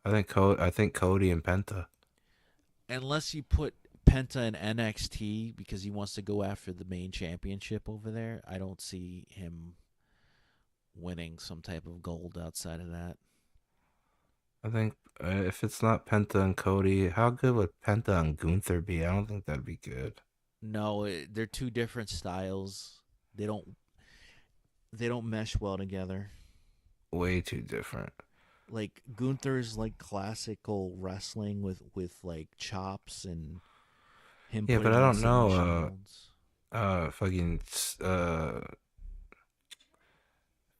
I think Cody and Penta. Unless you put Penta in NXT because he wants to go after the main championship over there, I don't see him winning some type of gold outside of that. I think if it's not Penta and Cody, how good would Penta and Gunther be? I don't think that'd be good. No, they're two different styles. They don't mesh well together. Way too different. Like Gunther's like classical wrestling with like chops and him. Yeah, but putting I on don't know. submission holds.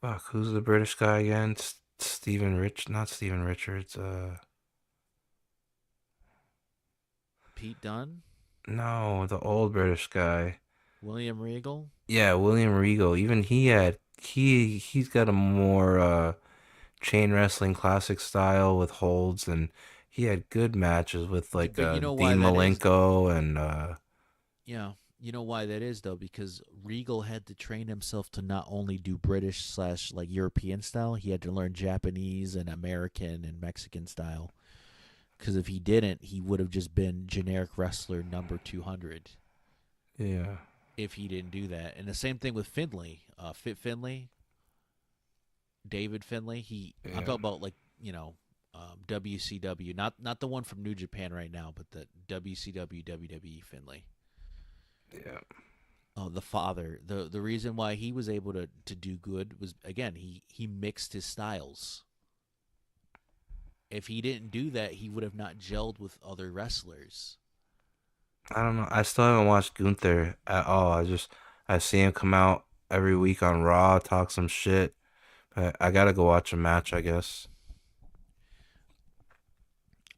Fuck, who's the British guy again? Not Steven Richards. Pete Dunne, No, the old British guy. William Regal. Yeah, William Regal. Even he's got a more chain wrestling classic style with holds, and he had good matches with like But you know why Dean that is? Malenko and Yeah, you know why that is though, because Regal had to train himself to not only do British / like European style, he had to learn Japanese and American and Mexican style. Because if he didn't, he would have just been generic wrestler number 200. yeah. If he didn't do that, and the same thing with Finlay, David Finlay. I'm talking about like WCW, not the one from New Japan right now, but the WCW WWE Finlay. Yeah. Oh, the father. The reason why he was able to do good was, again, he mixed his styles. If he didn't do that, he would have not gelled with other wrestlers. I don't know. I still haven't watched Gunther at all. I see him come out every week on Raw, talk some shit. But I gotta go watch a match, I guess.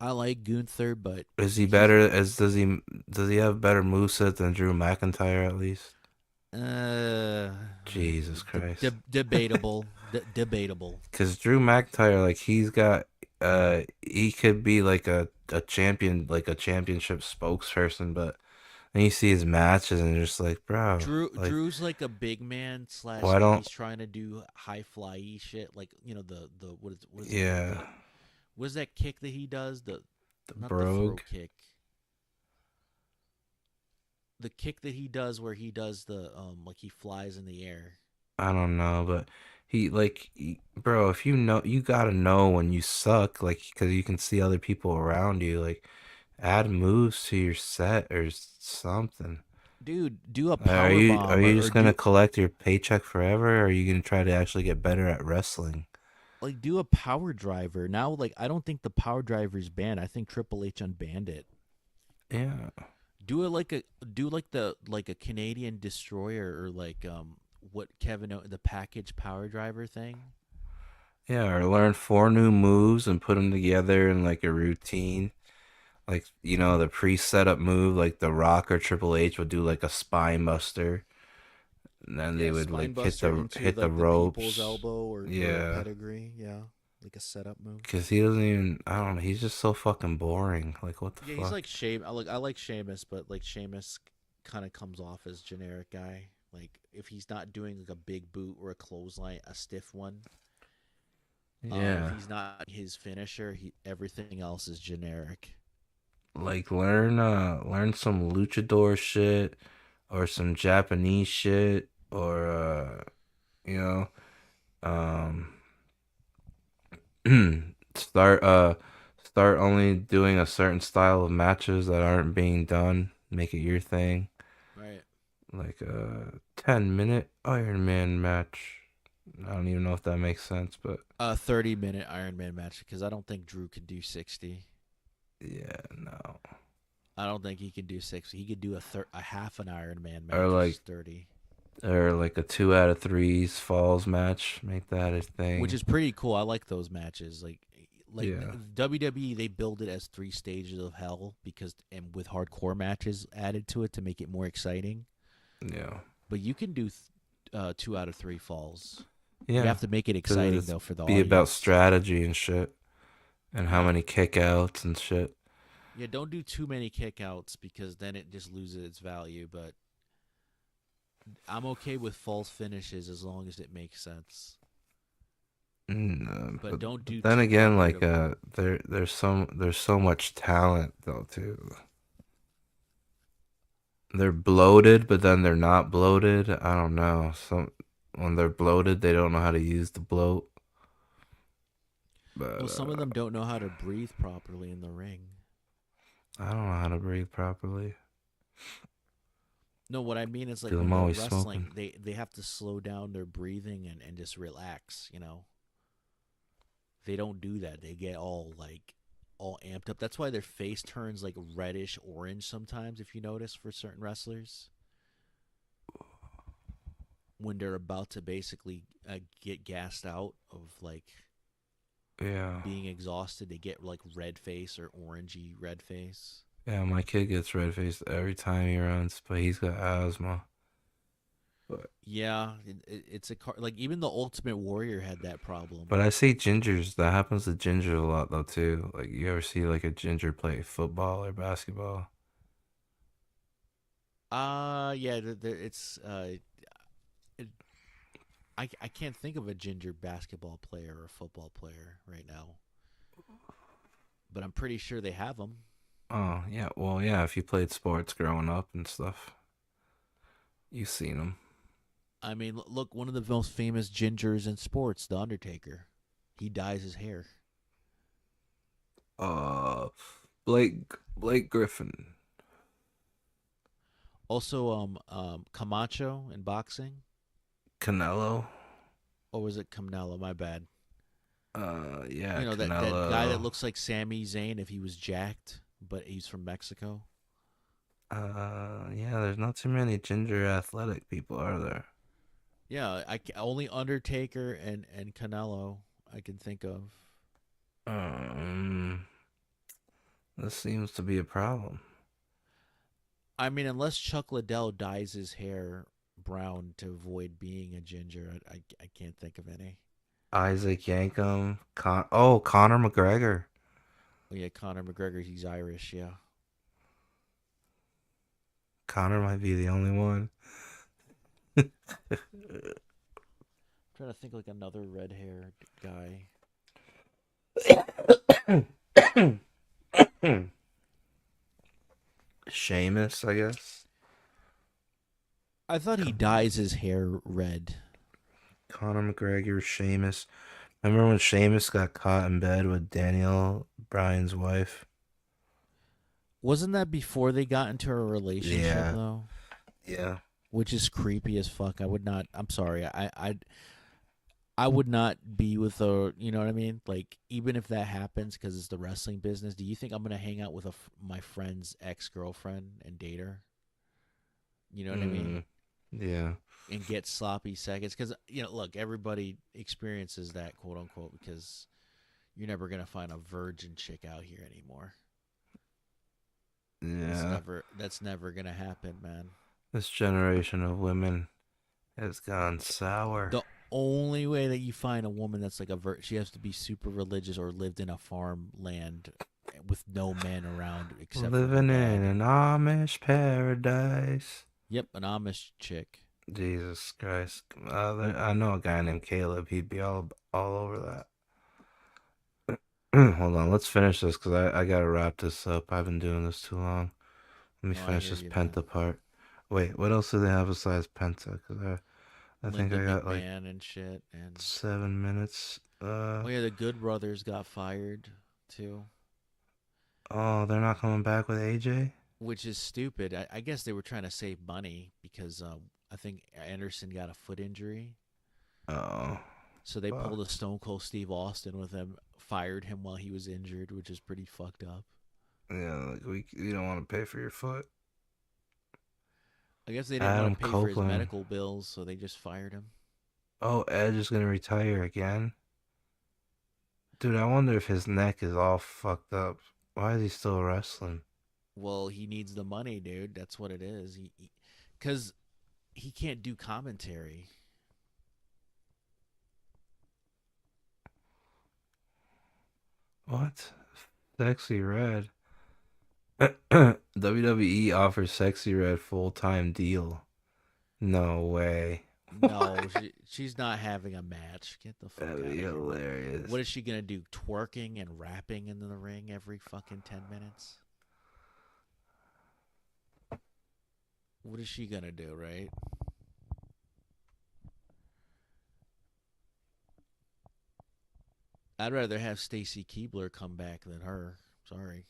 I like Gunther, but Is he better? Does he have better moveset than Drew McIntyre at least? Jesus Christ. Debatable. Debatable. Because Drew McIntyre, like he could be like a champion, like a championship spokesperson, but then you see his matches and you're just like, bro. Drew's like a big man / Why don't- he's trying to do high fly shit, like the what is Yeah. what is that kick that he does? Not brogue? the throw kick. The kick that he does where he does the like he flies in the air. I don't know, but bro, if you gotta know when you suck, like, because you can see other people around you, like, add moves to your set or something. Dude, do a power Are you bomb. just gonna collect your paycheck forever, or are you gonna try to actually get better at wrestling? like do a power driver now? Like I don't think the power driver is banned. I think Triple H unbanned it. Yeah. Do like a Canadian destroyer or like what the package power driver thing. Yeah, or learn 4 new moves and put them together in like a routine. Like, the pre-setup move, like The Rock or Triple H would do like a spine buster. And then they would like hit the ropes. People's elbow or yeah. pedigree, yeah. Like a setup move. Because he doesn't even, I don't know, he's just so fucking boring. Like, what the fuck? He's like I like Sheamus, but like Sheamus kind of comes off as generic guy. Like if he's not doing like a big boot or a clothesline, a stiff one. Yeah. If he's not his finisher, everything else is generic. Like learn some luchador shit or some Japanese shit or Start only doing a certain style of matches that aren't being done. Make it your thing. Right. Like a 10-minute Iron Man match. I don't even know if that makes sense, but A 30-minute Iron Man match, because I don't think Drew could do 60. yeah, no. I don't think he can do 60. He could do a half an Iron Man match, Or which like is 30. or like a 2 out of 3s falls match. Make that a thing. Which is pretty cool. I like those matches. Like Yeah. WWE, they build it as 3 stages of hell and with hardcore matches added to it to make it more exciting. Yeah. But you can do 2 out of 3 falls. Yeah. You have to make it 'Cause exciting it's though for the be audience. about strategy and shit. And how many kickouts and shit. Yeah, don't do too many kickouts because then it just loses its value. But I'm okay with false finishes as long as it makes sense. But don't do Then too again, elaborate like of there's so much talent though too. They're bloated, but then they're not bloated. I don't know. When they're bloated, they don't know how to use the bloat. But Well, some of them don't know how to breathe properly in the ring. I don't know how to breathe properly. No, what I mean is like 'Cause when I'm they're always wrestling, smoking. they have to slow down their breathing and just relax, you know. They don't do that. They get all amped up. That's why their face turns like reddish orange sometimes, if you notice, for certain wrestlers. When they're about to basically get gassed out of being exhausted, they get like red face or orangey red face. Yeah, my kid gets red faced every time he runs, but he's got asthma. Yeah, it's like even the Ultimate Warrior had that problem. But I see gingers. That happens to gingers a lot though too. Like you ever see like a ginger play football or basketball? Yeah, it's I can't think of a ginger basketball player or football player right now, but I'm pretty sure they have them. Oh yeah, well yeah. If you played sports growing up and stuff, you've seen them. I mean, look, one of the most famous gingers in sports, The Undertaker. He dyes his hair. Blake Griffin. Also, Camacho in boxing. Canelo. Or was it Canelo? My bad. Yeah, you know that Canelo. guy that looks like Sami Zayn if he was jacked, but he's from Mexico. Yeah. There's not too many ginger athletic people, are there? Yeah, only Undertaker and Canelo I can think of. This seems to be a problem. I mean, unless Chuck Liddell dyes his hair brown to avoid being a ginger, I can't think of any. Isaac Yankem. Conor McGregor. Oh, yeah, Conor McGregor, he's Irish, yeah. Conor might be the only one. I'm trying to think like another red-haired guy. Sheamus, I guess. I thought he dyes his hair red. Conor McGregor, Sheamus. Remember when Sheamus got caught in bed with Daniel Bryan's wife? Wasn't that before they got into a relationship, though? Yeah. Which is creepy as fuck. I would not. I'm sorry. I would not be with a. You know what I mean? Like even if that happens because it's the wrestling business. Do you think I'm gonna hang out with my friend's ex-girlfriend and date her? You know what I mean? Yeah. And get sloppy seconds because look, everybody experiences that, quote unquote, because you're never gonna find a virgin chick out here anymore. Yeah. That's never gonna happen, man. This generation of women has gone sour. The only way that you find a woman that's like she has to be super religious or lived in a farmland with no men around except living in an Amish paradise. Yep, an Amish chick. Jesus Christ! I know a guy named Caleb. He'd be all over that. Hold on, let's finish this because I gotta wrap this up. I've been doing this too long. Let me finish this Penta part. Wait, what else do they have besides Penta? Because I think I got like McMahon and shit, and 7 minutes. oh yeah, the Good Brothers got fired too, Oh, they're not coming back with AJ? which is stupid. I guess they were trying to save money because I think Anderson got a foot injury, Oh. so they fuck. pulled a Stone Cold Steve Austin with him, fired him while he was injured, which is pretty fucked up. Yeah, like you don't want to pay for your foot. I guess they didn't Adam want to pay for his Copeland. medical bills, so they just fired him. Oh, Edge is gonna retire again? Dude, I wonder if his neck is all fucked up. Why is he still wrestling? Well, he needs the money, dude. That's what it is. Because he can't do commentary. What? Sexy Red. WWE offers Sexy Red full-time deal. No way. No, she's not having a match. Get the fuck out That'd of be here. hilarious. What is she gonna do? Twerking and rapping in the ring every fucking 10 minutes? What is she gonna do, right? I'd rather have Stacy Keibler come back than her. Sorry.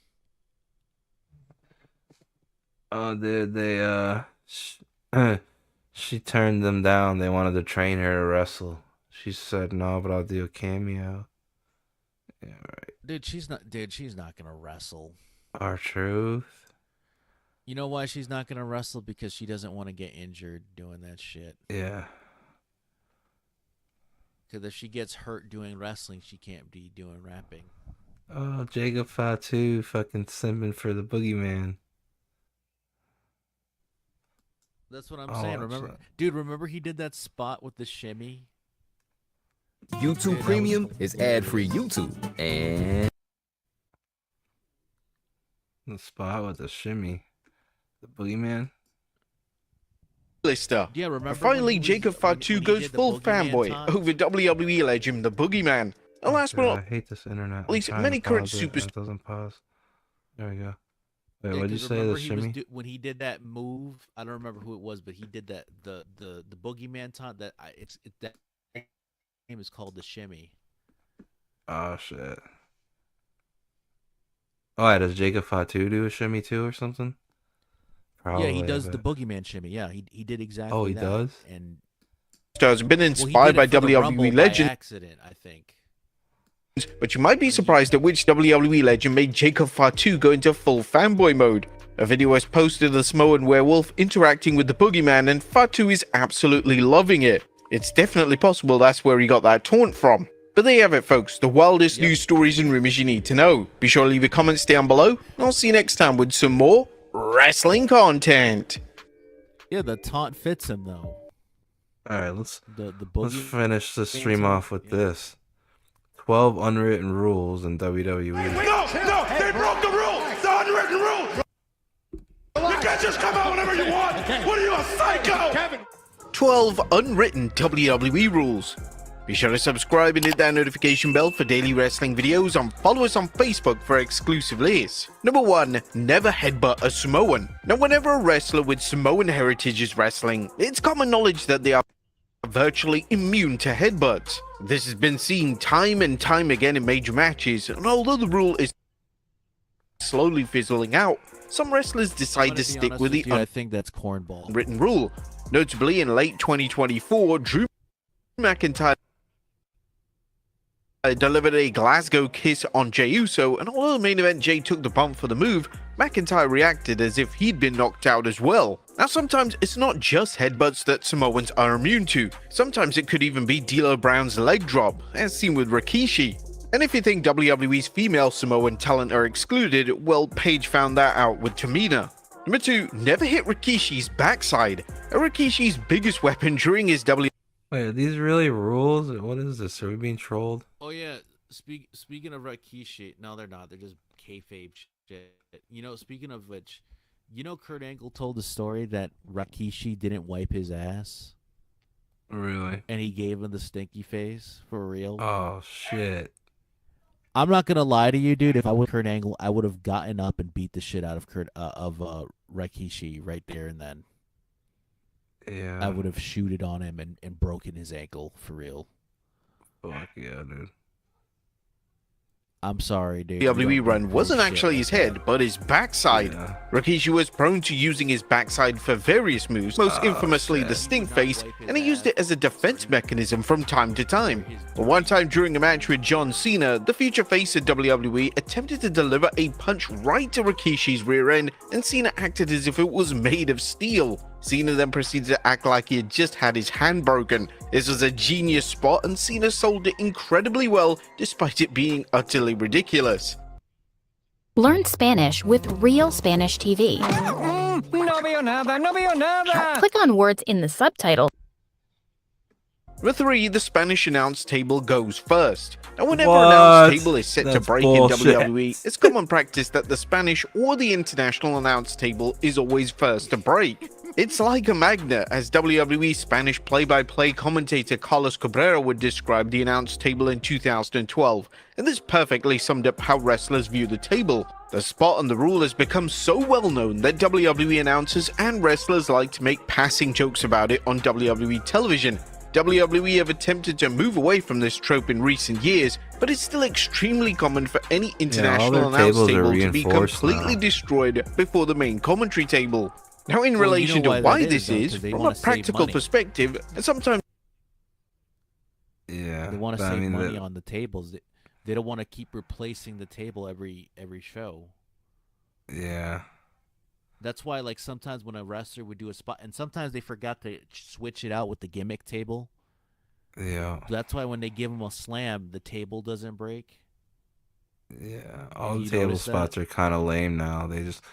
Oh, she turned them down. They wanted to train her to wrestle. She said no, but I'll do a cameo. Yeah, right. Dude, she's not gonna wrestle. R-Truth. You know why she's not gonna wrestle? Because she doesn't want to get injured doing that shit. Yeah. Because if she gets hurt doing wrestling, she can't be doing rapping. Oh, Jacob Fatu fucking simping for the boogeyman. That's what I'm Oh, saying. that's Remember, right. dude? Remember he did that spot with the shimmy. YouTube Premium is ad-free YouTube, and The spot with the shimmy. The boogeyman. Lister. Yeah, remember And finally, when he was- Jacob Fatu when he goes did the full Boogeyman fanboy taunt? over WWE legend, the Boogeyman. And last but God, I not hate this internet. least, I'm trying many to current pause it, and superstars. it doesn't pause. There we go. Wait, Yeah, what'd you 'cause say? remember The he was shimmy? when he did that move. I don't remember who it was, but he did that the Boogeyman taunt. That name is called the shimmy. Oh shit. Oh, yeah, does Jacob Fatu do a shimmy too or something? Probably. Yeah, he does but- the Boogeyman shimmy. Yeah, he did exactly. Oh, he that. does? And Stars have been well, he inspired did by it for the Rumble WWE by legends, accident, I think. but you might be surprised at which WWE legend made Jacob Fatu go into full fanboy mode. A video was posted of the Samoan werewolf interacting with the Boogeyman, and Fatu is absolutely loving it. It's definitely possible that's where he got that taunt from. But there you have it, folks, the wildest news stories and rumors you need to know. Be sure to leave your comments down below, and I'll see you next time with some more wrestling content. Yeah, the taunt fits him though. All right, let's Boogie finish the stream banter, off with this. 12 unwritten rules in WWE. No, they broke the rules. The unwritten rules. You can't just come out whenever you want. What are you, a psycho? 12 unwritten WWE rules. Be sure to subscribe and hit that notification bell for daily wrestling videos, and follow us on Facebook for exclusive lists. Number 1. Never headbutt a Samoan. Now, whenever a wrestler with Samoan heritage is wrestling, it's common knowledge that they are virtually immune to headbutts. This has been seen time and time again in major matches, and although the rule is slowly fizzling out, some wrestlers decide to stick with the I think that's cornball. unwritten rule. Notably, in late 2024, Drew McIntyre delivered a Glasgow kiss on Jey Uso, and although the main event Jey took the bump for the move, McIntyre reacted as if he'd been knocked out as well. Now, sometimes it's not just headbutts that Samoans are immune to. Sometimes it could even be D'Lo Brown's leg drop, as seen with Rikishi. And if you think WWE's female Samoan talent are excluded, well, Paige found that out with Tamina. Number 2, never hit Rikishi's backside. Rikishi's biggest weapon during his Wait, are these really rules? What is this? Are we being trolled? Oh yeah, speaking of Rikishi, no, they're not. They're just kayfabe shit. You know, speaking of which, you know, Kurt Angle told the story that Rikishi didn't wipe his ass, Really? and he gave him the stinky face for real. Oh shit. I'm not gonna lie to you, dude. If I was Kurt Angle, I would have gotten up and beat the shit out of Rikishi right there and then. Yeah. I would have shooted on him and broken his ankle for real. Fuck yeah, dude. I'm sorry, dude. WWE run wasn't actually his head, but his backside. Rikishi was prone to using his backside for various moves, most infamously the stink face, and he used it as a defense mechanism from time to time. But one time during a match with John Cena, the future face of WWE attempted to deliver a punch right to Rikishi's rear end, and Cena acted as if it was made of steel. Cena then proceeded to act like he had just had his hand broken. This was a genius spot, and Cena sold it incredibly well, despite it being utterly ridiculous. Learn Spanish with Real Spanish TV. No veo nada, no veo nada. Click on words in the subtitle. For 3, the Spanish announce table goes first. Now, whenever an announce table is set to That's break bullshit. in WWE, it's common practice that the Spanish or the international announce table is always first to break. It's like a magnet, as WWE Spanish play-by-play commentator Carlos Cabrera would describe the announce table in 2012, and this perfectly summed up how wrestlers view the table. The spot and the rule has become so well known that WWE announcers and wrestlers like to make passing jokes about it on WWE television. WWE have attempted to move away from this trope in recent years, but it's still extremely common for any international announce table to be completely destroyed before the main commentary table. Now, in relation to why this is, from a practical perspective, and sometimes Yeah. They want to but I save mean, money on the tables. They don't want to keep replacing the table every show. Yeah. That's why, like, sometimes when a wrestler would do a spot, and sometimes they forgot to switch it out with the gimmick table. Yeah. That's why when they give them a slam, the table doesn't break. Yeah. All You the table notice that? spots are kind of lame now. They just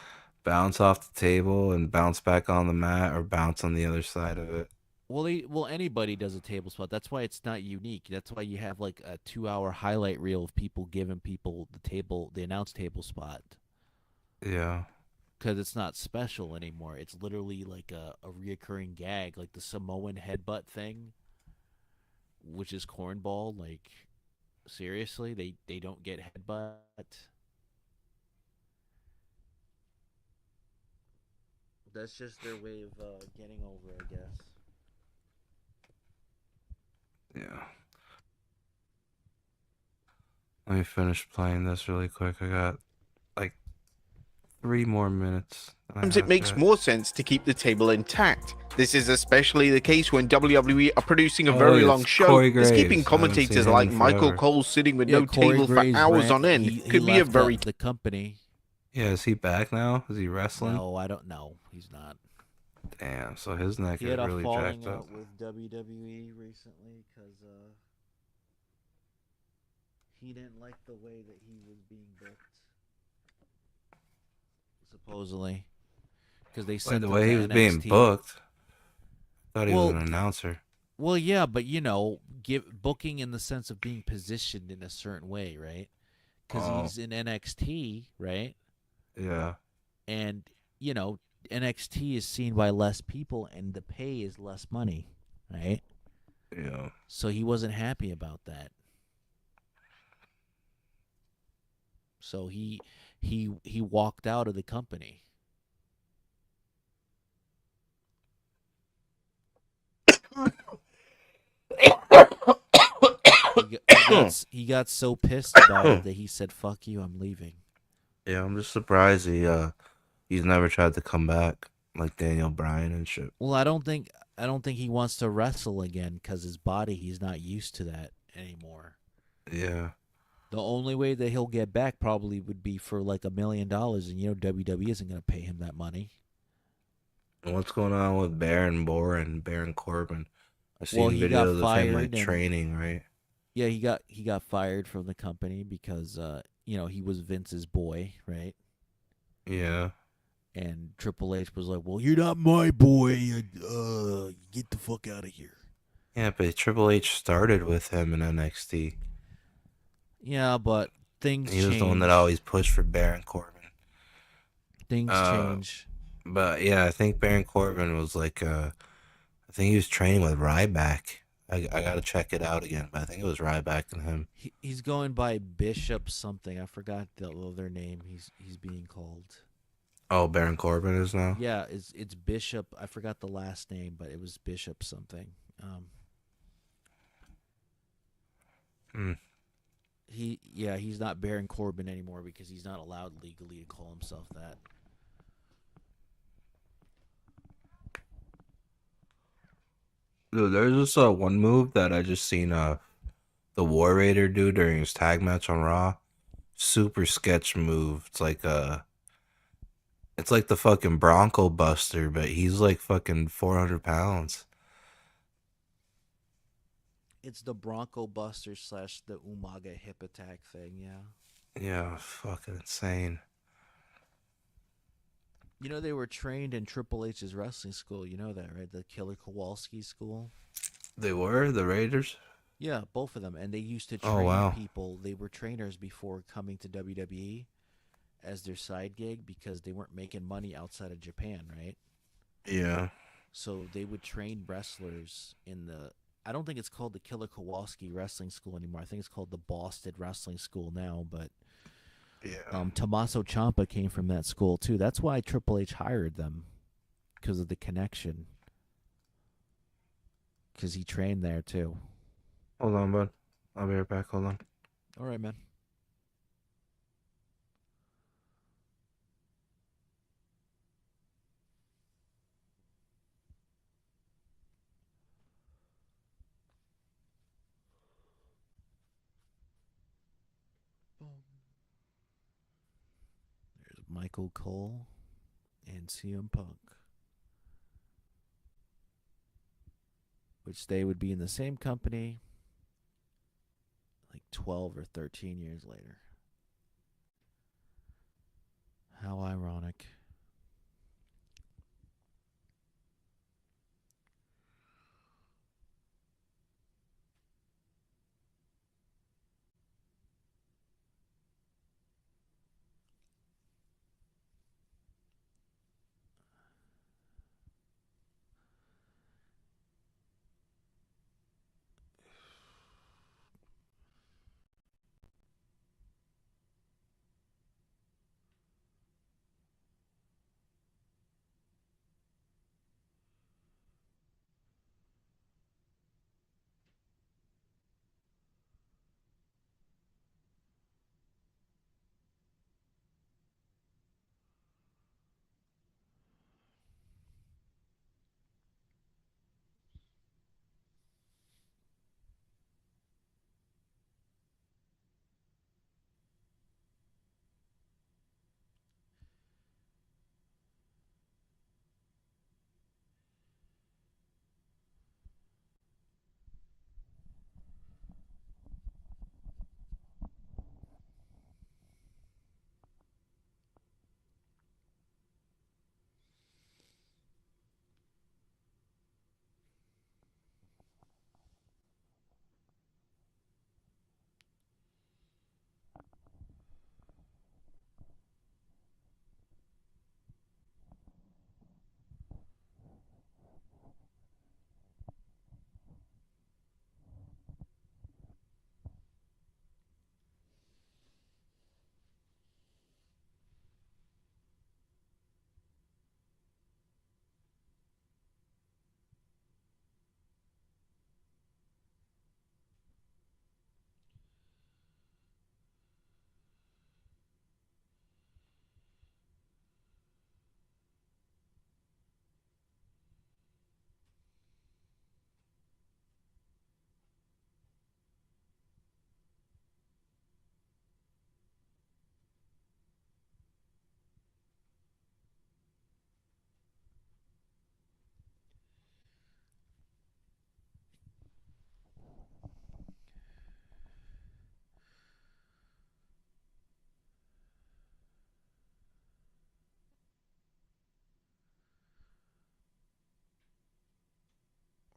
bounce off the table and bounce back on the mat or bounce on the other side of it. Well, anybody does a table spot. That's why it's not unique. That's why you have like a 2-hour highlight reel of people giving people the announce table spot. Yeah. Because it's not special anymore. It's literally like a reoccurring gag, like the Samoan headbutt thing, which is cornball. Like, seriously, they don't get headbutt. That's just their way of getting over, I guess. Yeah. Let me finish playing this really quick. I got like 3 more minutes. Sometimes it makes more sense to keep the table intact. This is especially the case when WWE are producing a very long show, Corey as Graves. keeping I haven't commentators seen like him Michael forever. Cole sitting with Yeah, no Corey table Graves for hours ran- on end he could be a left very the company. Yeah, is he back now? Is he wrestling? No, I don't know. He's not. Damn, so his neck He is had a really falling jacked up. out with WWE recently because he didn't like the way that he was being booked. Supposedly, because they Like sent the him way to he was being NXT. booked. I thought he was Well, an announcer. Well, yeah, but booking in the sense of being positioned in a certain way, right? Because Oh. he's in NXT, right? Yeah. And NXT is seen by less people, and the pay is less money, right? Yeah. So he wasn't happy about that. So he walked out of the company. He got so pissed about it that he said, "Fuck you, I'm leaving." Yeah, I'm just surprised he's never tried to come back like Daniel Bryan and shit. Well, I don't think he wants to wrestle again because his body, he's not used to that anymore. Yeah. The only way that he'll get back probably would be for like $1 million, and WWE isn't going to pay him that money. And what's going on with Baron Bohr and Baron Corbin? I've seen he got videos of him fired like and- training, right? Yeah, he got fired from the company because he was Vince's boy, right? Yeah. And Triple H was like, "Well, you're not my boy. Get the fuck out of here." Yeah, but Triple H started with him in NXT. Yeah, but things He was change. the one that always pushed for Baron Corbin. Things change. But yeah, I think Baron Corbin was like, I think he was training with Ryback. I gotta check it out again, but I think it was Ryback and him. He's going by Bishop something. I forgot the other name he's being called. Oh, Baron Corbin is now. Yeah, it's Bishop. I forgot the last name, but it was Bishop something. Hmm. He's not Baron Corbin anymore because he's not allowed legally to call himself that. Dude, there's this one move that I just seen the War Raider do during his tag match on Raw. Super sketch move. It's like the fucking Bronco Buster, but he's like fucking 400 pounds. It's the Bronco Buster / the Umaga hip attack thing, yeah. Yeah, fucking insane. You know, they were trained in Triple H's wrestling school. You know that, right? The Killer Kowalski school. They were the Raiders? Yeah, both of them. And they used to Oh, train wow. people. They were trainers before coming to WWE as their side gig because they weren't making money outside of Japan, right? Yeah. So they would train wrestlers in the... I don't think it's called the Killer Kowalski Wrestling School anymore. I think it's called the Boston Wrestling School now, but... Yeah. Tommaso Ciampa came from that school too. That's why Triple H hired them, because of the connection. Because he trained there too. Hold on, bud. I'll be right back. Hold on. All right, man. There's Michael Cole and CM Punk, which they would be in the same company like 12 or 13 years later. How ironic.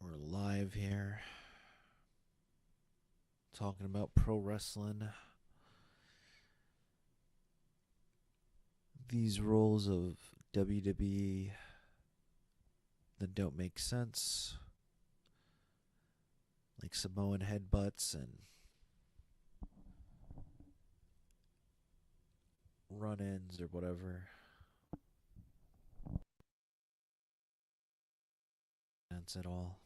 We're live here talking about pro wrestling. These rules of WWE that don't make sense, like Samoan headbutts and run-ins or whatever. sense at all.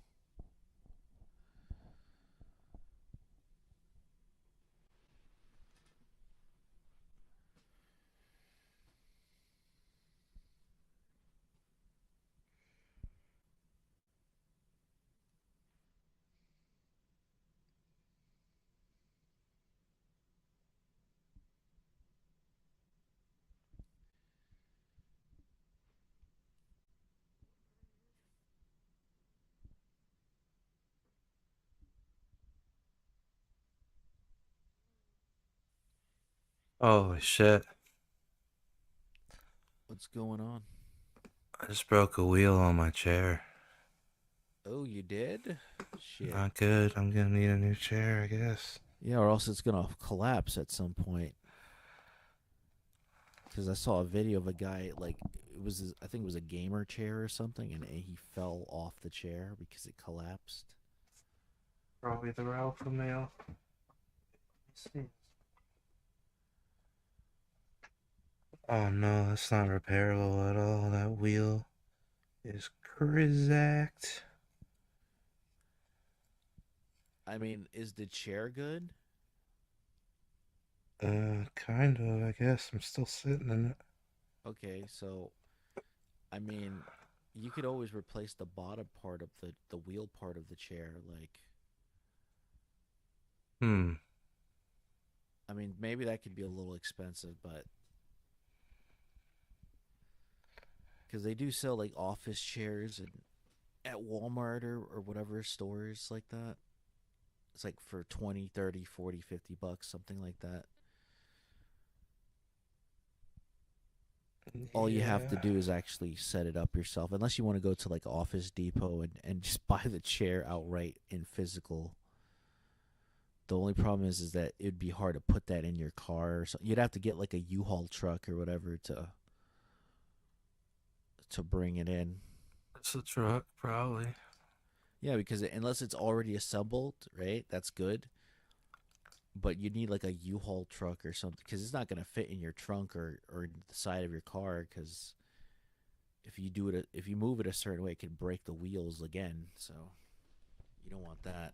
Holy shit. What's going on? I just broke a wheel on my chair. Oh, you did? Shit. Not good. I'm gonna need a new chair, I guess. Yeah, or else it's gonna collapse at some point. Because I saw a video of a guy, like, I think it was a gamer chair or something, and he fell off the chair because it collapsed. Probably the alpha male. Let's see. Oh no, that's not repairable at all. That wheel is crizacked. I mean, is the chair good? Kind of, I guess. I'm still sitting in it. Okay, so, I mean, you could always replace the bottom part of the wheel part of the chair, like. I mean, maybe that could be a little expensive, but. Because they do sell, like, office chairs at Walmart or whatever stores like that. It's like for 20, 30, 40, 50 bucks, something like that. All you have to do is actually set it up yourself. Unless you want to go to, like, Office Depot and just buy the chair outright in physical. The only problem is that it'd be hard to put that in your car or something. You'd have to get, like, a U-Haul truck or whatever to bring it in. It's a truck, probably. Yeah, because unless it's already assembled, right? That's good. But you need like a U-Haul truck or something, because it's not going to fit in your trunk or the side of your car. Because if you move it a certain way, it can break the wheels again. So you don't want that.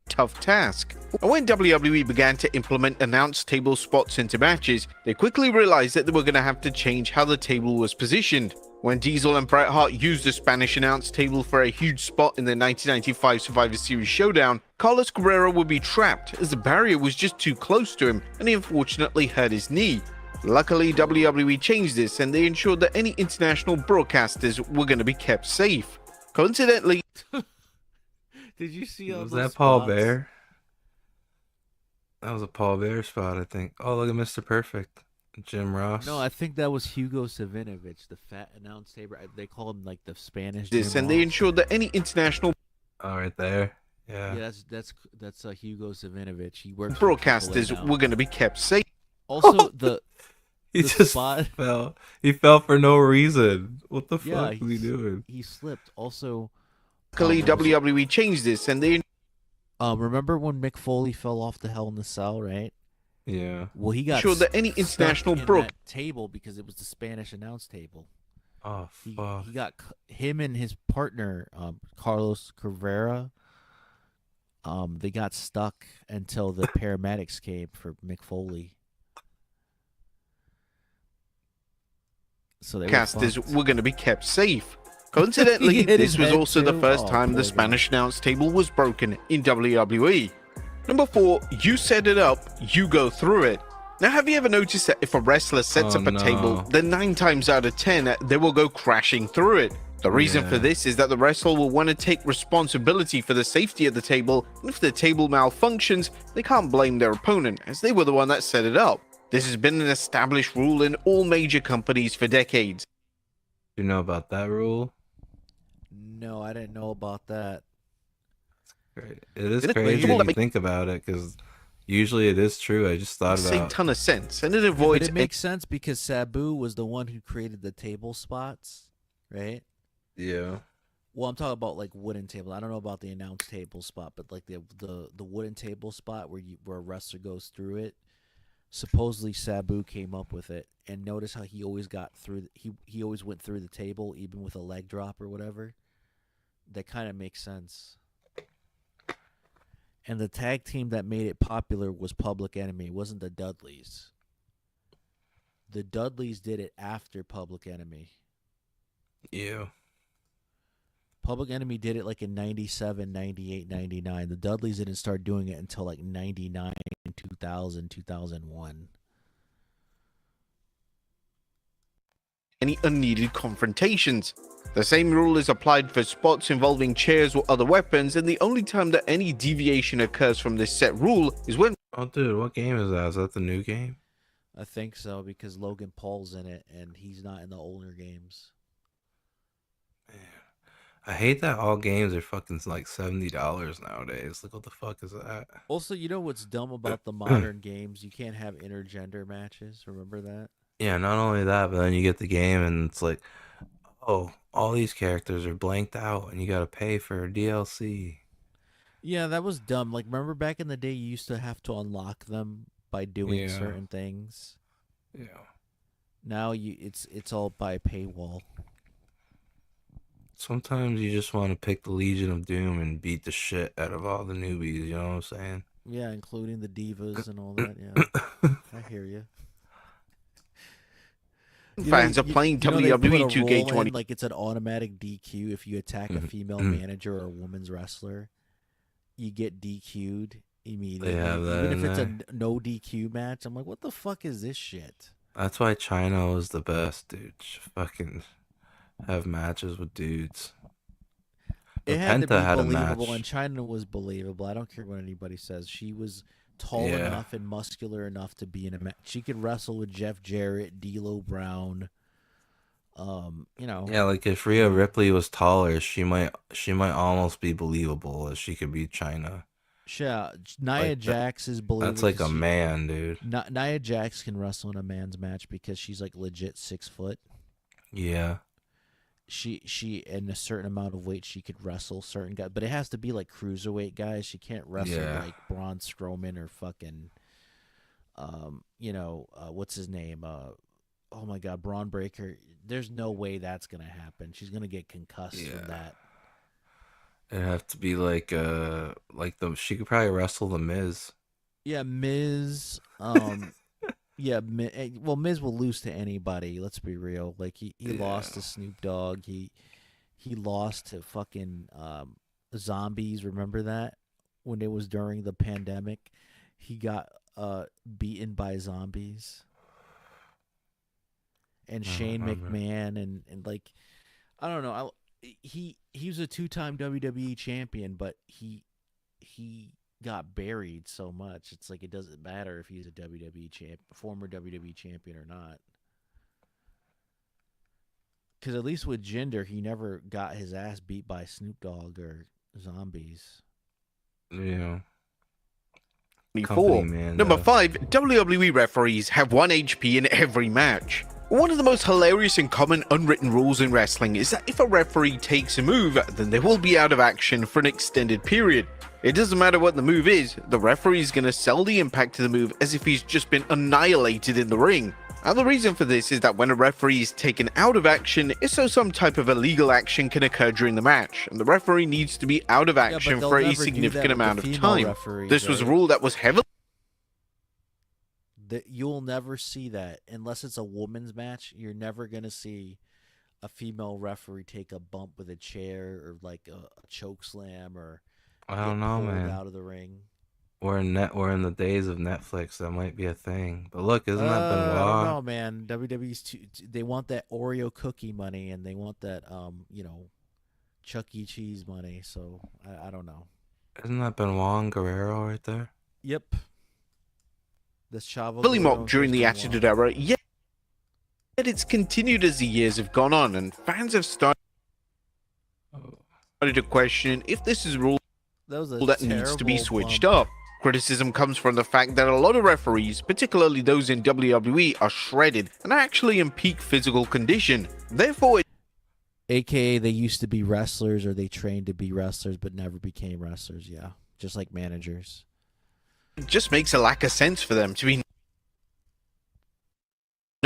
Tough task. And when WWE began to implement announce table spots into matches, they quickly realized that they were going to have to change how the table was positioned. When Diesel and Bret Hart used the Spanish announce table for a huge spot in the 1995 Survivor Series showdown, Carlos Guerrero would be trapped as the barrier was just too close to him and he unfortunately hurt his knee. Luckily, WWE changed this and they ensured that any international broadcasters were going to be kept safe. Coincidentally, did you see all Was those that Paul spots? Bear? That was a Paul Bear spot, I think. Oh, look at Mr. Perfect. Jim Ross. No, I think that was Hugo Savinovich, the fat announce table. They call him like the Spanish. this Jim and they Ross. ensured that any international Oh, right there. Yeah. Yeah, that's Hugo Savinovich. He works. broadcasters were going to be kept safe. Also, the He the just spot. fell. He fell for no reason. What the Yeah, fuck was he doing? He slipped. Also, Luckily, WWE changed this and they remember when Mick Foley fell off the Hell in the Cell, right? Yeah. Well, he got ensured that any stuck international in broad that table because it was the Spanish announce table. Oh, fuck. He got him and his partner, Carlos Cabrera. They got stuck until the paramedics came for Mick Foley. So they broadcasters were going to be kept safe. Coincidentally, He hit his this was head also the too? first Oh, time poor the guy. Spanish announce table was broken in WWE. Number 4, you set it up, you go through it. Now, have you ever noticed that if a wrestler sets Oh, up a no. table, then 9 times out of 10, they will go crashing through it? The reason Yeah. for this is that the wrestler will want to take responsibility for the safety of the table, and if the table malfunctions, they can't blame their opponent, as they were the one that set it up. This has been an established rule in all major companies for decades. You know about that rule? No, I didn't know about that. Great. It is It is crazy crazy. when you think about it, because usually it is true. I just thought Makes a about. ton of sense, and it But avoids it makes sense because Sabu was the one who created the table spots, right? Yeah. Well, I'm talking about like wooden table. I don't know about the announce table spot, but like the wooden table spot where a wrestler goes through it. supposedly Sabu came up with it, and notice how he always got through. He always went through the table, even with a leg drop or whatever. That kind of makes sense. And the tag team that made it popular was Public Enemy. It wasn't the Dudleys. The Dudleys did it after Public Enemy. Yeah. Public Enemy did it like in 97, 98, 99. The Dudleys didn't start doing it until like 99, 2000, 2001. Any unneeded confrontations. The same rule is applied for spots involving chairs or other weapons, and the only time that any deviation occurs from this set rule is when... Oh, dude, what game is that? Is that the new game? I think so, because Logan Paul's in it, and he's not in the older games. I hate that all games are fucking like $70 nowadays. Like, what the fuck is that? Also, you know what's dumb about the modern games? You can't have intergender matches. Remember that? Yeah, not only that, but then you get the game and it's like, oh, all these characters are blanked out and you gotta pay for DLC. Yeah, that was dumb. Like, remember back in the day, you used to have to unlock them by doing certain things. Yeah. Now it's all by paywall. Sometimes you just want to pick the Legion of Doom and beat the shit out of all the newbies, you know what I'm saying? Yeah, including the divas and all that. Yeah, I hear you. Fans are playing WWE 2K20. Like it's an automatic DQ if you attack a female manager or a women's wrestler. You get DQ'd immediately. They have that Even in if it's there. a no DQ match, I'm like, what the fuck is this shit? That's why China was the best, dude. Just fucking have matches with dudes. It had to be Penta had a believable, match. and China was believable. I don't care what anybody says. She was tall Yeah. enough and muscular enough to be in a match. She could wrestle with Jeff Jarrett, D'Lo Brown. You know. Yeah, like if Rhea Ripley was taller, she might almost be believable as she could beat China. Yeah, Nia Like Jax is believable. That's like a man, dude. Nia Jax can wrestle in a man's match because she's like legit 6 foot. Yeah. She in a certain amount of weight she could wrestle certain guys, but it has to be like cruiserweight guys. She can't wrestle Yeah. like Braun Strowman or fucking what's his name? Oh my god, Braun Breaker. There's no way that's gonna happen. She's gonna get concussed from that. It'd have to be like she could probably wrestle the Miz. Yeah, Miz. Yeah, well, Miz will lose to anybody. Let's be real. Like he lost to Snoop Dogg. He lost to fucking zombies. Remember that when it was during the pandemic, he got beaten by zombies. And Shane McMahon and like I don't know. He was a 2-time WWE champion, but he got buried so much. It's like it doesn't matter if he's a former WWE champion or not. Because at least with Jinder, he never got his ass beat by Snoop Dogg or zombies. Yeah. Number 5, WWE referees have 1 HP in every match. One of the most hilarious and common unwritten rules in wrestling is that if a referee takes a move, then they will be out of action for an extended period. It doesn't matter what the move is, the referee is going to sell the impact to the move as if he's just been annihilated in the ring. And the reason for this is that when a referee is taken out of action, it's so some type of illegal action can occur during the match, and the referee needs to be out of action they'll for a never do significant that with amount the of female time. referees, This was a right? rule that was heavily That you'll never see that unless it's a women's match. You're never gonna see a female referee take a bump with a chair or like a choke slam or I don't get know, pulled man. out of the ring. We're in the days of Netflix. That might be a thing. But look, isn't that I Benoit? don't know, man. WWE's they want that Oreo cookie money and they want that Chuck E. Cheese money. So I don't know. Isn't that Benoit and Guerrero right there? Yep. This Chavo fully Guerrero mocked during the versus Attitude Era, yet it's continued as the years have gone on, and fans have started to question if this is a rule that needs to be switched up. Criticism comes from the fact that a lot of referees, particularly those in WWE, are shredded and are actually in peak physical condition. Therefore, AKA they used to be wrestlers or they trained to be wrestlers but never became wrestlers. Yeah, just like managers. it just makes a lack of sense for them to be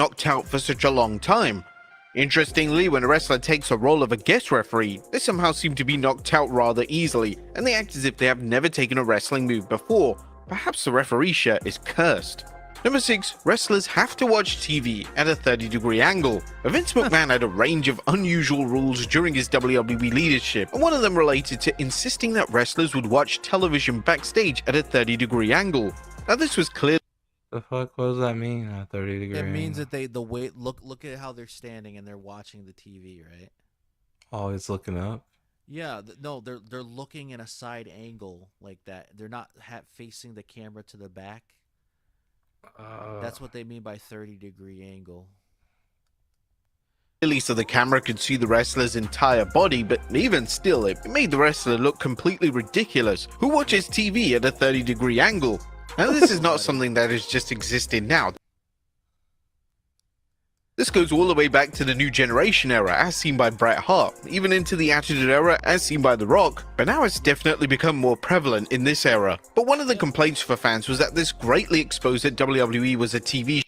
knocked out for such a long time. Interestingly, when a wrestler takes a role of a guest referee, they somehow seem to be knocked out rather easily, and they act as if they have never taken a wrestling move before. Perhaps the referee shirt is cursed. Number 6, wrestlers have to watch TV at a 30-degree angle. Vince McMahon had a range of unusual rules during his WWE leadership, and one of them related to insisting that wrestlers would watch television backstage at a 30-degree angle. Now this was clearly The fuck? What does that mean? A 30-degree? It means that the way look at how they're standing and they're watching the TV, right? Always looking up. Yeah, no, they're looking in a side angle like that. They're not facing the camera to the back. That's what they mean by 30-degree angle. so the camera could see the wrestler's entire body, but even still, it made the wrestler look completely ridiculous. Who watches TV at a 30-degree angle? Now this is not something that is just existing now. This goes all the way back to the New Generation era as seen by Bret Hart, even into the Attitude Era as seen by The Rock, but now it's definitely become more prevalent in this era. But one of the complaints for fans was that this greatly exposed that WWE was a TV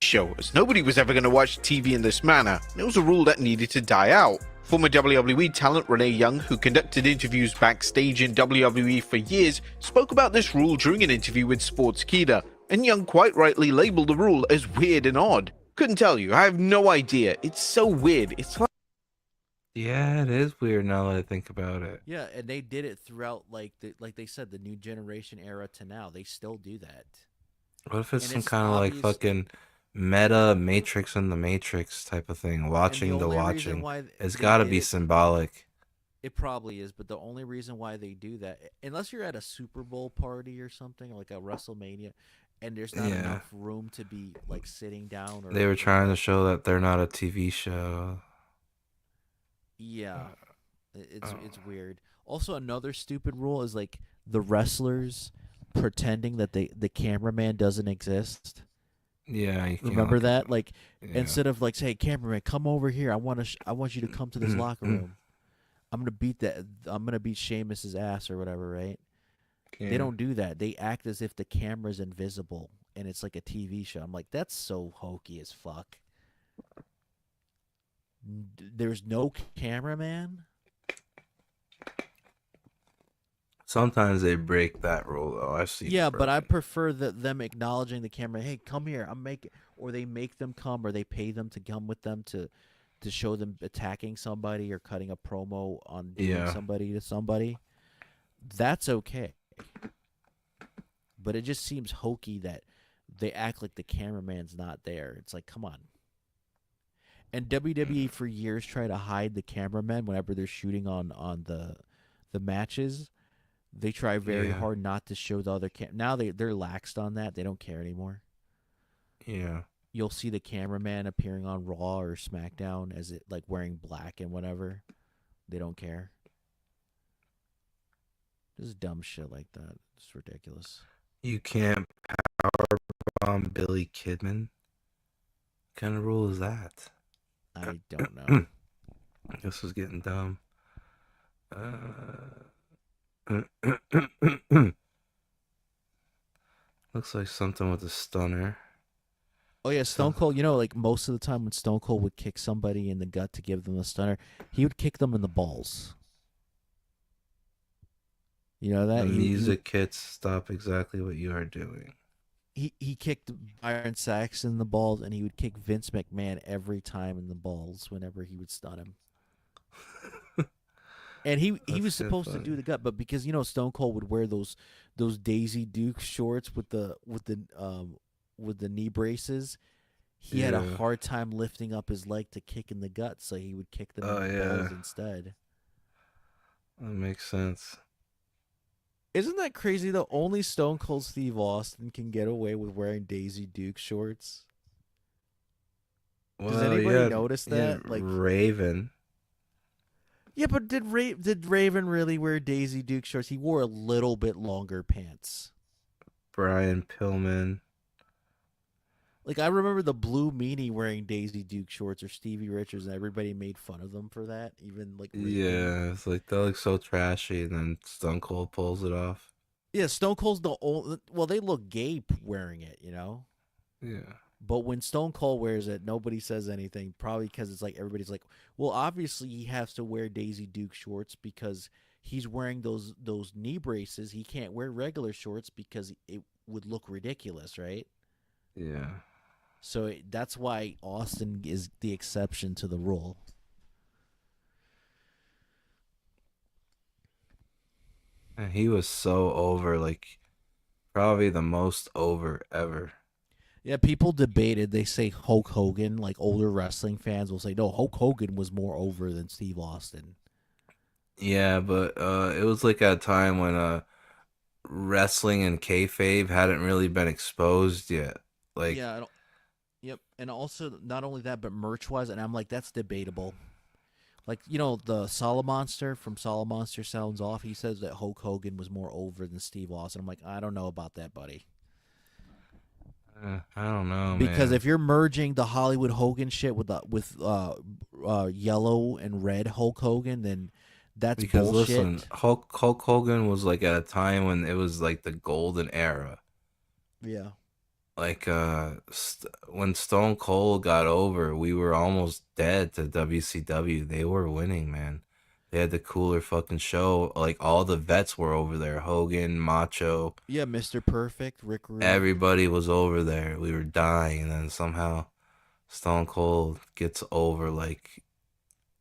show, as nobody was ever going to watch TV in this manner, and it was a rule that needed to die out. Former WWE talent Renee Young, who conducted interviews backstage in WWE for years, spoke about this rule during an interview with Sportskeeda, and Young quite rightly labeled the rule as weird and odd. Couldn't tell you, I have no idea. It's so weird. It's like... Yeah, it is weird now that I think about it. Yeah, and they did it throughout, like they said, the New Generation era to now. They still do that. What if it's And some it's kind of like obvious- fucking meta Matrix in the Matrix type of thing? Watching the only reason watching. why It's they got to did be it- symbolic. It probably is, but the only reason why they do that, unless you're at a Super Bowl party or something, or like a WrestleMania, and there's not Yeah. enough room to be like sitting down. Or They were trying to show that they're not a TV show. Yeah, it's weird. Also, another stupid rule is like the wrestlers pretending that the cameraman doesn't exist. Yeah, you can't Remember look that? Like Yeah. instead of like, say, cameraman, come over here. I want you to come to this locker room. I'm gonna beat Sheamus's ass or whatever, right? They Yeah. don't do that. They act as if the camera's invisible and it's like a TV show. I'm like, that's so hokey as fuck. There's no cameraman. Sometimes they break that rule though. I've seen. Yeah, it but I broken. prefer them acknowledging the camera. Hey, come here. Or they make them come, or they pay them to come with them to show them attacking somebody or cutting a promo on doing Yeah. somebody to somebody. That's okay. But it just seems hokey that they act like the cameraman's not there. It's like, come on. And WWE for years try to hide the cameramen whenever they're shooting on the matches. They try very Yeah. hard not to show the other now they're laxed on that. They don't care anymore. Yeah. You'll see the cameraman appearing on Raw or SmackDown as it like wearing black and whatever. They don't care. Just dumb shit like that. It's ridiculous. You can't powerbomb Billy Kidman. What kind of rule is that? I don't know. This was getting dumb. Looks like something with a stunner. Oh yeah, Stone Cold. You know, like most of the time when Stone Cold would kick somebody in the gut to give them a stunner, he would kick them in the balls. You know that The He- music hits stop exactly what you are doing. He kicked Byron Saxton in the balls, and he would kick Vince McMahon every time in the balls whenever he would stun him. And he That's was so supposed to funny. do the gut, but because Stone Cold would wear those Daisy Duke shorts with the knee braces, he had a Yeah. hard time lifting up his leg to kick in the gut, so he would kick them Oh, in the yeah. balls instead. That makes sense. Isn't that crazy though? Only Stone Cold Steve Austin can get away with wearing Daisy Duke shorts. Does Well, anybody yeah, notice yeah, that? Like, Raven. yeah, but did Raven really wear Daisy Duke shorts? He wore a little bit longer pants. Brian Pillman. Like I remember the Blue Meanie wearing Daisy Duke shorts or Stevie Richards, and everybody made fun of them for that. Even like Raven. Yeah, it's like that looks so trashy, and then Stone Cold pulls it off. Yeah, Stone Cold's the only. Well, they look gay wearing it, Yeah. But when Stone Cold wears it, nobody says anything. Probably because it's like everybody's like, well, obviously he has to wear Daisy Duke shorts because he's wearing those knee braces. He can't wear regular shorts because it would look ridiculous, right? Yeah. So that's why Austin is the exception to the rule. And he was so over, like probably the most over ever. Yeah, people debated. They say Hulk Hogan, like older wrestling fans will say, no, Hulk Hogan was more over than Steve Austin. Yeah, but it was like at a time when wrestling and kayfabe hadn't really been exposed yet. Like, Yeah, yep. And also, not only that, but merch-wise, and I'm like, that's debatable. Like, you know, the Solomonster from Solomonster Sounds Off, he says that Hulk Hogan was more over than Steve Austin. I'm like, I don't know about that, buddy. I don't know, Because man. if you're merging the Hollywood Hogan shit with yellow and red Hulk Hogan, then that's Because bullshit. listen, Hulk Hogan was like at a time when it was like the golden era. Yeah. Like when Stone Cold got over, we were almost dead to WCW. They were winning, man. They had the cooler fucking show. Like all the vets were over there. Hogan, Macho. Yeah, Mr. Perfect, Rick Rude. Everybody was over there. We were dying, and then somehow Stone Cold gets over. Like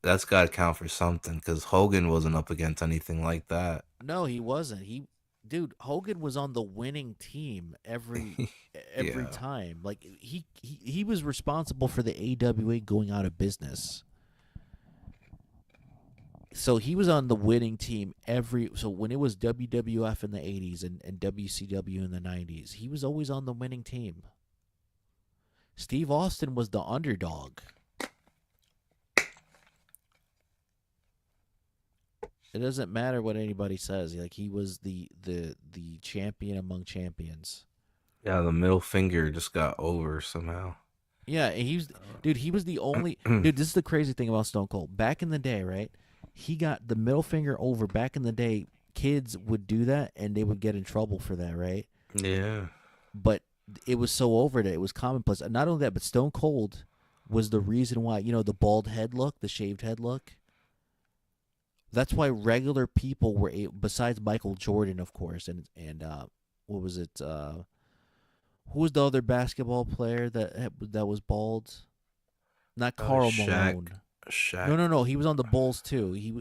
that's got to count for something, because Hogan wasn't up against anything like that. No, he wasn't. Dude, Hogan was on the winning team every Yeah. time. Like he was responsible for the AWA going out of business. So he was on the winning team so when it was WWF in the 80s and WCW in the 90s, he was always on the winning team. Steve Austin was the underdog. It doesn't matter what anybody says. Like he was the champion among champions. Yeah, the middle finger just got over somehow. Yeah, and he was the only dude. This is the crazy thing about Stone Cold. Back in the day, right? He got the middle finger over. Back in the day, kids would do that and they would get in trouble for that, right? Yeah. But it was so over that it was commonplace. And not only that, but Stone Cold was the reason why, you know, the bald head look, the shaved head look. That's why regular people were besides Michael Jordan, of course, and what was it? Who was the other basketball player that was bald? Not Karl Shaq. Malone. Shaq. No. He was on the Bulls too. He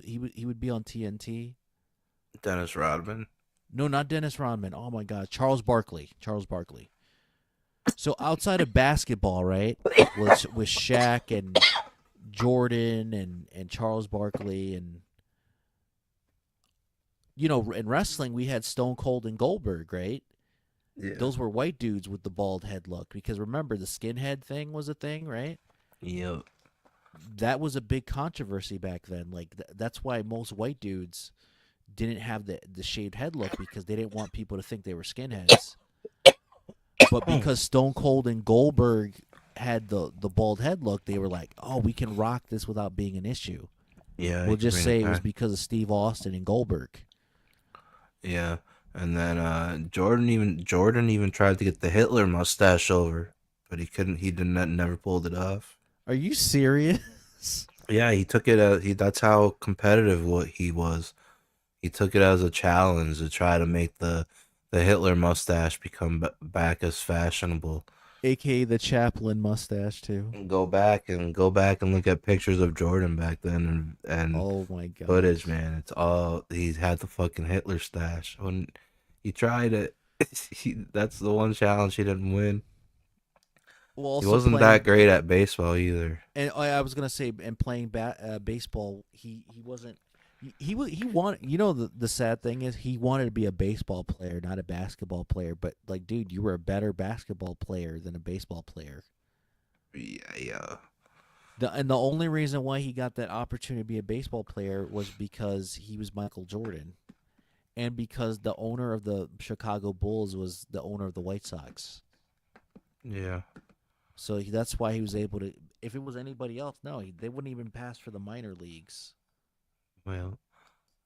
would be on TNT. Dennis Rodman. No, not Dennis Rodman. Oh my God, Charles Barkley. So outside of basketball, right, with Shaq and Jordan and Charles Barkley and. You know, in wrestling, we had Stone Cold and Goldberg, right? Yeah. Those were white dudes with the bald head look. Because remember, the skinhead thing was a thing, right? Yep. That was a big controversy back then. Like, that's why most white dudes didn't have the shaved head look, because they didn't want people to think they were skinheads. But because Stone Cold and Goldberg had the bald head look, they were like, oh, we can rock this without being an issue. Yeah. We'll just say it was because of Steve Austin and Goldberg. Yeah, and then Jordan even tried to get the Hitler mustache over, but he couldn't. He never pulled it off. Are you serious? Yeah, he took it. That's how competitive he was. He took it as a challenge to try to make the Hitler mustache become back as fashionable. AKA the Chaplin mustache too. Go back and look at pictures of Jordan back then and oh my God, footage, man. It's all he had the fucking Hitler stash. When he tried it, that's the one challenge he didn't win. Well, he wasn't that great at baseball either. And I was gonna say, and playing baseball, he wasn't. He wanted, you know, the sad thing is he wanted to be a baseball player, not a basketball player. But like, dude, you were a better basketball player than a baseball player. Yeah. And the only reason why he got that opportunity to be a baseball player was because he was Michael Jordan, and because the owner of the Chicago Bulls was the owner of the White Sox. Yeah. So that's why he was able to. If it was anybody else, no, they wouldn't even pass for the minor leagues. Well,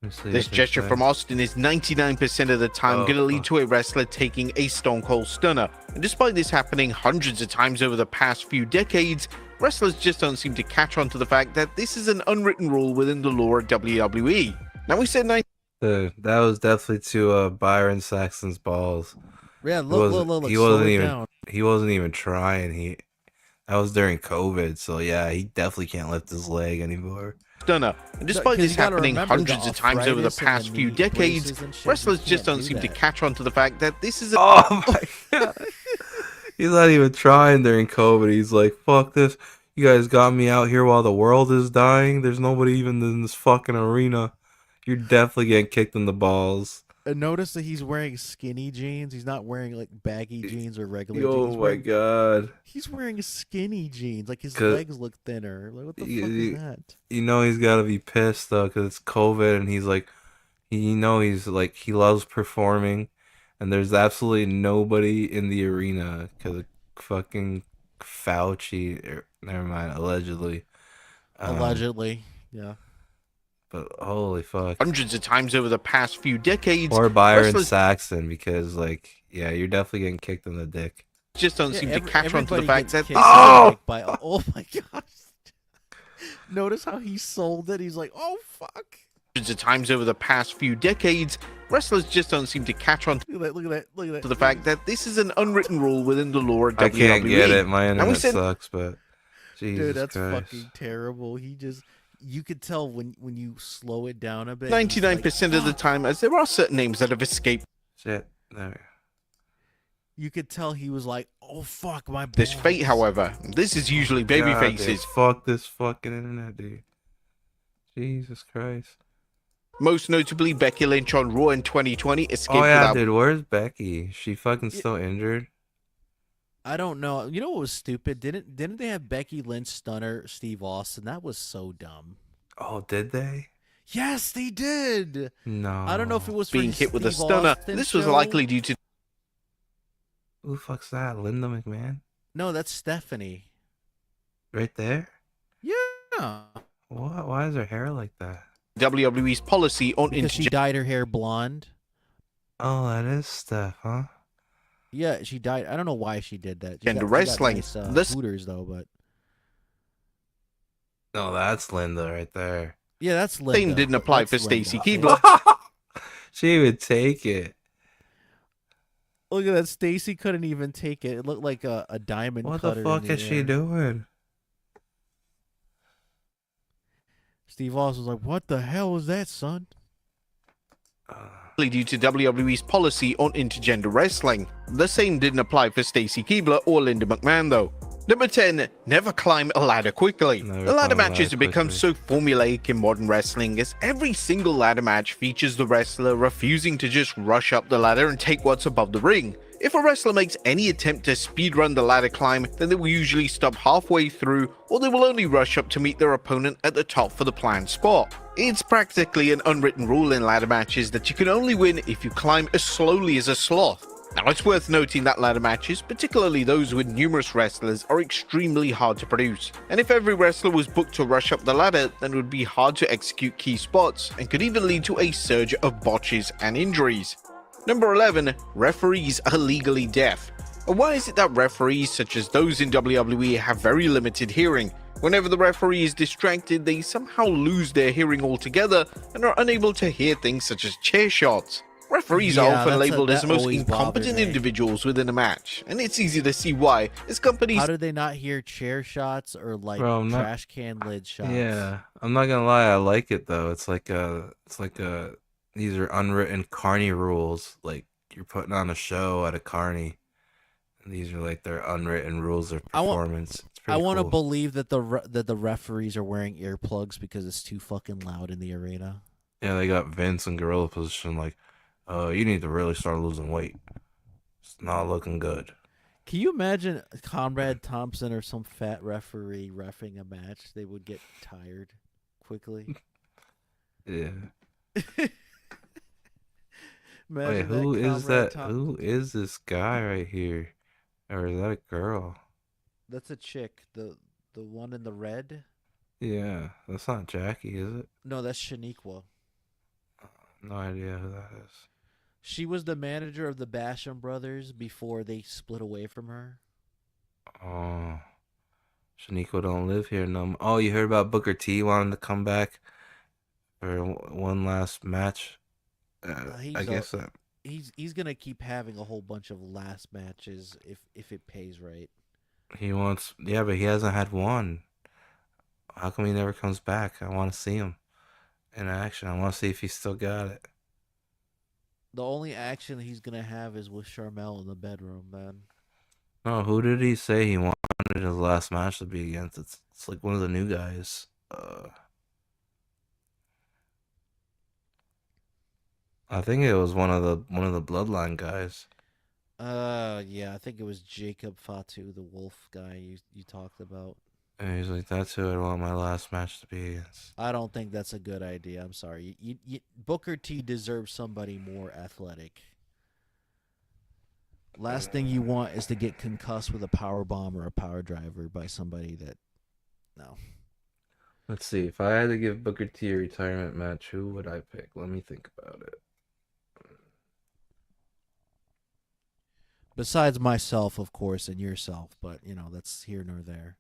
This gesture from Austin is 99% of the time going to lead to a wrestler taking a Stone Cold Stunner. And despite this happening hundreds of times over the past few decades, wrestlers just don't seem to catch on to the fact that this is an unwritten rule within the lore of WWE. Now we said Dude, that was definitely to Byron Saxton's balls. Yeah, He he wasn't even down. he wasn't even trying. That was during COVID, so yeah, he definitely can't lift his leg anymore. Stunner. And despite this happening hundreds of times over the past few decades, wrestlers just don't seem to catch on to the fact that this is a Oh my god. He's not even trying during COVID. He's like, fuck this. You guys got me out here while the world is dying. There's nobody even in this fucking arena. You're definitely getting kicked in the balls. And notice that he's wearing skinny jeans. He's not wearing like baggy jeans or regular Oh jeans. my god. He's wearing skinny jeans. Like his legs look thinner. Like what the fuck is that? You know he's got to be pissed though because it's COVID and he's like, he loves performing and there's absolutely nobody in the arena because fucking Fauci, never mind, allegedly. Allegedly, yeah. But holy fuck. hundreds of times over the past few decades. Or Byron wrestlers Saxton because yeah, you're definitely getting kicked in the dick. just don't seem to catch on to the everybody fact gets that kicked oh my gosh. Notice how he sold it. He's like, oh fuck. hundreds of times over the past few decades, wrestlers just don't seem to catch on Look at that. to the fact that this is an unwritten rule within the lore of I WWE. can't get it. My And we internet said sucks, but Jesus Dude, that's Christ. fucking terrible. You could tell when you slow it down a bit. 99% of the time, as there are certain names that have escaped Shit. There. You could tell he was like, oh fuck my this fate, however, this is usually baby God, dude, faces. fuck this fucking internet, dude. Jesus Christ. Most notably, Becky Lynch on Raw in 2020 escaped Oh yeah, without dude. Where's Becky? Is she fucking still injured? I don't know. You know what was stupid? Didn't they have Becky Lynch stunner Steve Austin? That was so dumb. Oh, did they? Yes, they did. No. I don't know if it was for being hit with a Steve stunner. Austin This was show. likely due to Who the fuck's that? Linda McMahon? No, that's Stephanie. Right there? Yeah. What? Why is her hair like that? WWE's policy on Because she dyed her hair blonde. Oh, that is Steph, huh? Yeah, she dyed. I don't know why she did that. She And got wrestling. Nice, This- hooters though, but No, that's Linda right there. yeah, that's Linda. same didn't apply That's for Linda. Stacy Keibler. She would take it. Look at that. Stacy couldn't even take it. It looked like a diamond What cutter the in fuck is she air. doing? Steve Austin was like, "What the hell was that, son?" Due to WWE's policy on intergender wrestling. The same didn't apply for Stacy Keibler or Linda McMahon, though. Number 10, never climb a ladder quickly. Never The ladder climb a matches ladder have become quickly. so formulaic in modern wrestling as every single ladder match features the wrestler refusing to just rush up the ladder and take what's above the ring. If a wrestler makes any attempt to speedrun the ladder climb, then they will usually stop halfway through, or they will only rush up to meet their opponent at the top for the planned spot. It's practically an unwritten rule in ladder matches that you can only win if you climb as slowly as a sloth. Now, it's worth noting that ladder matches, particularly those with numerous wrestlers, are extremely hard to produce. And if every wrestler was booked to rush up the ladder, then it would be hard to execute key spots, and could even lead to a surge of botches and injuries. Number 11, referees are legally deaf. And why is it that referees such as those in WWE have very limited hearing? Whenever the referee is distracted, they somehow lose their hearing altogether and are unable to hear things such as chair shots. Referees are often labeled as the most incompetent individuals within a match, and it's easy to see why, as companies... How did they not hear chair shots or like Bro, I'm not- trash can lid shots? Yeah, I'm not gonna lie, I like it though. It's like these are unwritten carny rules. Like you're putting on a show at a carny, and these are like their unwritten rules of performance. It's I pretty want to cool. believe that the referees are wearing earplugs because it's too fucking loud in the arena. Yeah, they got Vince in gorilla position. Like, you need to really start losing weight. It's not looking good. Can you imagine Conrad Thompson or some fat referee reffing a match? They would get tired quickly. Yeah. Imagine Wait, who that is Conrad that? Thompson. Who is this guy right here? Or is that a girl? That's a chick. The one in the red. Yeah, that's not Jackie, is it? No, that's Shaniqua. No idea who that is. She was the manager of the Basham brothers before they split away from her. Oh, Shaniqua don't live here no more. Oh, you heard about Booker T wanting to come back for one last match? I guess that. He's gonna keep having a whole bunch of last matches if it pays right. He wants, yeah, but he hasn't had one. How come he never comes back? I want to see him in action. I want to see if he's still got it. The only action he's gonna have is with Charmel in the bedroom, man. No, who did he say he wanted his last match to be against? It's like one of the new guys. I think it was one of the Bloodline guys. Yeah, I think it was Jacob Fatu, the Wolf guy you talked about. And he's like, that's who I want my last match to be against. I don't think that's a good idea. I'm sorry. Booker T deserves somebody more athletic. Last thing you want is to get concussed with a power bomb or a power driver by somebody that. No. Let's see. If I had to give Booker T a retirement match, who would I pick? Let me think about it. Besides myself, of course, and yourself, but that's here nor there.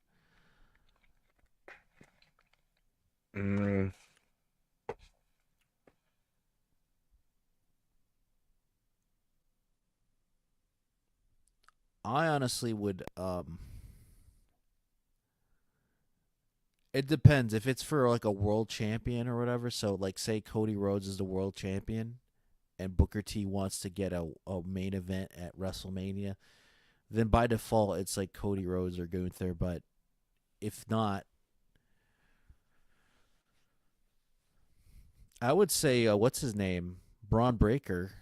I honestly would. It depends if it's for like a world champion or whatever. So, like, say Cody Rhodes is the world champion, and Booker T wants to get a main event at WrestleMania, then by default it's like Cody Rhodes or Gunther. But if not, I would say what's his name, Braun Breaker.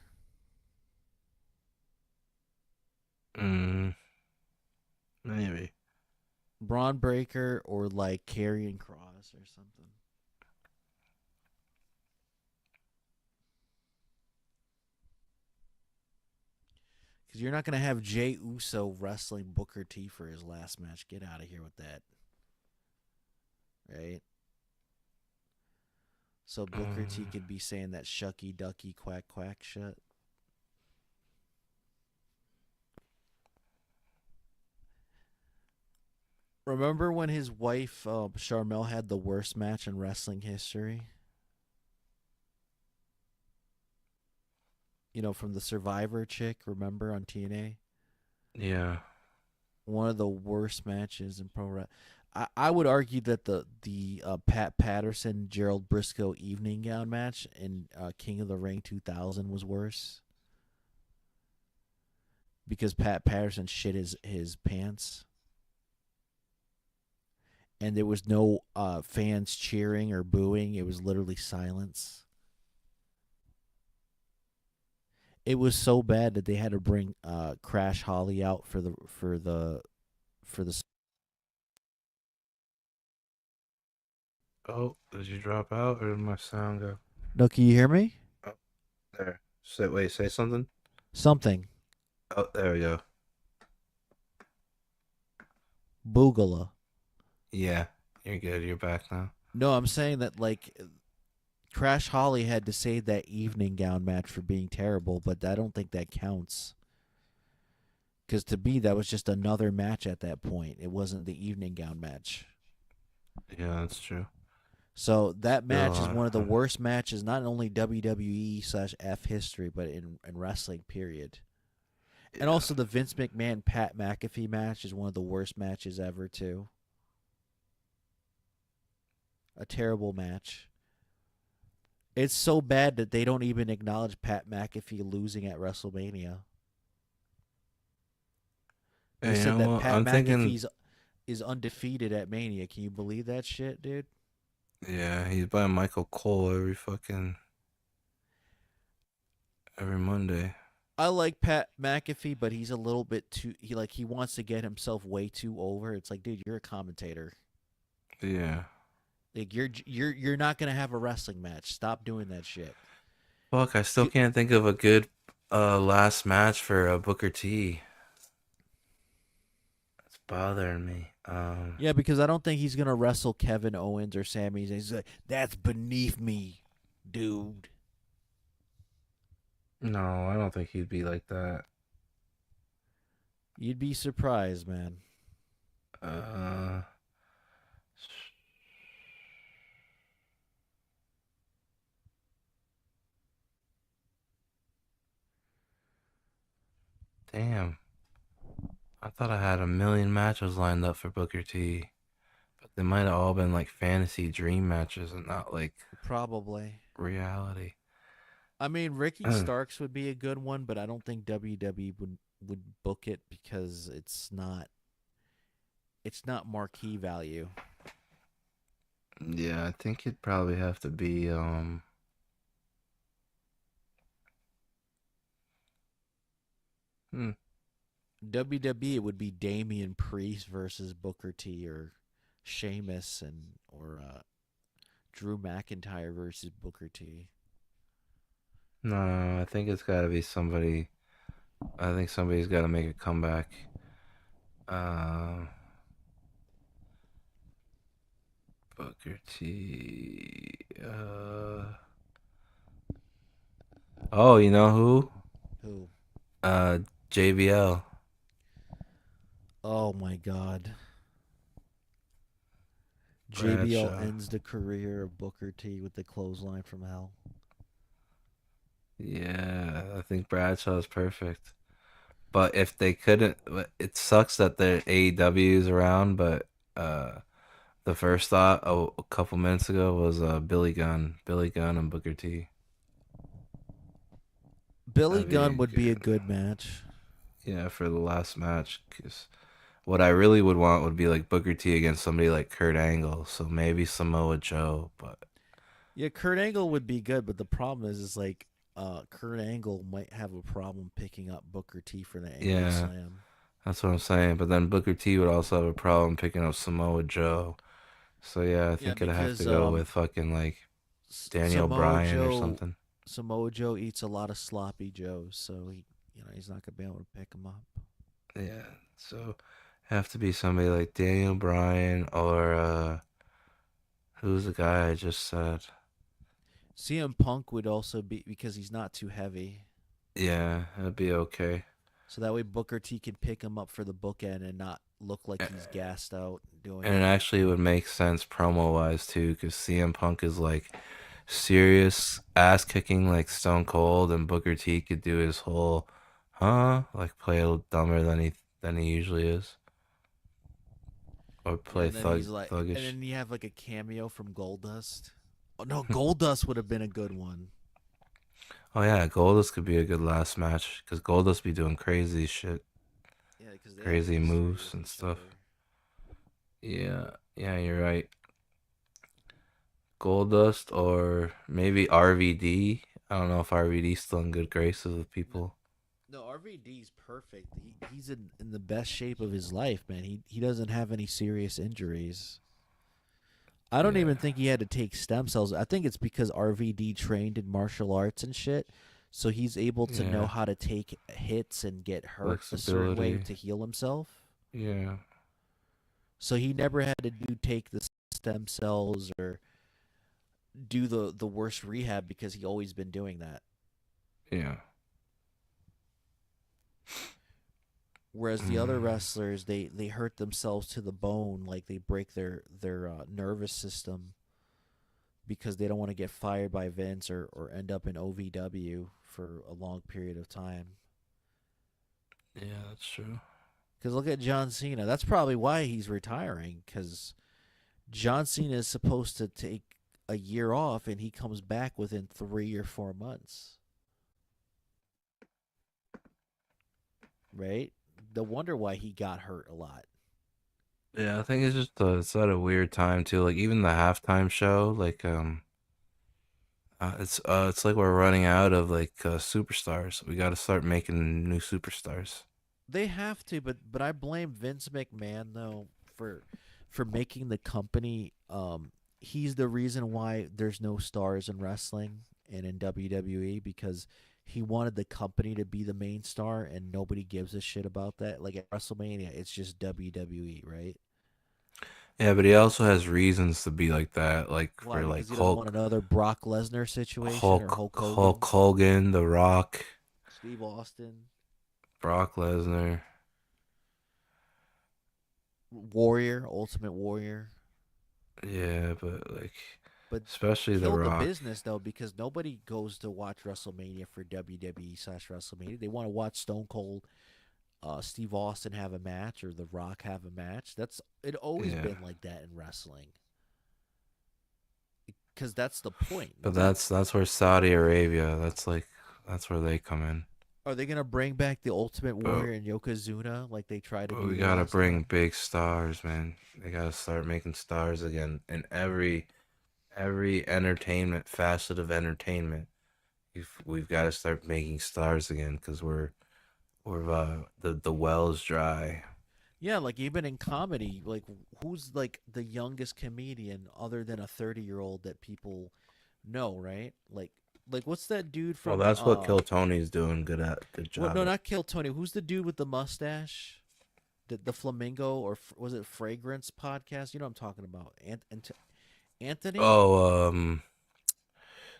Maybe Braun Breaker or like Karrion Kross or something. Because you're not going to have Jey Uso wrestling Booker T for his last match. Get out of here with that. Right? So Booker T could be saying that shucky ducky quack quack shit. Remember when his wife, Charmel, had the worst match in wrestling history? From the Survivor chick, remember, on TNA? Yeah. One of the worst matches in pro wrestling. I would argue that the Pat Patterson, Gerald Briscoe evening gown match in King of the Ring 2000 was worse. Because Pat Patterson shit his pants. And there was no fans cheering or booing. It was literally silence. It was so bad that they had to bring Crash Holly out for the. Oh, did you drop out or did my sound go? No, can you hear me? Oh, there. Say something. Something. Oh, there we go. Boogala. Yeah, you're good. You're back now. No, I'm saying that, like, Crash Holly had to save that evening gown match for being terrible, but I don't think that counts. Because to me, that was just another match at that point. It wasn't the evening gown match. Yeah, that's true. So that match is one of the worst matches, not only WWE/F history, but in wrestling, period. Yeah. And also the Vince McMahon Pat McAfee match is one of the worst matches ever, too. A terrible match. It's so bad that they don't even acknowledge Pat McAfee losing at WrestleMania. They said that Pat McAfee is undefeated at Mania. Can you believe that shit, dude? Yeah, he's by Michael Cole every Monday. I like Pat McAfee, but he's a little bit too. He wants to get himself way too over. It's like, dude, you're a commentator. Yeah. Like you're not gonna have a wrestling match. Stop doing that shit. Fuck, I still can't think of a good last match for Booker T. It's bothering me. Yeah, because I don't think he's gonna wrestle Kevin Owens or Sami Zayn. He's like, that's beneath me, dude. No, I don't think he'd be like that. You'd be surprised, man. Damn. I thought I had a million matches lined up for Booker T. But they might have all been like fantasy dream matches and not like Probably. reality. I mean, Ricky Starks would be a good one, but I don't think WWE would book it because it's not marquee value. Yeah, I think it'd probably have to be WWE would be Damian Priest versus Booker T or Sheamus or Drew McIntyre versus Booker T. No, I think it's got to be somebody. I think somebody's got to make a comeback. Booker T. Oh, you know who? Who? JBL. Oh my God. Bradshaw. JBL ends the career of Booker T with the clothesline from hell. Yeah, I think Bradshaw's perfect. But if they couldn't, it sucks that their AEW is around. But the first thought a couple minutes ago was Billy Gunn and Booker T. Billy Gunn would be a good match. Yeah, for the last match. 'Cause what I really would want would be like Booker T against somebody like Kurt Angle. So maybe Samoa Joe, but Yeah, Kurt Angle would be good, but the problem is like Kurt Angle might have a problem picking up Booker T for the Angle yeah, Slam. that's what I'm saying. But then Booker T would also have a problem picking up Samoa Joe. So yeah, I think it'd have to go with fucking like Daniel Bryan or something. Samoa Joe eats a lot of sloppy joes, so he's not gonna be able to pick him up. Yeah, so have to be somebody like Daniel Bryan or who's the guy I just said? CM Punk would also be because he's not too heavy. Yeah, that'd be okay. So that way Booker T can pick him up for the bookend and not look like he's gassed out doing And it actually would make sense promo wise too, because CM Punk is like serious ass kicking like Stone Cold, and Booker T could do his whole like play a little dumber than he usually is. Or play and then he's like, thuggish. and then you have like a cameo from Goldust. Oh no, Goldust would have been a good one. Oh yeah, Goldust could be a good last match because Goldust be doing crazy shit. Yeah, because crazy moves and stuff. Yeah, you're right. Goldust or maybe RVD. I don't know if RVD's still in good graces with people. No, RVD's perfect. He's in the best shape of his life, man. He doesn't have any serious injuries. I don't even think he had to take stem cells. I think it's because RVD trained in martial arts and shit, so he's able to know how to take hits and get hurt a certain way to heal himself. Yeah. So he never had to take the stem cells or do the worst rehab because he always been doing that. Yeah. Whereas the other wrestlers, they hurt themselves to the bone, like they break their nervous system because they don't want to get fired by Vince or end up in OVW for a long period of time. Yeah, that's true. Because look at John Cena. That's probably why he's retiring, because John Cena is supposed to take a year off, and he comes back within 3 or 4 months. Right? No wonder why he got hurt a lot. Yeah, I think it's just it's at a weird time too. Like even the halftime show, like it's like we're running out of like superstars. We got to start making new superstars. They have to, but I blame Vince McMahon though for making the company. He's the reason why there's no stars in wrestling and in WWE, because he wanted the company to be the main star, and nobody gives a shit about that. Like at WrestleMania, it's just WWE, right? Yeah, but he also has reasons to be like that, like Why? for like Because he doesn't want another Brock Lesnar situation or Hulk Hogan. Hulk Hogan, The Rock. Steve Austin, Brock Lesnar. Warrior, Ultimate Warrior. Yeah, but like, But especially The kill the Rock. business though, because nobody goes to watch WrestleMania for WWE/WrestleMania. They want to watch Stone Cold, Steve Austin have a match or The Rock have a match. That's it. Always Yeah. been like that in wrestling. Because that's the point. But that's where Saudi Arabia. That's where they come in. Are they gonna bring back the Ultimate Warrior and Yokozuna like they tried to But do? we the gotta last bring time? big stars, man. They gotta start making stars again in every entertainment facet of entertainment. We've got to start making stars again because we're the well's dry. Yeah, like even in comedy, like who's like the youngest comedian other than a 30-year-old that people know, right? Like what's that dude from? Well, that's what Kill Tony's doing. Good job. Well, no, not Kill Tony. Who's the dude with the mustache? The Flamingo or was it Fragrance podcast? You know what I'm talking about? Anthony? Oh,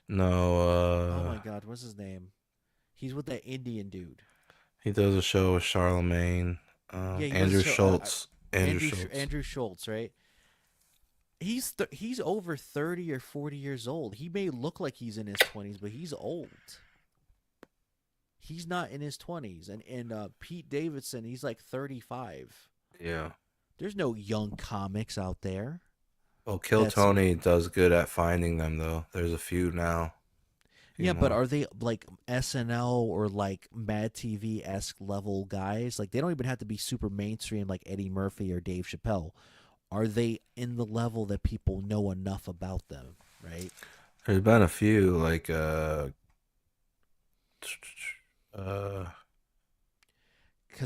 no. Oh my God, what's his name? He's with that Indian dude. He does a show with Charlemagne. He does Andrew a show- Schultz. Andrew Schultz, right? He's over 30 or 40 years old. He may look like he's in his 20s, but he's old. He's not in his 20s. And Pete Davidson, he's like 35. Yeah. There's no young comics out there. Well, Kill Tony does good at finding them, though. There's a few now. Yeah, but are they like SNL or like Mad TV-esque level guys? Like they don't even have to be super mainstream like Eddie Murphy or Dave Chappelle. Are they in the level that people know enough about them, right? There's been a few, like, because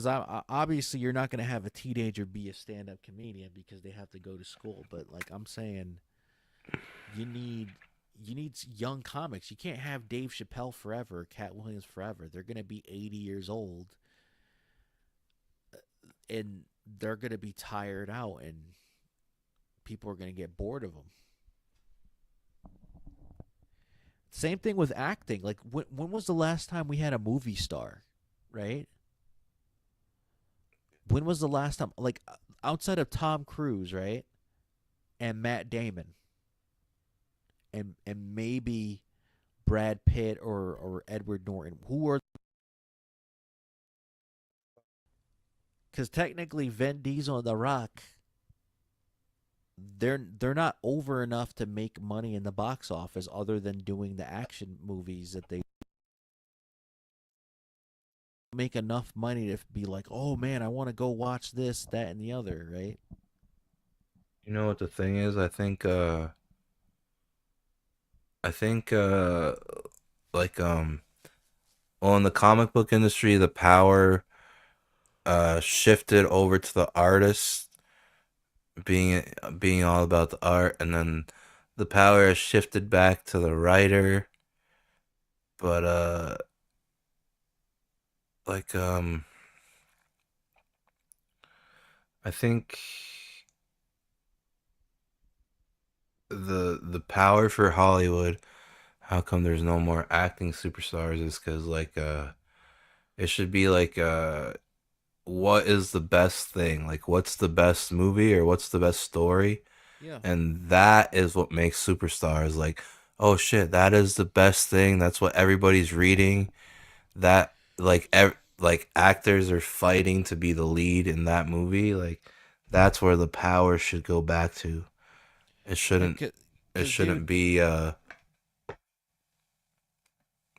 obviously you're not going to have a teenager be a stand-up comedian because they have to go to school. But like I'm saying, you need young comics. You can't have Dave Chappelle forever, Cat Williams forever. They're going to be 80 years old, and they're going to be tired out, and people are going to get bored of them. Same thing with acting. Like when was the last time we had a movie star, right? When was the last time, like outside of Tom Cruise, right? And Matt Damon. And maybe Brad Pitt or Edward Norton. Who are? Because technically Vin Diesel and The Rock, they're not over enough to make money in the box office other than doing the action movies that they make enough money to be like, oh man, I want to go watch this, that, and the other, right? you know what the thing is? I think, like, well, in the comic book industry, the power, shifted over to the artist being all about the art, and then the power has shifted back to the writer. But, like, I think the power for Hollywood, how come there's no more acting superstars, is because like it should be like what is the best thing, like what's the best movie or what's the best story. Yeah. And that is what makes superstars. Like, oh shit, that is the best thing, that's what everybody's reading, that like like actors are fighting to be the lead in that movie. Like that's where the power should go back to. It shouldn't. It shouldn't be.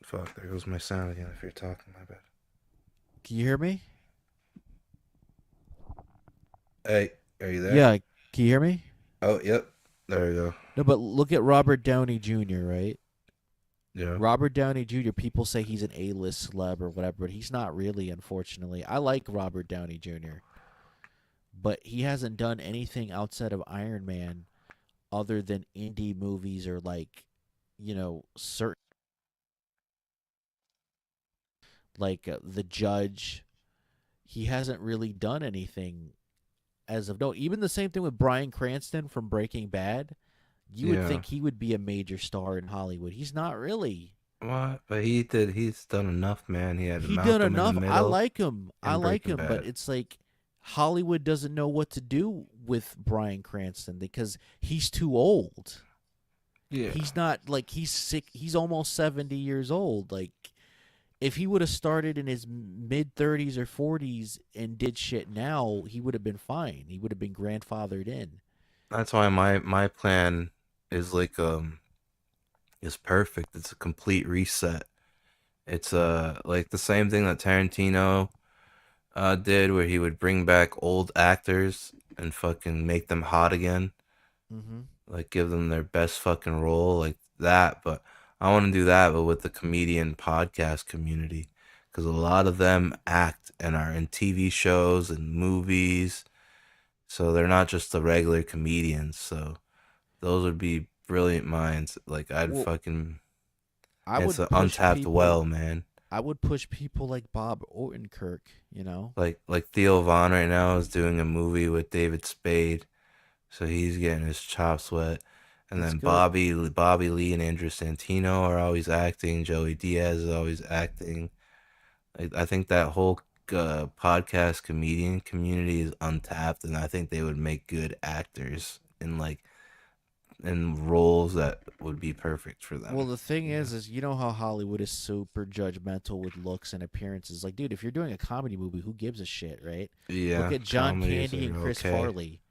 Fuck! There goes my sound again. If you're talking, my bad. Can you hear me? Hey, are you there? Yeah. Can you hear me? Oh, yep. There you go. No, but look at Robert Downey Jr., right? Yeah. Robert Downey Jr., people say he's an A-list celeb or whatever, but he's not really, unfortunately. I like Robert Downey Jr., but he hasn't done anything outside of Iron Man other than indie movies or like, you know, certain, like The Judge. He hasn't really done anything as of no. Even the same thing with Bryan Cranston from Breaking Bad. You would think he would be a major star in Hollywood. He's not really. What? But he's done enough, man. He had He Malcolm done in the enough. I Middle like him. I and like Breaking him, but Bad. it's like Hollywood doesn't know what to do with Bryan Cranston because he's too old. Yeah. He's not like he's sick. He's almost 70 years old. Like if he would have started in his mid 30s or 40s and did shit now, he would have been fine. He would have been grandfathered in. That's why my plan is is perfect. It's a complete reset. It's like the same thing that Tarantino did, where he would bring back old actors and fucking make them hot again. Mhm. Like give them their best fucking role like that. But I want to do that, but with the comedian podcast community, because a lot of them act and are in TV shows and movies, so they're not just the regular comedians. So those would be brilliant minds. Like I'd Well, fucking. I It's would an push untapped people. well, man. I would push people like Bob Odenkirk, you know? Like Theo Von right now is doing a movie with David Spade, so he's getting his chops wet. And That's then good. Bobby Lee and Andrew Santino are always acting. Joey Diaz is always acting. I think that whole podcast comedian community is untapped, and I think they would make good actors in roles that would be perfect for them. Well, the thing is you know how Hollywood is super judgmental with looks and appearances. Like, dude, if you're doing a comedy movie, who gives a shit, right? Yeah, Look at John comedies Candy are and Chris okay. Farley,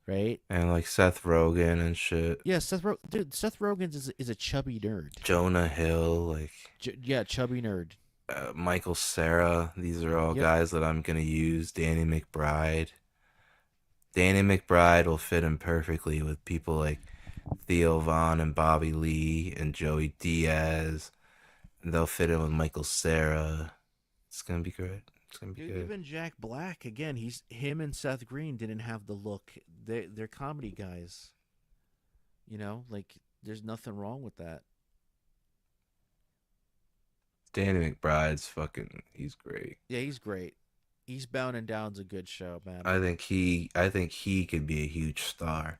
right? And like Seth Rogen and shit. Yeah, Seth Rogen is a chubby nerd. Jonah Hill, like Yeah, chubby nerd. Michael Cera. These are all Yep. guys that I'm gonna use. Danny McBride. Danny McBride will fit in perfectly with people like Theo Von and Bobby Lee and Joey Diaz. And they'll fit in with Michael Cera. It's gonna be great. It's gonna be Dude, good. even Jack Black again. Him and Seth Green didn't have the look. They're comedy guys. You know, like there's nothing wrong with that. Danny McBride's he's great. Yeah, he's great. Eastbound and Down's a good show, man. I think he could be a huge star.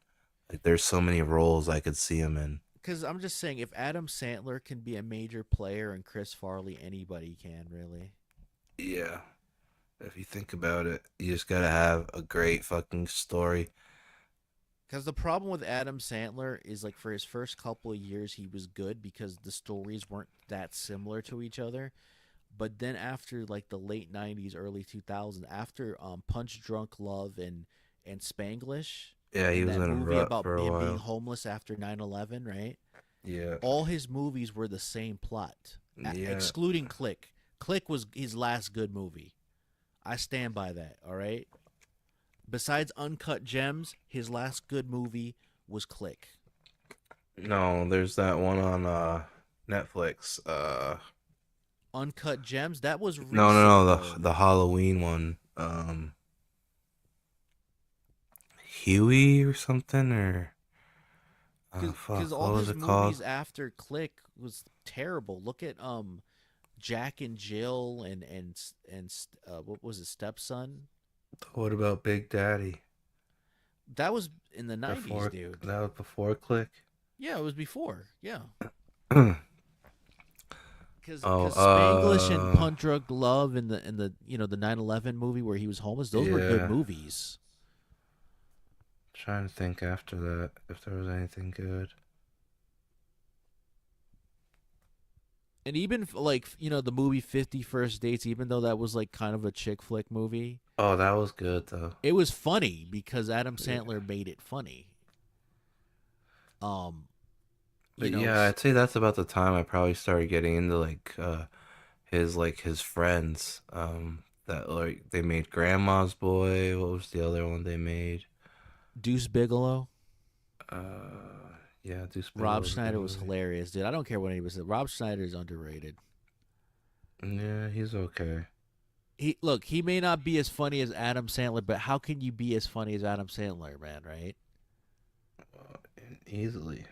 Like there's so many roles I could see him in. Because I'm just saying, if Adam Sandler can be a major player and Chris Farley, anybody can, really. Yeah. If you think about it, you just gotta have a great fucking story. Because the problem with Adam Sandler is, like, for his first couple of years, he was good because the stories weren't that similar to each other. But then after, like, the late 90s, early 2000s, after Punch Drunk Love and Spanglish, Yeah, he and was that in a movie rut about for a him while. being homeless after 9/11, right? Yeah. All his movies were the same plot, Yeah. excluding Click. Click was his last good movie. I stand by that, all right? Besides Uncut Gems, his last good movie was Click. No, there's that one on Netflix. Uncut Gems, that was recent, No, though. the Halloween one. Huey or something or Because what all was his it called? movies after Click was terrible. Look at Jack and Jill and what was it, Stepson? What about Big Daddy? That was in the 90s, Before, dude. that was before Click. Yeah, it was before. Yeah. Because Oh, Spanglish and Punch Drunk Love and the the 9/11 movie where he was homeless, those were good Yeah. movies. Trying to think after that if there was anything good. And even like the movie 50 First Dates, even though that was like kind of a chick flick movie, Oh, that was good though. it was funny because Adam Sandler made it funny. But yeah, I'd say that's about the time I probably started getting into his friends. That like they made Grandma's Boy. What was the other one they made? Deuce Bigelow. Yeah, Deuce Rob Bigelow's a good Schneider was movie. hilarious, dude. I don't care what anybody said. Rob Schneider is underrated. Yeah, he's okay. He may not be as funny as Adam Sandler, but how can you be as funny as Adam Sandler, man, right? Easily.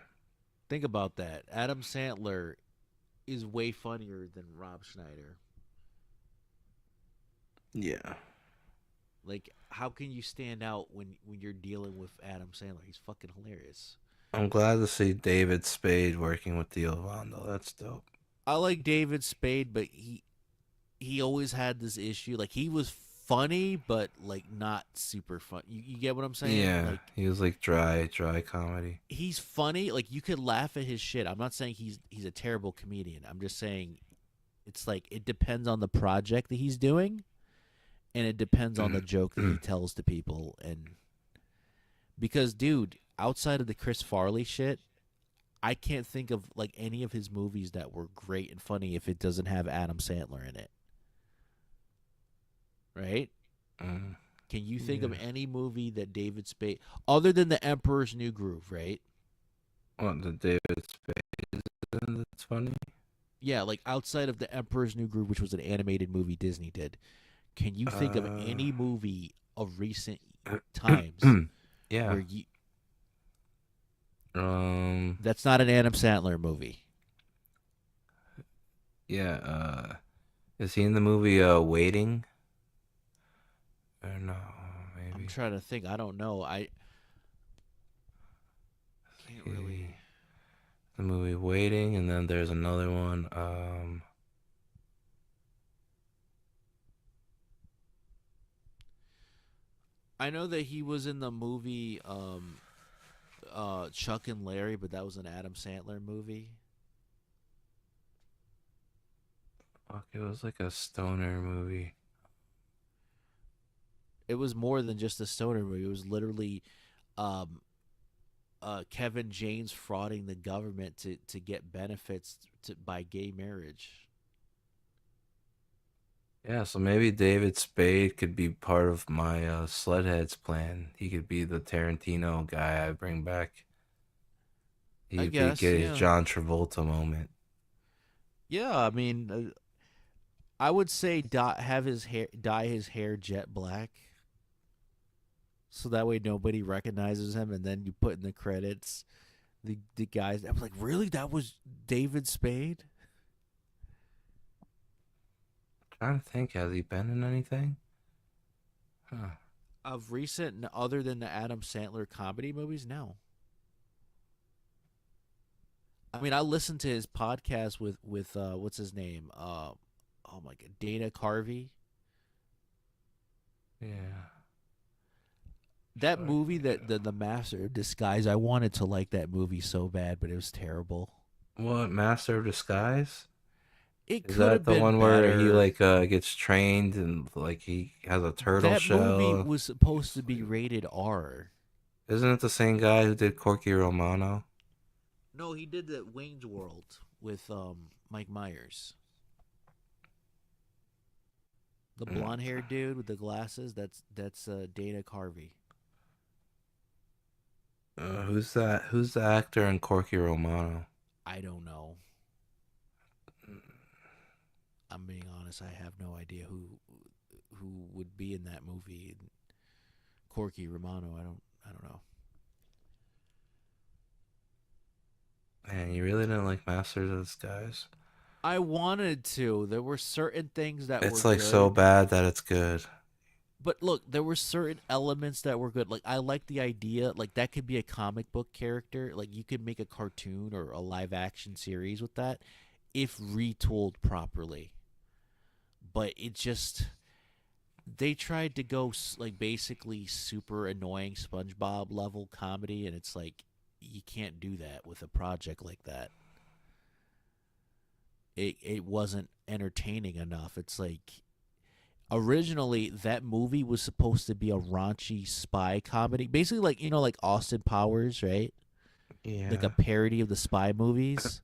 Think about that. Adam Sandler is way funnier than Rob Schneider. Yeah. Like, how can you stand out when you're dealing with Adam Sandler? He's fucking hilarious. I'm glad to see David Spade working with Theo Von though. That's dope. I like David Spade, but he always had this issue. Like he was funny, but like not super fun. You get what I'm saying? Yeah, Like he was like dry comedy. he's funny. Like you could laugh at his shit. I'm not saying he's a terrible comedian. I'm just saying it's like it depends on the project that he's doing, and it depends on the joke that he tells to people. And because, dude, outside of the Chris Farley shit, I can't think of like any of his movies that were great and funny if it doesn't have Adam Sandler in it. Right? Can you think of any movie that David Spade, other than The Emperor's New Groove, right? What, the David Spade? That's funny. Yeah, like outside of The Emperor's New Groove, which was an animated movie Disney did. Can you think of any movie of recent times? Yeah. Where that's not an Adam Sandler movie. Yeah. Is he in the movie Waiting? Or no, maybe. I'm trying to think. I don't know. I can't really. The movie Waiting, and then there's another one. I know that he was in the movie Chuck and Larry, but that was an Adam Sandler movie. Fuck, it was like a stoner movie. It was more than just a stoner movie. It was literally Kevin James frauding the government to get benefits by gay marriage. Yeah, so maybe David Spade could be part of my SLED HEADZ plan. He could be the Tarantino guy I bring back. He could get his John Travolta moment. Yeah, I mean, I would say dye his hair jet black, so that way nobody recognizes him, and then you put in the credits the guys. I was like, really? That was David Spade? Trying to think, has he been in anything? Of recent, other than the Adam Sandler comedy movies, no. I mean, I listened to his podcast with what's his name? Oh my God, Dana Carvey. Yeah. That movie, that the Master of Disguise, I wanted to like that movie so bad, but it was terrible. What, Master of Disguise? It Is could have that the been one where he better. like gets trained and like he has a turtle That shell? movie was supposed to be rated R. Isn't it the same guy who did Corky Romano? No, he did the Wayne's World with Mike Myers. The blonde-haired dude with the glasses, that's Dana Carvey. Who's that? Who's the actor in Corky Romano? I don't know. I'm being honest, I have no idea who would be in that movie. Corky Romano, I don't know. Man, you really didn't like Masters of Disguise? I wanted to. There were certain things that It's were like good. so bad that it's good. But look, there were certain elements that were good. Like I like the idea, like that could be a comic book character. Like you could make a cartoon or a live action series with that if retooled properly. But it just, they tried to go like basically super annoying SpongeBob level comedy, and it's like you can't do that with a project like that. It wasn't entertaining enough. It's like originally that movie was supposed to be a raunchy spy comedy, basically like like Austin Powers, right? Yeah. Like a parody of the spy movies.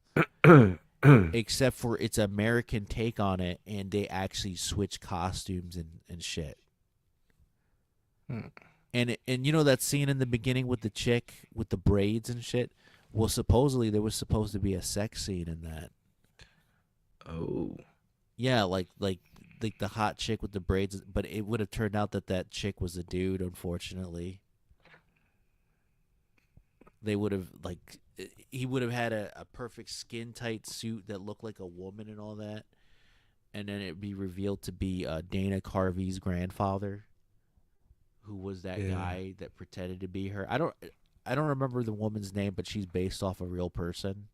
Except for its American take on it, and they actually switch costumes and shit. And that scene in the beginning with the chick with the braids and shit. Well, supposedly there was supposed to be a sex scene in that. Oh. Yeah, like the hot chick with the braids, but it would have turned out that chick was a dude. Unfortunately, they would have he would have had a perfect skin tight suit that looked like a woman and all that, and then it'd be revealed to be Dana Carvey's grandfather, who was that guy that pretended to be her. I don't remember the woman's name, but she's based off a real person.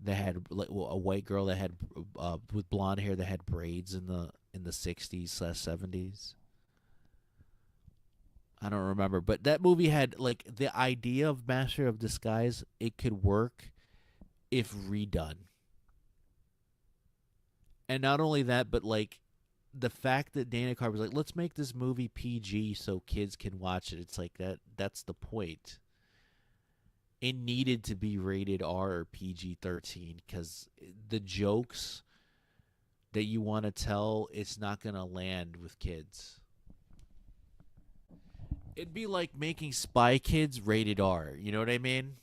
that had like a white girl that had with blonde hair that had braids in the 60s/70s. I don't remember, but that movie had like the idea of Master of Disguise. It could work if redone. And not only that, but like the fact that Dana Carvey was like, let's make this movie PG so kids can watch it. It's like that's the point. It needed to be rated R or PG-13 because the jokes that you want to tell, it's not going to land with kids. It'd be like making Spy Kids rated R. You know what I mean?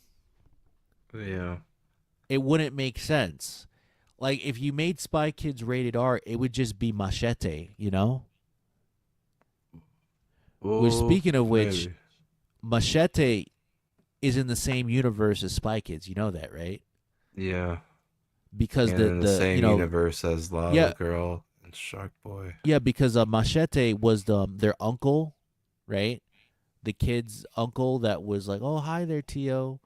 Yeah. It wouldn't make sense. Like, if you made Spy Kids rated R, it would just be Machete, you know? Which, speaking of which, maybe. Machete is in the same universe as Spy Kids. You know that, right? Yeah. Because and in the same you know, universe as Lava Girl and Shark Boy. Yeah, because Machete was their uncle, right? The kid's uncle that was like, oh, hi there, Tio,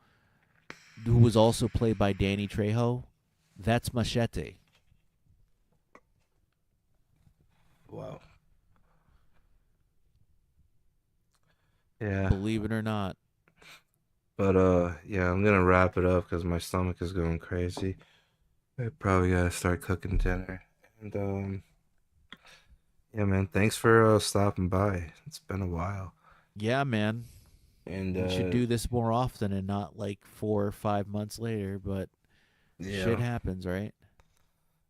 who was also played by Danny Trejo. That's Machete. Wow. Yeah. Believe it or not. But yeah, I'm gonna wrap it up because my stomach is going crazy. I probably gotta start cooking dinner. And yeah, man, thanks for stopping by. It's been a while. Yeah, man. And we should do this more often and not like 4 or 5 months later, but shit happens, right?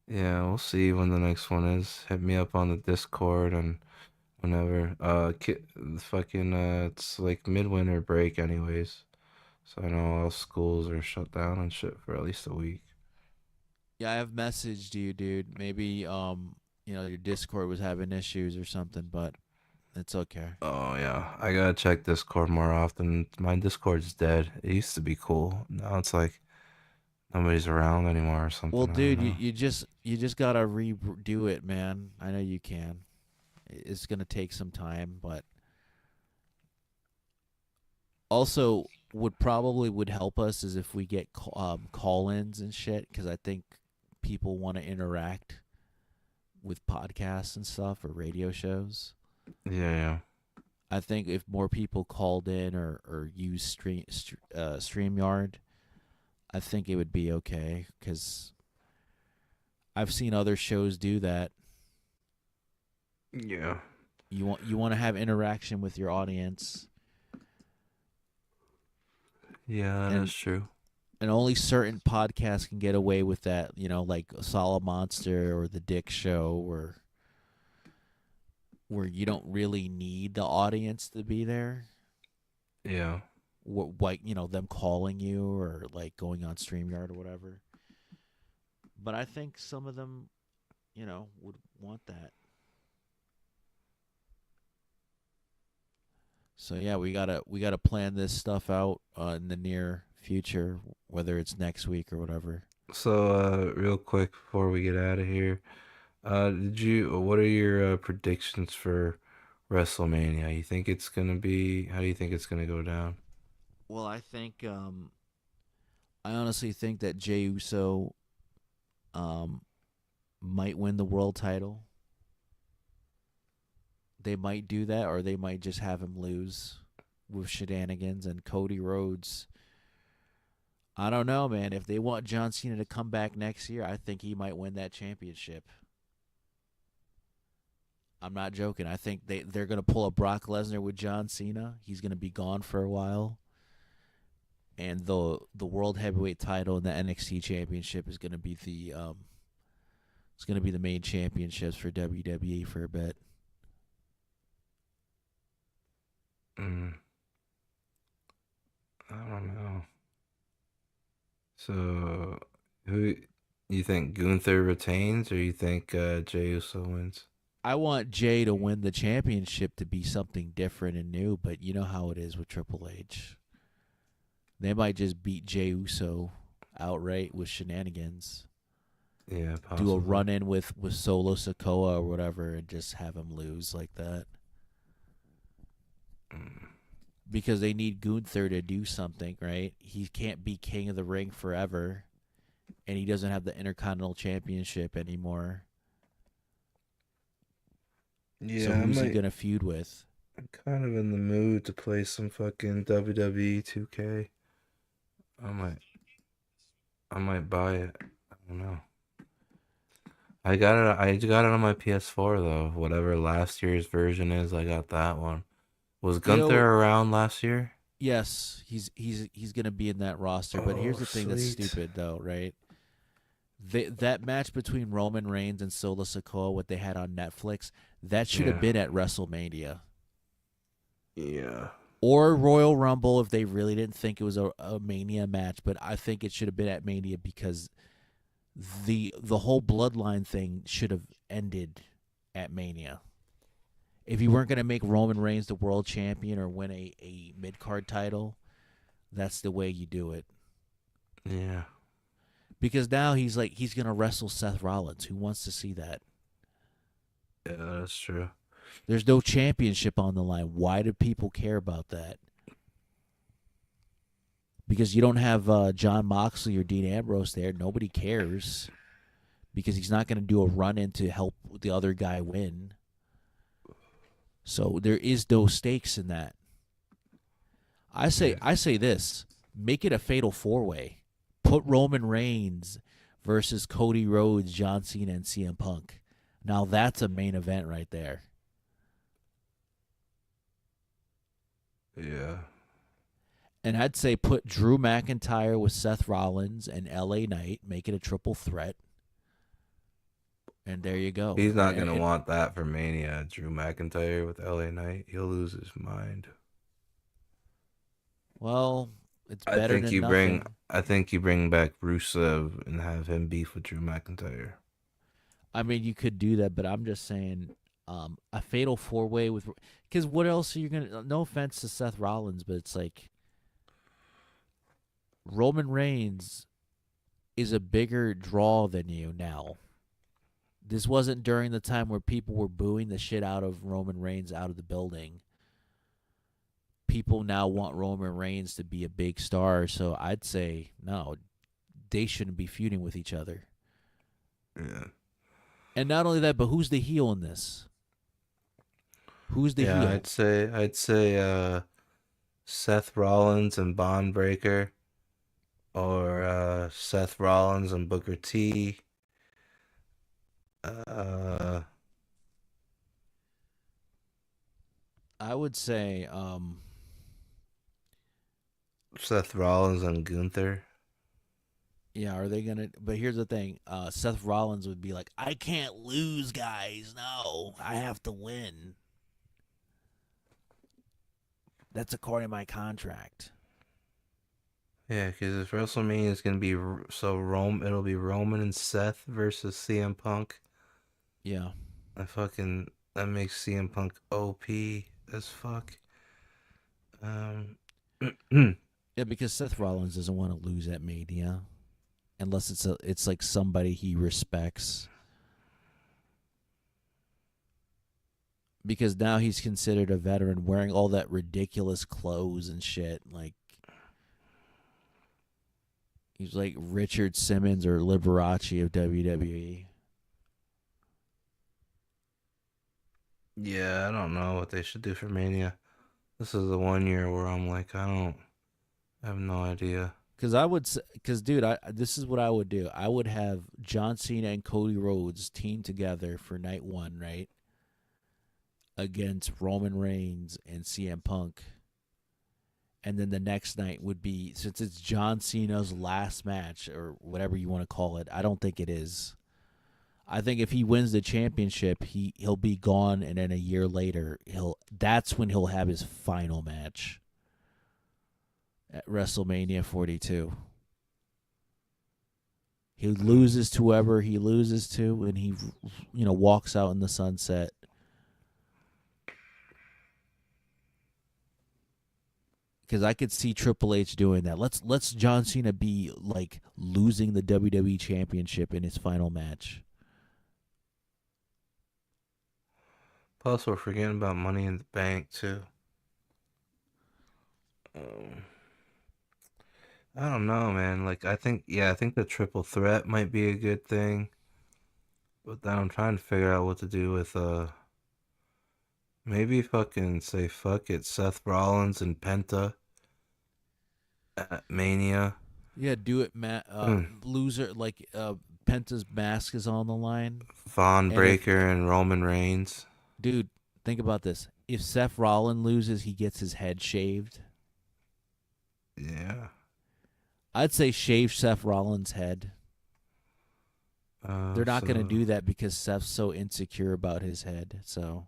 Yeah, we'll see when the next one is. Hit me up on the Discord and whenever. It's like midwinter break anyways. So I know all schools are shut down and shit for at least a week. Yeah, I have messaged you, dude. Maybe you know, your Discord was having issues or something, but it's okay. Oh yeah, I gotta check Discord more often. My Discord's dead. It used to be cool. Now it's like nobody's around anymore or something. Well, I don't dude, know. you just gotta redo it, man. I know you can. It's gonna take some time, but also what probably would help us is if we get call-ins and shit, because I think people want to interact with podcasts and stuff or radio shows. Yeah. I think if more people called in or used StreamYard, I think it would be okay, because I've seen other shows do that. Yeah. You want to have interaction with your audience. Yeah, that's true. And only certain podcasts can get away with that, you know, like Solid Monster or The Dick Show, or where you don't really need the audience to be there. Yeah. Like, you know, them calling you or like going on StreamYard or whatever. But I think some of them, you know, would want that. So yeah, we gotta plan this stuff out in the near future, whether it's next week or whatever. So real quick before we get out of here, what are your predictions for WrestleMania? You think it's gonna be? How do you think it's gonna go down? Well, I think I honestly think that Jey Uso might win the world title. They might do that, or they might just have him lose with shenanigans. And Cody Rhodes, I don't know, man. If they want John Cena to come back next year, I think he might win that championship. I'm not joking. I think they're going to pull a Brock Lesnar with John Cena. He's going to be gone for a while. And the World Heavyweight title and the NXT Championship is going to be the main championships for WWE for a bit. I don't know. So, who you think Gunther retains, or you think Jey Uso wins? I want Jey to win the championship to be something different and new, but you know how it is with Triple H. They might just beat Jey Uso outright with shenanigans. Yeah, possibly. Do a run-in with Solo Sikoa or whatever and just have him lose like that. Because they need Gunther to do something, right? He can't be king of the ring forever. and he doesn't have the Intercontinental Championship anymore. Yeah, So who's he might- gonna feud with? I'm kind of in the mood to play some fucking WWE 2K. I might buy it. I don't know. I got it on my PS4 though. Whatever last year's version is, I got that one. Was Gunther around last year? Yes, he's gonna be in that roster. But here's the thing that's sweet. stupid though, right? That match between Roman Reigns and Solo Sikoa, what they had on Netflix, that should have Yeah. been at WrestleMania. Yeah. Or Royal Rumble if they really didn't think it was a Mania match, but I think it should have been at Mania because the whole bloodline thing should have ended at Mania. If you weren't going to make Roman Reigns the world champion or win a mid-card title, that's the way you do it. Yeah. Because now he's going to wrestle Seth Rollins. Who wants to see that? Yeah, that's true. There's no championship on the line. Why do people care about that? Because you don't have John Moxley or Dean Ambrose there. Nobody cares. Because he's not going to do a run-in to help the other guy win. So there is no stakes in that. I say this. Make it a fatal four-way. Put Roman Reigns versus Cody Rhodes, John Cena, and CM Punk. Now that's a main event right there. Yeah. And I'd say put Drew McIntyre with Seth Rollins and LA Knight. Make it a triple threat. And there you go. He's not gonna want that for Mania. Drew McIntyre with LA Knight. He'll lose his mind. Well, it's better than nothing. I think you bring back Rusev and have him beef with Drew McIntyre. I mean, you could do that, but I'm just saying a fatal four-way with... Because what else are you going to... No offense to Seth Rollins, but it's like... Roman Reigns is a bigger draw than you now. This wasn't during the time where people were booing the shit out of Roman Reigns out of the building. People now want Roman Reigns to be a big star, so I'd say, no, they shouldn't be feuding with each other. Yeah. And not only that, but who's the heel in this? Who's the heel? I'd say Seth Rollins and Bond Breakker, or Seth Rollins and Booker T. I would say Seth Rollins and Gunther. yeah, are they gonna? But here's the thing: Seth Rollins would be like, "I can't lose, guys. No, I have to win. That's according to my contract." Yeah, because if WrestleMania is gonna be it'll be Roman and Seth versus CM Punk. Yeah. That makes CM Punk OP as fuck. Yeah, because Seth Rollins doesn't want to lose at Mania, unless it's like somebody he respects. Because now he's considered a veteran, wearing all that ridiculous clothes and shit. Like he's like Richard Simmons or Liberace of WWE. Yeah, I don't know what they should do for Mania. This is the one year where I'm like, I have no idea. Because dude, this is what I would do. I would have John Cena and Cody Rhodes team together for night one, right? Against Roman Reigns and CM Punk. And then the next night would be, since it's John Cena's last match, or whatever you want to call it, I don't think it is. I think if he wins the championship, he'll be gone, and then a year later, that's when he'll have his final match at WrestleMania 42. He loses to whoever he loses to, and he, walks out in the sunset. Because I could see Triple H doing that. Let's John Cena be like losing the WWE Championship in his final match. Plus, we're forgetting about Money in the Bank too. I don't know, man. Like, I think the triple threat might be a good thing. But then I'm trying to figure out what to do with, maybe fucking say fuck it, Seth Rollins and Penta at Mania. Yeah, do it, Matt. Loser, like Penta's mask is on the line. Von And Breaker and Roman Reigns. Dude, think about this. If Seth Rollins loses, he gets his head shaved. Yeah. I'd say shave Seth Rollins' head. They're not going to do that because Seth's so insecure about his head. So,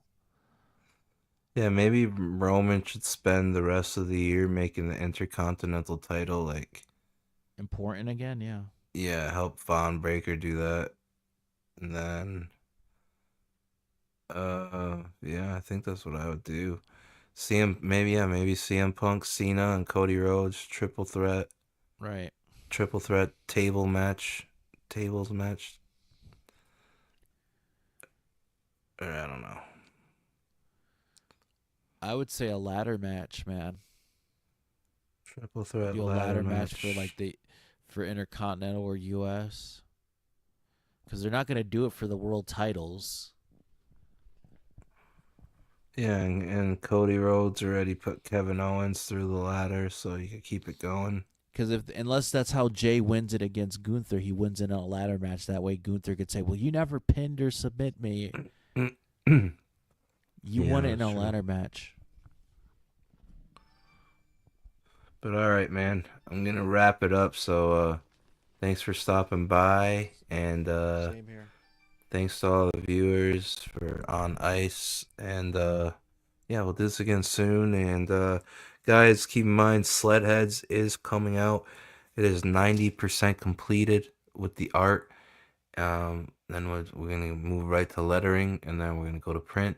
yeah, maybe Roman should spend the rest of the year making the Intercontinental title like important again, yeah. Yeah, help Von Breaker do that. And then yeah, I think that's what I would do. Maybe CM Punk, Cena, and Cody Rhodes, triple threat. Right. Triple threat tables match. Or I don't know. I would say a ladder match, man. Triple threat Do a ladder match for Intercontinental or US. Because they're not going to do it for the world titles. Yeah, and Cody Rhodes already put Kevin Owens through the ladder, so you can keep it going. Because unless that's how Jay wins it against Gunther, he wins in a ladder match. That way Gunther could say, well, you never pinned or submit me. You won it in a ladder match. But all right, man. I'm going to wrap it up. So thanks for stopping by. And Same here. Thanks to all the viewers for on ice. And yeah, we'll do this again soon. And guys, keep in mind, SLED HEADZ is coming out. It is 90% completed with the art. Then we're going to move right to lettering. And then we're going to go to print.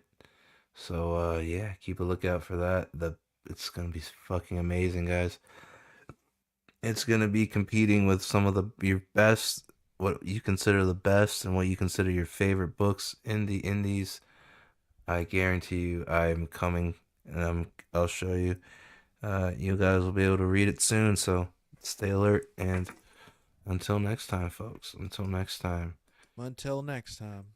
So yeah, keep a lookout for that. It's going to be fucking amazing, guys. It's going to be competing with some of your best, what you consider the best and what you consider your favorite books in the indies. I guarantee you I'm coming and I'll show you. You guys will be able to read it soon, so stay alert. And until next time, folks. Until next time. Until next time.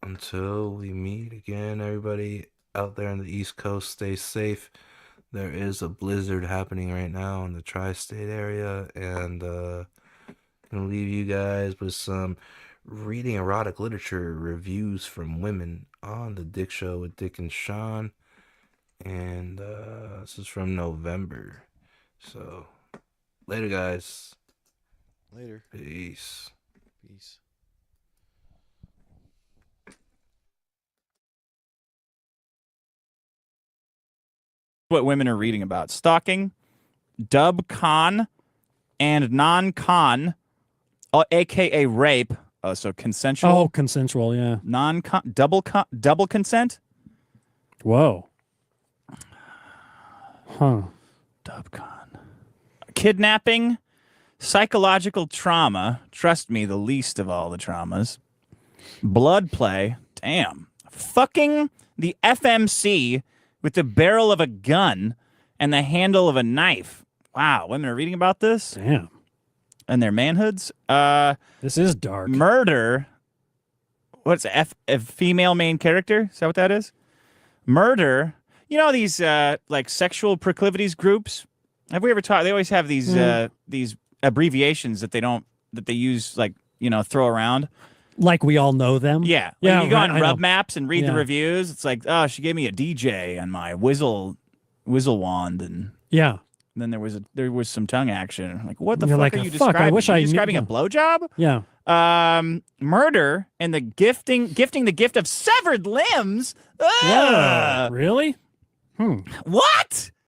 Until we meet again, everybody out there on the East Coast, stay safe. There is a blizzard happening right now in the tri-state area, and I'm gonna leave you guys with some reading erotic literature reviews from women on the Dick Show with Dick and Sean, and this is from November. So later, guys. Later. Peace. Peace. What women are reading about: stalking, dub con, and non-con, aka rape. So consensual. Oh, consensual, yeah. Non-con, double consent. Whoa. Huh. Dub con. Kidnapping, psychological trauma. Trust me, the least of all the traumas. Blood play. Damn. Fucking the FMC with the barrel of a gun and the handle of a knife. Wow, women are reading about this? Damn. And their manhoods? This is dark. Murder. What's a female main character? Is that what that is? Murder. You know these like sexual proclivities groups? Have we ever talked? They always have these abbreviations that they use, like, you know, throw around. Like we all know them? Yeah. Yeah. Like you go right, on I Rub know. Maps and read the reviews. It's like, oh, she gave me a DJ on my whistle wand, and yeah. then there was some tongue action. Like, what the You're fuck like, are you fuck, describing? I wish Are I you knew- describing a blowjob? Yeah. Murder and the gifting the gift of severed limbs. Whoa, really? What?